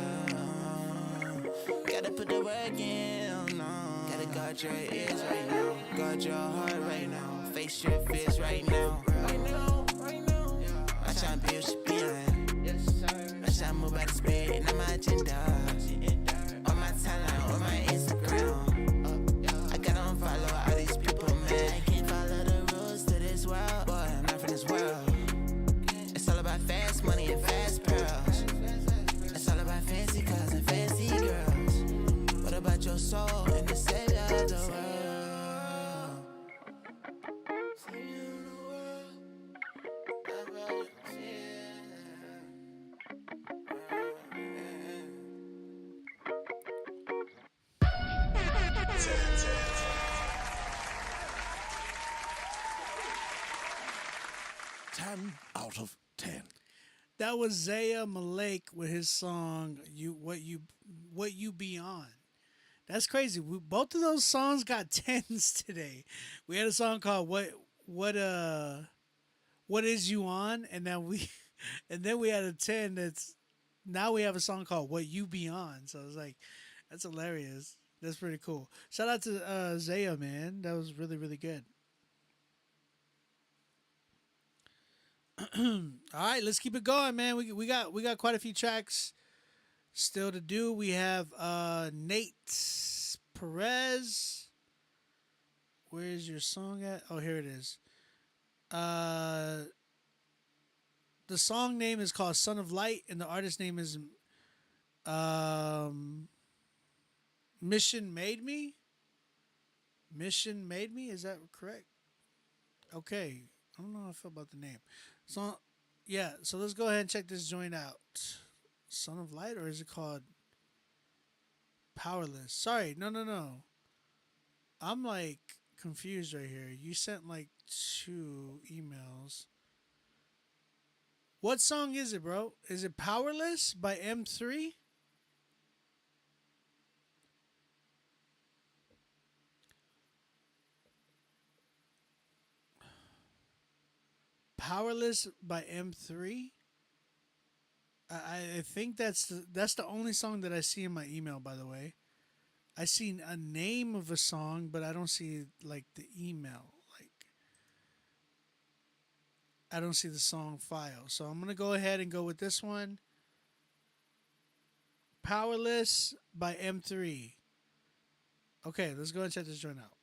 S14: Gotta put the work in, no. Gotta guard your ears right now. Guard your heart right now. Face your fears right now. Right now, right now. I try to build shit beyond. I try to move by the spirit and I'm my agenda. On my timeline, on my Instagram. I gotta unfollow all these people, man. I can't follow the rules to this world. Boy, I'm not from this world. It's all about fast money and fast pearls. It's all about fancy cars and fancy girls. What about your soul and the savior of the world?
S10: Out of 10.
S1: That was Zaya Malik with his song What You Beyond. That's crazy. Both of those songs got 10s today. We had a song called What Is You On, and then we had a 10 that's now we have a song called What You Beyond. So it's like that's hilarious. That's pretty cool. Shout out to Zaya, man. That was really, really good. All right, let's keep it going, man. We got quite a few tracks Still to do, we have Nate Perez. Where's your song at? Oh, here it is. Uh, the song name is called Son of Light, and the artist name is um, Mission Made Me. Mission Made Me, is that correct? Okay. I don't know how I feel about the name. So, yeah, so let's go ahead and check this joint out. Son of Light, or is it called Powerless? Sorry, no. I'm like confused right here. You sent like 2 emails. What song is it, bro? Is it Powerless by M3? Powerless by M3? I think that's the only song that I see in my email, by the way. I see a name of a song, but I don't see like the email. Like I don't see the song file. So I'm gonna go ahead and go with this one. Powerless by M3. Okay, let's go and check this joint out.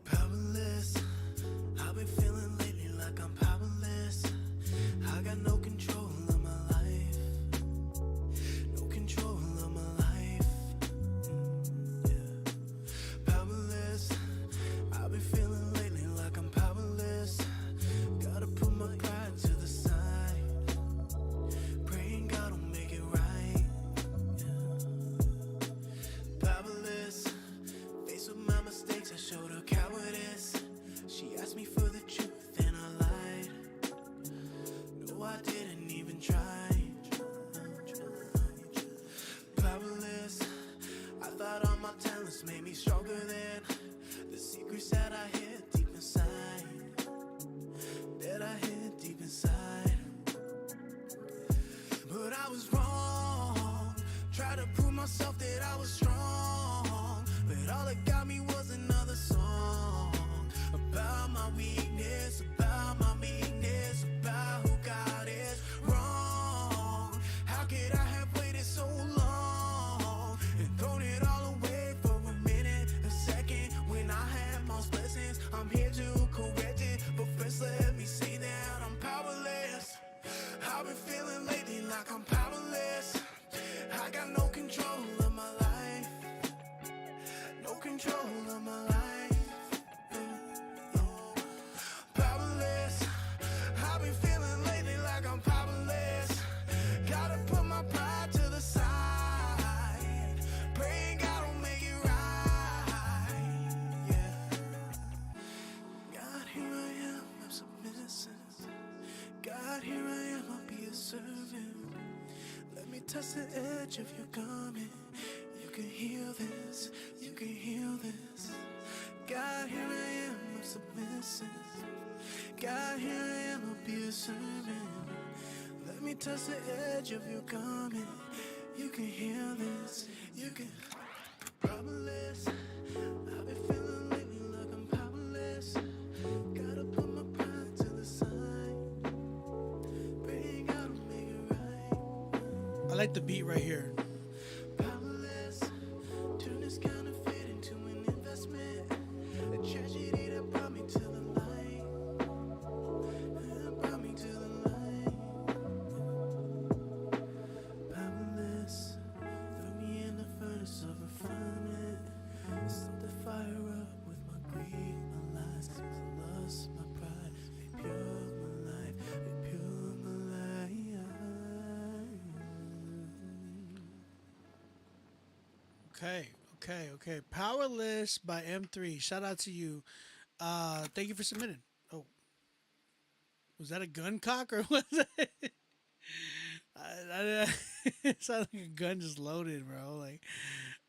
S14: Powerless. I've been feeling lately like I'm powerless. I got no control of my life. No control of my life. Yeah. Powerless. I've been feeling lately like I'm powerless. Gotta put my pride to the side. Praying God will make it right. Yeah. Powerless. Faced with my mistakes, I showed her cowardice. She asked me for the truth and I lied. No, I didn't even try. Powerless. I thought all my talents made me stronger than the secrets that I hid deep inside. That I hid deep inside. But I was wrong. Tried to prove myself that I was strong. But all it got me was another song about my weakness, about my meanness, about who God is. Wrong. How could I have waited so long and thrown it all away for a minute, a second, when I had most blessings? I'm here to correct it, but first let me say that I'm powerless. I've been feeling lately like I'm powerless. I got no control of my life. No control of my life. Powerless. I've been feeling lately like I'm powerless. Gotta put my pride to the side. Praying God will make it right. Yeah. God, here I am, I'm submissive. God, here I am, I'll be a servant. Let me touch the edge of your garment. You can heal this, you can heal this. God, here I am, I'm submissive. God, here I am, I'll be a servant. Let me touch the edge of your garment. You can heal this, you can. Powerless. I've been feeling lately like I'm powerless. Gotta put my pride to the side. Praying God will make it right.
S1: I like the beat right here.
S14: Powerless. Turn this counterfeit into an investment. A tragedy that brought me to the light. That brought me to the light. Powerless. Throw me in the furnace of refinement. Set the fire up with my greed, my lies, my lust, my pride. Make pure my life, make pure my life.
S1: Okay. Powerless by M3. Shout out to you. Thank you for submitting. Oh. Was that a gun cock or was it? It sounded like a gun just loaded, bro. Like,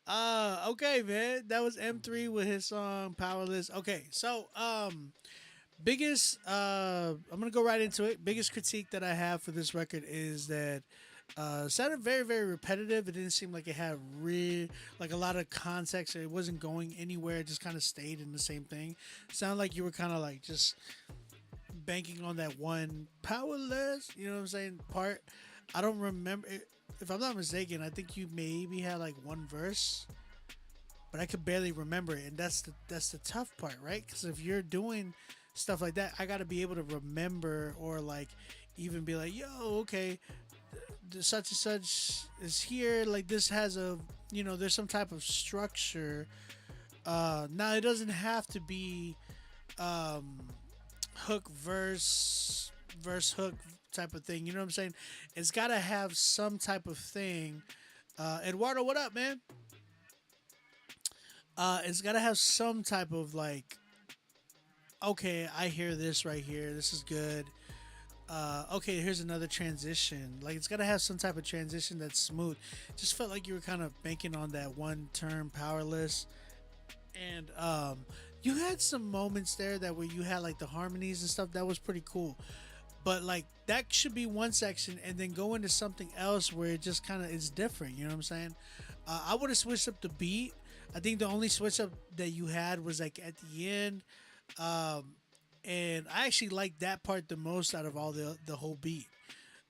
S1: Okay, man. That was M3 with his song Powerless. Okay, so biggest I'm gonna go right into it. Biggest critique that I have for this record is that it sounded very, very repetitive. It didn't seem like it had like a lot of context. It wasn't going anywhere. It just kind of stayed in the same thing. Sounded like you were kind of like just banking on that one powerless, you know what I'm saying, part. I don't remember. If I'm not mistaken, I think you maybe had like one verse, but I could barely remember it, and that's the tough part, right? Because if you're doing stuff like that, I got to be able to remember, or like even be like, yo, okay, such and such is here. Like this has a, there's some type of structure. Now it doesn't have to be hook verse hook type of thing. You know what I'm saying? It's got to have some type of thing. Eduardo, what up, man? It's got to have some type of like, okay, I hear this right here. This is good. Okay, here's another transition. Like it's got to have some type of transition that's smooth. Just felt like you were kind of banking on that one term powerless. And you had some moments there that where you had like the harmonies and stuff. That was pretty cool. But like that should be one section and then go into something else where it just kind of is different. You know what I'm saying? I would have switched up the beat. I think the only switch up that you had was like at the end. And I actually like that part the most out of all the whole beat.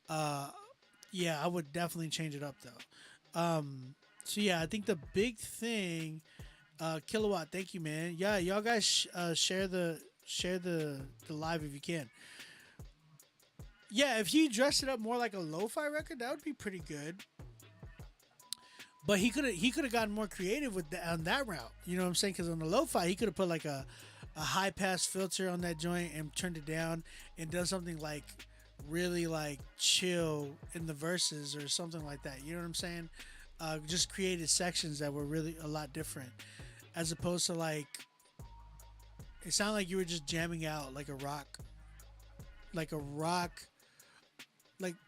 S1: Yeah, I would definitely change it up though. So yeah, I think the big thing, Kilowatt, thank you, man. Yeah, y'all guys share the live if you can. Yeah, if he dressed it up more like a lo-fi record, that would be pretty good. But he could have gotten more creative with on that route. You know what I'm saying? Because on the lo-fi, he could have put like a high pass filter on that joint and turned it down and done something like really like chill in the verses or something like that. You know what I'm saying? Just created sections that were really a lot different, as opposed to like it sounded like you were just jamming out like a rock, like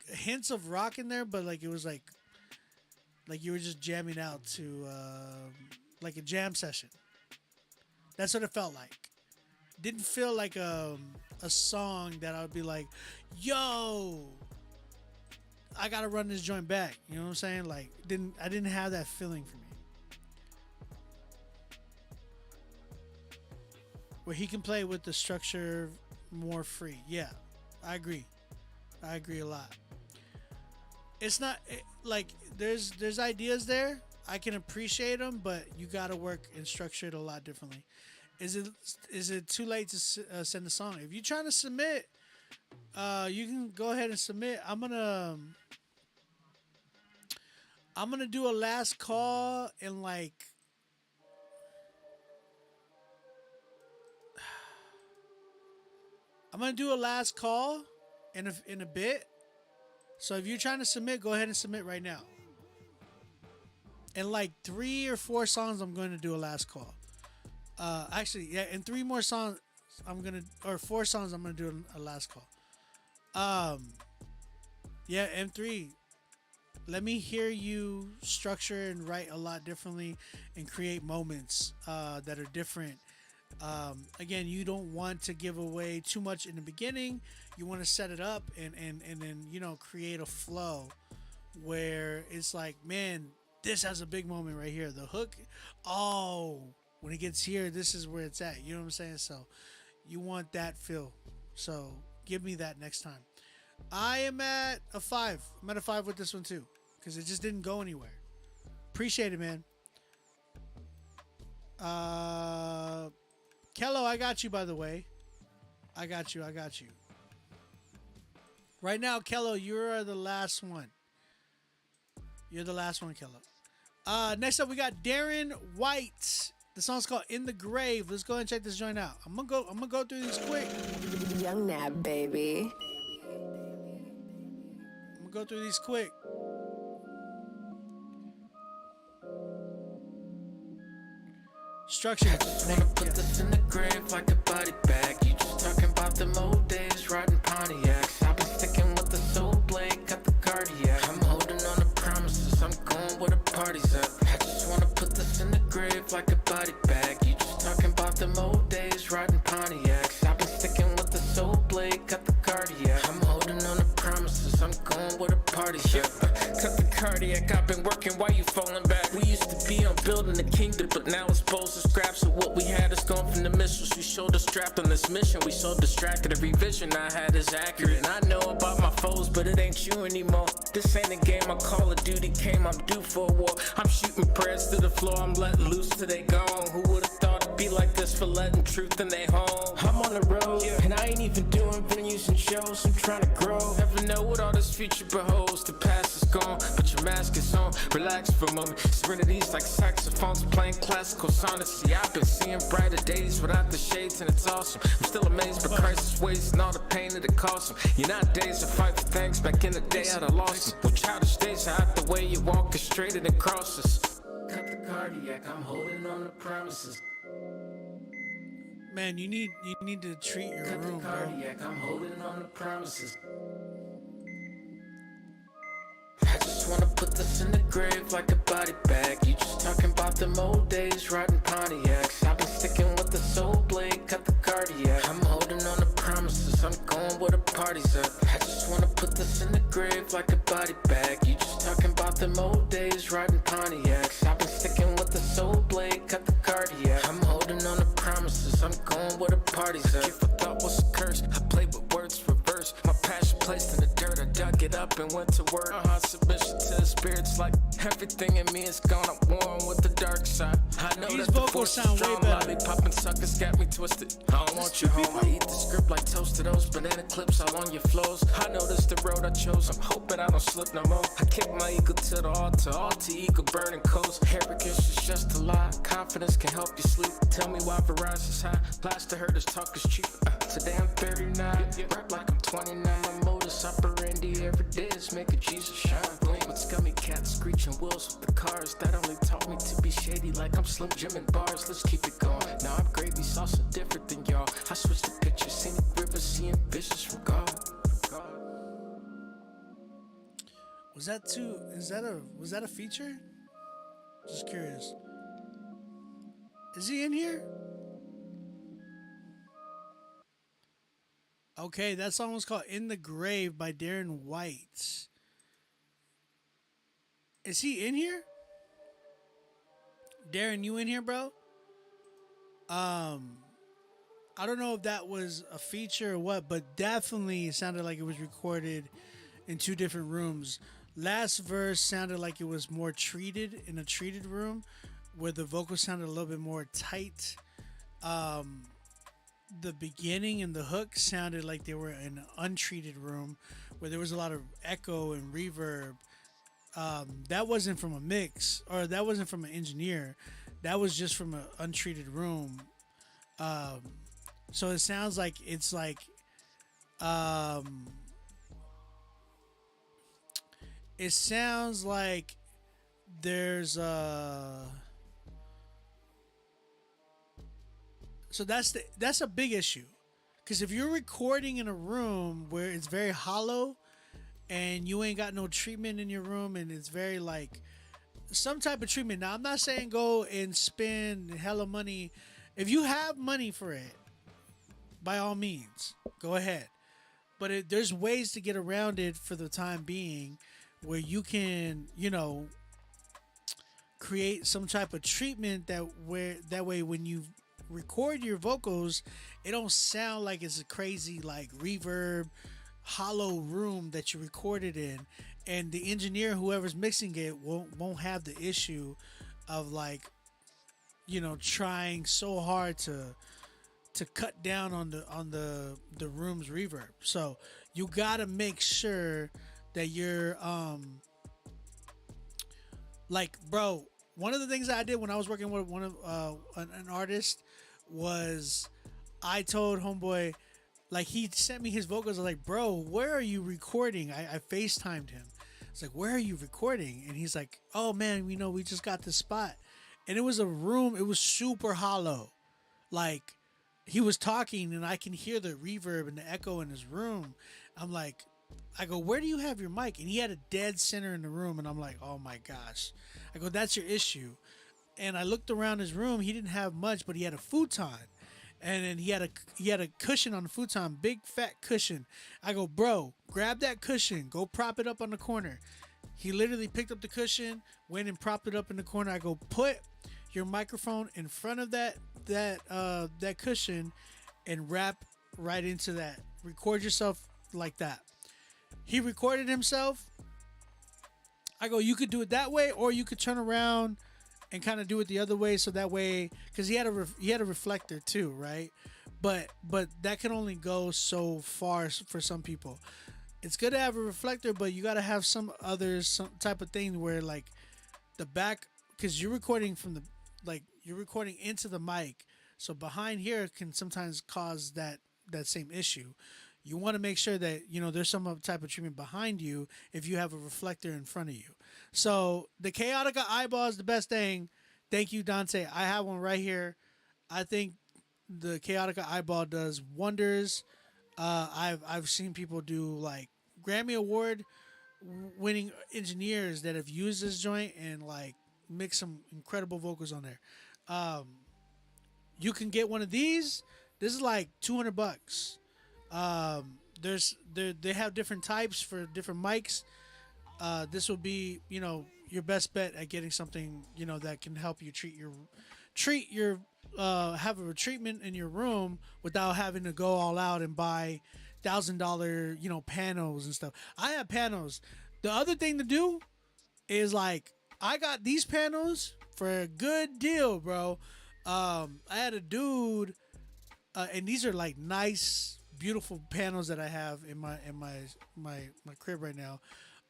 S1: hints of rock in there, but like it was like you were just jamming out to like a jam session. That's what it felt like. Didn't feel like a song that I would be like, yo, I gotta run this joint back. You know what I'm saying? Like I didn't have that feeling for me. Where he can play with the structure more free. Yeah, I agree a lot. It's not like there's ideas there. I can appreciate them, but you gotta work and structure it a lot differently. Is it too late to send a song? If you're trying to submit, you can go ahead and submit. I'm gonna do a last call in like I'm gonna do a last call in a bit. So if you're trying to submit, go ahead and submit right now. In like 3 or 4 songs, I'm going to do a last call. Actually, yeah, in 3 more songs, 4 songs, I'm gonna do a last call. Yeah, M3. Let me hear you structure and write a lot differently and create moments that are different. Again, you don't want to give away too much in the beginning. You want to set it up and then create a flow where it's like, man, this has a big moment right here. The hook, when it gets here, this is where it's at. You know what I'm saying? So you want that feel. So give me that next time. I am at a 5. I'm at a 5 with this one too, because it just didn't go anywhere. Appreciate it, man. Kello, I got you, by the way. I got you. Right now, Kello, you're the last one. You're the last one, Kello. Next up, we got Darren White. The song's called In the Grave. Let's go ahead and check this joint out. I'm gonna go through these quick.
S15: Young Nab, baby.
S1: I'm gonna go through these quick. Structure.
S20: I just wanna put this in the grave like a body bag. You just talking about them old days, riding Pontiacs. I've been sticking with the soul blade, got the cardiac. I'm holding on to promises, I'm going where the party's at. I just wanna put this back. I've been working while you falling back. We used to be on building the kingdom, but now it's bowls and scraps of what we had is gone from the missiles. We showed strapped on this mission. We so distracted. Every vision I had is accurate. And I know about my foes, but it ain't you anymore. This ain't a game. I Call of Duty came. I'm due for a war. I'm shooting prayers to the floor. I'm letting loose till they gone. Who would've thought it'd be like this for letting truth in they home? I'm on the road, and I ain't even doing venues and shows. I'm trying to grow. Never know what all this future beholds. The past is gone, but your mask is on. Relax for a moment. Serenity's like saxophones playing classical sonnets. See, I've been seeing brighter days without the shades, and it's awesome. I'm still amazed by Christ's ways and all the pain that it costs him. You're not days to fight for things. Back in the day, I'd have lost them. With childish days, I out the way you walk is straighter than crosses. Cut the cardiac, I'm holding on to promises.
S1: Man, you need to treat your
S20: Cut
S1: room,
S20: the cardiac, I'm holding on to promises. I just wanna put this in the grave like a body bag. You just talking about them old days, riding Pontiacs. I've been sticking with the soul blade, cut the cardiac. I'm holding on to promises, I'm going where the party's at. I just wanna put this in the grave like a body bag. You just talking about them old days, riding Pontiacs. I've been sticking with the soul blade, cut the cardiac. I'm holding on to promises, I'm going where the party's at. If I thought was a curse, I played with words reversed. My passion placed in the dirt, I dug it up and went to work. Submission to the spirits, like everything in me is gone. I'm warm with the dark side. I know
S1: These
S20: that the
S1: vocals
S20: force is
S1: sound way
S20: strong.
S1: better.
S20: Lollipop suckers got me twisted. I don't want you home. I eat the script like toasted O's. Banana clips all on your flows. I know this the road I chose. I'm hoping I don't slip no more. I kick my ego to the altar ego burning coast. Arrogance is just a lie. Confidence can help you sleep. Tell me why Verizon's high. Last I heard is talk is cheap. Today I'm 39. Rap like I'm 29. My modus operandi every day is make a Jesus shine. Blame with scummy cats screeching wheels with the cars. That only taught me to be shady like I'm Slim Jim in bars. Let's keep it going. Now I'm gravy sauce so different than y'all. I switched the picture, scenic rivers, seeing visions from God.
S1: Was that a feature? Just curious. Is he in here? Okay, that song was called "In the Grave" by Darren White. Is he in here? Darren, you in here, bro? I don't know if that was a feature or what, but definitely it sounded like it was recorded in two different rooms. Last verse sounded like it was more treated in a treated room, where the vocals sounded a little bit more tight. The beginning and the hook sounded like they were in an untreated room, where there was a lot of echo and reverb. That wasn't from a mix, or that wasn't from an engineer. That was just from an untreated room. So it sounds like it's like it sounds like there's so that's a big issue, because if you're recording in a room where it's very hollow and you ain't got no treatment in your room, and it's very like some type of treatment. Now I'm not saying go and spend hella money. If you have money for it, by all means, go ahead. But there's ways to get around it for the time being, where you can, create some type of treatment that way when you record your vocals, it don't sound like it's a crazy like reverb hollow room that you recorded in, and the engineer, whoever's mixing it, won't have the issue of like, trying so hard to cut down on the room's reverb. So you gotta make sure that you're like, bro, one of the things I did when I was working with one of an artist was I told homeboy, like, he sent me his vocals. I was like, bro, where are you recording? I FaceTimed him. It's like, where are you recording? And he's like, oh man, we just got this spot. And it was a room, it was super hollow. Like, he was talking and I can hear the reverb and the echo in his room. I go, where do you have your mic? And he had a dead center in the room, and I'm like, oh my gosh. I go, that's your issue. And I looked around his room. He didn't have much, but he had a futon, and then he had a cushion on the futon, big fat cushion. I go, bro, grab that cushion, go prop it up on the corner. He literally picked up the cushion, went and propped it up in the corner. I go, put your microphone in front of that cushion and rap right into that. Record yourself like that. He recorded himself. I go, you could do it that way, or you could turn around and kind of do it the other way. So that way, because he had a reflector too, right? But that can only go so far for some people. It's good to have a reflector, but you got to have some type of thing where like the back, because you're recording you're recording into the mic, so behind here can sometimes cause that same issue. You want to make sure that there's some type of treatment behind you if you have a reflector in front of you. So the Chaotica eyeball is the best thing. Thank you, Dante. I have one right here. I think the Chaotica eyeball does wonders. I've seen people do like Grammy Award winning engineers that have used this joint and like mix some incredible vocals on there. You can get one of these. This is like $200. They have different types for different mics. This will be your best bet at getting something that can help you treat your have a treatment in your room without having to go all out and buy $1,000 panels and stuff. I have panels. The other thing to do is like I got these panels for a good deal, bro. I had a dude, and these are like nice, beautiful panels that I have in my crib right now.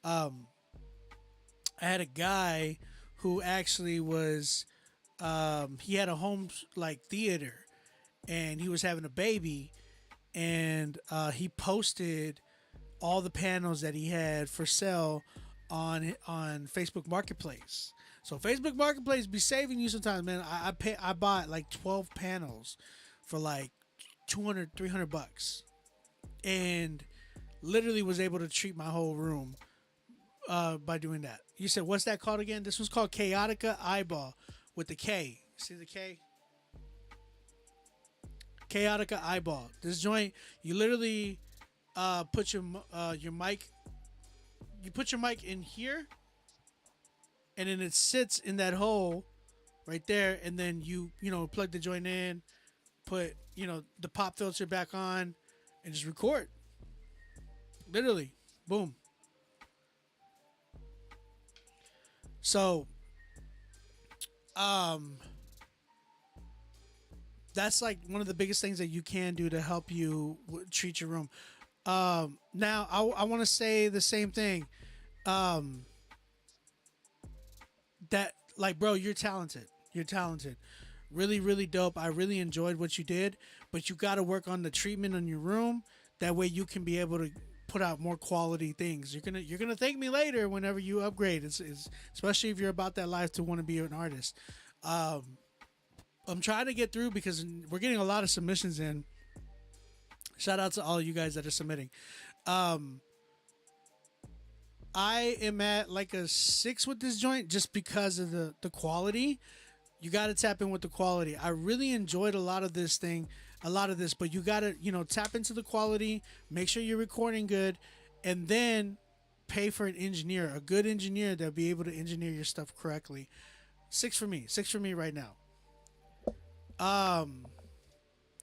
S1: I had a guy who actually was he had a home like theater, and he was having a baby, and he posted all the panels that he had for sale on Facebook Marketplace. So Facebook Marketplace be saving you sometimes, man. I bought like 12 panels for like $200-$300, and literally was able to treat my whole room by doing that. You said, what's that called again? This one's called Chaotica Eyeball with the K. See the K? Chaotica Eyeball. This joint, you literally put your mic. You put your mic in here, and then it sits in that hole right there, and then you plug the joint in, put the pop filter back on, and just record. Literally, boom. So, that's like one of the biggest things that you can do to help you treat your room. Now I want to say the same thing. That like, bro, you're talented. You're talented. Really, really dope. I really enjoyed what you did, but you got to work on the treatment on your room. That way you can be able to put out more quality things. You're gonna thank me later whenever you upgrade. It's especially if you're about that life to want to be an artist. I'm trying to get through because we're getting a lot of submissions in. Shout out to all you guys that are submitting. I am at like a 6 with this joint just because of the quality. You got to tap in with the quality. I really enjoyed a lot of this, but you got to, tap into the quality, make sure you're recording good, and then pay for an engineer, a good engineer that'll be able to engineer your stuff correctly. 6 for me right now.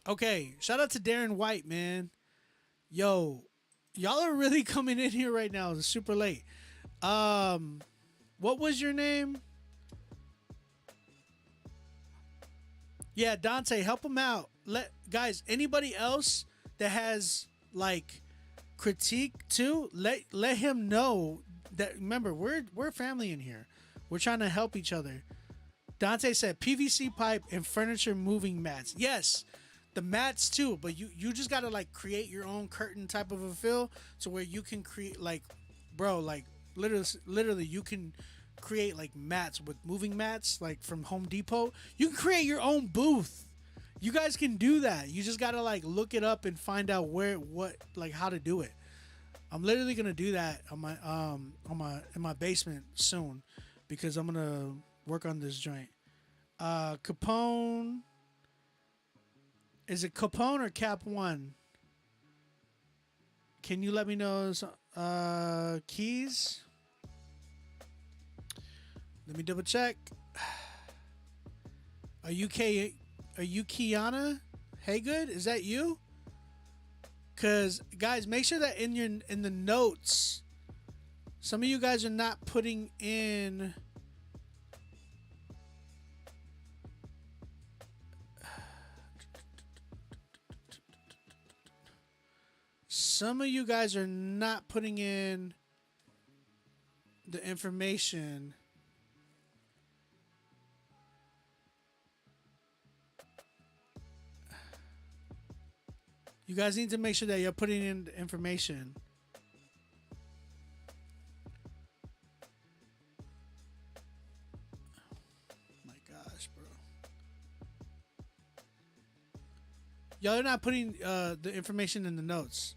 S1: Okay, shout out to Darren White, man. Yo, y'all are really coming in here right now. It's super late. What was your name? Yeah, Dante, help him out. Guys, anybody else that has like critique too, let him know that. Remember, we're family in here. We're trying to help each other. Dante said PVC pipe and furniture moving mats. Yes, the mats too, but you just gotta like create your own curtain type of a feel to where you can create like, bro, like literally you can create like mats with moving mats like from Home Depot. You can create your own booth. You guys can do that. You just gotta like look it up and find out how to do it. I'm literally gonna do that in my basement soon because I'm gonna work on this joint. Capone. Is it Capone or Cap 1? Can you let me know? Keys? Let me double check. Are you Kiana? Hey, good. Is that you? Cause guys, make sure that in the notes, some of you guys are not putting in. Some of you guys are not putting in the information. You guys need to make sure that you're putting in the information. My gosh, bro. Y'all are not putting the information in the notes,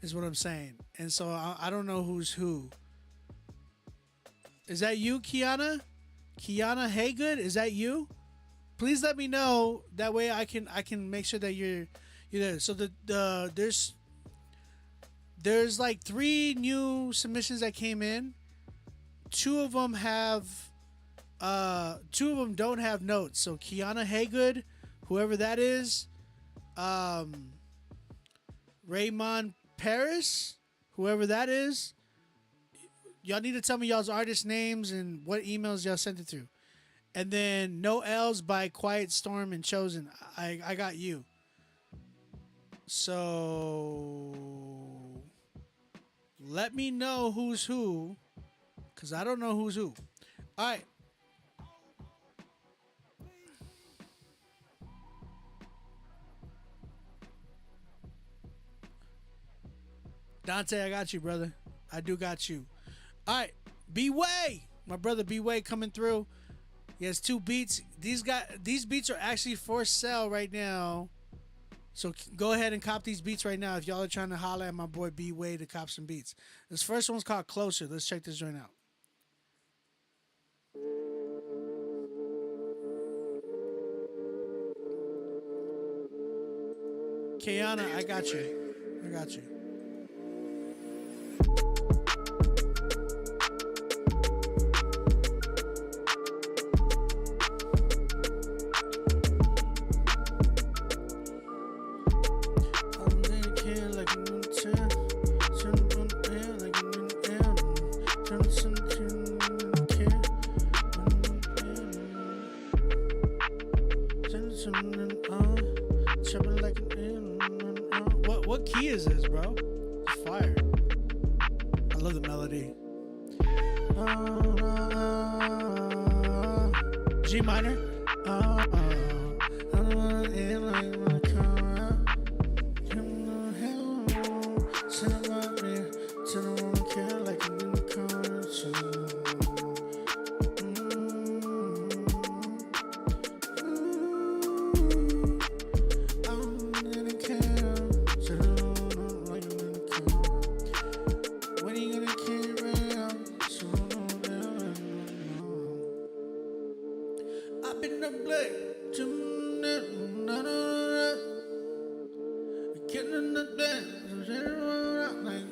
S1: is what I'm saying. And so I don't know who's who. Is that you, Kiana? Kiana Haygood? Is that you? Please let me know. That way I can make sure that you're there. So there's like 3 new submissions that came in. 2 of them don't have notes. So Kiana Haygood, whoever that is, Raymond Paris, whoever that is, y'all need to tell me y'all's artist names and what emails y'all sent it to. And then No L's by Quiet Storm and Chosen. I got you. So let me know who's who, because I don't know who's who. All right. Dante, I got you, brother. I do got you. All right. B-Way. My brother B-Way coming through. He has 2 beats. These beats are actually for sale right now. So go ahead and cop these beats right now if y'all are trying to holler at my boy B-Way to cop some beats. This first one's called Closer. Let's check this joint out. Kiana, I got you. I got you. What key is this, bro? It's fire. I love the melody. G minor.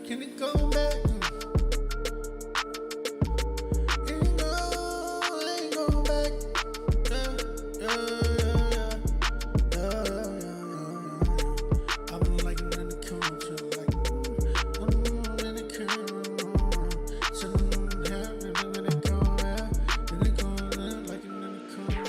S1: Can it go back? Ain't going back. I've been liking in the culture, like I'm in the culture. So in the corner, in the corner, like in the corner.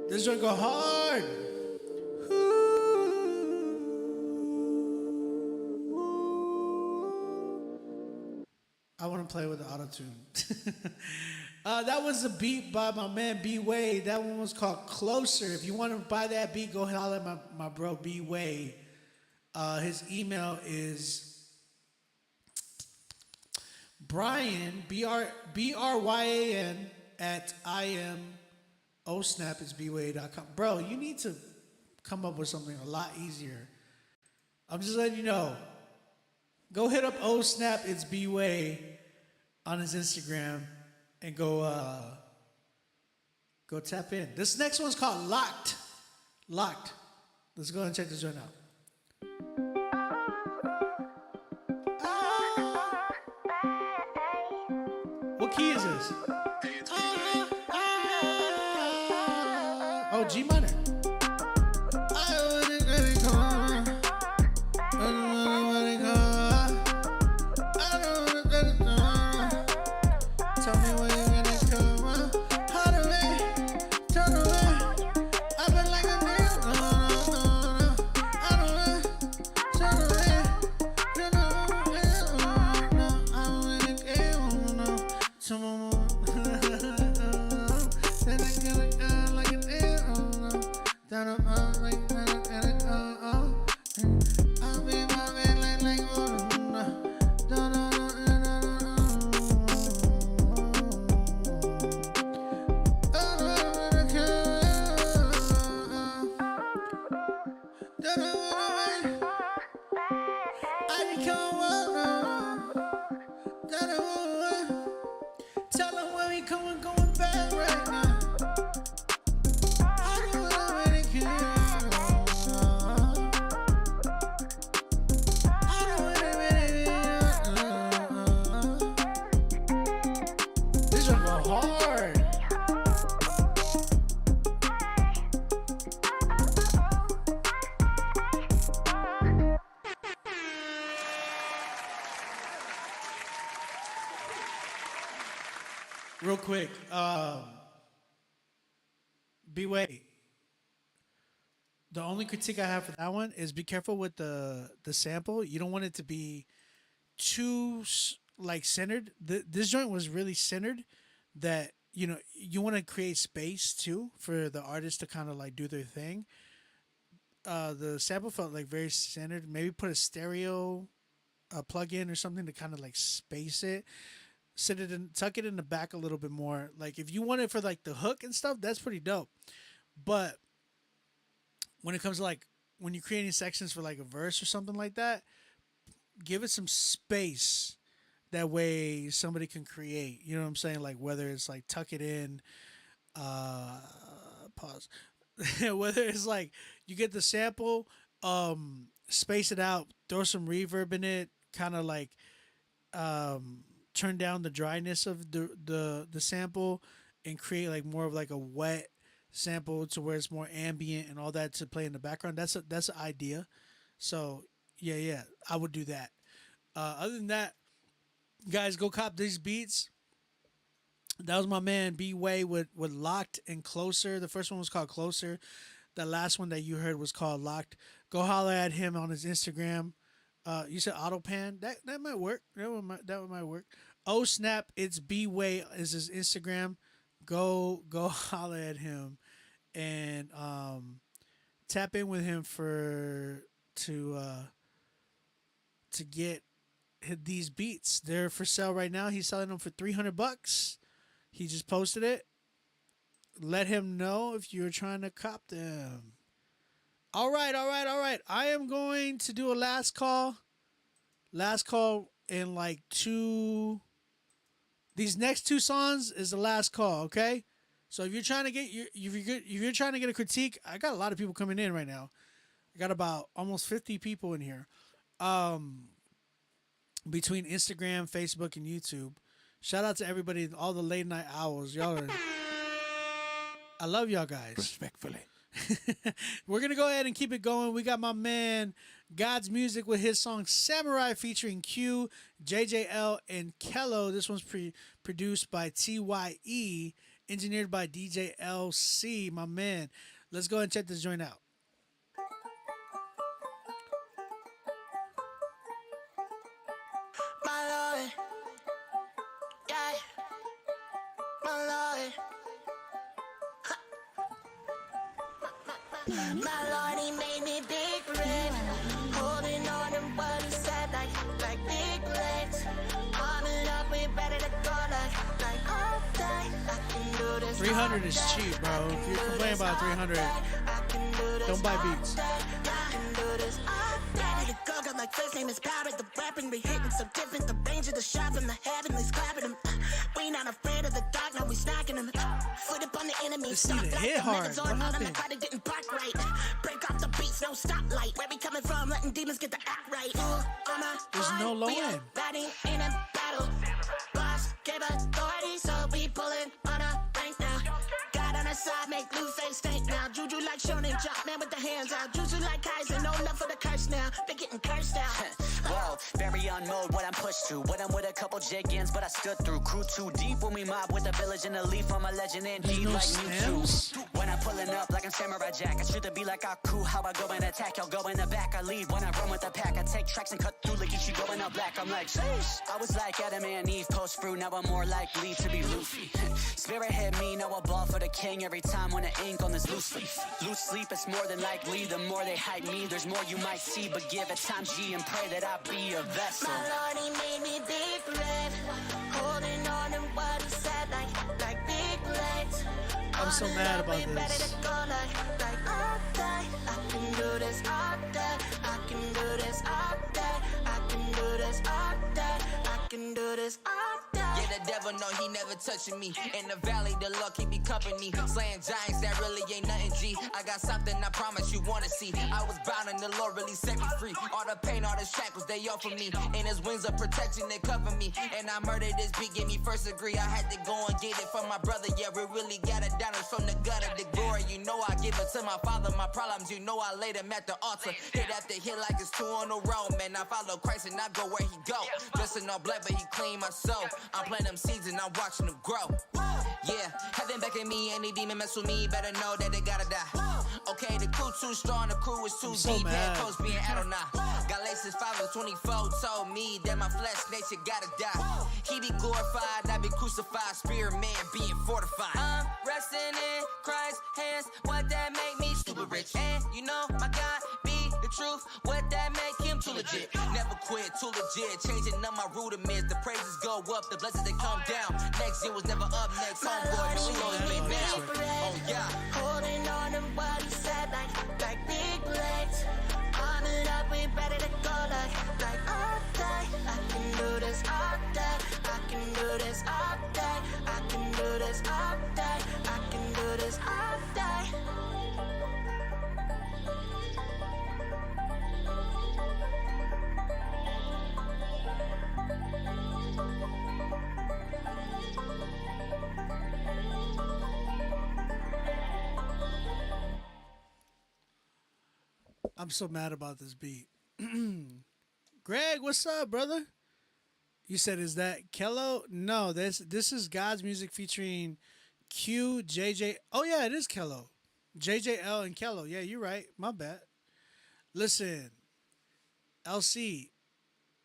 S1: This joint go hard. I want to play with the auto-tune. That was a beat by my man B Wade. That one was called Closer. If you want to buy that beat, go holler at my bro B Wade. His email is Brian BRYAN at IMOSnap is bway.com. Bro, you need to come up with something a lot easier. I'm just letting you know. Go hit up OSnap it's bway on his Instagram and go tap in. This next one's called Locked. Locked. Let's go ahead and check this one out. What key is this? Oh, G minor. Real quick, B-Way. The only critique I have for that one is be careful with the sample. You don't want it to be too like centered. This joint was really centered. That you want to create space too for the artist to kind of like do their thing. The sample felt like very centered. Maybe put a stereo plug in or something to kind of like space it. Tuck it in the back a little bit more. Like if you want it for like the hook and stuff, that's pretty dope. But when it comes to like when you're creating sections for like a verse or something like that, give it some space. That way somebody can create. You know what I'm saying? Like whether it's like tuck it in, pause. Whether it's like you get the sample, space it out, throw some reverb in it, kind of like turn down the dryness of the sample and create like more of like a wet sample to where it's more ambient and all that to play in the background. That's an idea. So yeah, I would do that. Other than that, guys, go cop these beats. That was my man B-Way with Locked and Closer. The first one was called Closer. The last one that you heard was called Locked. Go holler at him on his Instagram. You said Autopan. That might work. That one might work. Oh snap! It's B-Way is his Instagram. Go holler at him and tap in with him to get these beats. They're for sale right now. He's selling them for $300. He just posted it. Let him know if you're trying to cop them. All right. I am going to do a last call. Last call in like two. These next two songs is the last call. Okay, so if you're trying to get if you're trying to get a critique, I got a lot of people coming in right now. I got about almost 50 people in here. Between Instagram, Facebook, and YouTube. Shout out to everybody, all the late night owls. Y'all are. I love y'all guys.
S10: Respectfully.
S1: We're going to go ahead and keep it going. We got my man God's Music with his song Samurai featuring Q, JJL, and Kello. This one's produced by TYE, engineered by DJ LC, my man. Let's go ahead and check this joint out.
S14: My lord, yeah, my
S8: My Lord, he made me big red. Holding on to what he said, like big legs. Armored up, we ready to go like all day. I can do this.
S1: 300 is cheap, bro. If you're complaining about 300, don't buy beats.
S8: Ready to go, got my first name is Power. The weaponry hitting so different. The range of the shot from the heavenlies clapping them. We not afraid of the dark, now we snacking them. Foot up on the enemy,
S1: This
S8: stop
S1: nigga
S8: like
S1: hit
S8: the
S1: hard.
S8: niggas
S1: What
S8: on
S1: happened?
S8: the car, didn't park right. Break off the beats, no stoplight. Where we coming from, letting demons get the act right.
S1: There's no low end.
S8: Riding in a battle. Boss gave authority, so we pulling on a bank now. God on our side, make blue face stink now. Juju like Shonen Jump, man with the hands out. Juju like Kaiser, no love for the curse now. They getting cursed out.
S3: Whoa, very on mode, what I'm pushed to. When I'm with a couple jiggins, but I stood through. Crew too deep when we mob with the village and the leaf. I'm a legend indeed,
S1: no
S3: like
S1: stems?
S3: Mewtwo. When I'm pulling up like I'm Samurai Jack, I should be like Aku. How I go and attack, y'all go in the back. I lead when I run with the pack. I take tracks and cut through like you going out black. I'm like, sheesh. I was like Adam and Eve, post fruit. Now I'm more likely to be Luffy. Spirit hit me, now I ball for the king every time when the ink on this loose leaf. Loose sleep, it's more than likely. The more they hype me, there's more you might see. But give it time, G, and pray that I be a vessel.
S8: My Lord, he made me big red. Holding on to what he said, like big legs.
S1: I'm so mad about
S8: Ready
S1: this.
S8: to go like all day. I can do this all day. I can do this all day. I can do this all day. I can do this all day.
S4: Yeah, the devil know he never touching me. In the valley, the Lord keep me company. Slaying giants that really ain't nothing, G. I got something I promise you wanna see. I was bound and the Lord really set me free. All the pain, all the shackles, they offer me. And his wings of protection, they cover me. And I murdered this beat, gave me first degree. I had to go and get it from my brother. Yeah, we really got it down. It's from the gutter, the glory. You know I give it to my father. My problems, you know I lay them at the altar. Hit after hit like it's two on the road, man. I follow Christ and I go where he go. Dressing all black, but he clean my soul. I'm playing them seeds and I'm watching them grow. Yeah, heaven back at me. Any demon mess with me, better know that they gotta die. Okay, the crew too strong, the crew is too
S1: so
S4: deep.
S1: mad.
S4: Head coach being Adonai. Galatians 5:24 told me that my flesh nature gotta die. He be glorified, I be crucified. Spirit man being fortified. I'm resting in Christ's hands. What that make me stupid rich? And you know my God be the truth. What that make him too legit? Never quit, too legit. Changing up my rudiments. The praises go up, the blessings they come down. Next year was never up. Next homeboy, she always been down. Oh yeah.
S8: Holding on to what he said, like big legs. Armored up, we ready to go like all day. I can do this all day. I can do this all day. I can do this all day. I can do this all day.
S1: I'm so mad about this beat. Greg, what's up, brother? You said, is that Kello? No, this is God's Music featuring Q, JJ. Oh, yeah, it is Kello. JJL and Kello. Yeah, you're right. My bad. Listen, LC,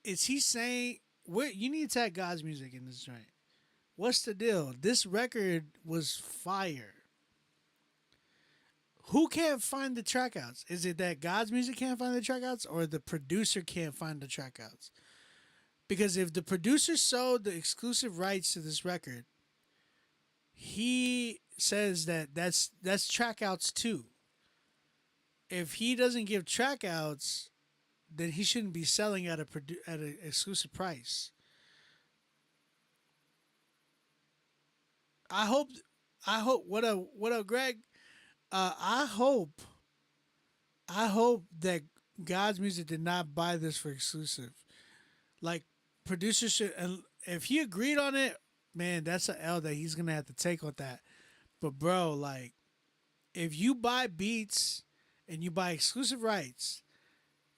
S1: is he saying, you need to tag God's Music in this joint. What's the deal? This record was fire. Who can't find the track outs? Is it that God's Music can't find the track outs or the producer can't find the track outs? Because if the producer sold the exclusive rights to this record, he says that that's track outs too. If he doesn't give track outs, then he shouldn't be selling at an exclusive price. I hope. What up, Greg? I hope that God's Music did not buy this for exclusive. Like, producers should, and if he agreed on it, man, that's an L that he's gonna have to take on that. But bro, like, if you buy beats and you buy exclusive rights,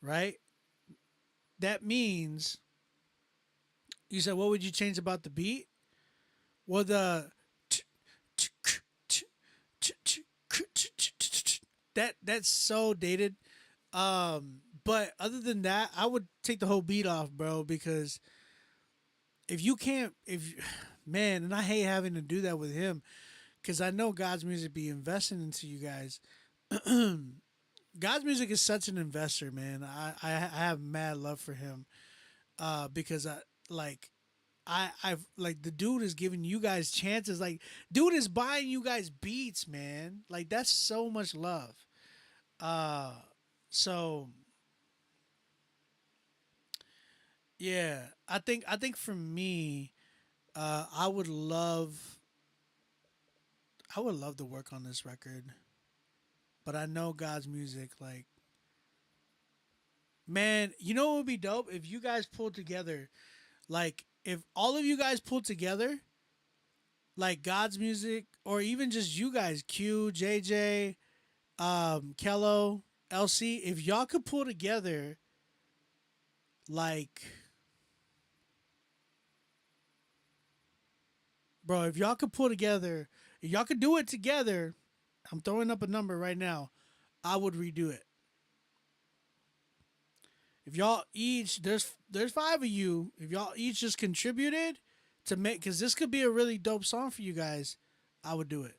S1: right? That means you said, what would you change about the beat? Well, that's so dated. But other than that, I would take the whole beat off, bro, because man, and I hate having to do that with him, because I know God's Music be investing into you guys, God's Music is such an investor, man. I have mad love for him, because I've like the dude is giving you guys chances. Like, dude is buying you guys beats, man. Like, that's so much love. So yeah, I think for me, I would love to work on this record, but I know God's Music, like, man, you know what would be dope if you guys pulled together, like, if all of you guys pulled together, like God's Music, or even just you guys, Q, JJ, Kello, LC, if y'all could pull together, like, bro, if y'all could do it together, I'm throwing up a number right now, I would redo it. If y'all each, there's 5 of you, if y'all each just contributed to make, because this could be a really dope song for you guys, I would do it.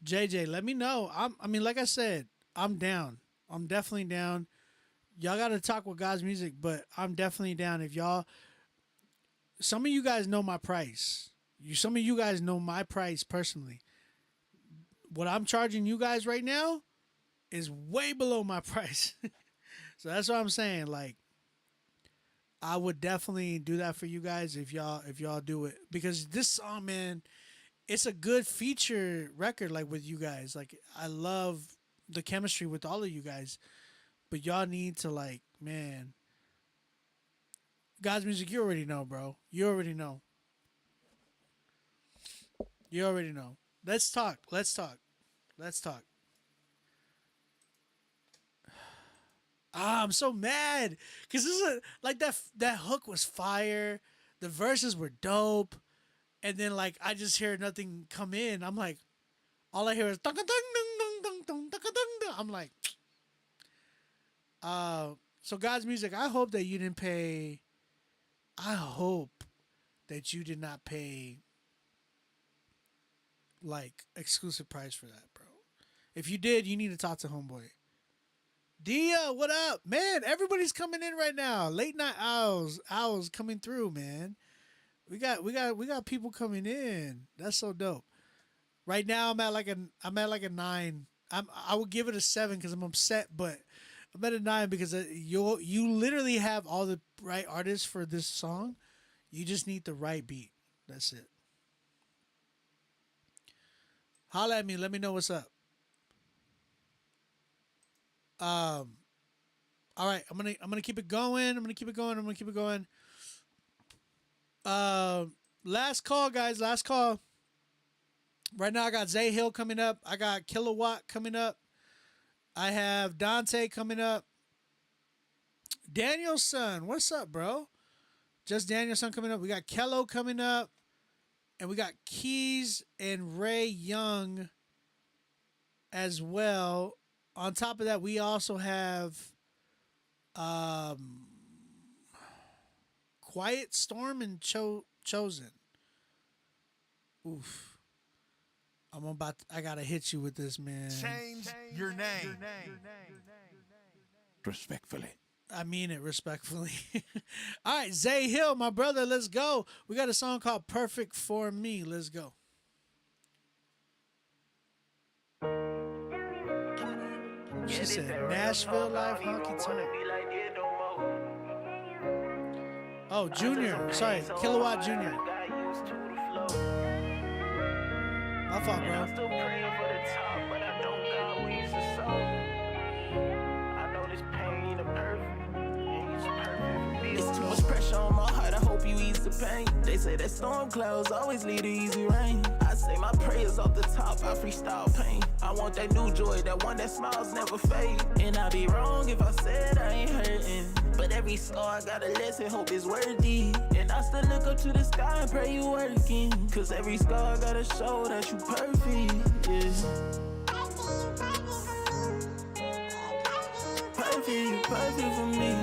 S1: JJ, let me know. I mean, like I said, I'm down. I'm definitely down. Y'all got to talk with God's Music, but I'm definitely down. If y'all, some of you guys know my price. Some of you guys know my price personally. What I'm charging you guys right now is way below my price. So that's what I'm saying. Like, I would definitely do that for you guys if y'all do it, because this song, man, it's a good feature record, like, with you guys. Like, I love the chemistry with all of you guys, but y'all need to, like, man, God's Music, you already know, bro. You already know. Let's talk. I'm so mad because this is like that hook was fire. The verses were dope. And then, like, I just hear nothing come in. I'm like, all I hear is dun dun dun dun dun dun dun. I'm like, so God's Music, I hope that you didn't pay. I hope that you did not pay, like, exclusive price for that, bro. If you did, you need to talk to homeboy. Dia, what up, man? Everybody's coming in right now. Late night owls coming through, man. We got people coming in. That's so dope. Right now, I'm at like a 9. I would give it a 7 because I'm upset, but I'm at a 9 because you literally have all the right artists for this song. You just need the right beat. That's it. Holla at me. Let me know what's up. All right. I'm gonna keep it going. Last call, guys. Last call. Right now, I got Zay Hill coming up. I got Kilowatt coming up. I have Dante coming up. Danielson, what's up, bro? Just Danielson coming up. We got Kello coming up. And we got Keys and Ray Young as well. On top of that, we also have Quiet Storm and Chosen. Oof. I gotta hit you with this, man.
S6: Change your name.
S10: Respectfully.
S1: I mean it respectfully. All right, Zay Hill, my brother, let's go. We got a song called Perfect for Me. Let's go. She said Nashville Life Honky Tonk. Oh, Junior. Sorry, Kilowatt Junior. My fault, bro.
S14: It's too much pressure on my heart, I hope you ease the pain. They say that storm clouds always lead to easy rain. I say my prayers off the top, I freestyle pain. I want that new joy, that one that smiles never fade. And I'd be wrong if I said I ain't hurting, but every scar I got a lesson, hope is worthy. And I still look up to the sky and pray you working, cause every scar gotta show that you perfect, yeah. Perfect, you perfect for me.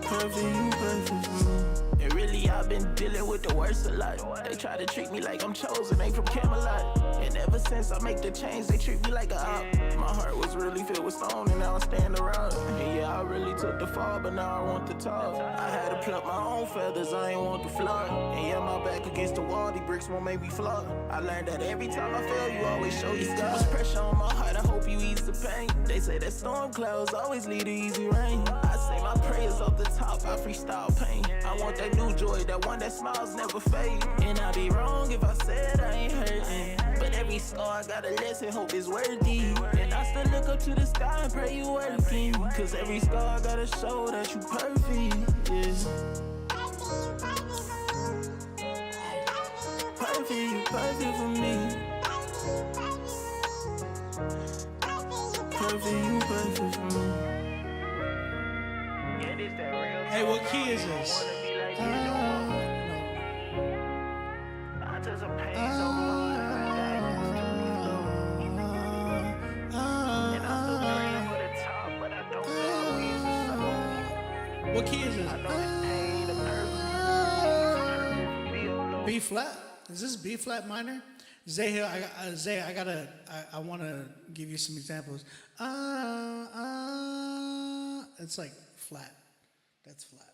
S14: Perfect, you perfect for me. And really
S5: lately I've been dealing with the worst a lot. They try to treat me like I'm chosen, ain't from Camelot. And ever since I make the change, they treat me like a op. My heart was really filled with stone, and now I stand around. And yeah, I really took the fall, but now I want the top. I had to pluck my own feathers, I ain't want the fly. And yeah, my back against the wall, these bricks won't make me fly. I learned that every time I fail, you always show your scars. Too much pressure on my heart, I hope you ease the pain. They say that storm clouds always lead to easy rain. I say my prayers off the top, I freestyle pain. I want that new joy, that one that smiles never fade. And I'd be wrong if I said I ain't hurting. But every scar I got a lesson, hope it's worthy. And I still look up to the sky and pray you working. Cause every scar gotta show that you perfect, yeah. Perfect, you perfect for me. Perfect, you perfect for me.
S1: Hey, what key is this? What key is this? B flat? Is this B flat minor? Zay, I want to give you some examples. It's like flat. That's flat.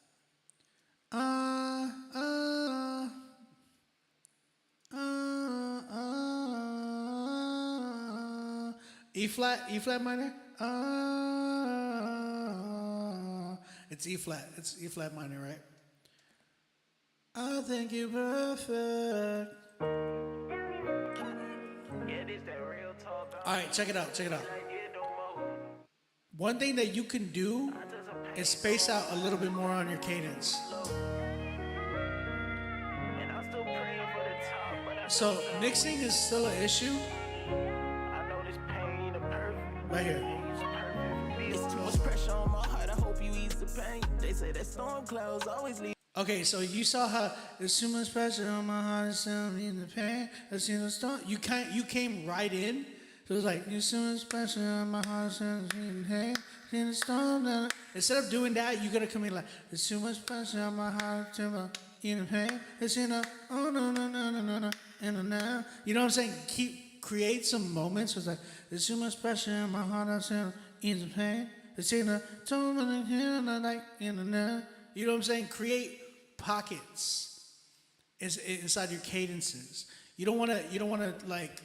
S1: E flat minor. It's E flat. It's E flat minor, right? I think you're perfect. All right, check it out. Check it out. One thing that you can do is space out a little bit more on your cadence. So mixing is still an issue. Right here.
S5: It's too much pressure on my heart, I hope you ease the pain. They say that storm clouds always lead.
S1: Okay, so you saw how there's too much pressure on my heart, it's still in the pain. I've seen the storm. You came right in. So it was like, there's too much pressure on my heart, it's still in the pain. In the storm. Instead of doing that, you gotta come in like, there's too much pressure on my heart, in the pain. It's in a oh no. You know what I'm saying? Create some moments. It's like, there's too much pressure on my heart, I'm still in the pain. It's in a you know what I'm saying? Create pockets inside your cadences. You don't wanna like,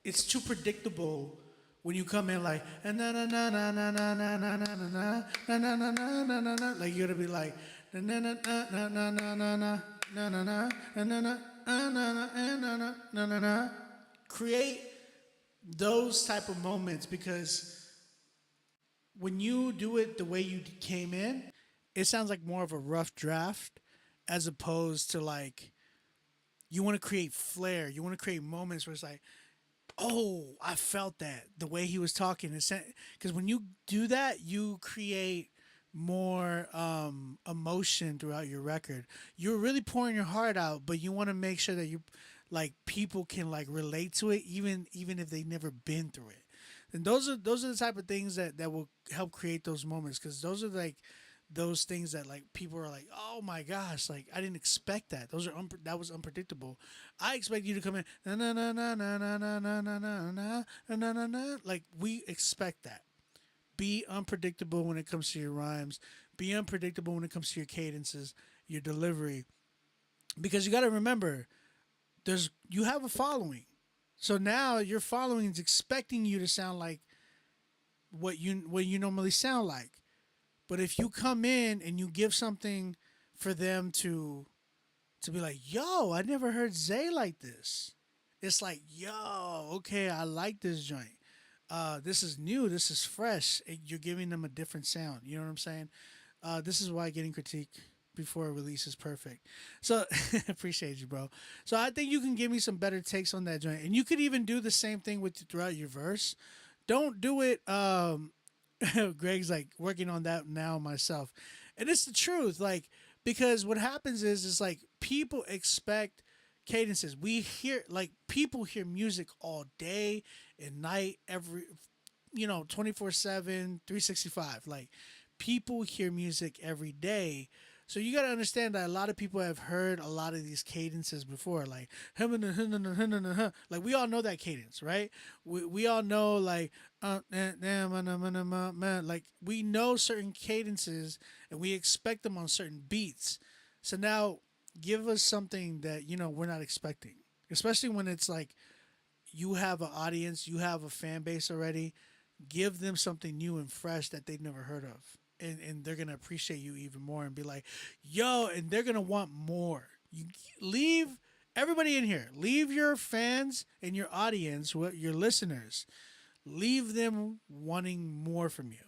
S1: it's too predictable when you come in like na na na na na na na na na na na na na na na na, like you gotta be like na na na na na na na na na na na na na na na. Create those type of moments, because when you do it the way you came in, it sounds like more of a rough draft, as opposed to like, you want to create flair. You want to create moments where it's like, oh, I felt that the way he was talking. Because when you do that, you create more emotion throughout your record. You're really pouring your heart out, but you want to make sure that you like people can like relate to it, even if they've never been through it. And those are the type of things that will help create those moments, because those are like those things that like people are like, oh my gosh, like I didn't expect that. That was unpredictable. I expect you to come in na na na na na na na na na na na na na. Like we expect that. Be unpredictable when it comes to your rhymes. Be unpredictable when it comes to your cadences, your delivery, because you got to remember, you have a following. So now your following is expecting you to sound like what you normally sound like. But if you come in and you give something for them to be like, yo, I never heard Zay like this. It's like, yo, okay, I like this joint. This is new. This is fresh. You're giving them a different sound. You know what I'm saying? This is why getting critique before a release is perfect. So appreciate you, bro. So I think you can give me some better takes on that joint. And you could even do the same thing throughout your verse. Don't do it. Greg's like working on that now myself. And it's the truth. Like, because what happens is like people expect cadences. People hear music all day and night, 24/7, 365. Like, people hear music every day. So you got to understand that a lot of people have heard a lot of these cadences before, like like we all know that cadence, right? We all know like like we know certain cadences and we expect them on certain beats. So now give us something that we're not expecting, especially when it's like you have an audience, you have a fan base already. Give them something new and fresh that they've never heard of. And they're going to appreciate you even more and be like, yo, and they're going to want more. You leave everybody in here. Leave your fans and your audience, your listeners, leave them wanting more from you.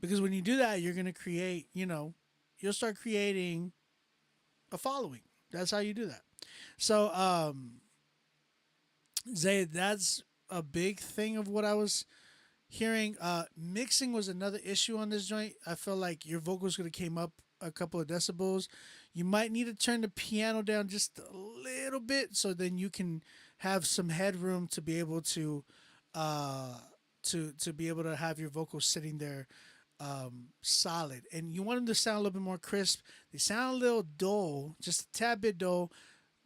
S1: Because when you do that, you're going to create, you'll start creating a following. That's how you do that. So, Zay, that's a big thing of what I was hearing. Mixing was another issue on this joint. I feel like your vocals could have came up a couple of decibels. You might need to turn the piano down just a little bit so then you can have some headroom to be able to be able to have your vocals sitting there solid. And you want them to sound a little bit more crisp. They sound a little dull, just a tad bit dull.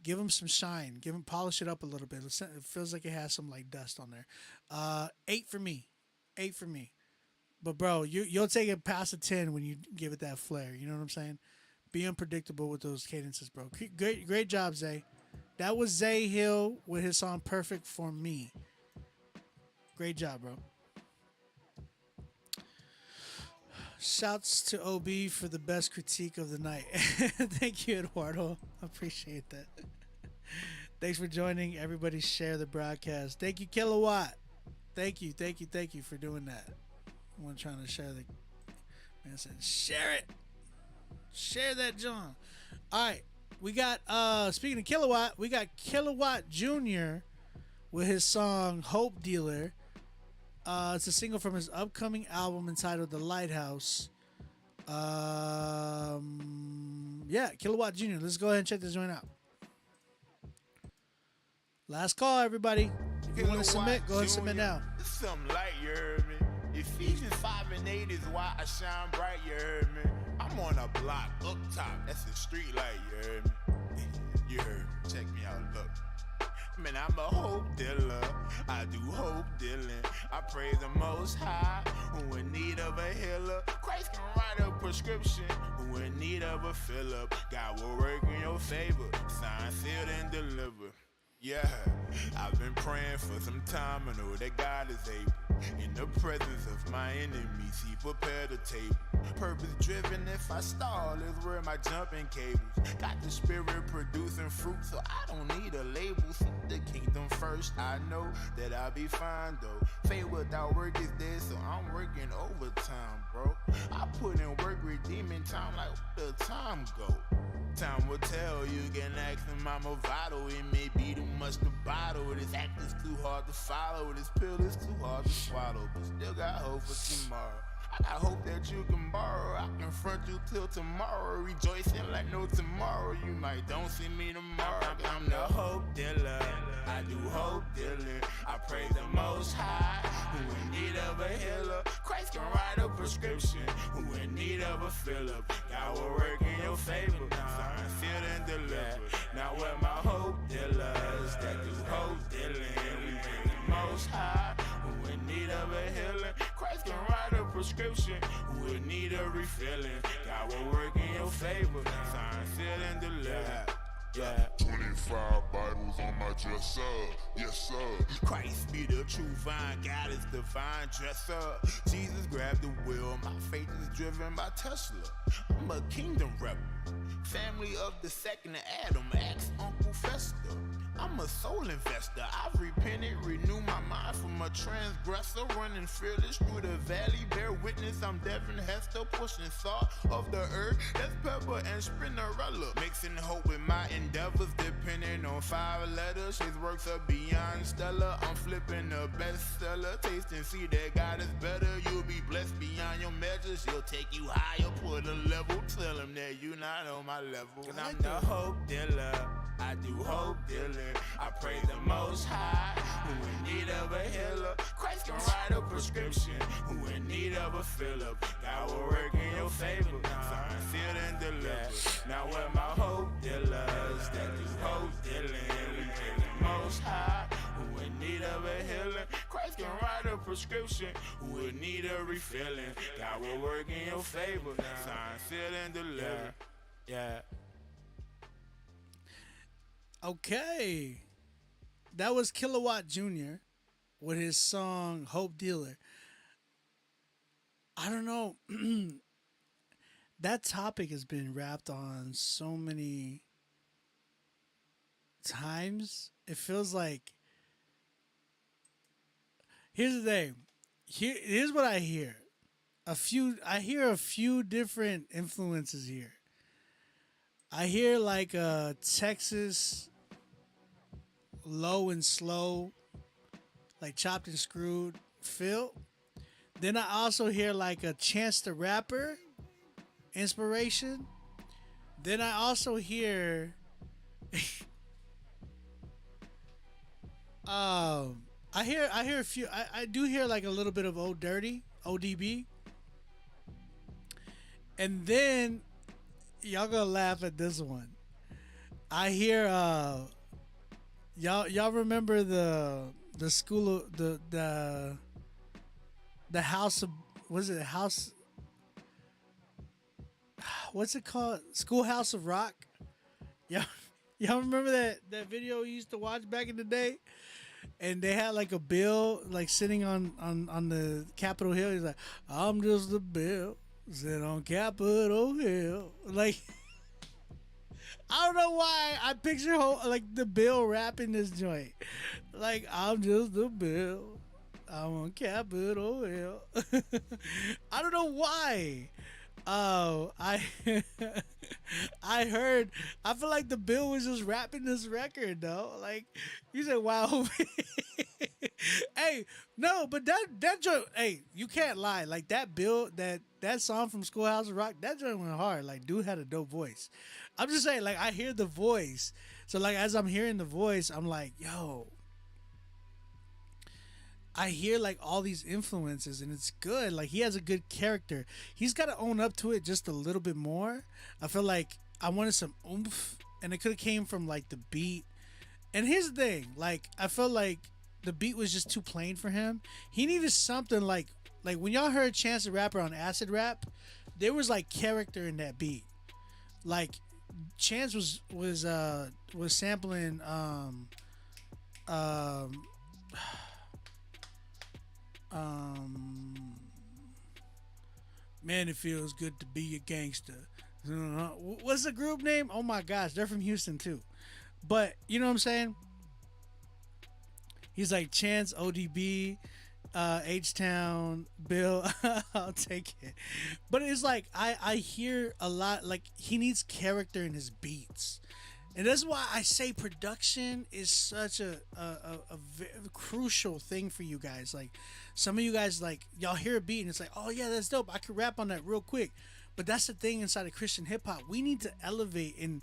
S1: Give them some shine. Polish it up a little bit. It feels like it has some like dust on there. 8 for me. 8 for me. But bro, you'll take it past a 10 when you give it that flair. You know what I'm saying? Be unpredictable with those cadences, bro. Great job, Zay. That was Zay Hill with his song "Perfect for Me." Great job, bro. Shouts to OB for the best critique of the night. Thank you, Eduardo. I appreciate that. Thanks for joining. Everybody share the broadcast. Thank you, Kilowatt. Thank you for doing that. I'm trying to share the man said share it. Share that, John. Alright. We got speaking of Kilowatt, we got Kilowatt Jr. with his song Hope Dealer. It's a single from his upcoming album entitled The Lighthouse. Yeah, Kilowatt Jr. Let's go ahead and check this joint out. Last call, everybody. If you want to submit, go ahead and submit now.
S2: It's something light, you heard me. Ephesians 5:8 is why I shine bright, you heard me. I'm on a block up top, that's the street light, you heard me. You heard me. Check me out, look. Man, I'm a hope dealer. I do hope dealing. I praise the Most High. Who in need of a healer? Christ can write a prescription. Who in need of a fill up? God will work in your favor. Sign, sealed, and delivered. Yeah, I've been praying for some time. I know that God is able. In the presence of my enemies, He prepared a table. Purpose driven, if I stall, is where my jumping cables. Got the spirit producing fruit, so I don't need a label. Seek the kingdom first. I know that I'll be fine though. Faith without work is dead, so I'm working overtime, bro. I put in work, redeeming time like where the time go. Time will tell, you can ask them I'm a vital. It may be too much to bottle. This act is too hard to follow. This pill is too hard to swallow. But still got hope for tomorrow. I got hope that you can borrow. I confront you till tomorrow. Rejoicing like no tomorrow. You might don't see me tomorrow. I'm the hope dealer. I do hope dealing. I praise the Most High. Who in need of a healer? Christ can write a prescription. Who in need of a fill up? God will work in your favor. Sign, sealed, and delivered. Now where my hope dealers that do hope dealing. We praise the Most High. Who in need of a healer? Christ can write a prescription. Who in need of refilling? God will work in your favor. Sign, sealed, and delivered. Yeah.
S7: 25 Bibles on my dresser, yes sir.
S2: Christ be the true vine, God is the vine dresser. Jesus grabbed the wheel, my faith is driven by Tesla. I'm a kingdom rebel, family of the second Adam, ex Uncle Fester. I'm a soul investor, I've repented, renew my mind from a transgressor. Running fearless through the valley, bear witness, I'm Devin Hester. Pushing salt of the earth, that's pepper and spinnerella. Mixing hope with my endeavors, depending on 5 letters. His works are beyond stellar, I'm flipping a bestseller. Taste and see that God is better, you'll be blessed beyond your measures. He'll take you higher, put with a level. Tell them that you not on my level. Cause I'm the hope dealer. I do hope dealing. I pray the most high. Who in need of a healer? Christ can write a prescription. Who in need of a fill-up? God will work in your favor. Find, feel, and deliver. Now with my hope dealers that do hope dealing. We pray the most high. Who in need of a healing? Christ can write a prescription. Who in need a refilling? God will work in your favor. Find, feel, and deliver. Yeah.
S1: Okay. That was Kilowatt Jr. with his song Hope Dealer. I don't know. That topic has been rapped on so many times. It feels like. Here's the thing. Here's what I hear. I hear a few different influences here. I hear like a Texas low and slow, like chopped and screwed feel. Then I also hear like a Chance the Rapper inspiration. Then I also hear I hear a few I do hear like a little bit of Old Dirty, ODB. And then y'all gonna laugh at this one. I hear y'all remember the school of the house of was it house what's it called? Schoolhouse of Rock? Y'all remember that video you used to watch back in the day? And they had like a bill like sitting on the Capitol Hill. He's like, I'm just a bill sit on Capitol Hill. Like I don't know why I picture like the Bill rapping this joint. Like, I'm just a Bill. I'm on Capitol Hill. I don't know why. Oh, I heard. I feel like the Bill was just rapping this record though. Like you said, wow. Hey, no, but that joint. Hey, you can't lie. Like that Bill, that song from Schoolhouse of Rock, that joint went hard. Like dude had a dope voice. I'm just saying, like I hear the voice. So like as I'm hearing the voice, I'm like, yo. I hear like all these influences and it's good. Like he has a good character. He's got to own up to it just a little bit more. I feel like I wanted some oomph and it could have came from like the beat. And here's the thing, like I felt like the beat was just too plain for him. He needed something like when y'all heard Chance the Rapper on Acid Rap, there was like character in that beat. Like Chance was sampling man, it feels good to be a gangster. What's the group name? Oh my gosh, they're from Houston too. But you know what I'm saying? He's like Chance, ODB, H-Town, Bill. I'll take it. But it's like I hear a lot. Like he needs character in his beats. And that's why I say production is such a very crucial thing for you guys. Like some of you guys, like y'all hear a beat and it's like, oh yeah, that's dope. I could rap on that real quick. But that's the thing inside of Christian hip hop. We need to elevate and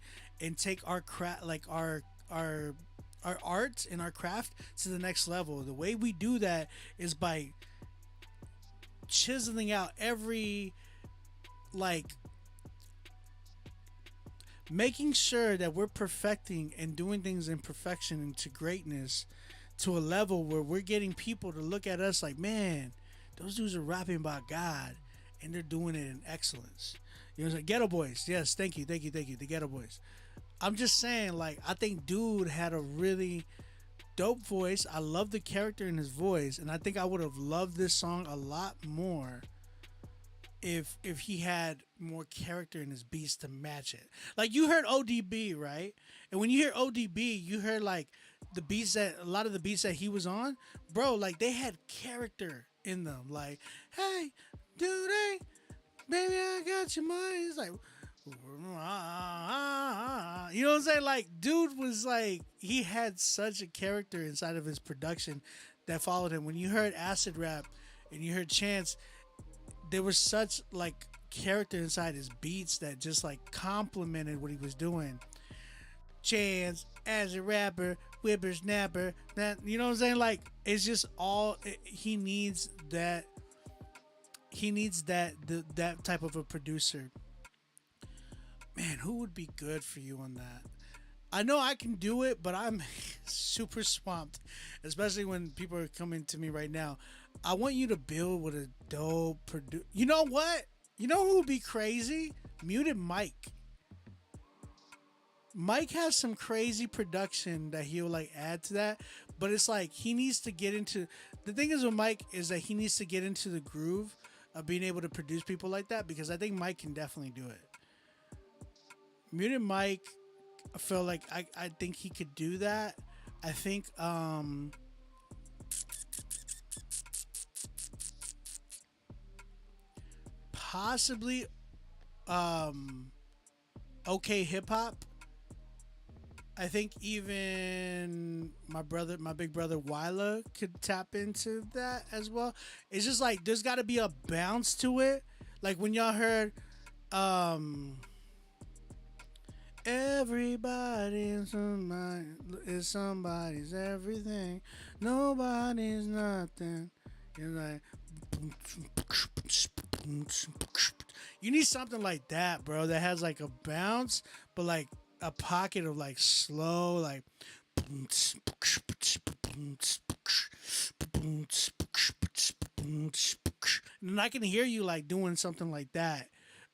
S1: take our craft, like our art and our craft to the next level. The way we do that is by chiseling out every like making sure that we're perfecting and doing things in perfection into greatness to a level where we're getting people to look at us like, man, those dudes are rapping about God and they're doing it in excellence. You know what I'm saying? Ghetto Boys. Yes, thank you. The Ghetto Boys. I'm just saying, like, I think dude had a really dope voice. I love the character in his voice, and I think I would have loved this song a lot more if he had more character in his beats to match it. Like you heard ODB, right? And when you hear ODB, you heard like the beats that a lot of the beats that he was on, bro, like they had character in them. Like, hey, dude, hey, baby, I got your money. It's like, you know what I'm saying? Like, dude was like, he had such a character inside of his production that followed him. When you heard Acid Rap and you heard Chance, there was such like character inside his beats that just like complemented what he was doing. Chance as a rapper, whippersnapper, that, you know what I'm saying? Like, it's just all he needs. That that type of a producer. Man, who would be good for you on that? I know I can do it, but I'm super swamped, especially when people are coming to me right now. I want you to build with a dope producer. You know what? You know who would be crazy? Muted Mike. Mike has some crazy production that he'll like add to that, but it's like he needs to get into. The thing is with Mike is that he needs to get into the groove of being able to produce people like that, because I think Mike can definitely do it. Muted Mike, I feel like I think he could do that. I think possibly okay hip hop. I think even my big brother Wyla could tap into that as well. It's just like there's got to be a bounce to it. Like when y'all heard everybody is somebody's everything. Nobody's nothing. You're like, you need something like that, bro, that has like a bounce, but like a pocket of like slow, like, and I can hear you like doing something like that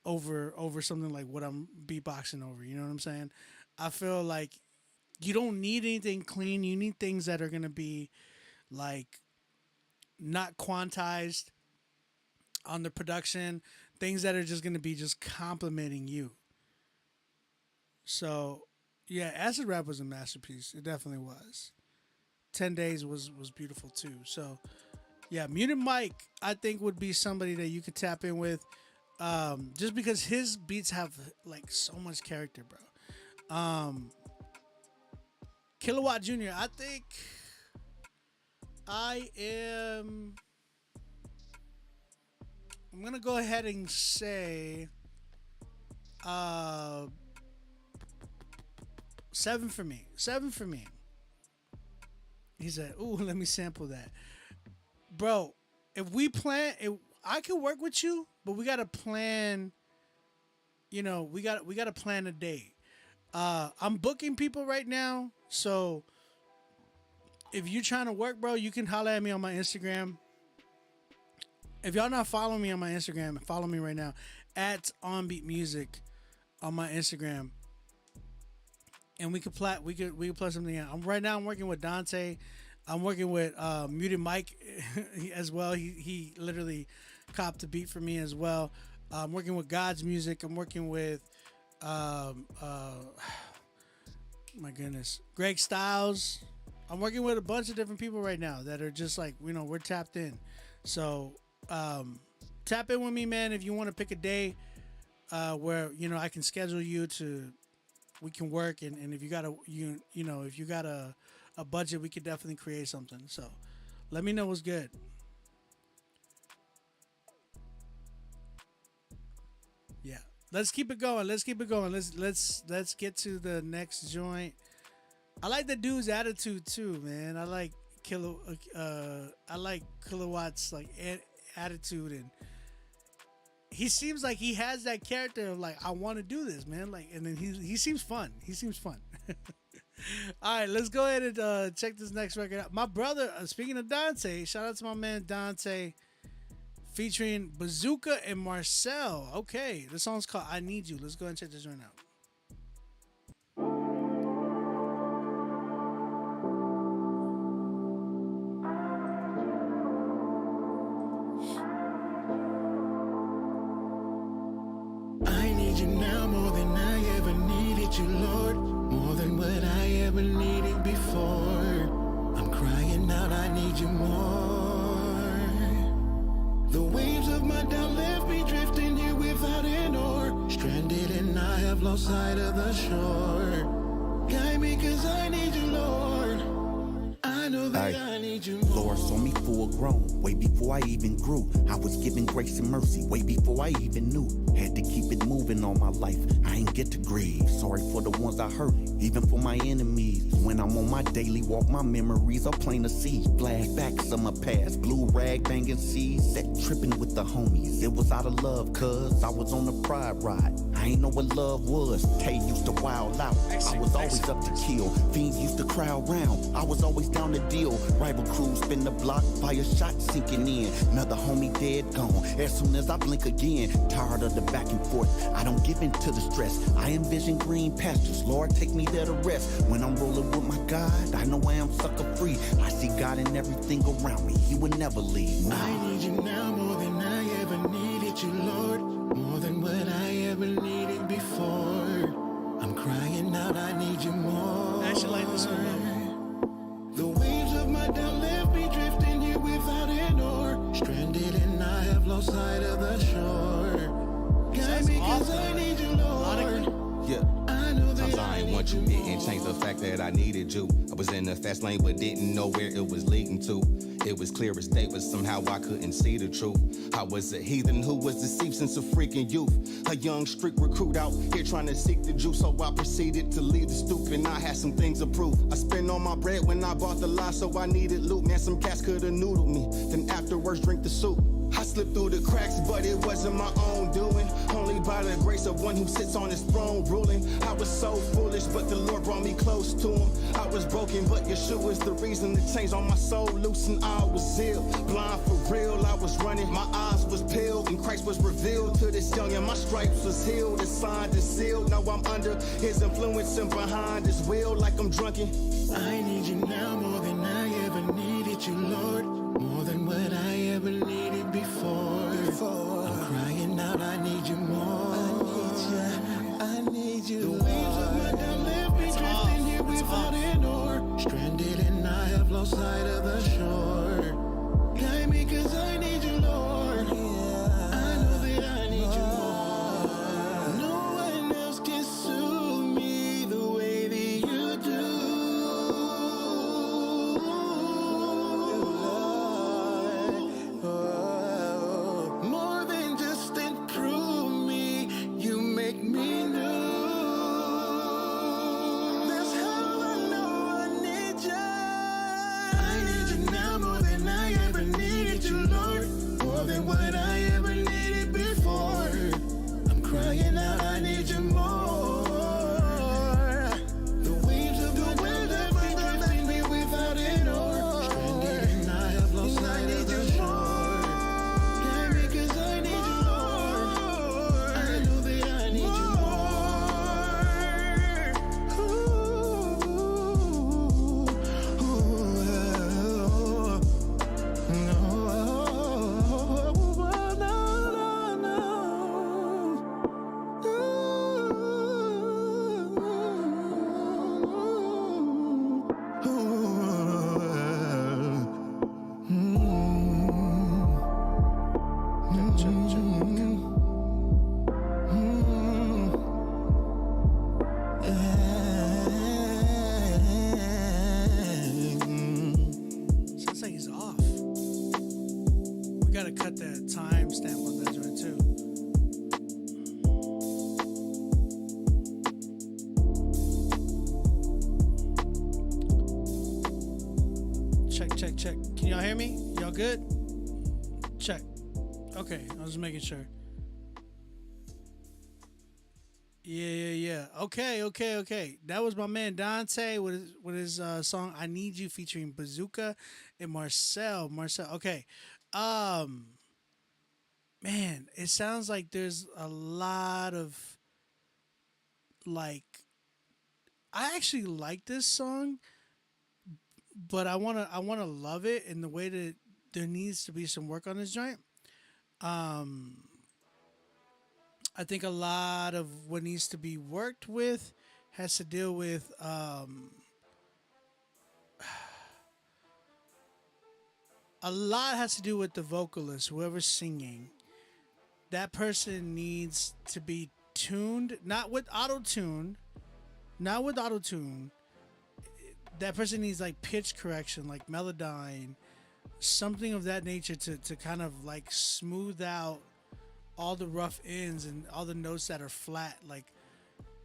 S1: over something like what I'm beatboxing over. You know what I'm saying? I feel like you don't need anything clean. You need things that are gonna be like not quantized on the production, things that are just gonna be just complimenting you. So yeah, Acid Rap was a masterpiece. It definitely was. 10 Days was beautiful too. So yeah, Muted Mike I think would be somebody that you could tap in with. Just because his beats have like so much character, bro. Kilowatt Jr., I think I'm gonna go ahead and say 7 for me. 7 for me. He said, ooh, let me sample that. Bro, if we plan, I can work with you, but we gotta plan. You know, we gotta plan a day. I'm booking people right now, so if you're trying to work, bro, you can holler at me on my Instagram. If y'all not following me on my Instagram, follow me right now at OnBeat Music on my Instagram, and we could play something out. I'm working with Dante. I'm working with Muted Mike as well. He literally copped the beat for me as well. I'm working with God's Music. I'm working with my goodness, Greg Styles. I'm working with a bunch of different people right now that are just like, you know, we're tapped in. So tap in with me, man, if you want to pick a day where, you know, I can schedule you we can work, and if you got if you got a budget, we could definitely create something. So let me know what's good. Yeah, let's keep it going. Let's get to the next joint. I like the dude's attitude too, man. I like Kilowatt's like attitude, and he seems like he has that character of like, I want to do this, man. Like, and then he seems fun. He seems fun. All right, let's go ahead and check this next record out. My brother, speaking of Dante, shout out to my man Dante, featuring Bazooka and Marcel. Okay, the song's called I Need You. Let's go ahead and check this joint out.
S5: I need you now more than I ever needed you, Lord. More than what I ever needed before. I'm crying out, I need you more. The waves of my doubt left me drifting here without an oar. Stranded and I have lost sight of the shore. Guide me 'cause I need you, Lord. I
S6: know that
S9: Aye.
S6: I need you more.
S9: Lord saw me full grown, way before I even grew. I was given grace and mercy, way before I even knew. Had to keep it moving all my life, I ain't get to grieve. Sorry for the ones I hurt, even for my enemies. When I'm on my daily walk, my memories are plain to see. Flashbacks of my past, blue rag banging seas. Set tripping with the homies, it was out of love, cuz I was on a pride ride. I ain't know what love was, Tay used to wild out. I was always up to kill, fiends used to crowd round. I was always down to deal, rival crews spin the block, fire shot sinking in. Another homie dead, gone, as soon as I blink again. Tired of the back and forth, I don't give in to the stress. I envision green pastures, Lord take me there to rest. When I'm rolling with my God, I know I am sucker free. I see God in everything around me, he would never leave. Nah.
S6: I need you now more than I ever needed you, Lord. More than what I ever needed before. I'm crying out, I need you more.
S1: I actually like this one.
S6: The waves of my doubt left me drifting here without an oar. Stranded and I have lost sight of the shore. Guide me cause I need you, Lord.
S11: Yeah. Sometimes I ain't want you, didn't change the fact that I needed you. I was in the fast lane but didn't know where it was leading to. It was clear as day, but somehow I couldn't see the truth. I was a heathen who was deceived since a freaking youth. A young street recruit out here trying to seek the juice, so I proceeded to leave the stoop and I had some things to prove. I spent all my bread when I bought the lie, so I needed loot. Man, some cats could've noodled me, then afterwards drink the soup. I slipped through the cracks, but it wasn't my own doing. Only by the grace of one who sits on his throne ruling. I was so foolish, but the Lord brought me close to him. I was broken, but Yeshua is the reason to change on my soul. Loosened, I was ill, blind for real. I was running, my eyes was peeled, and Christ was revealed to this young, and my stripes was healed, and signed and sealed. Now I'm under his influence and behind his will, like I'm drunken.
S6: I need you now more than I ever needed you, Lord. More than what I ever needed before. I'm crying out, I need you more. I need you. The waves of my doubt left me drifting here without an oar. Stranded and I have lost sight of the shore. Guide me cause I need you, Lord. I know that I need you more. No one else can soothe me the way that you do. More than just improve me, you make me new. That's how I know I need you. I need you now more than I ever needed you, Lord. More than what I ever needed before. I'm crying out, I need you more. The waves of the world have been drifting me without an oar. Stranded and I have lost sight of the shore. Guide me cause I need you, Lord. I know that I need you
S1: Sounds like he's off. We gotta cut that timestamp on that joint too. Check. Can y'all hear me? Y'all good? Check. Okay, I was just making sure. Yeah. Okay. That was my man Dante with his song "I Need You" featuring Bazooka and Marcel. Okay. Man, it sounds like there's a lot of like. I actually like this song, but I wanna love it in the way that there needs to be some work on this joint. I think a lot of what needs to be worked with has to deal with a lot has to do with the vocalist, whoever's singing. That person needs to be tuned, not with auto-tune. that person needs like pitch correction, like melodyne, something of that nature to kind of like smooth out all the rough ends and all the notes that are flat. Like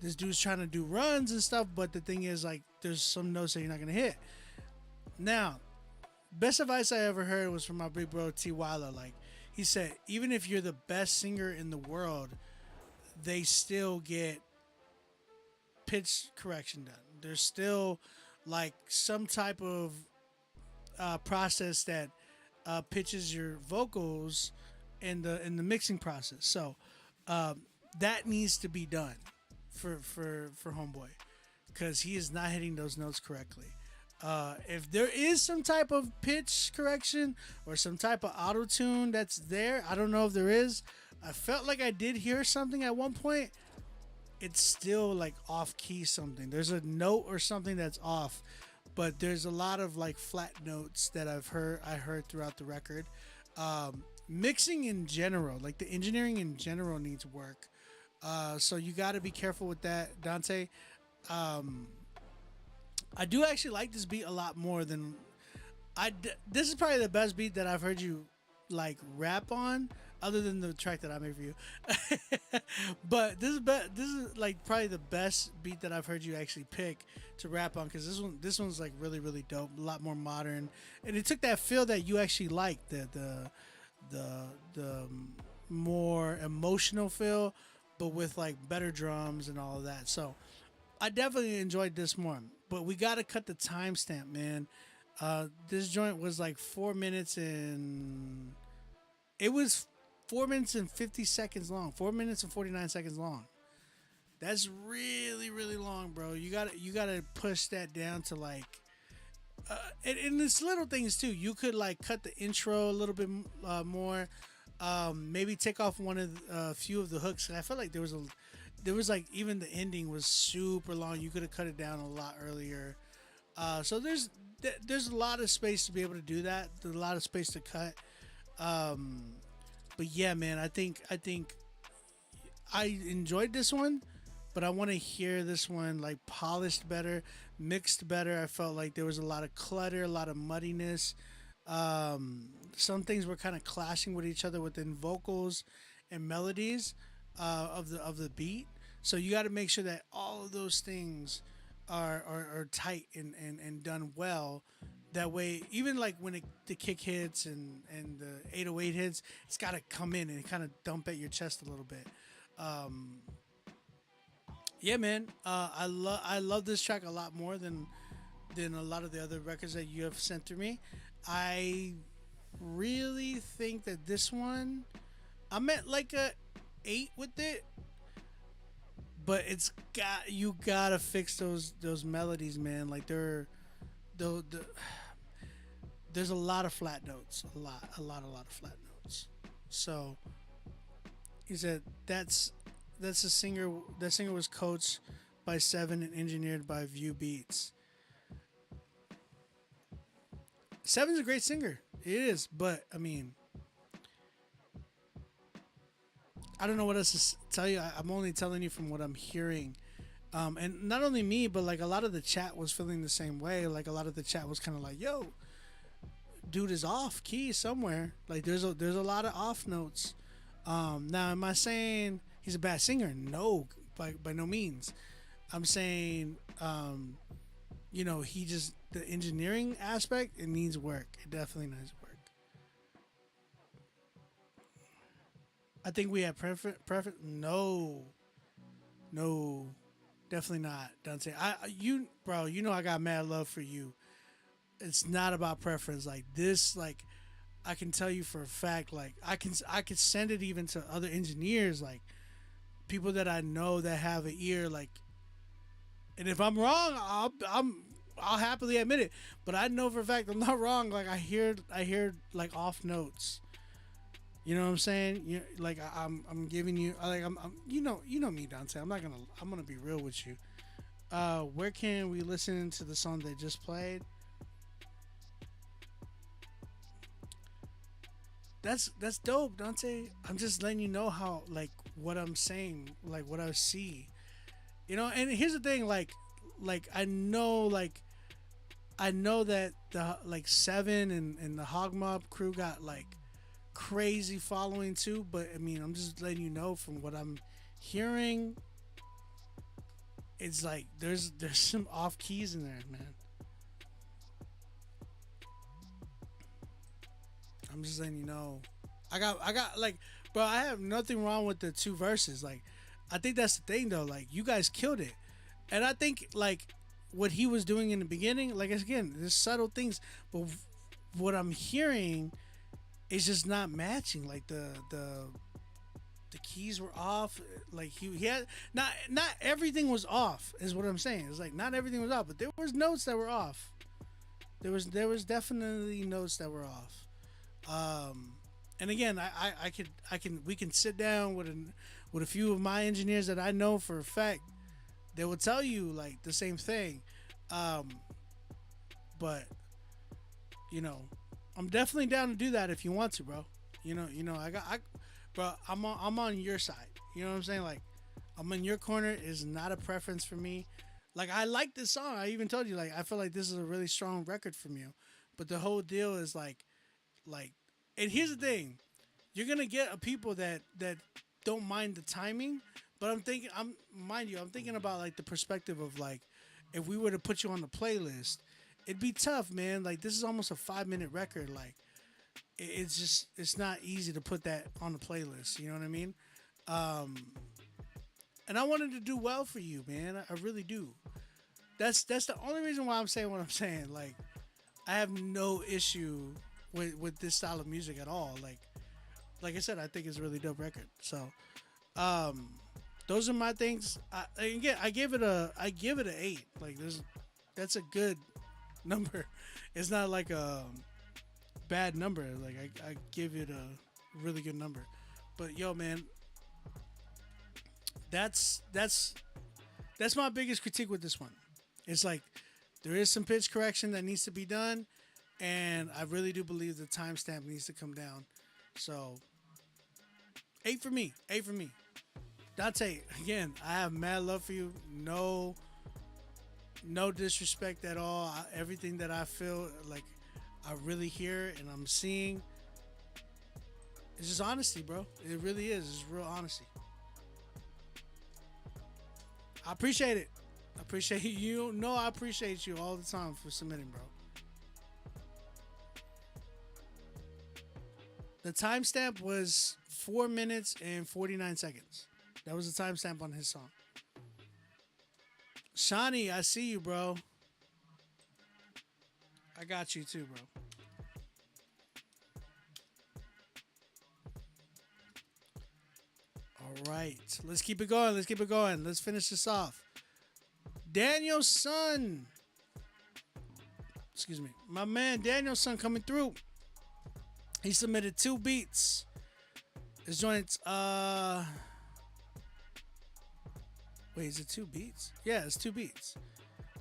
S1: this dude's trying to do runs and stuff, but the thing is like there's some notes that you're not gonna hit. Now, best advice I ever heard was from my big bro T. Wyler. Like he said, even if you're the best singer in the world, they still get pitch correction done. There's still like some type of process that pitches your vocals in the mixing process. So that needs to be done for homeboy, because he is not hitting those notes correctly. If there is some type of pitch correction or some type of auto tune that's there, I don't know if there is. I felt like I did hear something at one point. It's still like off key something. There's a note or something that's off, but there's a lot of like flat notes that I heard throughout the record. Mixing in general, like the engineering in general needs work. So you got to be careful with that, Dante. I do actually like this beat a lot more than this is probably the best beat that I've heard you like rap on, other than the track that I made for you. But this is like probably the best beat that I've heard you actually pick to rap on, because this one's like really, really dope, a lot more modern, and it took that feel that you actually liked, the more emotional feel, but with like better drums and all of that. So I definitely enjoyed this more, but we got to cut the timestamp, man. This joint was like 4 minutes and it was 4 minutes and 50 seconds long, 4 minutes and 49 seconds long. That's really, really long, bro. You gotta push that down to like, and it's little things too. You could like cut the intro a little bit more, maybe take off one of a few of the hooks. I felt like there was like even the ending was super long. You could have cut it down a lot earlier. So there's a lot of space to be able to do that. There's a lot of space to cut. But yeah, man, I think I enjoyed this one, but I want to hear this one like polished better, mixed better. I felt like there was a lot of clutter, a lot of muddiness. Some things were kind of clashing with each other within vocals and melodies of the beat. So you got to make sure that all of those things are tight and done well. That way, even like when the kick hits and the 808 hits, it's got to come in and kind of dump at your chest a little bit. Yeah, man, I love this track a lot more than a lot of the other records that you have sent through me. I really think that this one, I'm at like a 8 with it. But you gotta fix those melodies, man. Like there's a lot of flat notes, a lot of flat notes. So he said that's a singer. That singer was coached by Seven and engineered by View Beats. Seven's a great singer. It is, but I mean, I don't know what else to tell you. I'm only telling you from what I'm hearing. And not only me, but like a lot of the chat was feeling the same way. Like a lot of the chat was kind of like, yo, dude is off key somewhere. Like there's a lot of off notes. Now, am I saying he's a bad singer? No, by no means. I'm saying, he just, the engineering aspect, it needs work. It definitely needs work. I think we have preference. No, definitely not, Dante. Bro, I got mad love for you. It's not about preference. Like this, like I can tell you for a fact. Like I could send it even to other engineers, like people that I know that have an ear. Like, and if I'm wrong, I'll happily admit it. But I know for a fact I'm not wrong. Like I hear like off notes. You know what I'm saying? Like I'm giving you like I'm you know me, Dante. I'm gonna be real with you. Where can we listen to the song they just played? That's dope, Dante. I'm just letting you know how like what I'm saying, like what I see. And here's the thing, like I know like I know that the like Seven and the Hog Mob crew got like crazy following too, but I mean, I'm just letting you know from what I'm hearing, it's like there's some off keys in there, man. I'm just letting you know. I got like, bro, I have nothing wrong with the two verses. Like, I think that's the thing though. Like, you guys killed it, and I think like what he was doing in the beginning, like again, there's subtle things, but what I'm hearing is just not matching. Like the keys were off. Like he had not everything was off is what I'm saying. It's like not everything was off, but there was notes that were off. There was definitely notes that were off. And again, we can sit down with a few of my engineers that I know for a fact. They will tell you like the same thing. But you know, I'm definitely down to do that if you want to, bro. You know, bro, I'm on your side. You know what I'm saying? Like, I'm in your corner. Is not a preference for me. Like, I like this song. I even told you, like, I feel like this is a really strong record from you. But the whole deal is like, and here's the thing, you're gonna get a people that don't mind the timing. But I'm thinking about like the perspective of like, if we were to put you on the playlist, it'd be tough, man. Like, this is almost a 5-minute record. Like, it's not easy to put that on the playlist. You know what I mean? And I wanted to do well for you, man. I really do. That's the only reason why I'm saying what I'm saying. Like, I have no issue with this style of music at all. Like I said, I think it's a really dope record. So, those are my things. Again, I give it a 8. Like, that's a good number. It's not like a bad number. Like, I give it a really good number. But yo, man, that's my biggest critique with this one. It's like there is some pitch correction that needs to be done, and I really do believe the timestamp needs to come down. So 8 for me. 8 for me. Dante, again, I have mad love for you. No disrespect at all. Everything that I feel like I really hear and I'm seeing, it's just honesty, bro. It really is. It's real honesty. I appreciate it. I appreciate you. No, I appreciate you all the time for submitting, bro. The timestamp was 4 minutes and 49 seconds. That was the timestamp on his song. Shawnee, I see you, bro. I got you too, bro. All right. Let's keep it going. Let's finish this off. Daniel's son. Excuse me. My man Daniel's son coming through. He submitted 2 beats. His joint's wait, is it 2 beats? Yeah, it's 2 beats.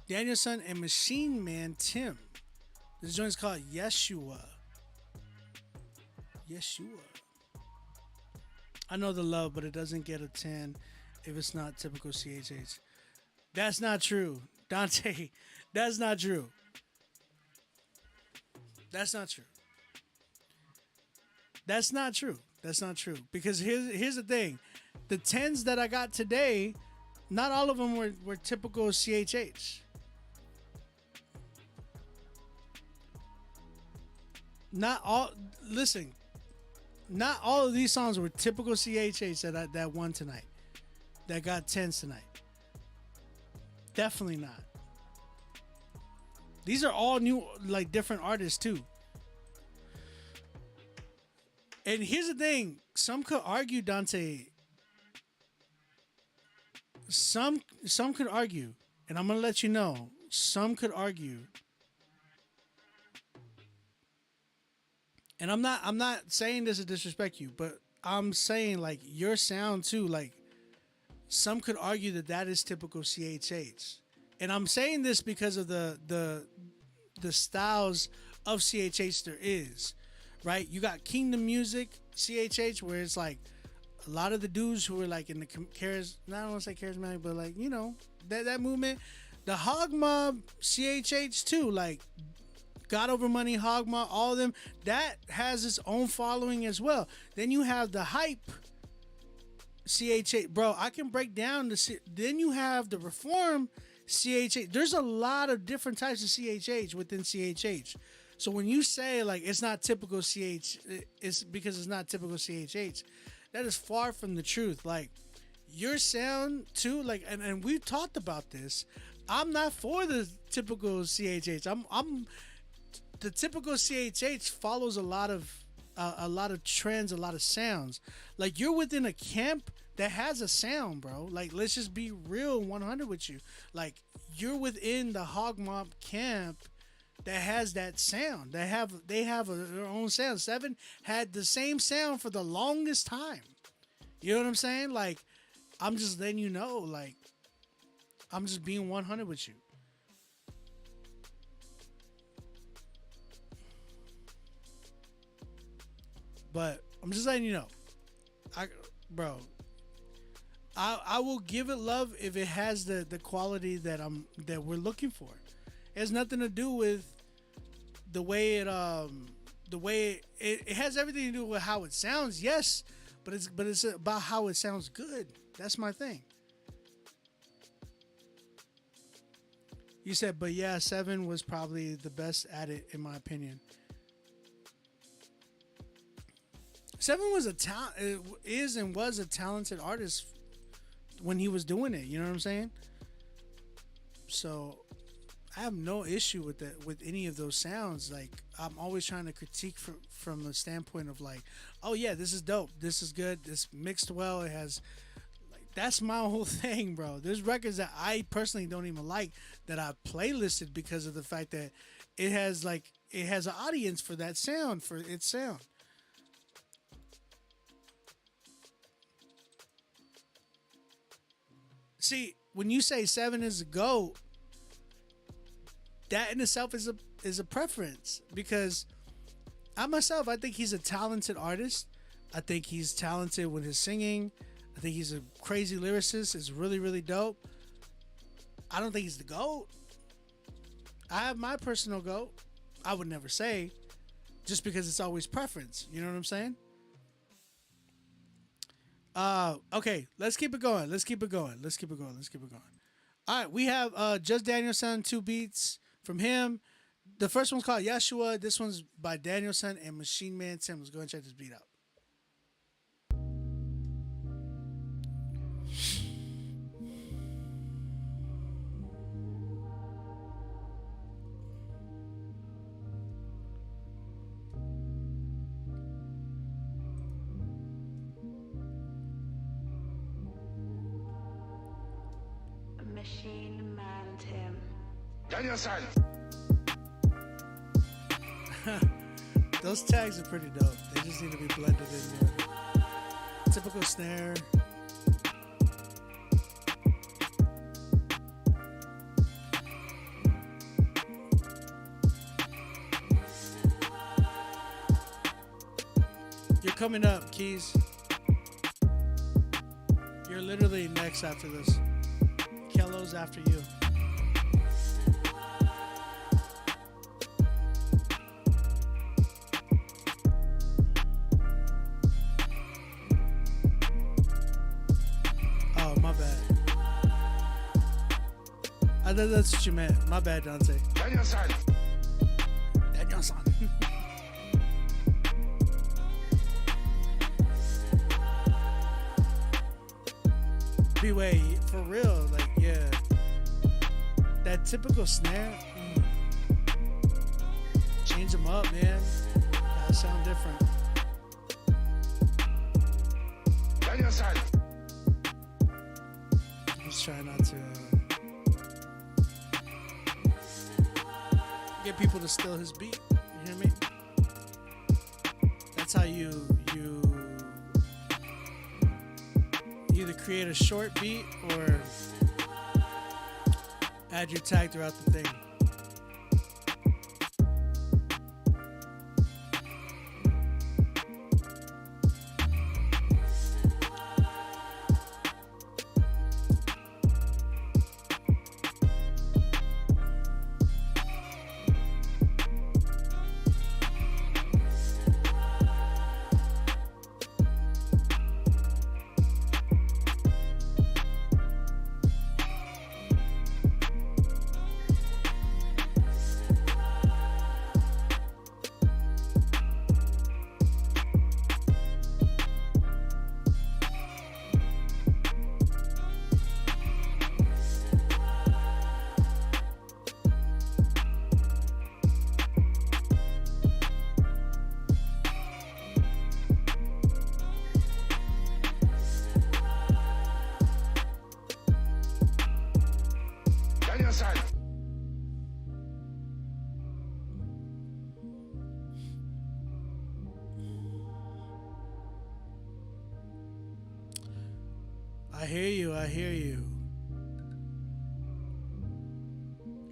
S1: Danielson and Machine Man Tim. This joint's called Yeshua. I know the love, but it doesn't get a 10 if it's not typical CHH. That's not true. Dante, that's not true. That's not true. That's not true. That's not true. Because here's the thing. The 10s that I got today, not all of them were typical CHH. Not all of these songs were typical CHH that won tonight. That got 10s tonight. Definitely not. These are all new, like, different artists too. And here's the thing. Some could argue, Dante. Some could argue, and I'm gonna let you know. Some could argue, and I'm not saying this to disrespect you, but I'm saying like your sound too. Like, some could argue that is typical CHH, and I'm saying this because of the styles of CHH there is, right? You got Kingdom Music CHH, where it's like a lot of the dudes who are like in the I don't want to say charismatic, but like, you know, that movement, The Hog Mob CHH too, like God Over Money, Hog Mob, all of them, that has its own following as well. Then you have the Hype CHH, bro. I can break down then you have the Reform CHH. There's a lot of different types of CHH within CHH. So when you say like it's not typical CH, it's because it's not typical CHH. That is far from the truth. Like your sound too, like and we've talked about this. I'm not for the typical CHH. I'm the typical CHH follows a lot of trends, a lot of sounds. Like you're within a camp that has a sound, bro. Like let's just be real 100 with you. Like you're within the Hog Mob camp that has that sound. They have their own sound. Seven had the same sound for the longest time. You know what I'm saying? Like I'm just letting you know, like I'm just being 100 with you. But I'm just letting you know. I will give it love if it has the quality that we're looking for. It has nothing to do with the way it has everything to do with how it sounds, yes, but it's about how it sounds good. That's my thing. You said, but yeah, Seven was probably the best at it in my opinion. Seven was was a talented artist when he was doing it. You know what I'm saying? So I have no issue with that, with any of those sounds. Like I'm always trying to critique from the standpoint of like, oh yeah, this is dope. This is good. This mixed well. It has like that's my whole thing, bro. There's records that I personally don't even like that I playlisted because of the fact that it has an audience for that sound, for its sound. See, when you say Seven is a GOAT, that in itself is a preference, because I think he's a talented artist. I think he's talented with his singing. I think he's a crazy lyricist. It's really, really dope. I don't think he's the GOAT. I have my personal GOAT. I would never say, just because it's always preference. You know what I'm saying? Okay, let's keep it going. All right, we have Just Danielson, 2 beats from him. The first one's called Yeshua. This one's by Danielson and Machine Man Tim. Let's go and check this beat out.
S8: Machine Man Tim.
S16: Danielson.
S1: Those tags are pretty dope. They just need to be blended in there. Typical snare. You're coming up, Keys. You're literally next after this. Kello's after you. Oh, my bad. I thought that's what you meant. My bad, Dante.
S16: Danielson.
S1: B-Way, for real, like, yeah. That typical snare, change them up, man. Gotta sound different.
S16: Danielson.
S1: Just try not to get people to steal his beat. You hear me? That's how you either create a short beat or add your tag throughout the thing. I hear you. I hear you.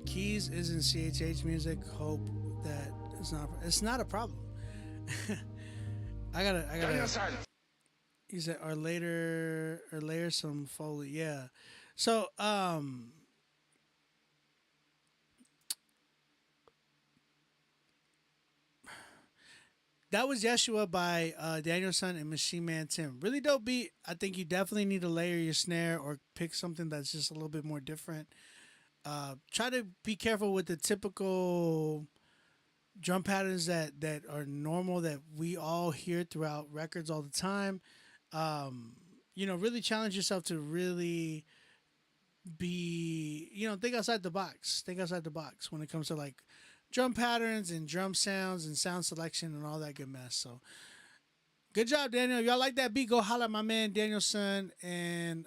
S1: Keys isn't CHH music. Hope that it's not. It's not a problem. I gotta. He said, or later some Foley. Yeah. So, that was Yeshua by Danielson and Machine Man Tim. Really dope beat. I think you definitely need to layer your snare or pick something that's just a little bit more different. Try to be careful with the typical drum patterns that are normal that we all hear throughout records all the time. Really challenge yourself to really be, think outside the box. Think outside the box when it comes to like drum patterns and drum sounds and sound selection and all that good mess. So good job, Daniel. Y'all like that beat? Go holler at my man Danielson and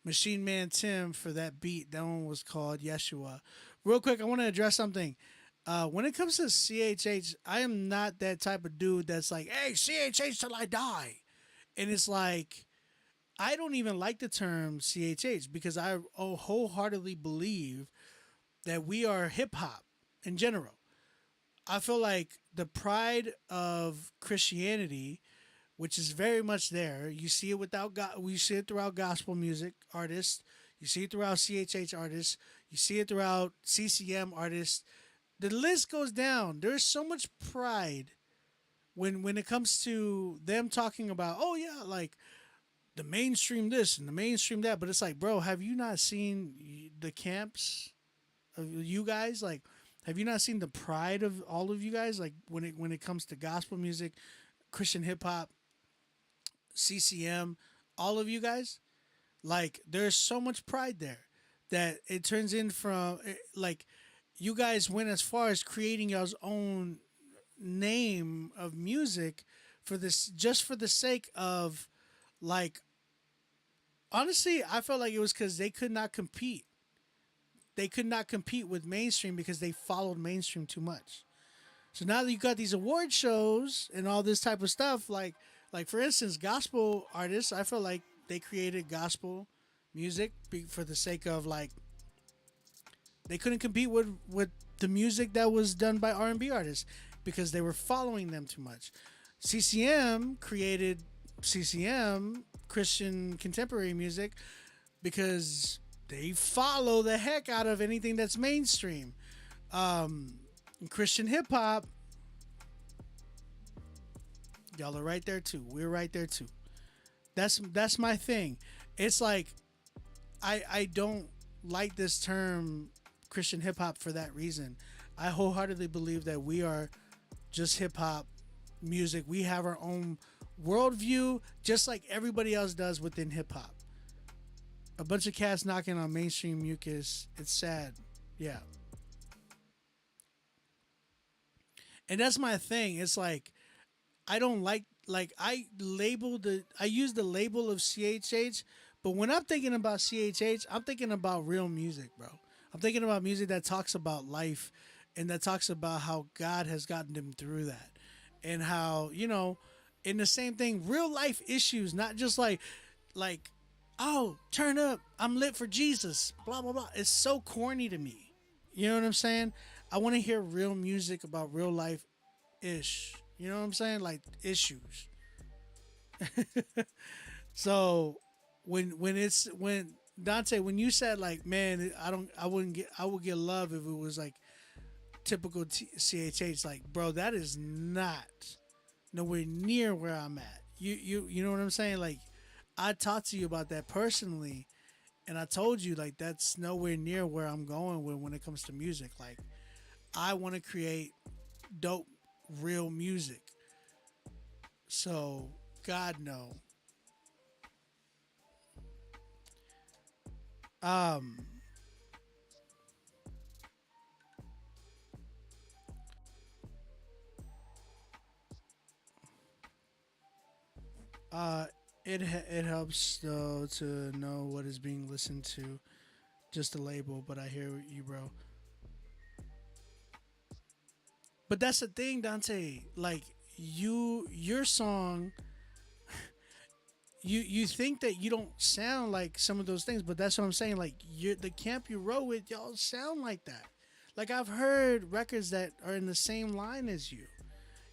S1: Machine Man Tim for that beat. That one was called Yeshua. Real quick, I want to address something. When it comes to CHH, I am not that type of dude that's like, hey, CHH till I die. And it's like, I don't even like the term CHH because I wholeheartedly believe that we are hip hop in general. I feel like the pride of Christianity, which is very much there, you see it we see it throughout gospel music artists, you see it throughout CHH artists, you see it throughout CCM artists. The list goes down. There's so much pride when it comes to them talking about, oh yeah, like the mainstream this and the mainstream that, but it's like, bro, have you not seen the camps of you guys? Like, have you not seen the pride of all of you guys? Like when it comes to gospel music, Christian hip hop, CCM, all of you guys, like there's so much pride there that it turns in from like you guys went as far as creating y'all's own name of music for this, just for the sake of like, honestly, I felt like it was because they could not compete. They could not compete with mainstream because they followed mainstream too much. So now that you got these award shows and all this type of stuff, like for instance, gospel artists, I feel like they created gospel music for the sake of like they couldn't compete with the music that was done by R&B artists because they were following them too much. CCM created CCM, Christian contemporary music, because they follow the heck out of anything that's mainstream. Christian hip hop, y'all are right there too. We're right there too. That's my thing. It's like I don't like this term Christian hip hop for that reason. I wholeheartedly believe that we are just hip hop music. We have our own worldview, just like everybody else does within hip hop. A bunch of cats knocking on mainstream mucus. It's sad. Yeah. And that's my thing. It's like, I don't like I use the label of CHH, but when I'm thinking about CHH, I'm thinking about real music, bro. I'm thinking about music that talks about life and that talks about how God has gotten them through that. And how, in the same thing, real life issues, not just like, oh, turn up, I'm lit for Jesus, blah, blah, blah. It's so corny to me. You know what I'm saying? I want to hear real music about real life ish. You know what I'm saying? Like issues. So when Dante, when you said like, man, I would get love if it was like typical CHH, like, bro, that is not nowhere near where I'm at. You know what I'm saying? Like, I talked to you about that personally, and I told you like that's nowhere near where I'm going with when it comes to music. Like, I want to create dope, real music. So, God no. It helps though to know what is being listened to, just a label. But I hear you, bro. But that's the thing, Dante. Like your song, you think that you don't sound like some of those things, but that's what I'm saying. Like the camp you roll with, y'all sound like that. Like I've heard records that are in the same line as you.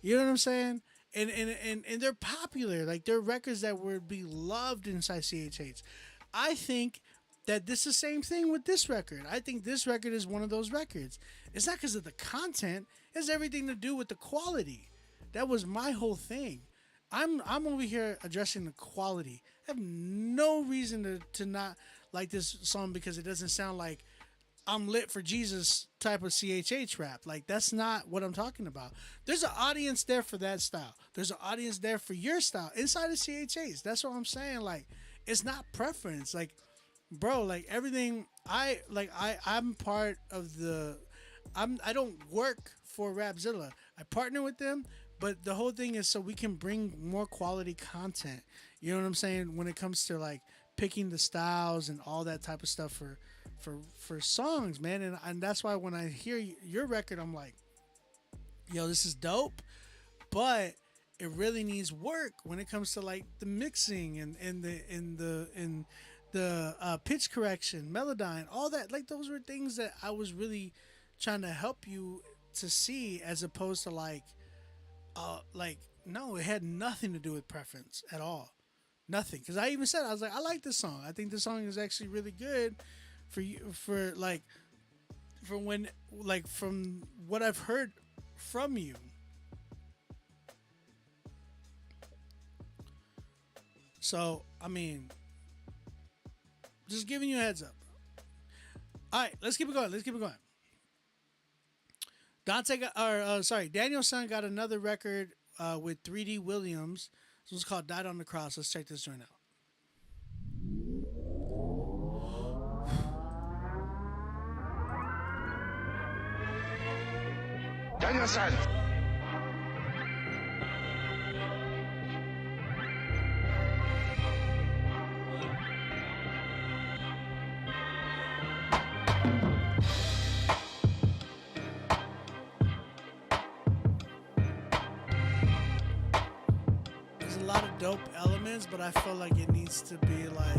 S1: You know what I'm saying? And they're popular. Like they're records that would be loved inside CHH. I think that this is the same thing with this record. I think this record is one of those records. It's not because of the content. It has everything to do with the quality. That was my whole thing. I'm over here addressing the quality. I have no reason to not like this song because it doesn't sound like I'm lit for Jesus type of CHH rap. Like that's not what I'm talking about. There's an audience there for that style. There's an audience there for your style inside of CHH. That's what I'm saying. Like it's not preference. Like bro, like everything I'm part of I don't work for Rapzilla. I partner with them, but the whole thing is so we can bring more quality content. You know what I'm saying? When it comes to like picking the styles and all that type of stuff for songs, man. And that's why when I hear your record, I'm like, yo, this is dope, but it really needs work when it comes to like the mixing and the pitch correction, melodyne, all that. Like those were things that I was really trying to help you to see, as opposed to like no, it had nothing to do with preference at all. Nothing. Because I even said, I was like, I like this song. I think this song is actually really good for you, for when, like, from what I've heard from you. So, I mean, just giving you a heads up. All right, let's keep it going. Daniel's son got another record with 3D Williams. This one's called Died on the Cross. Let's check this joint out.
S16: Daniel son.
S1: Dope elements, but I feel like it needs to be like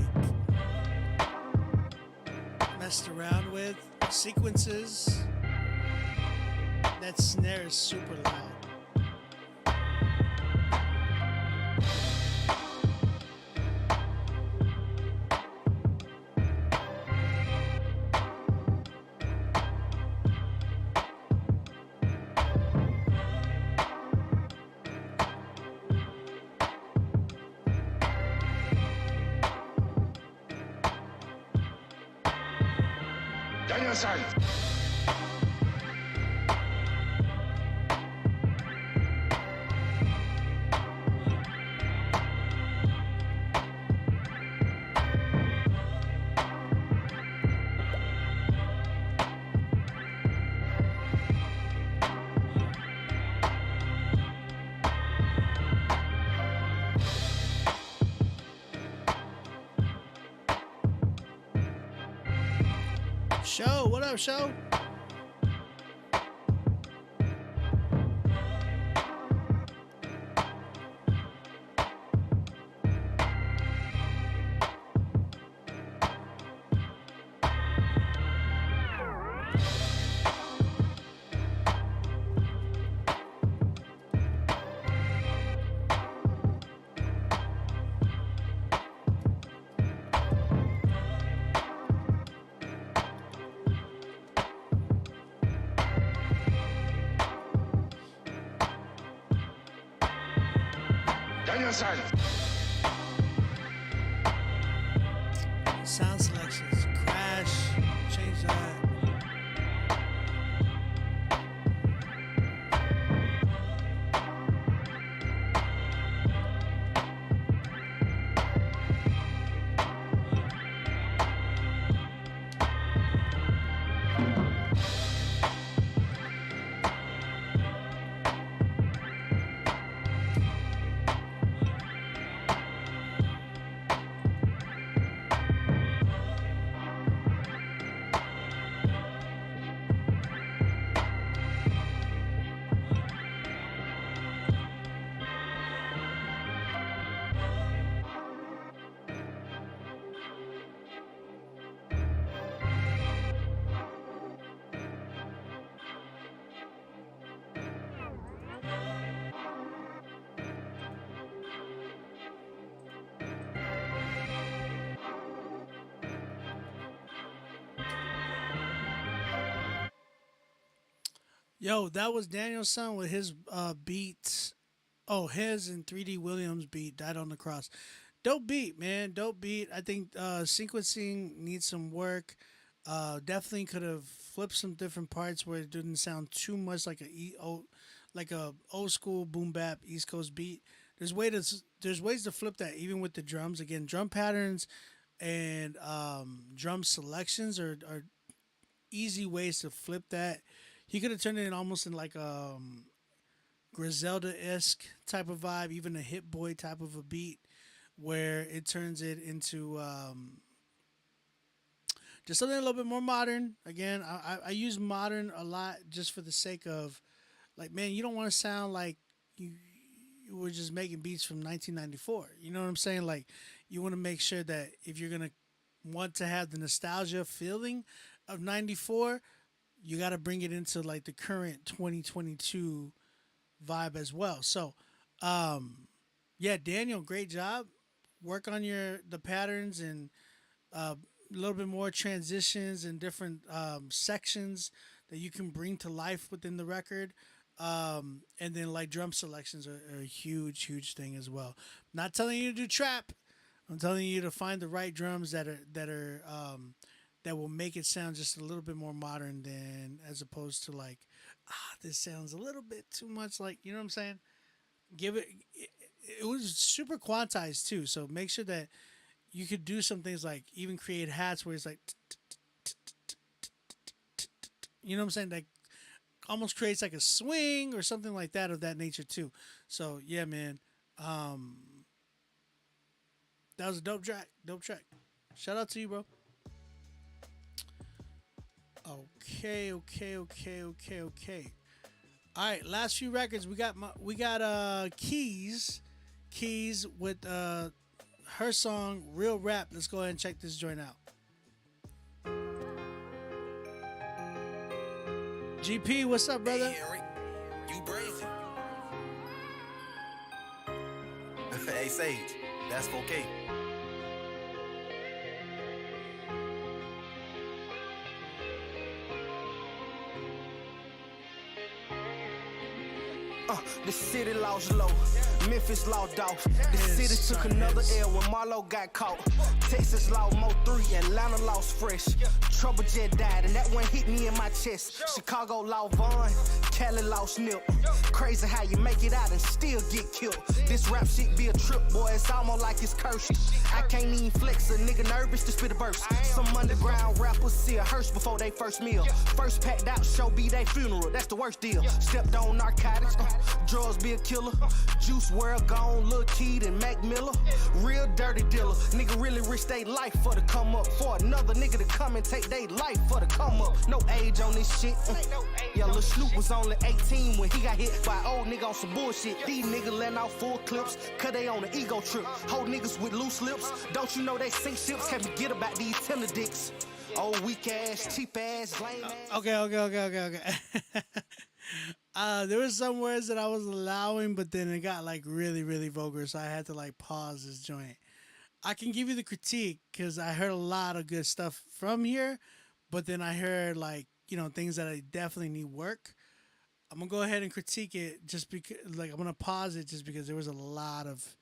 S1: messed around with. Sequences. That snare is super loud.
S16: Daniel son.
S1: Show, what up, Show?
S16: Daniel son.
S1: Sound selections, crash, change that. Yo, that was Daniel's son with his beats. Oh, his and 3D Williams beat Died on the Cross. Dope beat, man. Dope beat. I think sequencing needs some work. Definitely could have flipped some different parts where it didn't sound too much like like a old school boom bap East Coast beat. There's ways to flip that even with the drums. Again, drum patterns and drum selections are easy ways to flip that. He could have turned it in almost in like Griselda-esque type of vibe, even a Hit Boy type of a beat, where it turns it into just something a little bit more modern. Again, I use modern a lot just for the sake of, like, man, you don't want to sound like you were just making beats from 1994. You know what I'm saying? Like, you want to make sure that if you're going to want to have the nostalgia feeling of 94, you got to bring it into like the current 2022 vibe as well. So, yeah, Daniel, great job. Work on the patterns and a little bit more transitions and different sections that you can bring to life within the record. And then like drum selections are a huge thing as well. Not telling you to do trap. I'm telling you to find the right drums that will make it sound just a little bit more modern than as opposed to like, this sounds a little bit too much like, you know what I'm saying? It was super quantized too, so make sure that you could do some things like even create hats where it's like, you know what I'm saying? Like almost creates like a swing or something like that of that nature too. So yeah, man, that was a dope track. Shout out to you, bro. Okay. All right, last few records. We got Keys with her song Real Rap. Let's go ahead and check this joint out. GP, what's up, brother?
S12: Hey, Henry, you brazen. Hey, Sage, that's okay.
S13: The city lost low, Memphis lost off. The city took another L when Marlo got caught. Texas lost Mo 3, Atlanta lost Fresh. Trouble Jet died, and that one hit me in my chest. Chicago lost Vaughn, Cali lost Nip. Crazy how you make it out and still get killed. This rap shit be a trip, boy, it's almost like it's cursed. I can't even flex, a nigga nervous to spit a verse. Some underground rappers see a hearse before they first meal. First packed out show be they funeral, that's the worst deal. Stepped on narcotics, drugs be a killer. Juice WRLD gone, Lil Keed and Mac Miller. Real dirty dealer, nigga really risk they life for to come up. For another nigga to come and take they life for to come up. No age on this shit. Yeah, Lil Snoop was only 18 when he got hit by an old nigga on some bullshit. These niggas letting out full clips, cause they on an ego trip. Hold niggas with loose lips, don't you know they sink ships? Can't forget about these tender dicks. Old weak ass, cheap ass, lame ass.
S1: Okay. There was some words that I was allowing, but then it got like really vulgar, so I had to like pause this joint. I can give you the critique because I heard a lot of good stuff from here, but then I heard like, you know, things that I definitely need work. I'm gonna go ahead and critique it just because, like, I'm gonna pause it just because there was a lot of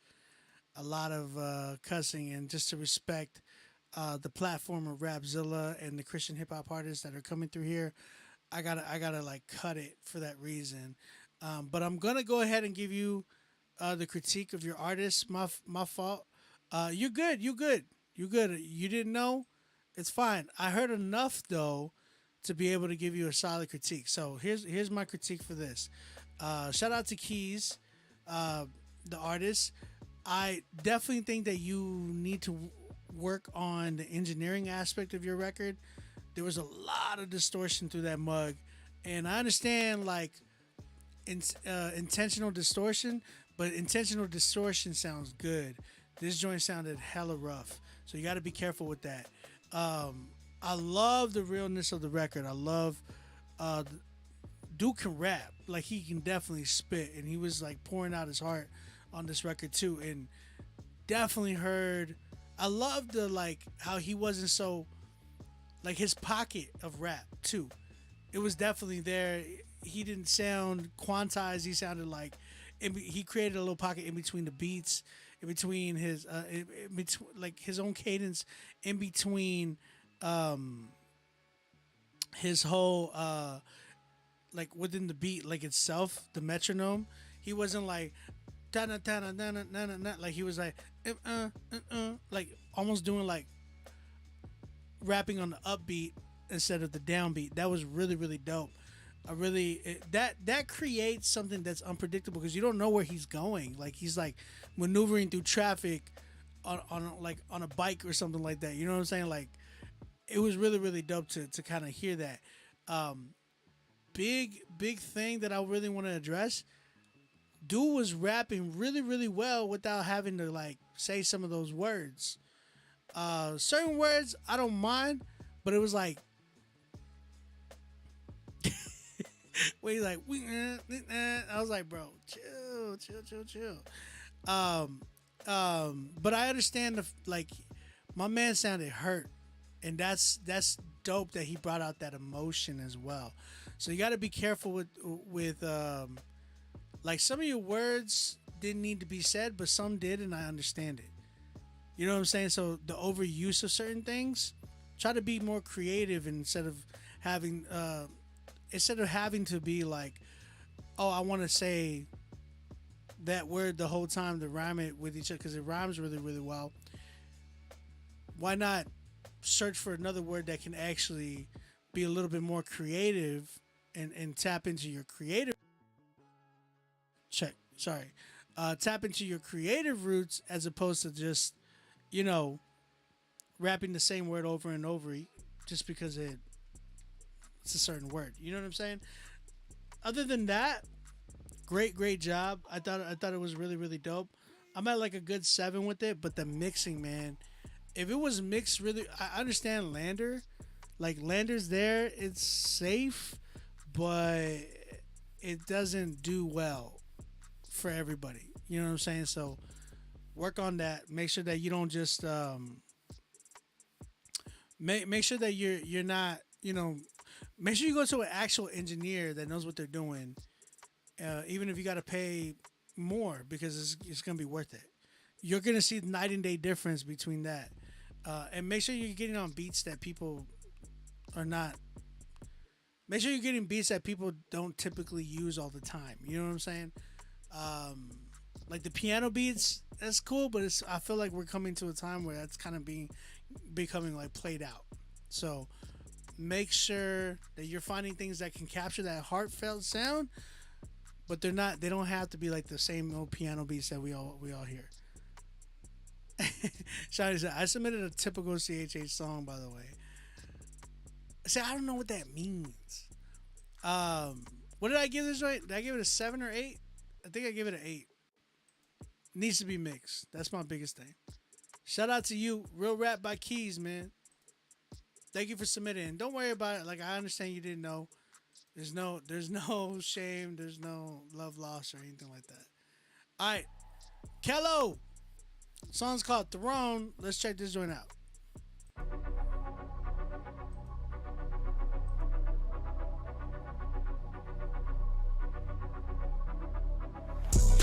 S1: cussing, and just to respect the platform of Rapzilla and the Christian hip hop artists that are coming through here. I gotta like cut it for that reason. But I'm gonna go ahead and give you the critique of your artist. My fault. You're good. You didn't know. It's fine. I heard enough though to be able to give you a solid critique. So here's my critique for this. Shout out to Keys, the artist. I definitely think that you need to work on the engineering aspect of your record. There was a lot of distortion through that mug, and I understand like intentional distortion, but intentional distortion sounds good. This joint sounded hella rough, so you got to be careful with that. I love the realness of the record. I love Duke can rap, like he can definitely spit, and he was like pouring out his heart on this record too, and definitely heard. I love the like how he wasn't so like his pocket of rap too. It was definitely there. he didn't sound quantized. He sounded like he created a little pocket in between the beats, in between his like his own cadence, in between his whole like within the beat like itself, the metronome. He wasn't like da na da na na na na, like he was like like almost doing like rapping on the upbeat instead of the downbeat. That was really, really dope. That creates something that's unpredictable because you don't know where he's going. Like he's like maneuvering through traffic on like on a bike or something like that. You know what I'm saying? Like it was really, really dope to kind of hear that. Big thing that I really want to address. Dude was rapping really, really well without having to like say some of those words. Certain words I don't mind, but it was like where he's like I was like, bro, chill. But I understand like my man sounded hurt, and that's dope that he brought out that emotion as well. So you got to be careful with like some of your words didn't need to be said, but some did, and I understand it. You know what I'm saying? So the overuse of certain things, try to be more creative instead of having to be like, oh, I want to say that word the whole time to rhyme it with each other because it rhymes really, really well. Why not search for another word that can actually be a little bit more creative and tap into your creative tap into your creative roots as opposed to just, you know, rapping the same word over and over just because it's a certain word. You know what I'm saying? Other than that, great job. I thought it was really, really dope. I'm at like a good 7 with it, but the mixing, man, if it was mixed really, I understand Lander. Like Lander's there, it's safe, but it doesn't do well for everybody. You know what I'm saying? So work on that. Make sure that you don't just make sure that you're not, you know, make sure you go to an actual engineer that knows what they're doing, even if you got to pay more, because it's going to be worth it. You're going to see the night and day difference between that. And make sure you're getting on beats that people are not. Make sure you're getting beats that people don't typically use all the time. You know what I'm saying? Like the piano beats, that's cool, but I feel like we're coming to a time where that's kind of becoming like played out. So make sure that you're finding things that can capture that heartfelt sound, but they don't have to be like the same old piano beats that we all hear. Shawty said, I submitted a typical CHH song, by the way. See, I don't know what that means. What did I give this right? Did I give it a 7 or 8? I think I gave it an 8. Needs to be mixed. That's my biggest thing. Shout out to you, Real Rap by Keys, man. Thank you for submitting. Don't worry about it. Like, I understand you didn't know. There's no shame. There's no love lost or anything like that. All right, Kello. Song's called Throne. Let's check this joint out.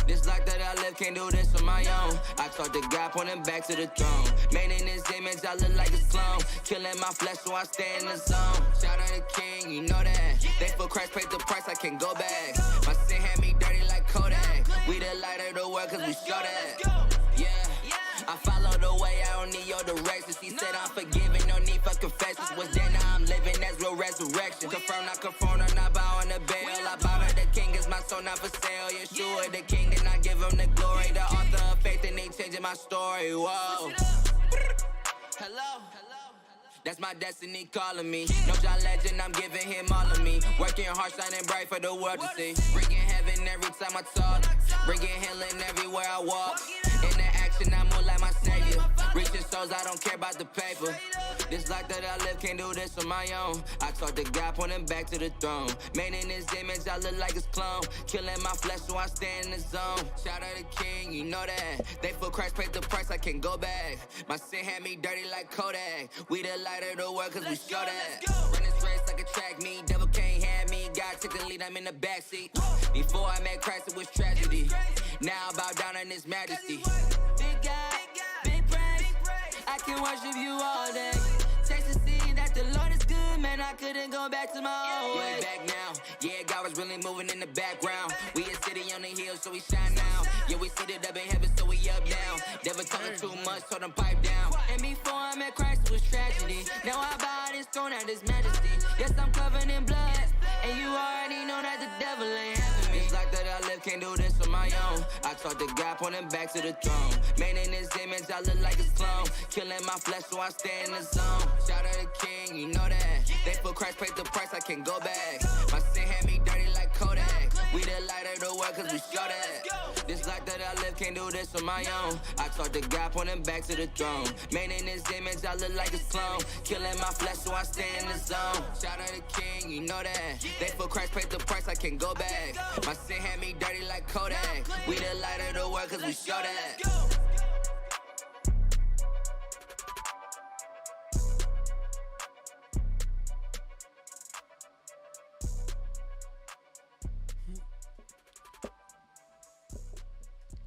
S4: This life that I live, can't do this on my own. I talk to God, pointing back to the throne. Made in his image, I look like a clone. Killing my flesh, so I stay in the zone. Shout out to King, you know that. They for Christ paid the price, I can't go back. My sin had me dirty like Kodak. We the light of the world, cause we show that. Yeah. I follow the way, I don't need your directions. He said I'm forgiven, no need for confessions. Was there, now I'm living, that's real resurrection. Confirm, not conform, I'm not bowing the bail. I bow to the king, is my soul not for sale. Yeshua the king, then I give him the glory. The author of faith, and they changing my story. Whoa. Hello. That's my destiny calling me. No John Legend, I'm giving him all of me. Working hard, shining bright for the world to see. Bringing heaven every time I talk. Bringing healing everywhere I walk. In the action, I move like my savior. Reaching souls, I don't care about the paper. This life that I live, can't do this on my own. I talk to God, pointing back to the throne. Made in his image, I look like his clone. Killing my flesh, so I stay in the zone. Shout out to King, you know that. They for Christ paid the price, I can't go back. My sin had me dirty like Kodak. We the light of the world, cause we show that. Run this race like a track meet. Devil can't have me. God took the lead, I'm in the backseat. Before I met Christ, it was tragedy. Now I bow down in His majesty. Big God, big praise. I can worship You all day. Taste to see that the Lord is good, man. I couldn't go back to my old way. Back now, yeah, God was really moving in the background. We a city on the hill, so we shine now. Yeah, we seated up in heaven, so we up now. Never talking too much, told them pipe down. And before I met Christ, it was tragedy. Now I bow at His throne at His majesty. Yes, I'm covered in blood, and you already know that the devil ain't having me. It's like that I live, can't do this on my own. I talk to God, pointing back to the throne. Man in His image, I look like a clone. Killing my flesh, so I stay in the zone. Shout out the King, you know that. They put Christ paid the price, I can't go back. My sin had me dirty like Kodak. We the light of the world, cause we show that. This life that I live, can't do this on my own. I talk to God, pointing back to the throne. Man in His image, I look like a clone. Killing my flesh, so I stay in the zone. Shout out the King, you know that. They put Christ paid the price, I can't go back. My sin had me dirty like Kodak. We the light of the world, cause we show that.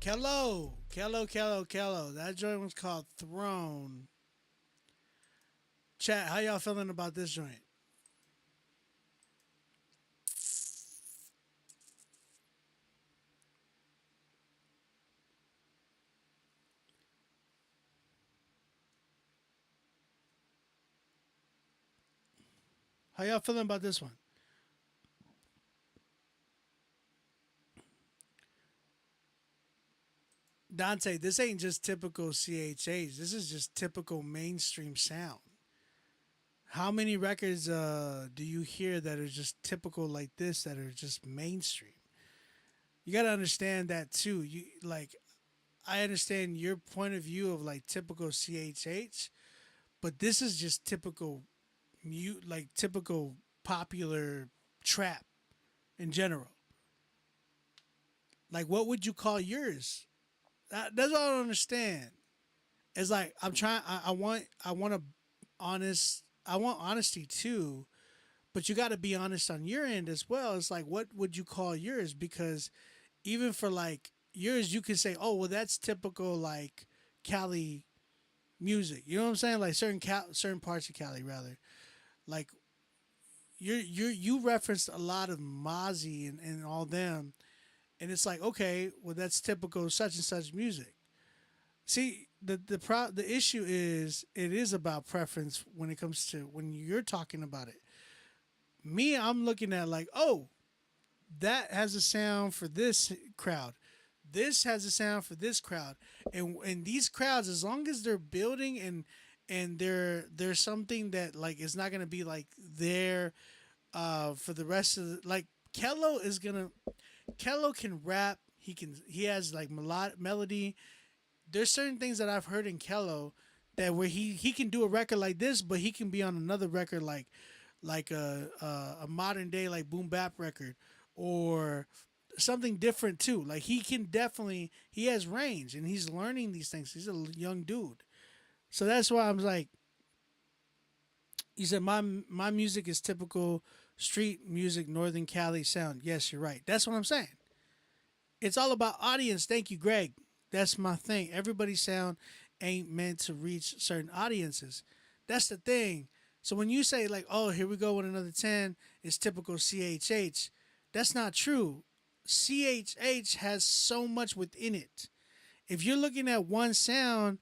S1: Kello. That joint was called Throne. Chat, how y'all feeling about this joint? How y'all feeling about this one? Dante, this ain't just typical CHH. This is just typical mainstream sound. How many records do you hear that are just typical like this, that are just mainstream? You got to understand that too. I understand your point of view of like typical CHH, but this is just typical typical popular trap in general. Like, what would you call yours? That's what I don't understand. It's like I'm trying. I want honesty too, but you got to be honest on your end as well. It's like, what would you call yours? Because even for like yours, you could say, oh well, that's typical like Cali music. You know what I'm saying? Like certain parts of Cali rather. Like you referenced a lot of Mozzie and all them. And it's like, okay, well, that's typical such and such music. See, the issue is it is about preference when it comes to when you're talking about it. Me, I'm looking at like, oh, that has a sound for this crowd. This has a sound for this crowd. And these crowds, as long as they're building and there's something that like is not gonna be like there for the rest of the, like Kello can rap. He has like melody. There's certain things that I've heard in Kello that where he can do a record like this, but he can be on another record like a modern day like boom bap record or something different too. Like he has range and he's learning these things. He's a young dude, so that's why I'm like. You said my music is typical street music, Northern Cali sound. Yes, you're right. That's what I'm saying. It's all about audience. Thank you, Greg. That's my thing. Everybody's sound ain't meant to reach certain audiences. That's the thing. So when you say like, oh, here we go with another 10, it's typical CHH. That's not true. CHH has so much within it. If you're looking at one sound,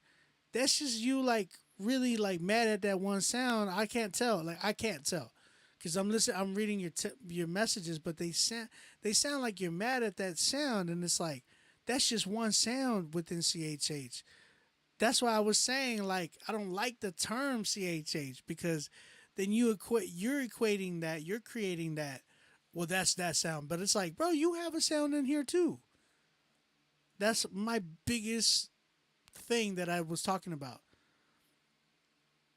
S1: that's just you like really like mad at that one sound. I can't tell. Like I can't tell. Cause I'm reading your messages, but they sound like you're mad at that sound, and it's like that's just one sound within CHH. That's why I was saying like I don't like the term CHH because then you're equating that, you're creating that. Well, that's that sound, but it's like, bro, you have a sound in here too. That's my biggest thing that I was talking about.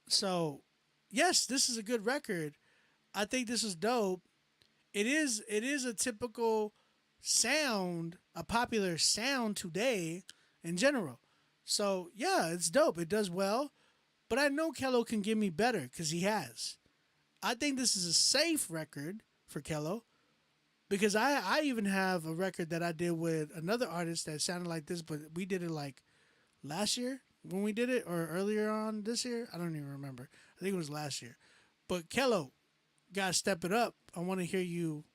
S1: So, yes, this is a good record. I think this is dope. It is a typical sound, a popular sound today in general. So, yeah, it's dope. It does well. But I know Kello can give me better because he has. I think this is a safe record for Kello. because I even have a record that I did with another artist that sounded like this, but we did it like last year when we did it, or earlier on this year. I don't even remember. I think it was last year. But Kello, gotta step it up. I want to hear you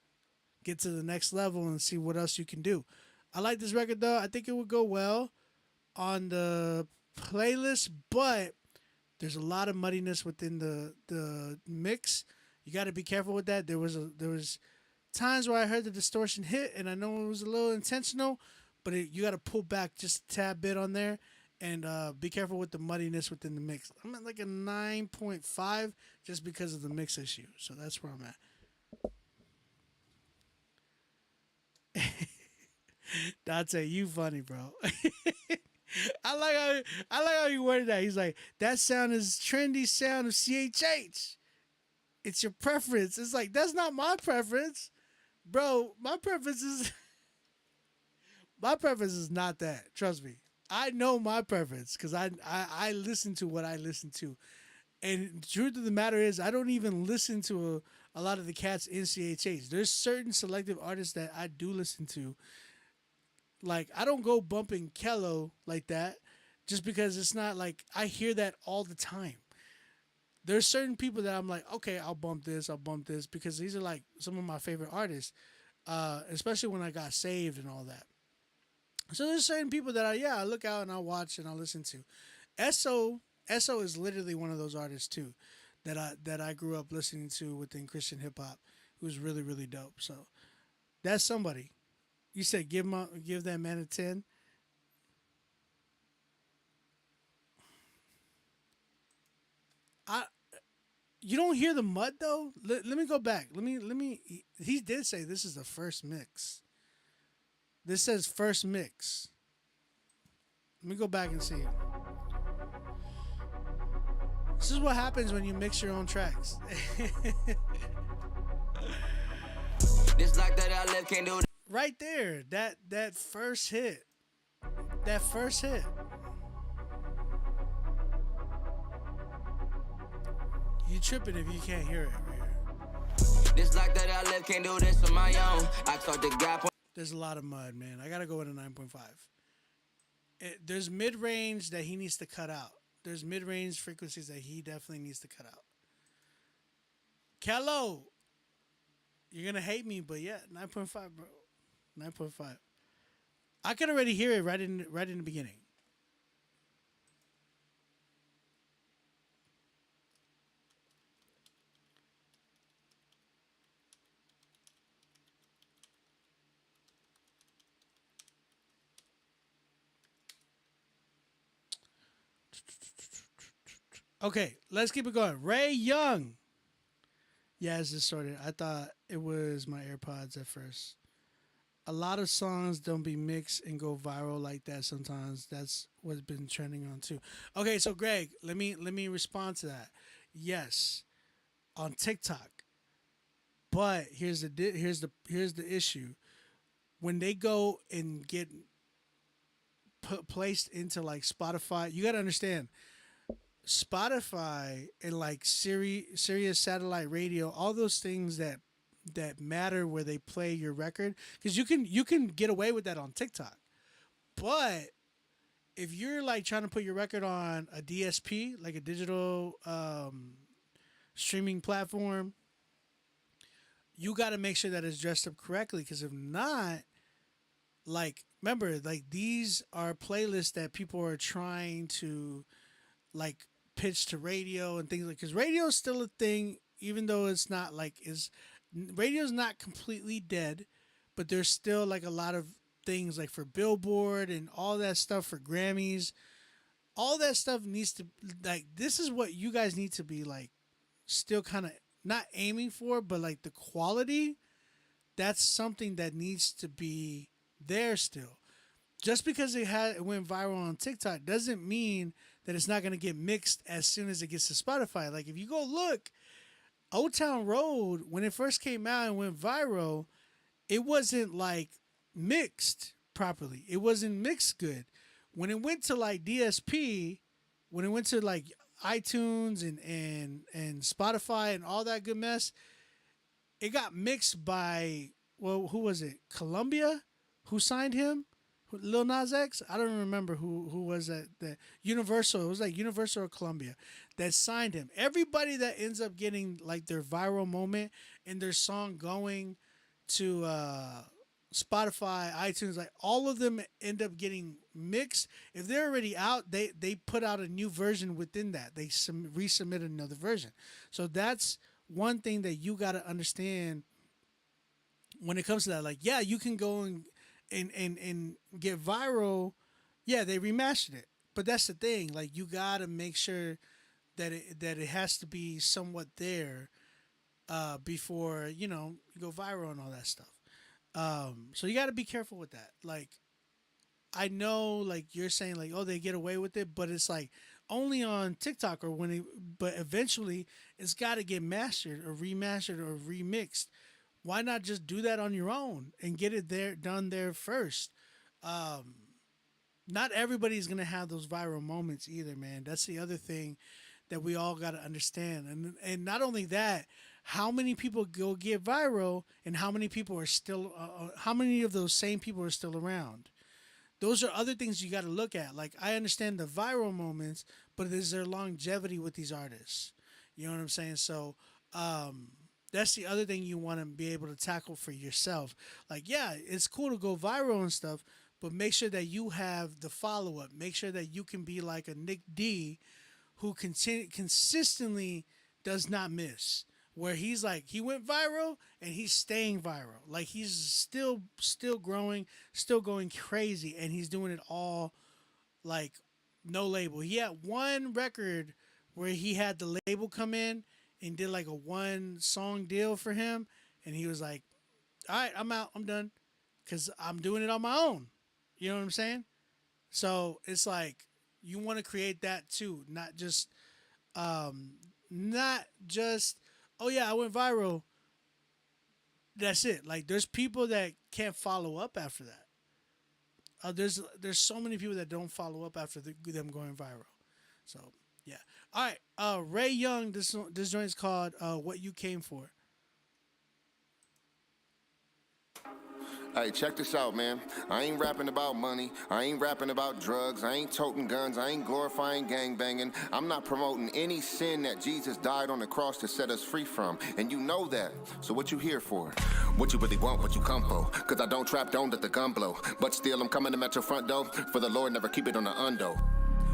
S1: get to the next level and see what else you can do. I like this record though. I think it would go well on the playlist, but there's a lot of muddiness within the mix. You got to be careful with that. There was times where I heard the distortion hit, and I know it was a little intentional, but you got to pull back just a tad bit on there, and be careful with the muddiness within the mix. I'm at like a 9.5 just because of the mix issue. So that's where I'm at. Dante, you funny, bro. I like how you worded that. He's like, that sound is trendy sound of CHH. It's your preference. It's like, that's not my preference. Bro, my preference is not that. Trust me. I know my preference because I listen to what I listen to. And the truth of the matter is, I don't even listen to a lot of the cats in CHH. There's certain selective artists that I do listen to. Like, I don't go bumping Kello like that just because it's not like I hear that all the time. There's certain people that I'm like, okay, I'll bump this because these are like some of my favorite artists, especially when I got saved and all that. So there's certain people that I look out and I watch and I listen to. SO is literally one of those artists too that I grew up listening to within Christian hip hop, who's really, really dope. So that's somebody. You said give that man a 10. You don't hear the mud though. Let me go back. Let me. He did say this is the first mix. This says first mix. Let me go back and see. This is what happens when you mix your own tracks.
S4: This like that I live can't do.
S1: Right there, that first hit. That first hit. You tripping if you can't hear it right here.
S4: This like that I live can't do this on my own. I talk to God.
S1: There's a lot of mud, man. I gotta go with a 9.5. There's mid-range that he needs to cut out. There's mid-range frequencies that he definitely needs to cut out. Kello, you're gonna hate me, but yeah, 9.5, bro. 9.5. I could already hear it right in the beginning. Okay, let's keep it going. Ray Young. Yeah, it's distorted. I thought it was my AirPods at first. A lot of songs don't be mixed and go viral like that sometimes. That's what's been trending on too. Okay, so Greg, let me respond to that. Yes, on TikTok. But here's the issue. When they go and get placed into like Spotify, you got to understand Spotify and like Sirius satellite radio, all those things that matter where they play your record, because you can get away with that on TikTok, but if you're like trying to put your record on a DSP, like a digital streaming platform, you got to make sure that it's dressed up correctly, because if not, like, remember, like, these are playlists that people are trying to like pitch to radio and things like, because radio is still a thing, even though it's not like radio's not completely dead, but there's still like a lot of things like for Billboard and all that stuff, for Grammys, all that stuff needs to, like, this is what you guys need to be like still kind of not aiming for, but like the quality, that's something that needs to be there still. Just because it went viral on TikTok doesn't mean that it's not going to get mixed as soon as it gets to Spotify. Like, if you go look, Old Town Road, when it first came out and went viral, it wasn't like mixed properly. It wasn't mixed good. When it went to like DSP, when it went to like iTunes and Spotify and all that good mess, it got mixed by well, who was it? Columbia, who signed him? Lil Nas X? I don't remember who was that. The Universal. It was like Universal or Columbia that signed him. Everybody that ends up getting like their viral moment and their song going to Spotify, iTunes, like all of them end up getting mixed. If they're already out, they put out a new version within that. They resubmit another version. So that's one thing that you got to understand when it comes to that. Like, yeah, you can go and get viral. Yeah, they remastered it, but that's the thing. Like, you got to make sure that it has to be somewhat there before you go viral and all that stuff. So you got to be careful with that. Like, I know, like you're saying, like, oh, they get away with it, but it's like only on TikTok or but eventually it's got to get mastered or remastered or remixed. Why not just do that on your own and get it done there first? Not everybody's gonna have those viral moments either, man. That's the other thing that we all got to understand. And not only that, how many people go get viral and how many people are still, how many of those same people are still around? Those are other things you got to look at. Like, I understand the viral moments, but is there longevity with these artists? You know what I'm saying? So, that's the other thing you want to be able to tackle for yourself. Like, yeah, it's cool to go viral and stuff, but make sure that you have the follow-up. Make sure that you can be like a Nick D who consistently does not miss. Where he's like, he went viral and he's staying viral. Like, he's still growing, still going crazy, and he's doing it all like no label. He had one record where he had the label come in and did like a 1-song deal for him, and he was like, all right, I'm out, I'm done, because I'm doing it on my own. You know what I'm saying? So it's like, you want to create that too, not just oh yeah, I went viral, that's it. Like, there's people that can't follow up after that. There's so many people that don't follow up after them going viral. So yeah. All right. Ray Young. This joint is called "What You Came For."
S17: Hey, check this out, man. I ain't rapping about money. I ain't rapping about drugs. I ain't toting guns. I ain't glorifying gangbanging. I'm not promoting any sin that Jesus died on the cross to set us free from. And you know that. So what you here for? What you really want, what you come for? Cause I don't trap, don't let the gun blow. But still, I'm coming to at your front door. For the Lord, never keep it on the undo.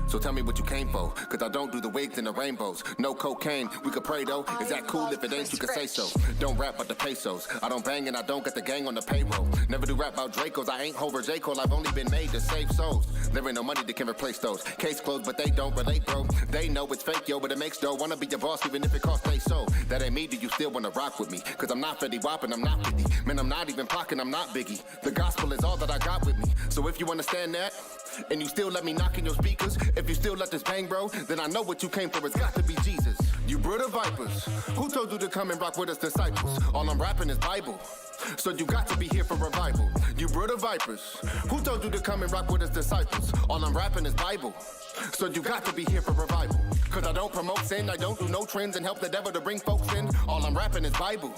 S17: So tell me what you came for, cause I don't do the wigs and the rainbows. No cocaine, we could pray though. Is that cool? If it ain't, you can say so. Don't rap about the pesos. I don't bang and I don't get the gang on the payroll. Never do rap about Dracos. I ain't Hover J. Cole. I've only been made to save souls. There ain't no money that can replace those. Case closed, but they don't relate, bro. They know it's fake, yo, but it makes dough. Wanna be your boss even if it costs they soul. That ain't me, do you still wanna rock with me? Cause I'm not Fetty Wap and I'm not 50. Man, I'm not even Pac and I'm not Biggie. The gospel is all that I got with me. So if you understand that, and you still let me knock in your speakers, if you still let this bang, bro, then I know what you came for. It's got to be Jesus. You brood of vipers. Who told you to come and rock with us, disciples? All I'm rapping is Bible. So you got to be here for revival. You brood of vipers. Who told you to come and rock with us, disciples? All I'm rapping is Bible. So you got to be here for revival. Cause I don't promote sin, I don't do no trends and help the devil to bring folks in. All I'm rapping is Bible.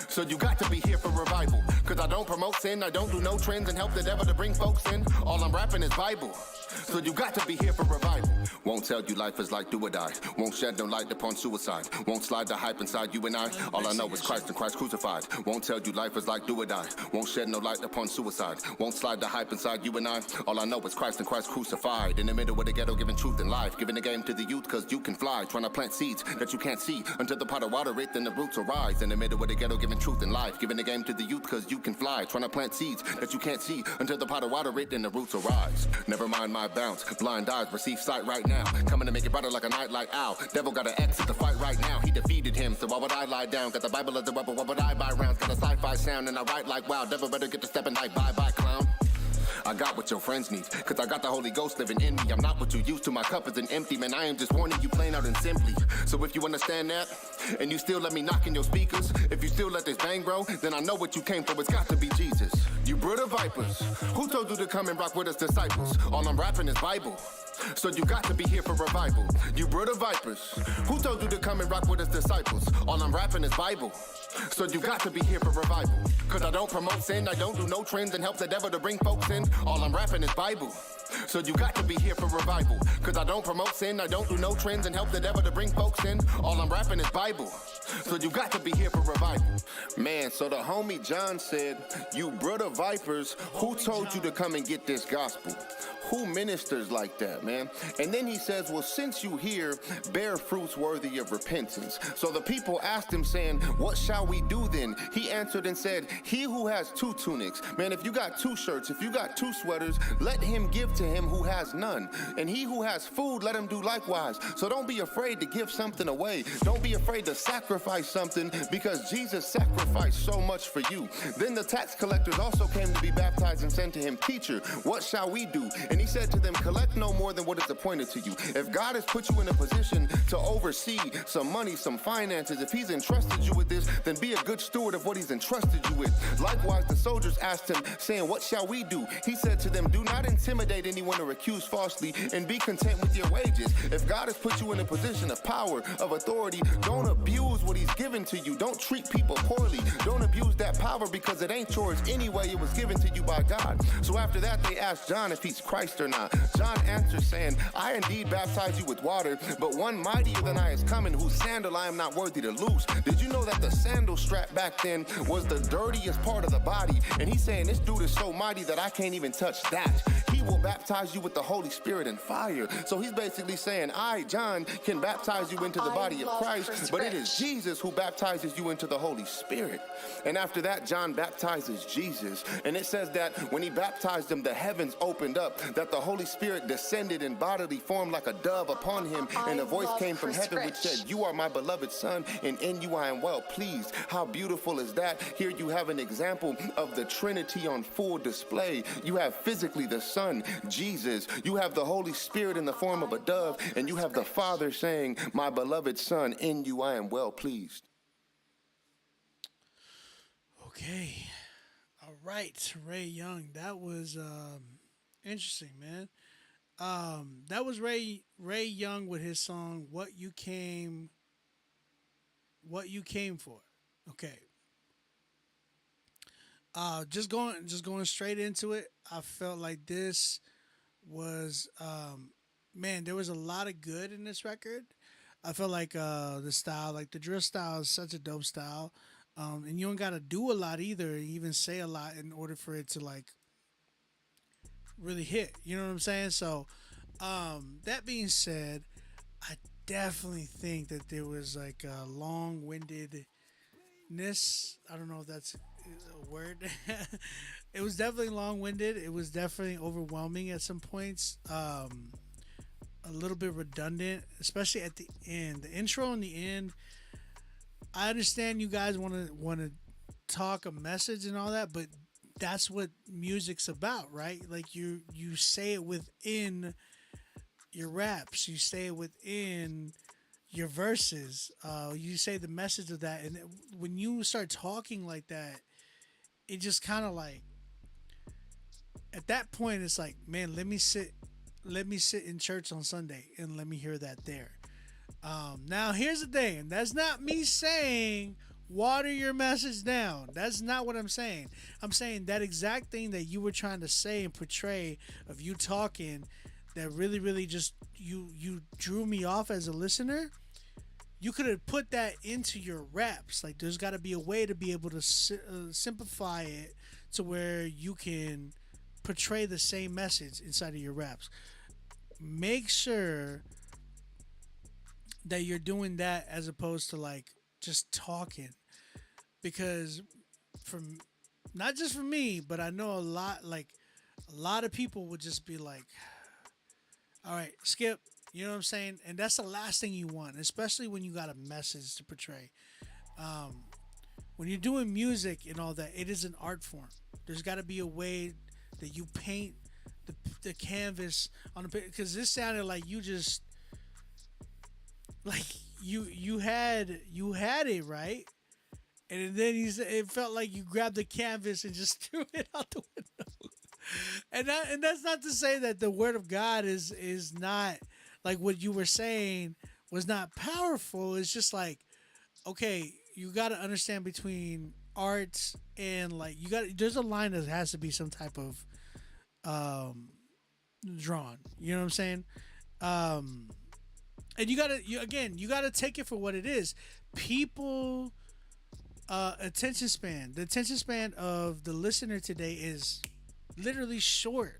S17: So you got to be here for revival. Cause I don't promote sin, I don't do no trends and help the devil to bring folks in. All I'm rapping is Bible. So you got to be here for revival. Won't tell you life is like do or die. Won't shed no light upon suicide. Won't slide the hype inside you and I. All I know is Christ and Christ crucified. Won't tell you life is like do or die. Won't shed no light upon suicide. Won't slide the hype inside you and I. All I know is Christ and Christ crucified. In the middle of the ghetto giving truth and life. Giving the game to the youth cause you can fly. Trying to plant seeds that you can't see. Until the pot of water it then the roots will rise. In the middle of the ghetto giving truth and life. Giving the game to the youth cause you can fly. Trying to plant seeds that you can't see. Until the pot of water it then the roots will rise. Never mind my bounce. Blind eyes receive sight right now. Coming to make it brighter like a nightlight owl. Devil got an exit the fight right now. He defeated him, so why would I lie down? Got the Bible as a weapon, why would I buy rounds? Got a sci-fi sound and I write like wow. Devil better get to stepping like bye-bye clown. I got what your friends need, cause I got the Holy Ghost living in me. I'm not what you used to, my cup isn't empty. Man, I am just warning you plain out and simply. So if you understand that, and you still let me knock in your speakers, if you still let this bang, bro, then I know what you came for, it's got to be Jesus. You brood of vipers. Who told you to come and rock with us, disciples? All I'm rapping is Bible. So you got to be here for revival. You brood of vipers. Who told you to come and rock with us, disciples? All I'm rapping is Bible. So you got to be here for revival. Cause I don't promote sin, I don't do no trends and help the devil to bring folks in. All I'm rapping is Bible. So you got to be here for revival. Cause I don't promote sin, I don't do no trends and help the devil to bring folks in. All I'm rapping is Bible. So you got to be here for revival. Man, so the homie John said, you brother vipers, who told you to come and get this gospel? Who ministers like that, man? And then he says, well, since you here, bear fruits worthy of repentance. So the people asked him, saying, what shall we do then? He answered and said, he who has 2 tunics, man, if you got 2 shirts, if you got 2 sweaters, let him give to him who has none. And he who has food, let him do likewise. So don't be afraid to give something away. Don't be afraid to sacrifice something, because Jesus sacrificed so much for you. Then the tax collectors also came to be baptized and said to him, teacher, what shall we do? And he said to them, collect no more than what is appointed to you. If God has put you in a position to oversee some money, some finances, if he's entrusted you with this, then be a good steward of what he's entrusted you with. Likewise, the soldiers asked him, saying, what shall we do? He said to them, do not intimidate anyone or accuse falsely, and be content with your wages. If God has put you in a position of power, of authority, don't abuse what he's given to you. Don't treat people poorly. Don't abuse that power, because it ain't yours anyway. It was given to you by God. So after that, they asked John if he's Christ or not. John answered, saying, I indeed baptize you with water, but one mightier than I is coming, whose sandal I am not worthy to loose. Did you know that the sandal strap back then was the dirtiest part of the body? And he's saying, this dude is so mighty that I can't even touch that. He will baptize you with the Holy Spirit and fire. So he's basically saying, I, John, can baptize you into the body of Christ, but it is Jesus who baptizes you into the Holy Spirit. And after that, John baptizes Jesus. And it says that when he baptized him, the heavens opened up, that the Holy Spirit descended in bodily form like a dove upon him, and a voice came from heaven which said, you are my beloved Son, and in you I am well pleased. How beautiful is that? Here you have an example of the Trinity on full display. You have physically the Son, Jesus. You have the Holy Spirit in the form of a dove, and you have the Father saying, my beloved Son, in you I am well pleased.
S1: Okay. All right, Ray Young. That was interesting, man. That was Ray Young with his song What You Came For. Okay. Just going straight into it. I felt like this was man, there was a lot of good in this record. I felt like the style, like the drill style is such a dope style. And you don't gotta do a lot either, even say a lot in order for it to like really hit. You know what I'm saying? So that being said, I definitely think that there was like a long-windedness. I don't know if that's a word. It was definitely long-winded. It was definitely overwhelming at some points. A little bit redundant, especially at the end. The intro and the end. I understand you guys want to talk a message and all that, but that's what music's about, right? Like you say it within your raps, you say it within your verses, you say the message of that, and when you start talking like that, it just kind of like at that point it's like, man, let me sit in church on Sunday and let me hear that there. Now here's the thing, and that's not me saying water your message down. That's not what I'm saying. I'm saying that exact thing that you were trying to say and portray of you talking that really, really just you drew me off as a listener. You could have put that into your raps. Like there's got to be a way to be able to simplify it to where you can portray the same message inside of your raps. Make sure that you're doing that as opposed to like just talking, because from not just for me, but I know a lot of people would just be like, all right, skip, you know what I'm saying? And that's the last thing you want, especially when you got a message to portray. When you're doing music and all that, it is an art form. There's got to be a way that you paint the canvas on the, because this sounded like you just like you had it right, And then it felt like you grabbed the canvas and just threw it out the window. And that's not to say that the word of God is not like what you were saying was not powerful. It's just like, okay, you got to understand between art and like there's a line that has to be some type of drawn. You know what I'm saying? And you gotta take it for what it is. People, attention span. The attention span of the listener today is literally short.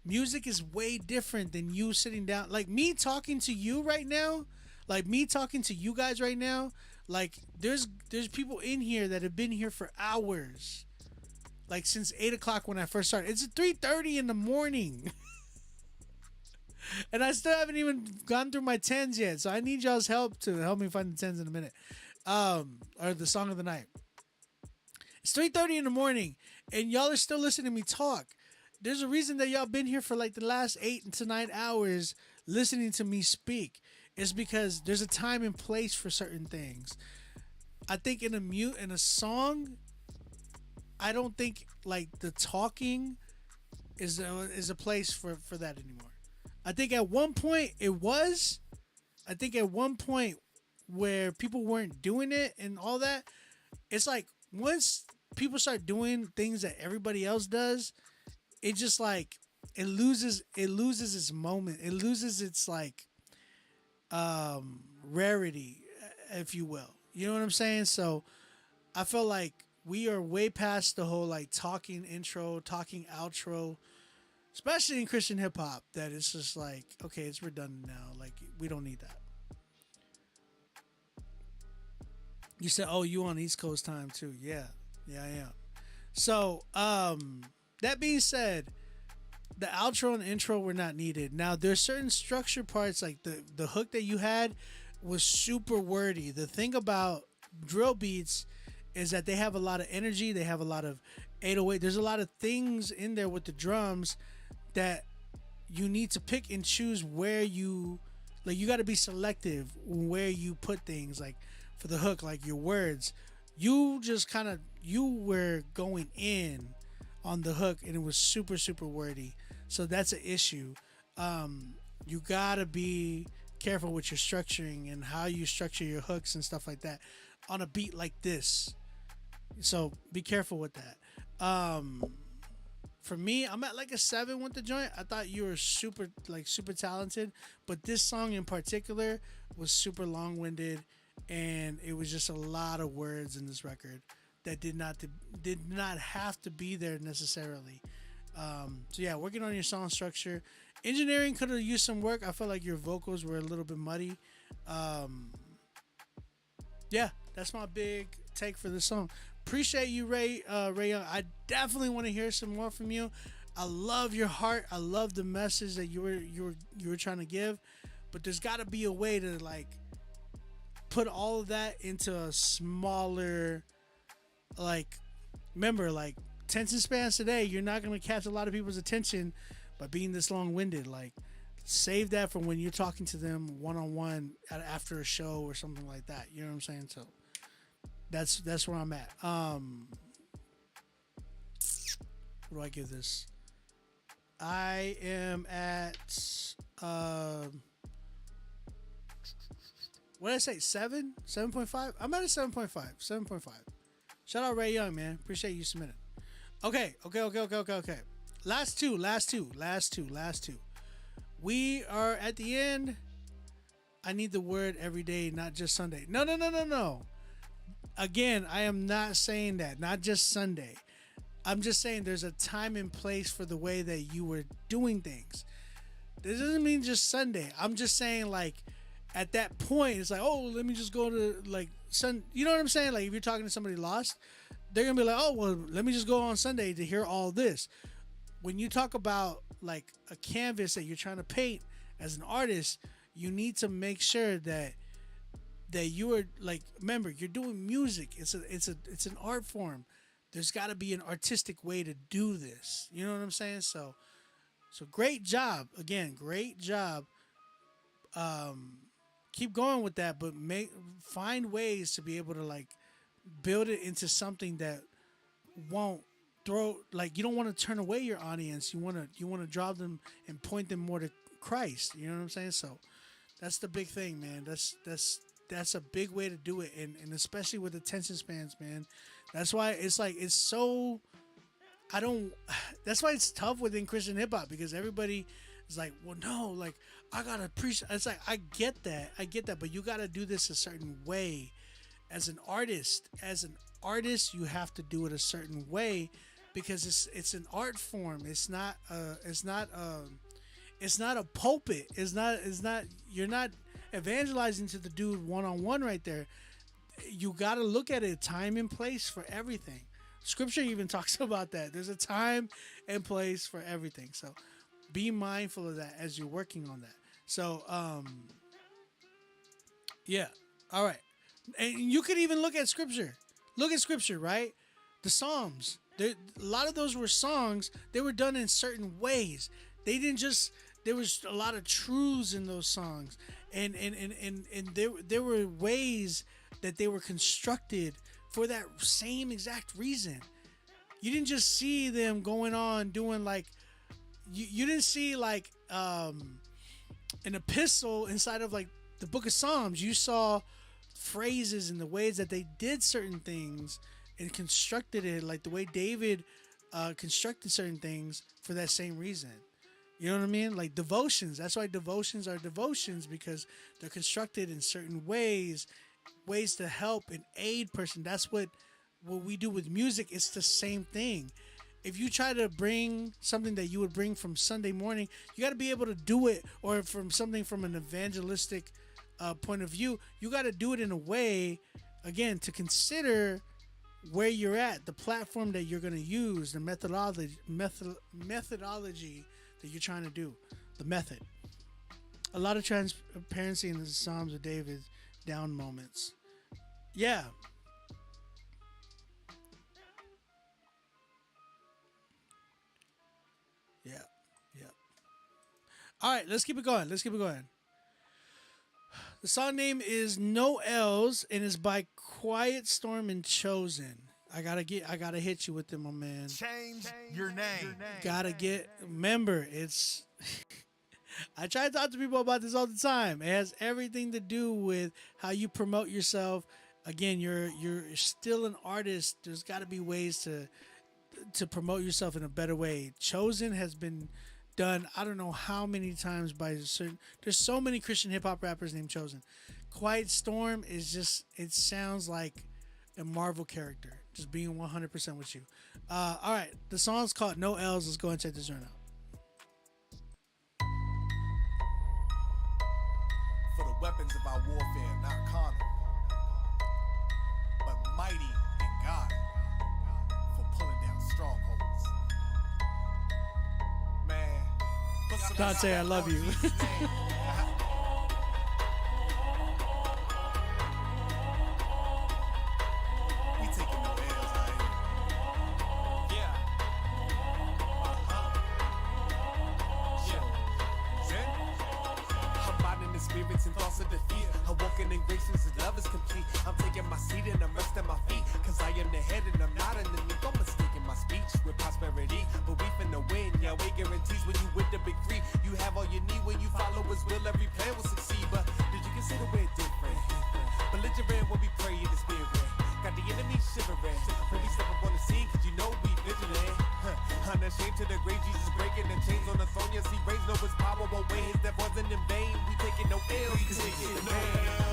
S1: Music is way different than you sitting down. Like me talking to you right now, like me talking to you guys right now. Like there's people in here that have been here for hours. Like since 8 o'clock when I first started. It's 3:30 in the morning. And I still haven't even gone through my 10s yet. So I need y'all's help to help me find the 10s in a minute. Or the song of the night. It's 3:30 in the morning and y'all are still listening to me talk. There's a reason that y'all been here for like the last 8 to 9 hours listening to me speak. It's because there's a time and place for certain things. I think in a song, I don't think like the talking is a place for that anymore. I think at one point it was. I think at one point where people weren't doing it and all that, it's like once people start doing things that everybody else does, it just like it loses its moment. It loses its like rarity, if you will. You know what I'm saying? So I feel like we are way past the whole like talking intro, talking outro, especially in Christian hip hop, that it's just like, okay, it's redundant now. Like we don't need that. You said, oh, you on East Coast time too. Yeah, I am. So, that being said, the outro and intro were not needed. Now, there's certain structure parts, like the hook that you had was super wordy. The thing about drill beats is that they have a lot of energy. They have a lot of 808. There's a lot of things in there with the drums that you need to pick and choose where you, like, you got to be selective where you put things. Like, for the hook, like your words, you were going in on the hook and it was super, super wordy. So that's an issue. You gotta be careful with your structuring and how you structure your hooks and stuff like that on a beat like this. So be careful with that. For me, I'm at like a 7 with the joint. I thought you were super talented, but this song in particular was super long-winded, and it was just a lot of words in this record that did not have to be there necessarily. So yeah, working on your song structure. Engineering could have used some work. I felt like your vocals were a little bit muddy. Yeah, that's my big take for this song. Appreciate you, Ray Young. I definitely want to hear some more from you. I love your heart. I love the message that you were trying to give, but there's got to be a way to like put all of that into a smaller, like, remember, like, attention spans today, you're not going to catch a lot of people's attention by being this long-winded. Like, save that for when you're talking to them one-on-one after a show or something like that. You know what I'm saying? So that's where I'm at. What do I give this? I am at what did I say? 7? 7.5? I'm at a 7.5. 7.5. Shout out Ray Young, man. Appreciate you submitting. Okay. Last two. We are at the end. I need the word every day, not just Sunday. No. Again, I am not saying that. Not just Sunday. I'm just saying there's a time and place for the way that you were doing things. This doesn't mean just Sunday. I'm just saying, like, at that point, it's like, oh, let me just go to, like, you know what I'm saying? Like, if you're talking to somebody lost, they're going to be like, oh, well, let me just go on Sunday to hear all this. When you talk about, like, a canvas that you're trying to paint as an artist, you need to make sure that you are, like, remember, you're doing music. It's an art form. There's got to be an artistic way to do this. You know what I'm saying? So great job. Again, great job. Keep going with that, but find ways to be able to, like, build it into something that won't throw, like, you don't want to turn away your audience. You want to draw them and point them more to Christ. You know what I'm saying? So that's the big thing, man. That's a big way to do it, and especially with attention spans, man. That's why it's like it's so. That's why it's tough within Christian hip hop, because everybody is like, well, no, like I gotta appreciate. It's like I get that, but you gotta do this a certain way. As an artist, you have to do it a certain way, because it's an art form. It's not a pulpit. It's not. You're not evangelizing to the dude one-on-one right there. You got to look at it, time and place for everything. Scripture even talks about that. There's a time and place for everything. So be mindful of that as you're working on that. So yeah, all right. And you could even look at Scripture. Look at Scripture, right? The Psalms. A lot of those were songs. They were done in certain ways. They didn't just. There was a lot of truths in those songs, and there were ways that they were constructed for that same exact reason. You didn't just see them going on doing like, you didn't see like an epistle inside of like the Book of Psalms. You saw phrases and the ways that they did certain things and constructed it, like the way David constructed certain things for that same reason. You know what I mean? Like devotions. That's why devotions are devotions, because they're constructed in certain ways to help and aid person. That's what we do with music. It's the same thing. If you try to bring something that you would bring from Sunday morning, you got to be able to do it, or from something from an evangelistic point of view, you got to do it in a way, again, to consider where you're at, the platform that you're going to use, the methodology that you're trying to do, the method. A lot of transparency in the Psalms of David, down moments. Yeah. Yeah. All right, let's keep it going. The song name is No L's and is by Quiet Storm and Chosen. I gotta hit you with it, my man.
S6: Change your name.
S1: Remember, it's I try to talk to people about this all the time. It has everything to do with how you promote yourself. Again, you're still an artist. There's got to be ways to promote yourself in a better way. Chosen has been done I don't know how many times by certain. There's so many Christian hip hop rappers named Chosen. Quiet Storm is just, it sounds like a Marvel character. Just being 100% with you. All right, the song's called No L's. Let's go and check this joint out.
S6: For the weapons of our warfare, not carnal, but mighty in God, for pulling down strongholds. Man,
S1: Dante, I love you.
S6: Spirits and thoughts of defeat. I'm walking in grace since His love is complete. I'm taking my seat and I'm resting my feet, cause I am the head and I'm not underneath. Don't mistake my speech with prosperity, but we finna win. Yahweh guarantees when you with the big three, you have all you need when you follow His will. Every plan will succeed, but did you consider we're different? Belligerent when we pray in the spirit. Got the enemy shivering when we step up on the scene, cause you know we vigilant. Unashamed to the grave, Jesus breaking the chains on the throne. Yes, He raised, no His power won't wait. His death wasn't in vain. We taking no L's, we taking no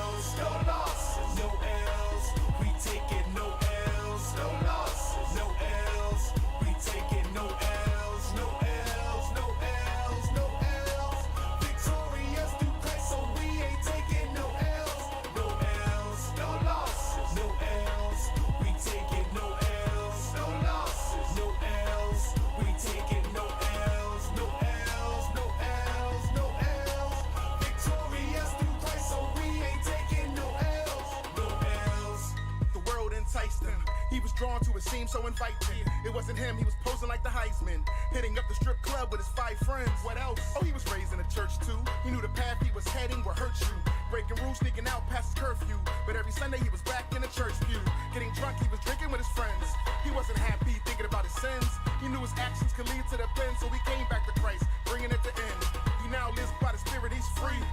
S6: L's, no losses, no L's. We taking no L's, no losses, no L's. We taking no L's, no L's, no L's, no L's. Victorious through Christ, so we ain't taking no L's, no L's, no losses, no L's. We taking no L's, no losses, no L's. We taking no L's, no L's, no L's, no L's. Victorious through Christ, so we ain't taking no L's, no L's. The world enticed him. He was drawn to it, seemed so inviting. It wasn't him, he was posing like the Heisman, hitting up the strip club with his 5 friends. What else? Oh, he was raised in a church too. He knew the path he was heading would hurt you.
S18: breaking rules, sneaking out past his curfew. But every Sunday he was back in the church pew. Getting drunk, he was drinking with his friends. He wasn't happy thinking about his sins. He knew his actions could lead to the pen, so he came back to Christ, bringing it to end. He now lives by the Spirit, he's free.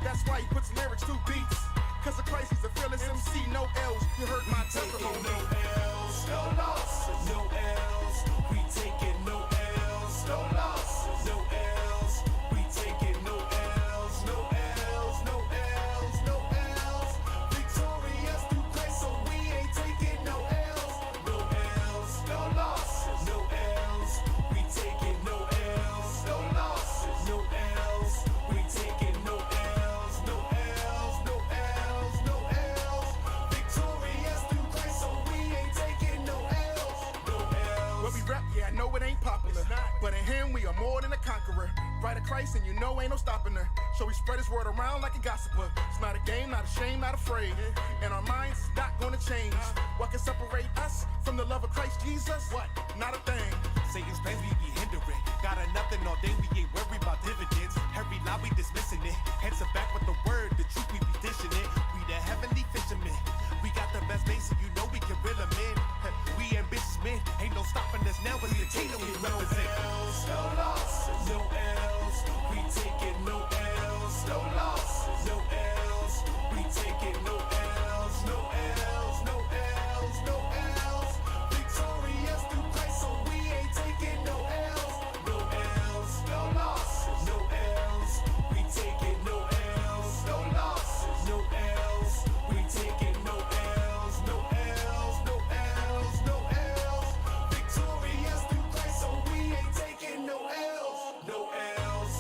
S18: That's why he puts lyrics to beats. Cause of Christ, he's a fearless MC, no L's. You heard my testimony.
S21: No L's, no losses, no L's. We taking no L's, no losses, no L's. We taking no L's, no L's, no L's, no L's. Victorious through Christ, so we ain't taking no L's, no L's, no losses, no L's. We taking no L's, no losses, no L's. We taking no L's, no L's, no L's, no L's. Victorious through Christ, so we ain't taking no L's, no L's.
S18: When we rap, yeah, I know it ain't popular, but in him we are more than a conqueror. Bride of Christ, and you know ain't no stopping her. So we spread his word around like a gossiper. It's not a game, not ashamed, not afraid. And our minds is not gonna change. What can separate us from the love of Christ Jesus? What? Not a thing.
S21: Satan's plans we be hindering. Got a nothing all day, we ain't worried about dividends. Every lie we dismissing it. Heads are back with the word, the truth we be dishing it. We the heavenly fishermen. We got the best base, so you know we can reel them in. We ambitious men, ain't no stopping us now, but the kingdom we represent. No losses, no L's. We taking no L's, no losses, no L's. We taking no L's, no L's, no L's, no L's. Victorious through Christ, so we ain't taking no L's, no L's, no losses, no L's. We taking no L's, no losses, no L's. We taking no L's, no L's, no L's, no L's. Victorious through Christ, so we ain't taking no L's, no L's.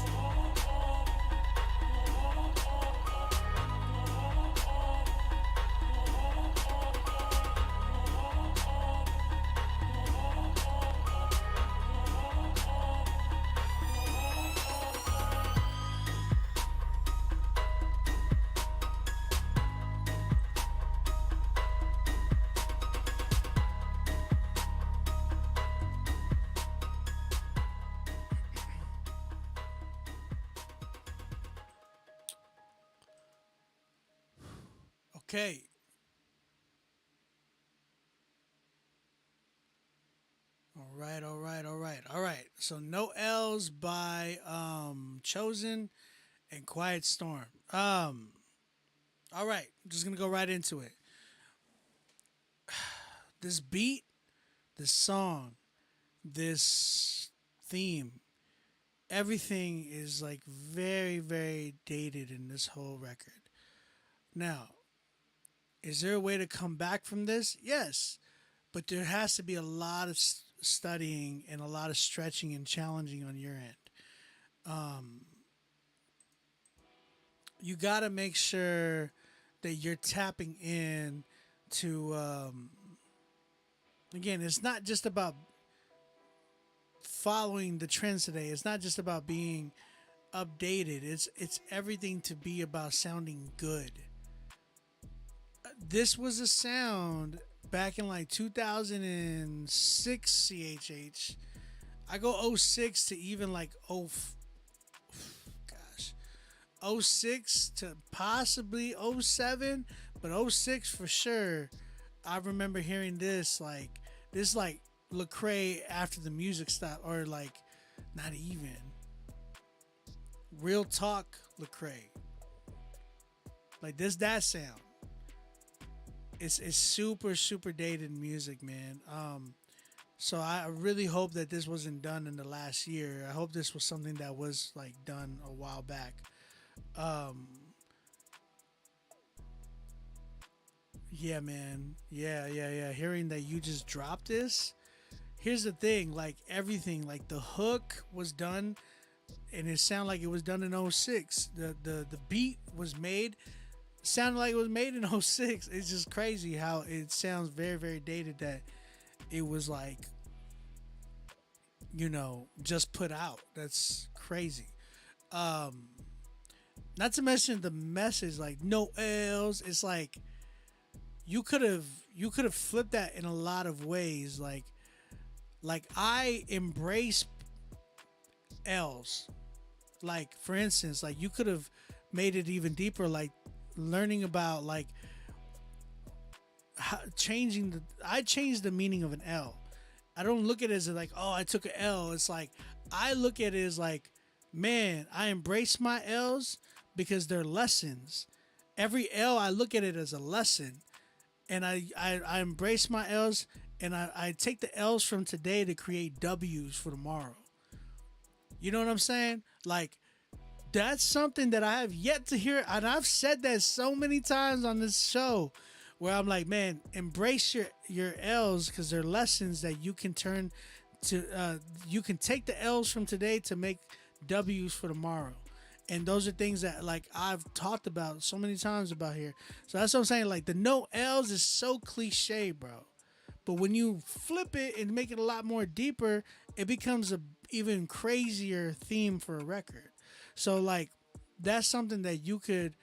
S1: Okay. All right. So no L's by Chosen and Quiet Storm. All right. I'm just gonna go right into it. This beat, this song, this theme, everything is like very, very dated in this whole record. Now, is there a way to come back from this? Yes, but there has to be a lot of studying and a lot of stretching and challenging on your end. You got to make sure that you're tapping in to, again, it's not just about following the trends today. It's not just about being updated. It's everything to be about sounding good. This was a sound back in like 2006 CHH. I go 06 to even like 06 to possibly 07, but 06 for sure. I remember hearing this like Lecrae after the music stopped, or like not even Real Talk Lecrae. Like that sound. It's super, super dated music, man. So I really hope that this wasn't done in the last year. I hope this was something that was like done a while back. Yeah, man. Yeah. Hearing that you just dropped this. Here's the thing, like everything, like the hook was done and it sounded like it was done in 06. The beat was made, sounded like it was made in 06. It's just crazy how it sounds very, very dated, that it was like, just put out. That's crazy. Not to mention the message, like no L's. It's like you could have flipped that in a lot of ways. Like I embrace L's. Like for instance, like you could have made it even deeper. Like learning about like how, I changed the meaning of an L. I don't look at it as like, oh, I took an L. It's like I look at it as like, man, I embrace my L's because they're lessons. Every L, I look at it as a lesson, and I embrace my L's, and I take the L's from today to create W's for tomorrow. You know what I'm saying? Like, that's something that I have yet to hear, and I've said that so many times on this show, where I'm like, man, embrace your L's because they're lessons that you can turn to. You can take the L's from today to make W's for tomorrow. And those are things that like I've talked about so many times about here. So that's what I'm saying. Like the no L's is so cliche, bro. But when you flip it and make it a lot more deeper, it becomes a even crazier theme for a record. So like that's something that you could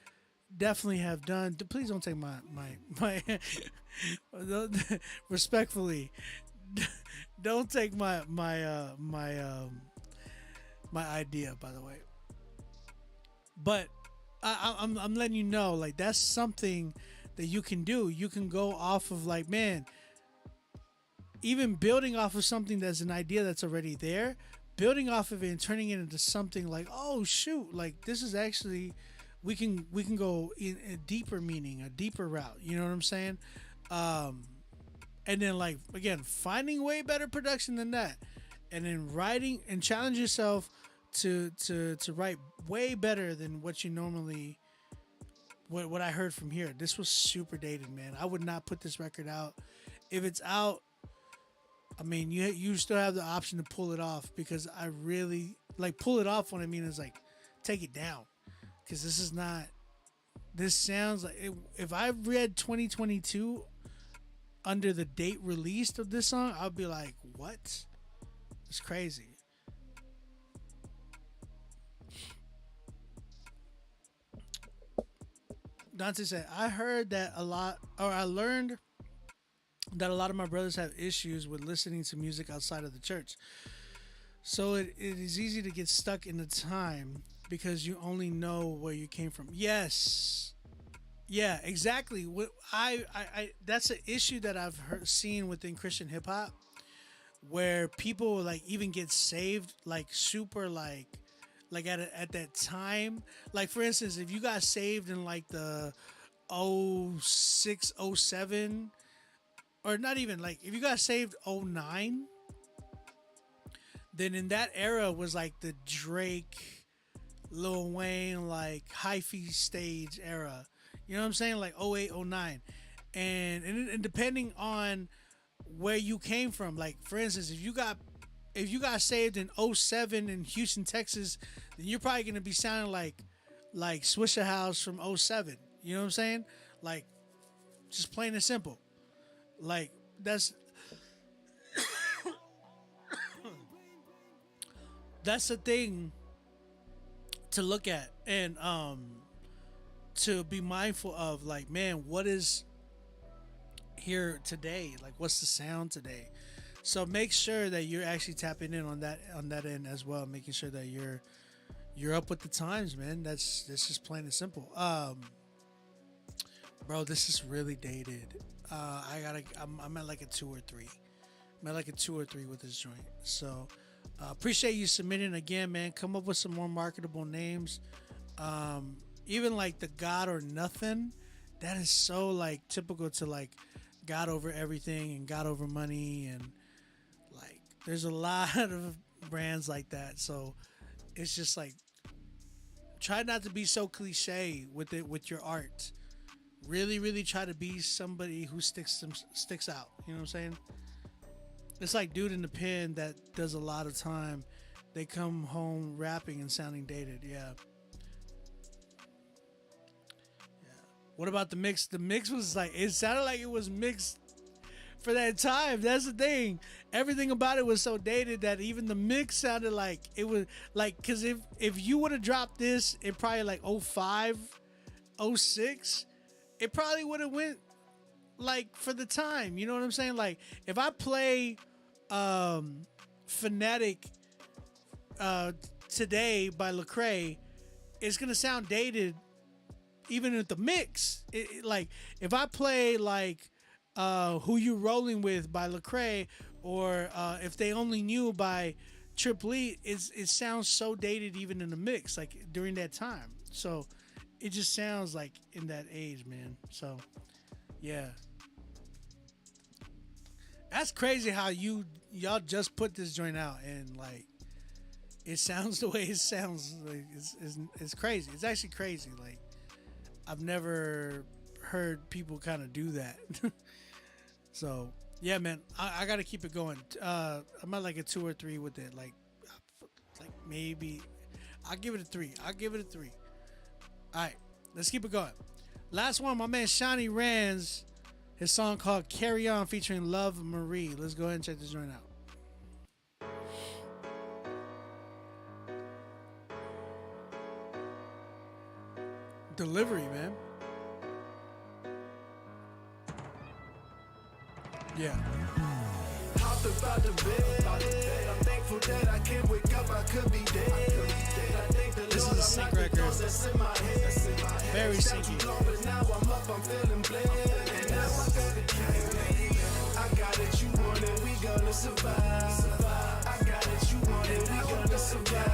S1: definitely have done. Please don't take my respectfully. Don't take my idea, by the way. But I'm letting you know, like that's something that you can do. You can go off of like, man, even building off of something that's an idea that's already there, building off of it and turning it into something like, oh shoot, like this is actually we can go in a deeper meaning, a deeper route. You know what I'm saying? And then like again, finding way better production than that, and then writing and challenge yourself to write way better than what you normally what I heard from here. This was super dated, man. I would not put this record out. If it's out, I mean, you still have the option to pull it off, because I really like pull it off. What I mean is like take it down, because this sounds like if I read 2022 under the date released of this song, I'd be like, what? It's crazy. Dante said, I heard that I learned that a lot of my brothers have issues with listening to music outside of the church. So it is easy to get stuck in the time because you only know where you came from. Yes. Yeah, exactly. What I that's an issue that I've seen within Christian hip hop, where people like even get saved like super like at that time. Like for instance, if you got saved in like the 06, 07, or not even like if you got saved 09, then in that era was like the Drake, Lil Wayne, like hyphy stage era. You know what I'm saying? Like 08, 09. And depending on where you came from, like for instance, if you got saved in 07 in Houston, Texas, then you're probably gonna be sounding like Swisher House from 07. You know what I'm saying? Like just plain and simple. Like that's the thing to look at and to be mindful of. Like, man, what is here today? Like, what's the sound today? So make sure that you're actually tapping in on that end as well, making sure that you're up with the times, man. That's just plain and simple. Bro, this is really dated. I'm at like a 2 or 3. I'm at like a 2 or 3 with this joint. So appreciate you submitting again, man. Come up with some more marketable names. Even like the God or Nothing, that is so like typical to like God over everything and God over money, and like there's a lot of brands like that. So it's just like try not to be so cliche with it, with your art. Really, really try to be somebody who sticks out. You know what I'm saying? It's like Dude in the Pen that does a lot of time. They come home rapping and sounding dated. Yeah. What about the mix? The mix was like, it sounded like it was mixed for that time. That's the thing. Everything about it was so dated that even the mix sounded like it was like, because if you would have dropped this in probably like 05, 06, it probably would have went like for the time. You know what I'm saying? Like if I play Phonetic today by Lecrae, it's going to sound dated even with the mix, like if I play like "Who You Rolling With" by Lecrae, or "If They Only Knew" by Triple E, it sounds so dated even in the mix, like during that time. So it just sounds like in that age, man. So yeah, that's crazy how y'all just put this joint out and like it sounds the way it sounds. Like it's crazy. It's actually crazy. Like I've never heard people kind of do that. So yeah, man, I got to keep it going. I'm at like a 2 or 3 with it. Like maybe I'll give it a 3. I'll give it a 3. All right, let's keep it going. Last one, my man Shawnee Rands, his song called "Carry On" featuring Love Marie. Let's go ahead and check this joint out. Delivery, man. Yeah.
S19: Hopped about the bed. I'm thankful that I can't wake up. I could be dead. I thank the
S1: This
S19: Lord
S1: is a sync
S19: I'm not
S1: record.
S19: the thoughts that's in my head.
S1: Very
S19: It's not
S1: syncy.
S19: too long, but now I'm up. I'm feeling blessed. And now I got it. I got it. You want it. We gonna survive. I got it. You want it. We gonna survive.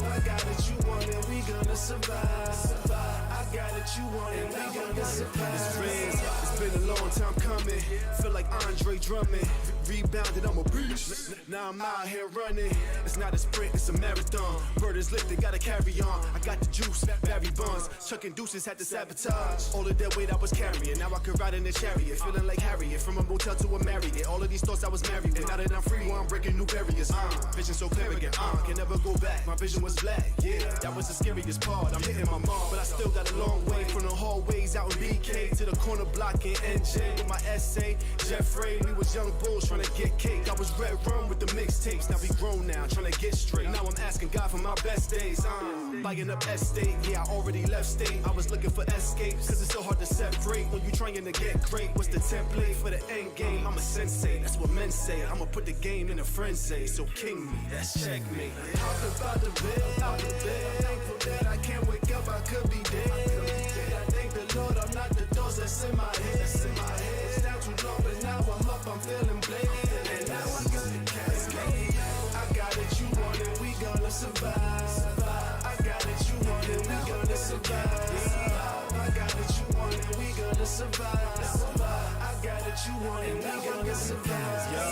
S19: I got it. You want it. We gonna survive. I got it. You want it. We gonna survive. It's Reds. It's been a long time coming. Feel like Andre Drummond. Rebounded, I'm a beast. Now I'm out here running. It's not a sprint, it's a marathon. Bird is lifted, gotta carry on. I got the juice, Barry Bonds. Chucking deuces, had to sabotage. All of that weight I was carrying. Now I can ride in a chariot. Feeling like Harriet. From a motel to a Marriott. All of these thoughts I was married with. Now that I'm free, well, I'm breaking new barriers. Vision so clear again. Can never go back. My vision was black. Yeah, that was the scariest part. I'm hitting my mark. But I still got a long way from the hallways out in BK to the corner block in NJ. With my essay, Jeffrey, we was young bulls trying to get cake. I was red rum with the mixtapes. Now we grown now, trying to get straight. Now I'm asking God for my best days. Buying up estate, yeah, I already left state. I was looking for escapes, cause it's so hard to separate. When you trying to get great, what's the template for the end game? I'm a sensei, that's what men say. I'ma put the game in a frenzy, so king me, that's checkmate. Hopped about the bed, out the bed. Thankful that I can't wake up, I could be dead. I thank the Lord, I'm not the thoughts that's in my head. It's down too long, but now I'm up, I'm feeling blessed. And now I got the cash. I got it, you want it, we gonna survive. I got it, you want it, we gonna survive. I got it, you want it, we gonna survive. I got it, you want it, we gonna survive. Yo,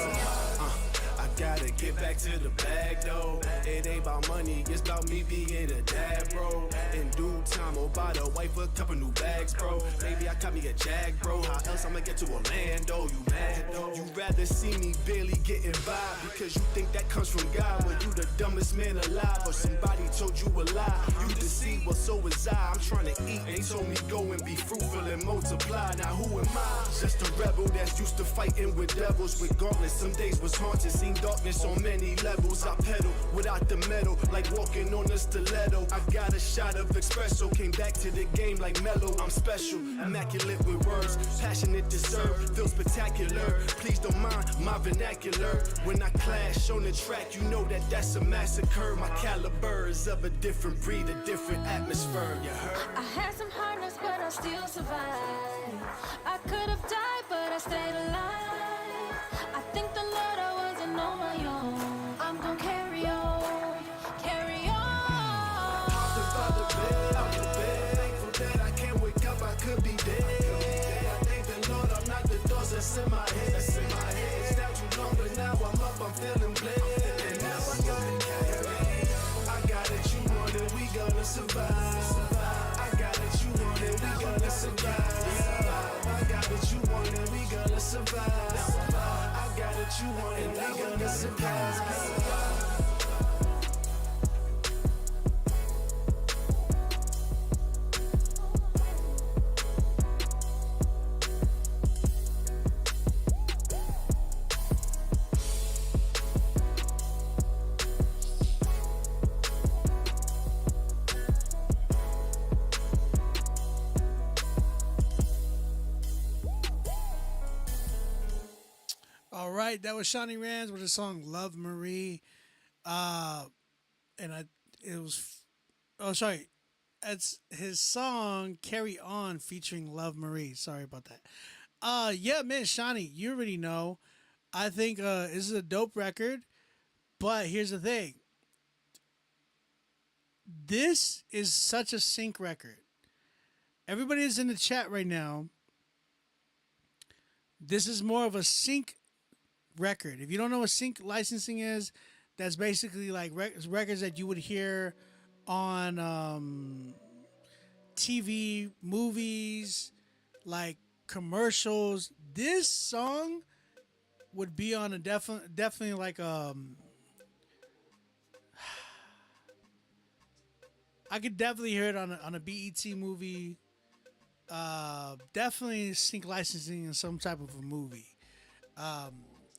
S19: I gotta get back to the bag though. It ain't about money, it's about me being a dad, bro. In due time, I'll buy the wife a couple new bags, bro. Maybe I caught me a Jag, bro. How else I'ma get to Orlando? You mad though? You rather see me barely getting by because you think that comes from God. Well, you the dumbest man alive, or somebody told you a lie. You deceived, well, so was I. I'm trying to eat. They told me go and be fruitful and multiply. Now who am I? Just a rebel that's used to fighting with devils. Regardless, some days was haunted. Seen darkness on many levels. I pedal without the metal, like walking on a stiletto. I got a shot of espresso, came back to the game like mellow. I'm special, immaculate with words, passionate to serve, feel spectacular. Please don't mind my vernacular. When I clash on the track, you know that that's a massacre. My caliber is of a different breed, a different atmosphere. You heard?
S8: I had some hard knocks, but I still survived. I could have died, but I stayed alive. I thank the Lord I wasn't on my own. I'm gonna carry on, carry on.
S19: Out the bed, thankful that I can't wake up, I could be dead. I thank the Lord I'm not the thoughts that's in my head. It's down too long, but now I'm up, I'm feeling blessed. And now I got it, I got it, you want it, we gonna survive. I got it, you want it, we gonna survive. I got it, you want it, we gonna survive. I got it, you want it, we gonna survive.
S1: All right, that was Shawnee Rands with the song "Love Marie," and it was, oh sorry, It's his song "Carry On" featuring Love Marie. Sorry about that. Yeah, man, Shawnee, you already know. I think this is a dope record, but here's the thing. This is such a sync record. Everybody is in the chat right now. This is more of a sync record. If you don't know what sync licensing is, that's basically like records that you would hear on TV, movies, like commercials. This song would be on a definitely like I could definitely hear it on a BET movie. Definitely sync licensing in some type of a movie.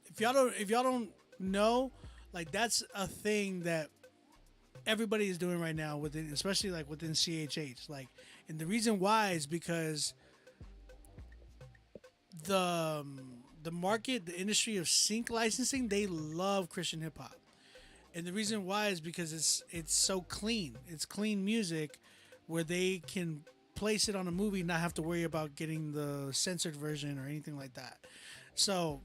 S1: If y'all don't know, like that's a thing that everybody is doing right now within, especially like within CHH. Like, and the reason why is because the market, the industry of sync licensing, they love Christian hip hop. And the reason why is because it's so clean. It's clean music where they can place it on a movie and not have to worry about getting the censored version or anything like that. So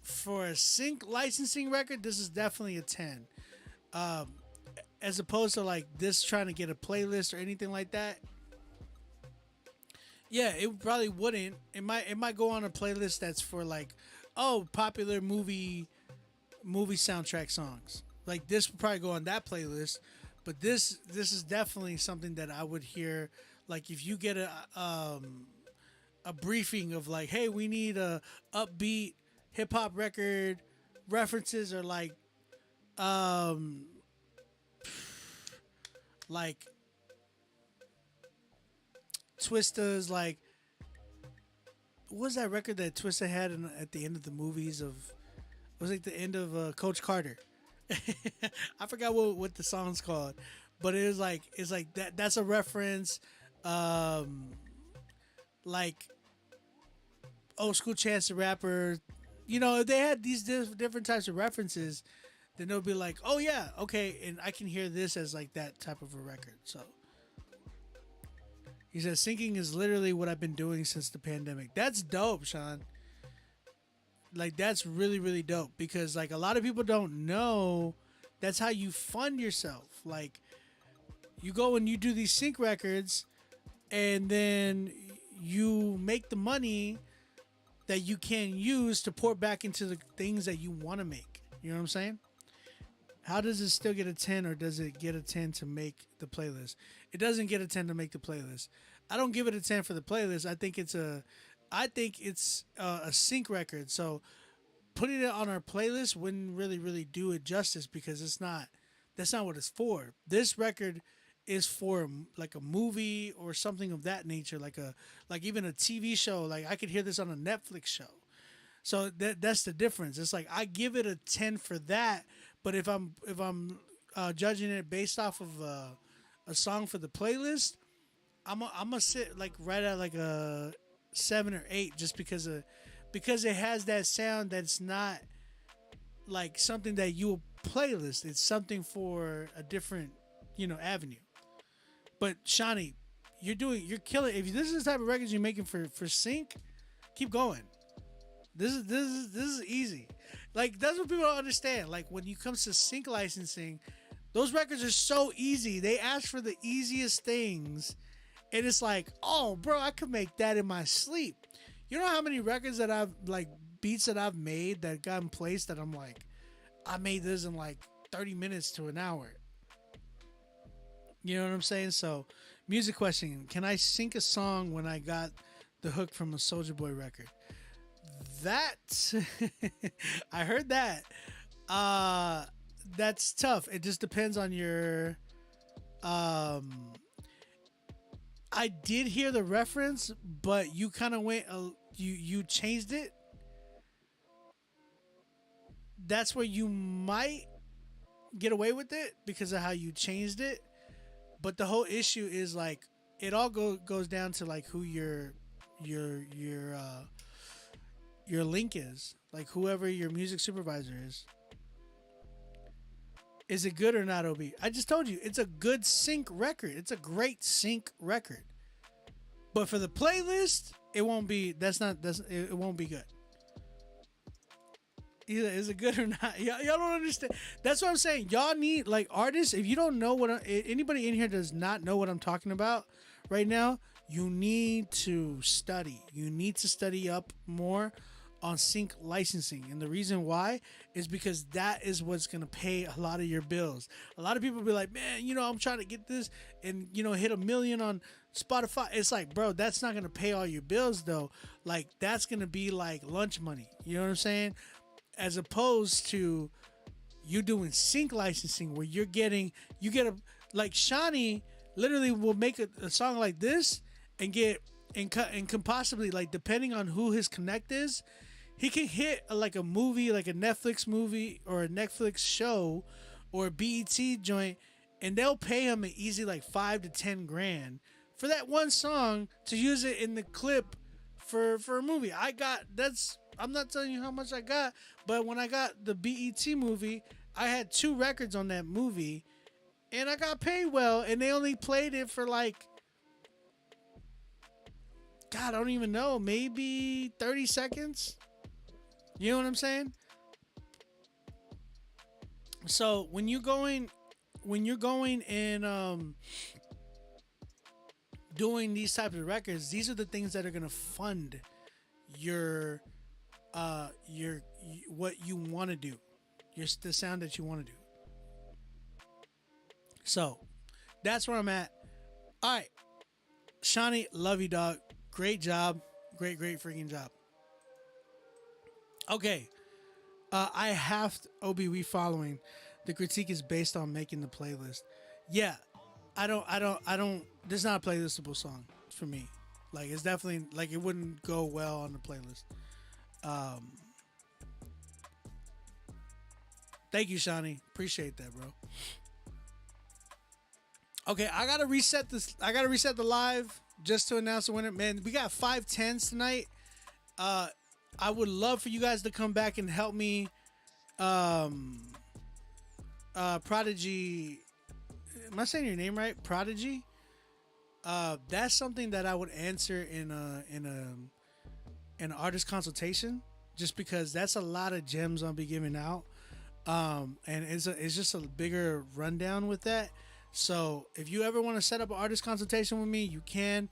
S1: for a sync licensing record, this is definitely a 10. As opposed to like this trying to get a playlist or anything like that. Yeah, it probably wouldn't. It might go on a playlist that's for like, oh, popular movie soundtrack songs. Like this would probably go on that playlist, but this is definitely something that I would hear. Like if you get a briefing of like, hey, we need a upbeat hip hop record, references are like Twista's like, what was that record that Twista had at the end of the movies of? It was like the end of Coach Carter. I forgot what the song's called, but it's like that. That's a reference. Like old school Chance the Rapper. You know, if they had these different types of references, then they'll be like, oh yeah, okay, and I can hear this as like that type of a record. So he says syncing is literally what I've been doing since the pandemic. That's dope, Sean. Like that's really, really dope because like a lot of people don't know that's how you fund yourself. Like you go and you do these sync records and then you make the money that you can use to pour back into the things that you want to make. You know what I'm saying? How does it still get a 10 or does it get a 10 to make the playlist? It doesn't get a 10 to make the playlist. I don't give it a 10 for the playlist. I think it's a sync record. So putting it on our playlist wouldn't really do it justice because that's not what it's for. This record is for like a movie or something of that nature, like even a TV show. Like I could hear this on a Netflix show. So that's the difference. It's like I give it a 10 for that, but if I'm judging it based off of a song for the playlist, I'm gonna sit like right at like a 7 or 8 just because it has that sound that's not like something that you will playlist. It's something for a different, avenue. But Shawnee, you're killing. If this is the type of records you're making for sync, keep going. This is easy. Like that's what people don't understand. Like when it comes to sync licensing, those records are so easy. They ask for the easiest things, and it's like, oh, bro, I could make that in my sleep. You know how many records that I've like beats that I've made that got in place that I'm like, I made this in like 30 minutes to an hour. You know what I'm saying? So, music question: can I sync a song when I got the hook from a Soulja Boy record? That I heard that. That's tough. It just depends on your. I did hear the reference, but you kind of went. You changed it. That's where you might get away with it because of how you changed it. But the whole issue is like it all goes down to like who your link is, like whoever your music supervisor is. Is it good or not, Ob? I just told you it's a good sync record. It's a great sync record. But for the playlist, it won't be. It won't be good. Either is it good or not? Y'all don't understand. That's what I'm saying. Y'all need like artists. If you don't know anybody in here does not know what I'm talking about right now, you need to study. You need to study up more on sync licensing. And the reason why is because that is what's going to pay a lot of your bills. A lot of people be like, man, I'm trying to get this and, hit 1 million on Spotify. It's like, bro, that's not going to pay all your bills though. Like that's going to be like lunch money. You know what I'm saying? As opposed to you doing sync licensing where you get like Shawnee literally will make a song like this and can possibly, like, depending on who his connect is, he can hit like a movie, like a Netflix movie or a Netflix show or a BET joint, and they'll pay him an easy like $5 to $10 grand for that one song to use it in the clip for a movie. I'm not telling you how much I got, but when I got the BET movie, I had 2 records on that movie, and I got paid well, and they only played it for like, God, I don't even know, maybe 30 seconds. You know what I'm saying? So when you're going and doing these types of records, these are the things that are gonna fund your what you want to do, the sound that you want to do. So that's where I'm at. All right, Shawnee, love you, dog. Great job, great freaking job. Okay, I have to, we following. The critique is based on making the playlist. Yeah, I don't. This is not a playlistable song for me. Like it's definitely like it wouldn't go well on the playlist. Thank you, Shawnee. Appreciate that, bro. Okay, I gotta reset this. I gotta reset the live just to announce the winner. Man, we got 5 10s tonight. I would love for you guys to come back and help me. Prodigy. Am I saying your name right? Prodigy. That's something that I would answer in an artist consultation, just because that's a lot of gems I'll be giving out. And it's just a bigger rundown with that. So if you ever want to set up an artist consultation with me, you can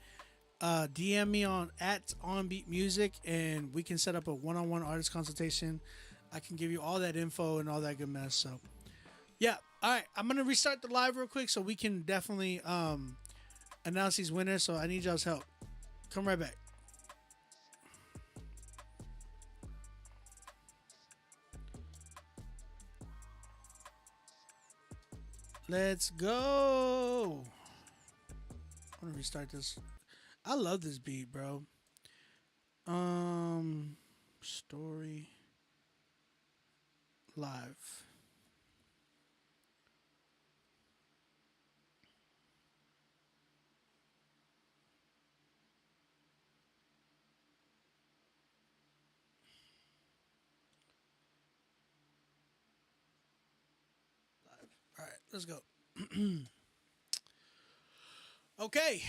S1: DM me on @onbeatmusic, and we can set up a one-on-one artist consultation. I can give you all that info and all that good mess. So yeah, all right, I'm gonna restart the live real quick so we can definitely announce these winners. So I need y'all's help. Come right back. Let's go. I'm gonna restart this. I love this beat, bro. Story live. All right, let's go. Okay.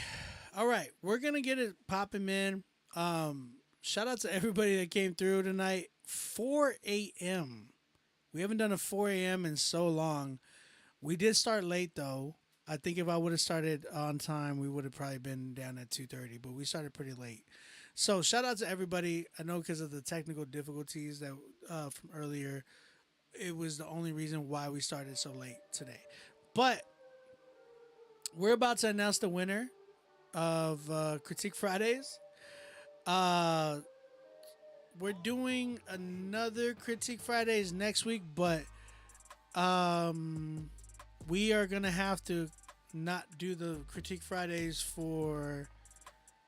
S1: All right. We're going to get it popping, man. Shout out to everybody that came through tonight. 4 a.m. We haven't done a 4 a.m. in so long. We did start late, though. I think if I would have started on time, we would have probably been down at 2:30, but we started pretty late. So shout out to everybody. I know because of the technical difficulties that from earlier, it was the only reason why we started so late today. But we're about to announce the winner of Critique Fridays. We're doing another Critique Fridays next week, but we are gonna have to not do the Critique Fridays for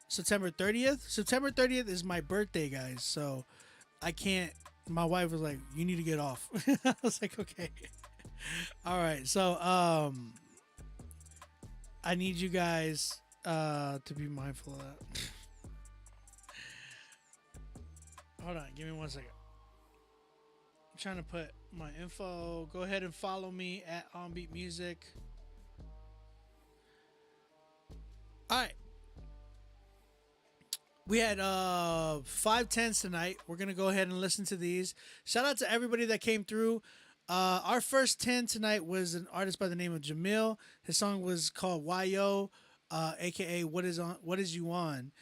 S1: September 30th. September 30th is my birthday, guys, so I can't. My wife was like, "You need to get off." I was like, "Okay." All right, so I need you guys to be mindful of that. Hold on, give me 1 second. trying to put my info. Go ahead and follow me at OnBeat Music. All right. We had 510s tonight. We're going to go ahead and listen to these. Shout out to everybody that came through. Our first 10 tonight was an artist by the name of Jamil. His song was called YO, aka What Is You On.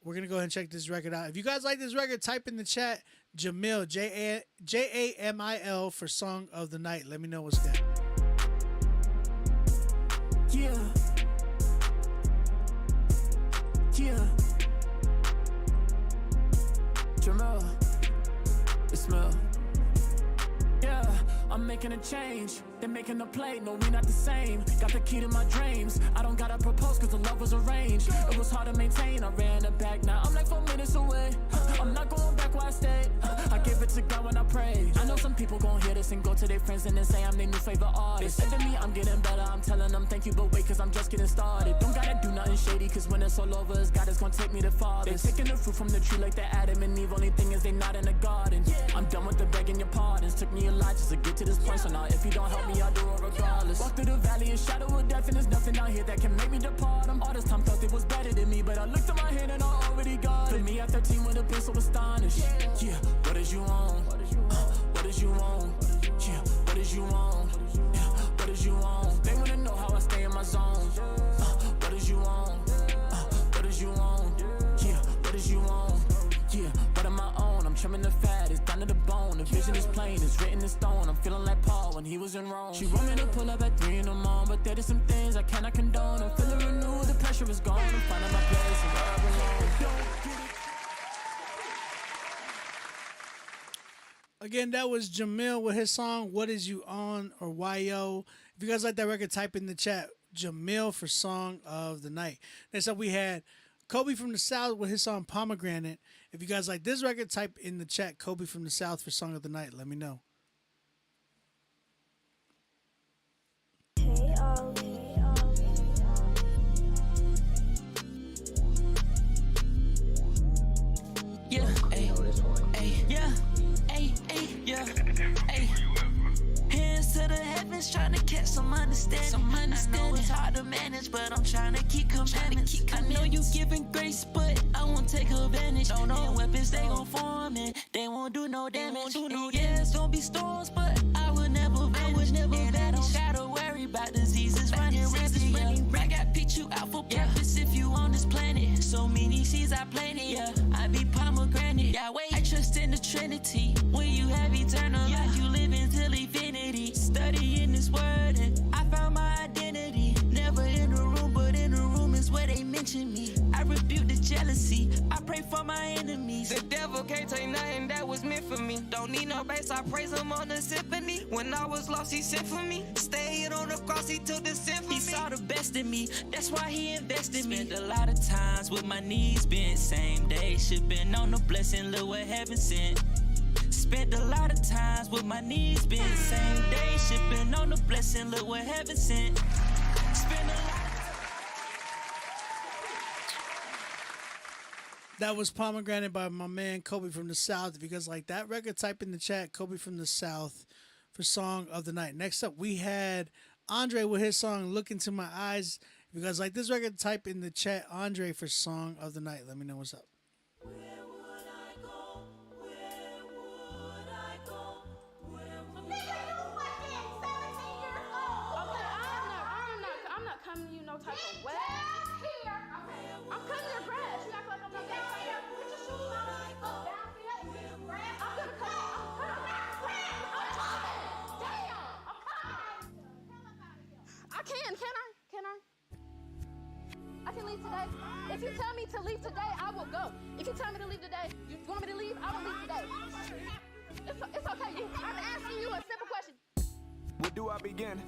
S1: We're going to go ahead and check this record out. If you guys like this record, type in the chat Jamil, Jamil for Song of the Night. Let me know what's good.
S5: Yeah. Yeah. Jamil. It smell. Yeah, I'm making a change. They're making a play. No, we not the same. Got the key to my dreams. I don't gotta propose cause the love was arranged. It was hard to maintain. I ran it back. Now I'm like 4 minutes away. I'm not going back where I stayed. I give it to God when I pray. I know some people gon' hear this and go to their friends and then say I'm their new favorite artist. They said to me I'm getting better. I'm telling them thank you, but wait cause I'm just getting started. Don't gotta do nothing shady cause when it's all over, it's God is gonna take me the farthest. They taking the fruit from the tree like they're Adam and Eve. Only thing is they not in the garden. I'm done with the begging your pardons. Took me a lot just to get to this point. So now if you don't help me, I'll do it regardless. Walk through the valley of shadow of death and there's nothing out here that can make me depart. All this time thought they was better than me, but I looked at my hand and I already got it. For me at 13 with a pin so astonished. Yeah, what is you on? What is you on? Yeah, what is you on? Yeah, what is you on? They wanna know how I stay in my zone. What is you on? What is you on? Yeah, what is you on? Yeah, what am I on? I'm trimming the fat, it's down to the bone. The vision is plain, it's written in stone. I'm feeling like Paul when he was in Rome. She want me to pull up at 3 in the morning, but there is some things I cannot condone. I'm feeling renewed, the pressure is gone. I'm finding my place and where I belong.
S1: Again, that was Jamil with his song What Is You On or YO. If you guys like that record, type in the chat Jamil for Song of the Night. Next up, we had Kobe from the South with his song Pomegranate. If you guys like this record, type in the chat Kobe from the South for Song of the Night. Let me know.
S14: Yeah, ayy, yeah, ayy, yeah, ayy. Hands to the heavens, trying to catch some understanding. I know it's hard to manage, but I'm trying to keep commandments. I know you giving grace, but I won't take advantage. Don't know weapons, they gon' form and they won't do no damage. Yeah, it's gon' be storms, but I will never vanish. And I don't gotta worry about diseases running rampant. I got picked you out for purpose if you on this planet. So many seeds I planted, yeah. I be pomegranate, yeah. Wait, I trust in the Trinity. When you have eternal life, you live until infinity. Studying this word and I found my identity. Never in the room, but in the room is where they mention me. I rebuke the jealousy, I pray for my enemies. The devil can't take nothing that was meant for me. Don't need no bass, I praise him on the symphony. When I was lost, he sent for me. Stayed on the cross, he took the sin for me. He saw the best in me, that's why he invested me. Spent a lot of times with my knees bent. Same day, shit been on the blessing, look what heaven sent. Spent a lot of times with my knees bent. Same day, shit been on the blessing, look what heaven sent. Spent a lot.
S1: That was Pomegranate by my man Kobe from the South. If you guys like that record, type in the chat Kobe from the South for Song of the Night. Next up, we had Andre with his song Look Into My Eyes. If you guys like this record, type in the chat Andre for Song of the Night. Let me know what's up.
S15: I'm not coming to you no type of way. I'm cutting your grass. You act like I'm not gonna cut your put your shoes on. Down here and get some grass. I'm gonna cut it. I'm cutting grass. I'm coming. Damn. I'm coming. I can I? Can I? I can leave today. If you tell me to leave today, I will go. If you tell me to leave today, you want me to leave? I will leave today. It's okay. I'm asking you a simple question.
S22: Where do I begin?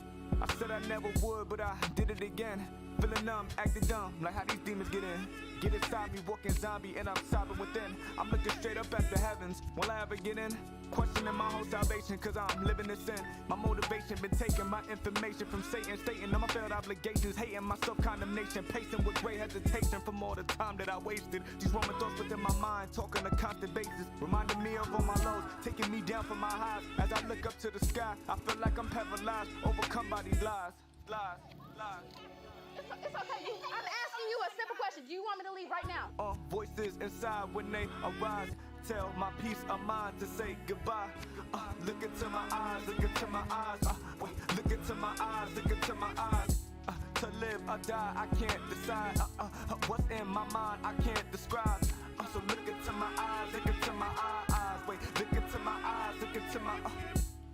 S22: I said I never would, but I did it again.
S20: Feeling numb, acting dumb, like how these demons get in. Get inside me, walking zombie, and I'm sobbing within. I'm looking straight up at the heavens. Will I ever get in? Questioning my whole salvation, cause I'm living in sin. My motivation been taking my information from Satan, stating all my failed obligations, hating my self-condemnation, pacing with great hesitation from all the time that I wasted. These Roman thoughts within my mind, talking on a constant basis, reminding me of all my lows, taking me down from my highs. As I look up to the sky, I feel like I'm paralyzed, overcome by these lies.
S15: It's okay. I'm asking you a simple question. Do you want me to leave right now?
S20: Voices inside when they arise, tell my peace of mind to say goodbye. Look into my eyes, look into my eyes. Look into my eyes, look into my eyes. To live or die, I can't decide. What's in my mind, I can't describe. So look into my eyes, look into my eyes. Wait, look into my eyes, look into my.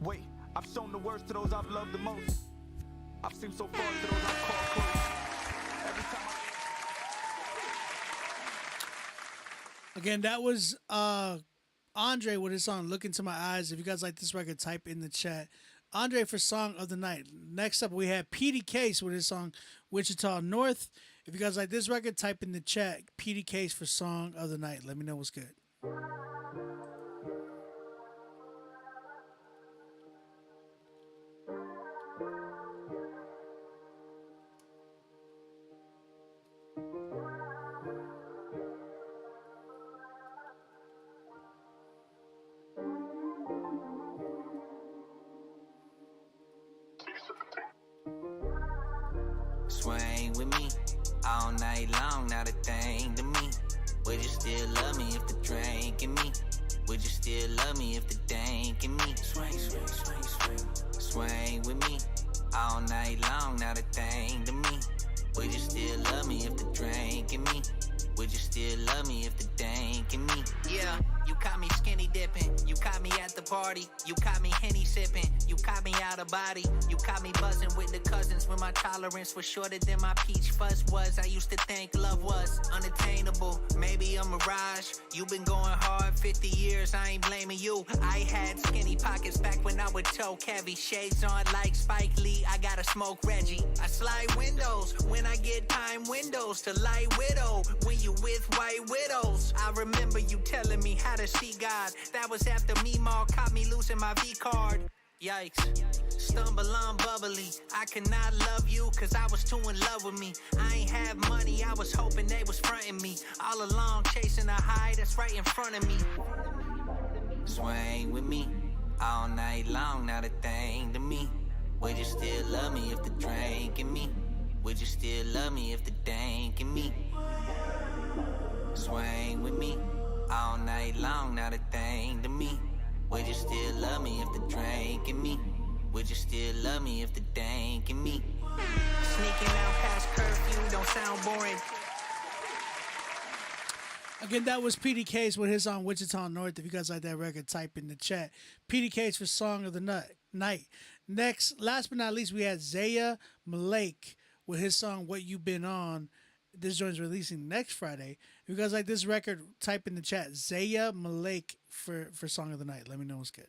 S20: Wait, I've shown the worst to those I've loved the most. I've seen so far to those I've called close. Every time
S1: Again, that was Andre with his song "Look Into My Eyes." If you guys like this record, type in the chat. Andre for Song of the Night. Next up, we have PD Case with his song "Wichita North." If you guys like this record, type in the chat. PD Case for Song of the Night. Let me know what's good.
S14: Swing with me all night long, not a thing to me. Would you still love me if the drink in me? Would you still love me if the dank in me? Swing, swing, swing, swing. Swing with me all night long, not a thing to me. Would you still love me if the drink in me? Would you still love me if the dank in me? Yeah, you caught me skinny dipping. You caught me at the party. You caught me Henny sipping. You caught me out of body. You caught me buzzing with the cousins when my tolerance was shorter than my peach fuzz was. I used to think love was unattainable. Maybe a mirage. You been going hard 50 years. I ain't blaming you. I had skinny pockets back when I would choke heavy. Shades on like Spike Lee. I gotta smoke Reggie. I slide windows when I get time windows to light widow. When you with white widows, I remember you telling me how to see God. That was after Meemaw caught me losing my V card. Yikes. Stumble on bubbly. I could not love you cause I was too in love with me. I ain't have money, I was hoping they was fronting me. All along chasing a high that's right in front of me. Swing with me all night long, not a thing to me. Would you still love me if the drink in me? Would you still love me if the dank in me? Swing with me all night long, not a thing to me. Would you still love me if the drink in me? Would you still love me if the dank in me? Sneaking out past curfew don't sound boring.
S1: Again, that was PD Case with his song Wichita North. If you guys like that record, type in the chat. PD Case for Song of the Night. Next, last but not least, we had Zaya Malik with his song What You Been On. This joint's releasing next Friday. If you guys like this record, type in the chat. Zaya Malik for Song of the Night. Let me know what's good.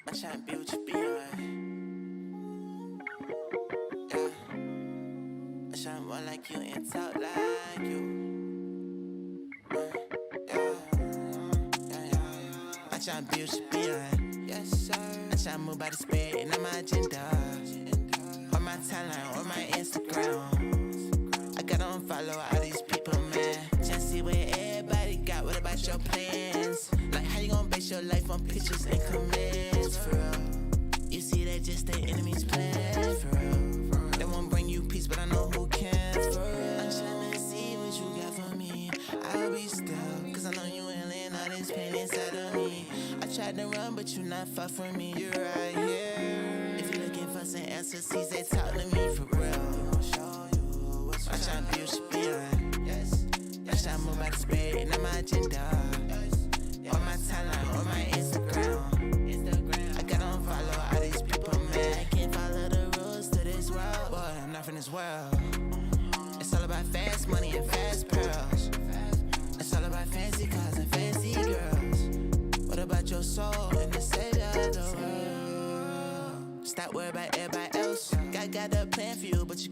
S14: My shine be what you be on. Yeah. I shine more like you and talk like you. I shine be what you be on. Yes, sir. I shine move by the spirit and I'm my agenda. On my timeline, on my Instagram. I gotta unfollow all these people, man. Just see what everybody got. What about your plans? Like how you gonna base your life on pictures and comments? For real. You see that just the enemy's plan. For real. They won't bring you peace, but I know who can. For real. I'm tryna see what you got for me. I'll be still, cause I know you ain't letting all this pain inside of me. I tried to run, but you not far from me. You're right here. If you're looking for some answers, they talk to me for real. I shine be what you be on. I shine move by the spirit and I'm my agenda. On my timeline, on my Instagram. I gotta unfollow all these people, man. I can't follow the rules to this world. Boy, I'm not from this world. It's all about fast money and fast pearls. It's all about fancy cars and fancy girls. What about your soul and the savior of the world? Stop worrying about everybody else. Got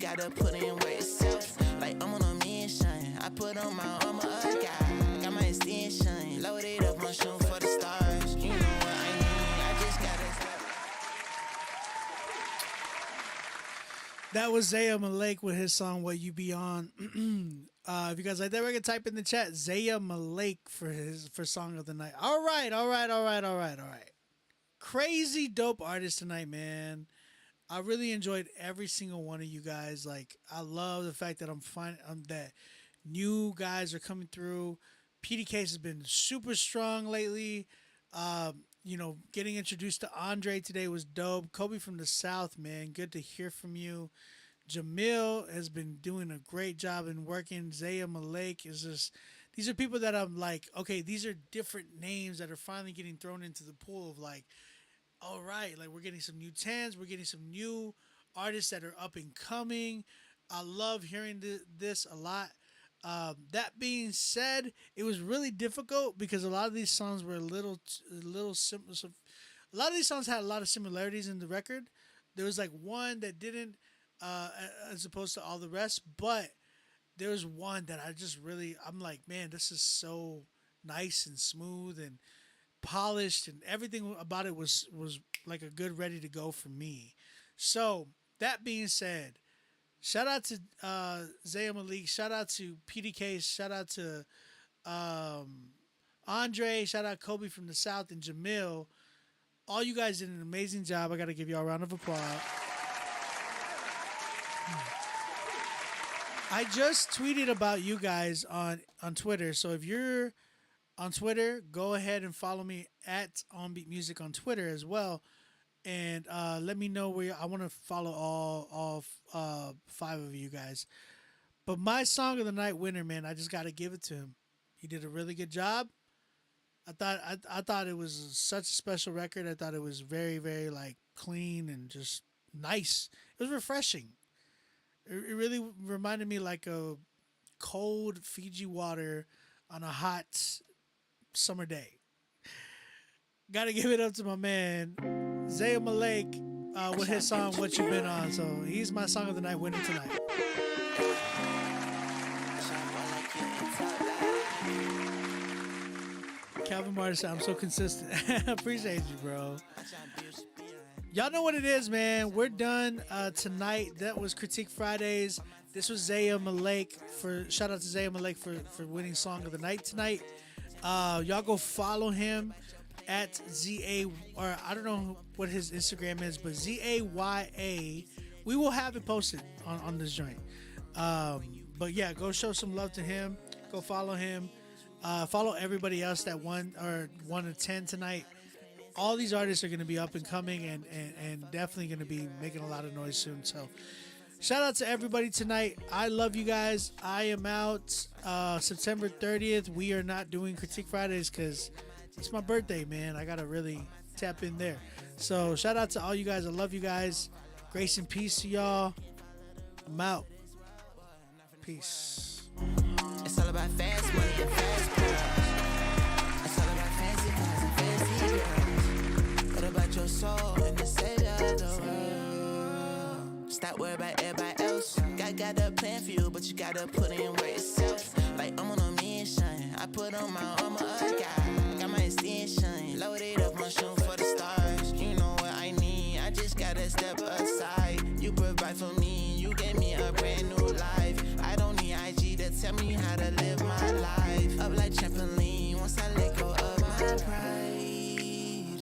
S14: gotta put in work yourself. Like I'm on a mission, I put on my armor of God. Got my extension, loaded up my shoe for the stars. You know what I mean? I just gotta.
S1: That was Zaya Malik with his song "What You Be On." If you guys like that record, type in the chat Zaya Malik for song of the night. All right. Crazy dope artist tonight, man. I really enjoyed every single one of you guys. Like, I love the fact that I'm that new guys are coming through. PDK has been super strong lately. Getting introduced to Andre today was dope. Kobe from the South, man, good to hear from you. Jamil has been doing a great job in working. Zaya Malik is just, these are people that I'm like, okay, these are different names that are finally getting thrown into the pool of like, all right, like we're getting some new tens, we're getting some new artists that are up and coming. I love hearing this a lot. That being said, it was really difficult because a lot of these songs were a little simple. So a lot of these songs had a lot of similarities in the record. There was like one that didn't, as opposed to all the rest, but there was one that I'm like, man, this is so nice and smooth and polished, and everything about it was like a good ready to go for me. So that being said, shout out to Zaya Malik, shout out to PDK, shout out to Andre, shout out Kobe from the South, and Jamil. All you guys did an amazing job. I got to give y'all a round of applause. I just tweeted about you guys on Twitter. So if you're on Twitter, go ahead and follow me at OnBeat Music on Twitter as well. And let me know where I want to follow all 5 of you guys. But my song of the night winner, man, I just got to give it to him. He did a really good job. I thought it was such a special record. I thought it was very, very like clean and just nice. It was refreshing. It really reminded me like a cold Fiji water on a hot summer day. Got to give it up to my man Zaya Malik with his song "What You Been On." So he's my song of the night winner tonight. Calvin Martin said, "I'm so consistent." Appreciate you, bro. Y'all know what it is, man. We're done tonight. That was Critique Fridays. This was Zaya Malik. Shout out to Zaya Malik for winning Song of the Night tonight. Y'all go follow him at ZA, or I don't know what his Instagram is, but ZAYA. We will have it posted on this joint. But yeah, go show some love to him. Go follow him. Follow everybody else that won to 10 tonight. All these artists are going to be up and coming and definitely going to be making a lot of noise soon. So shout out to everybody tonight. I love you guys. I am out September 30th. We are not doing Critique Fridays because it's my birthday, man. I got to really tap in there. So shout out to all you guys. I love you guys. Grace and peace to y'all. I'm out. Peace.
S14: It's all about fast money and fast girls. It's all about fancy cars and fancy girls. What about your soul and the savior of the world? Stop worrying about everybody else. Got a plan for you, but you gotta put in work yourself. Like I'm on a mission. I put on my armor of God. Got my extension, loaded up my shoe for the stars. You know what I need. I just gotta step aside. You provide for me. You gave me a brand new life. I don't need IG to tell me how to live.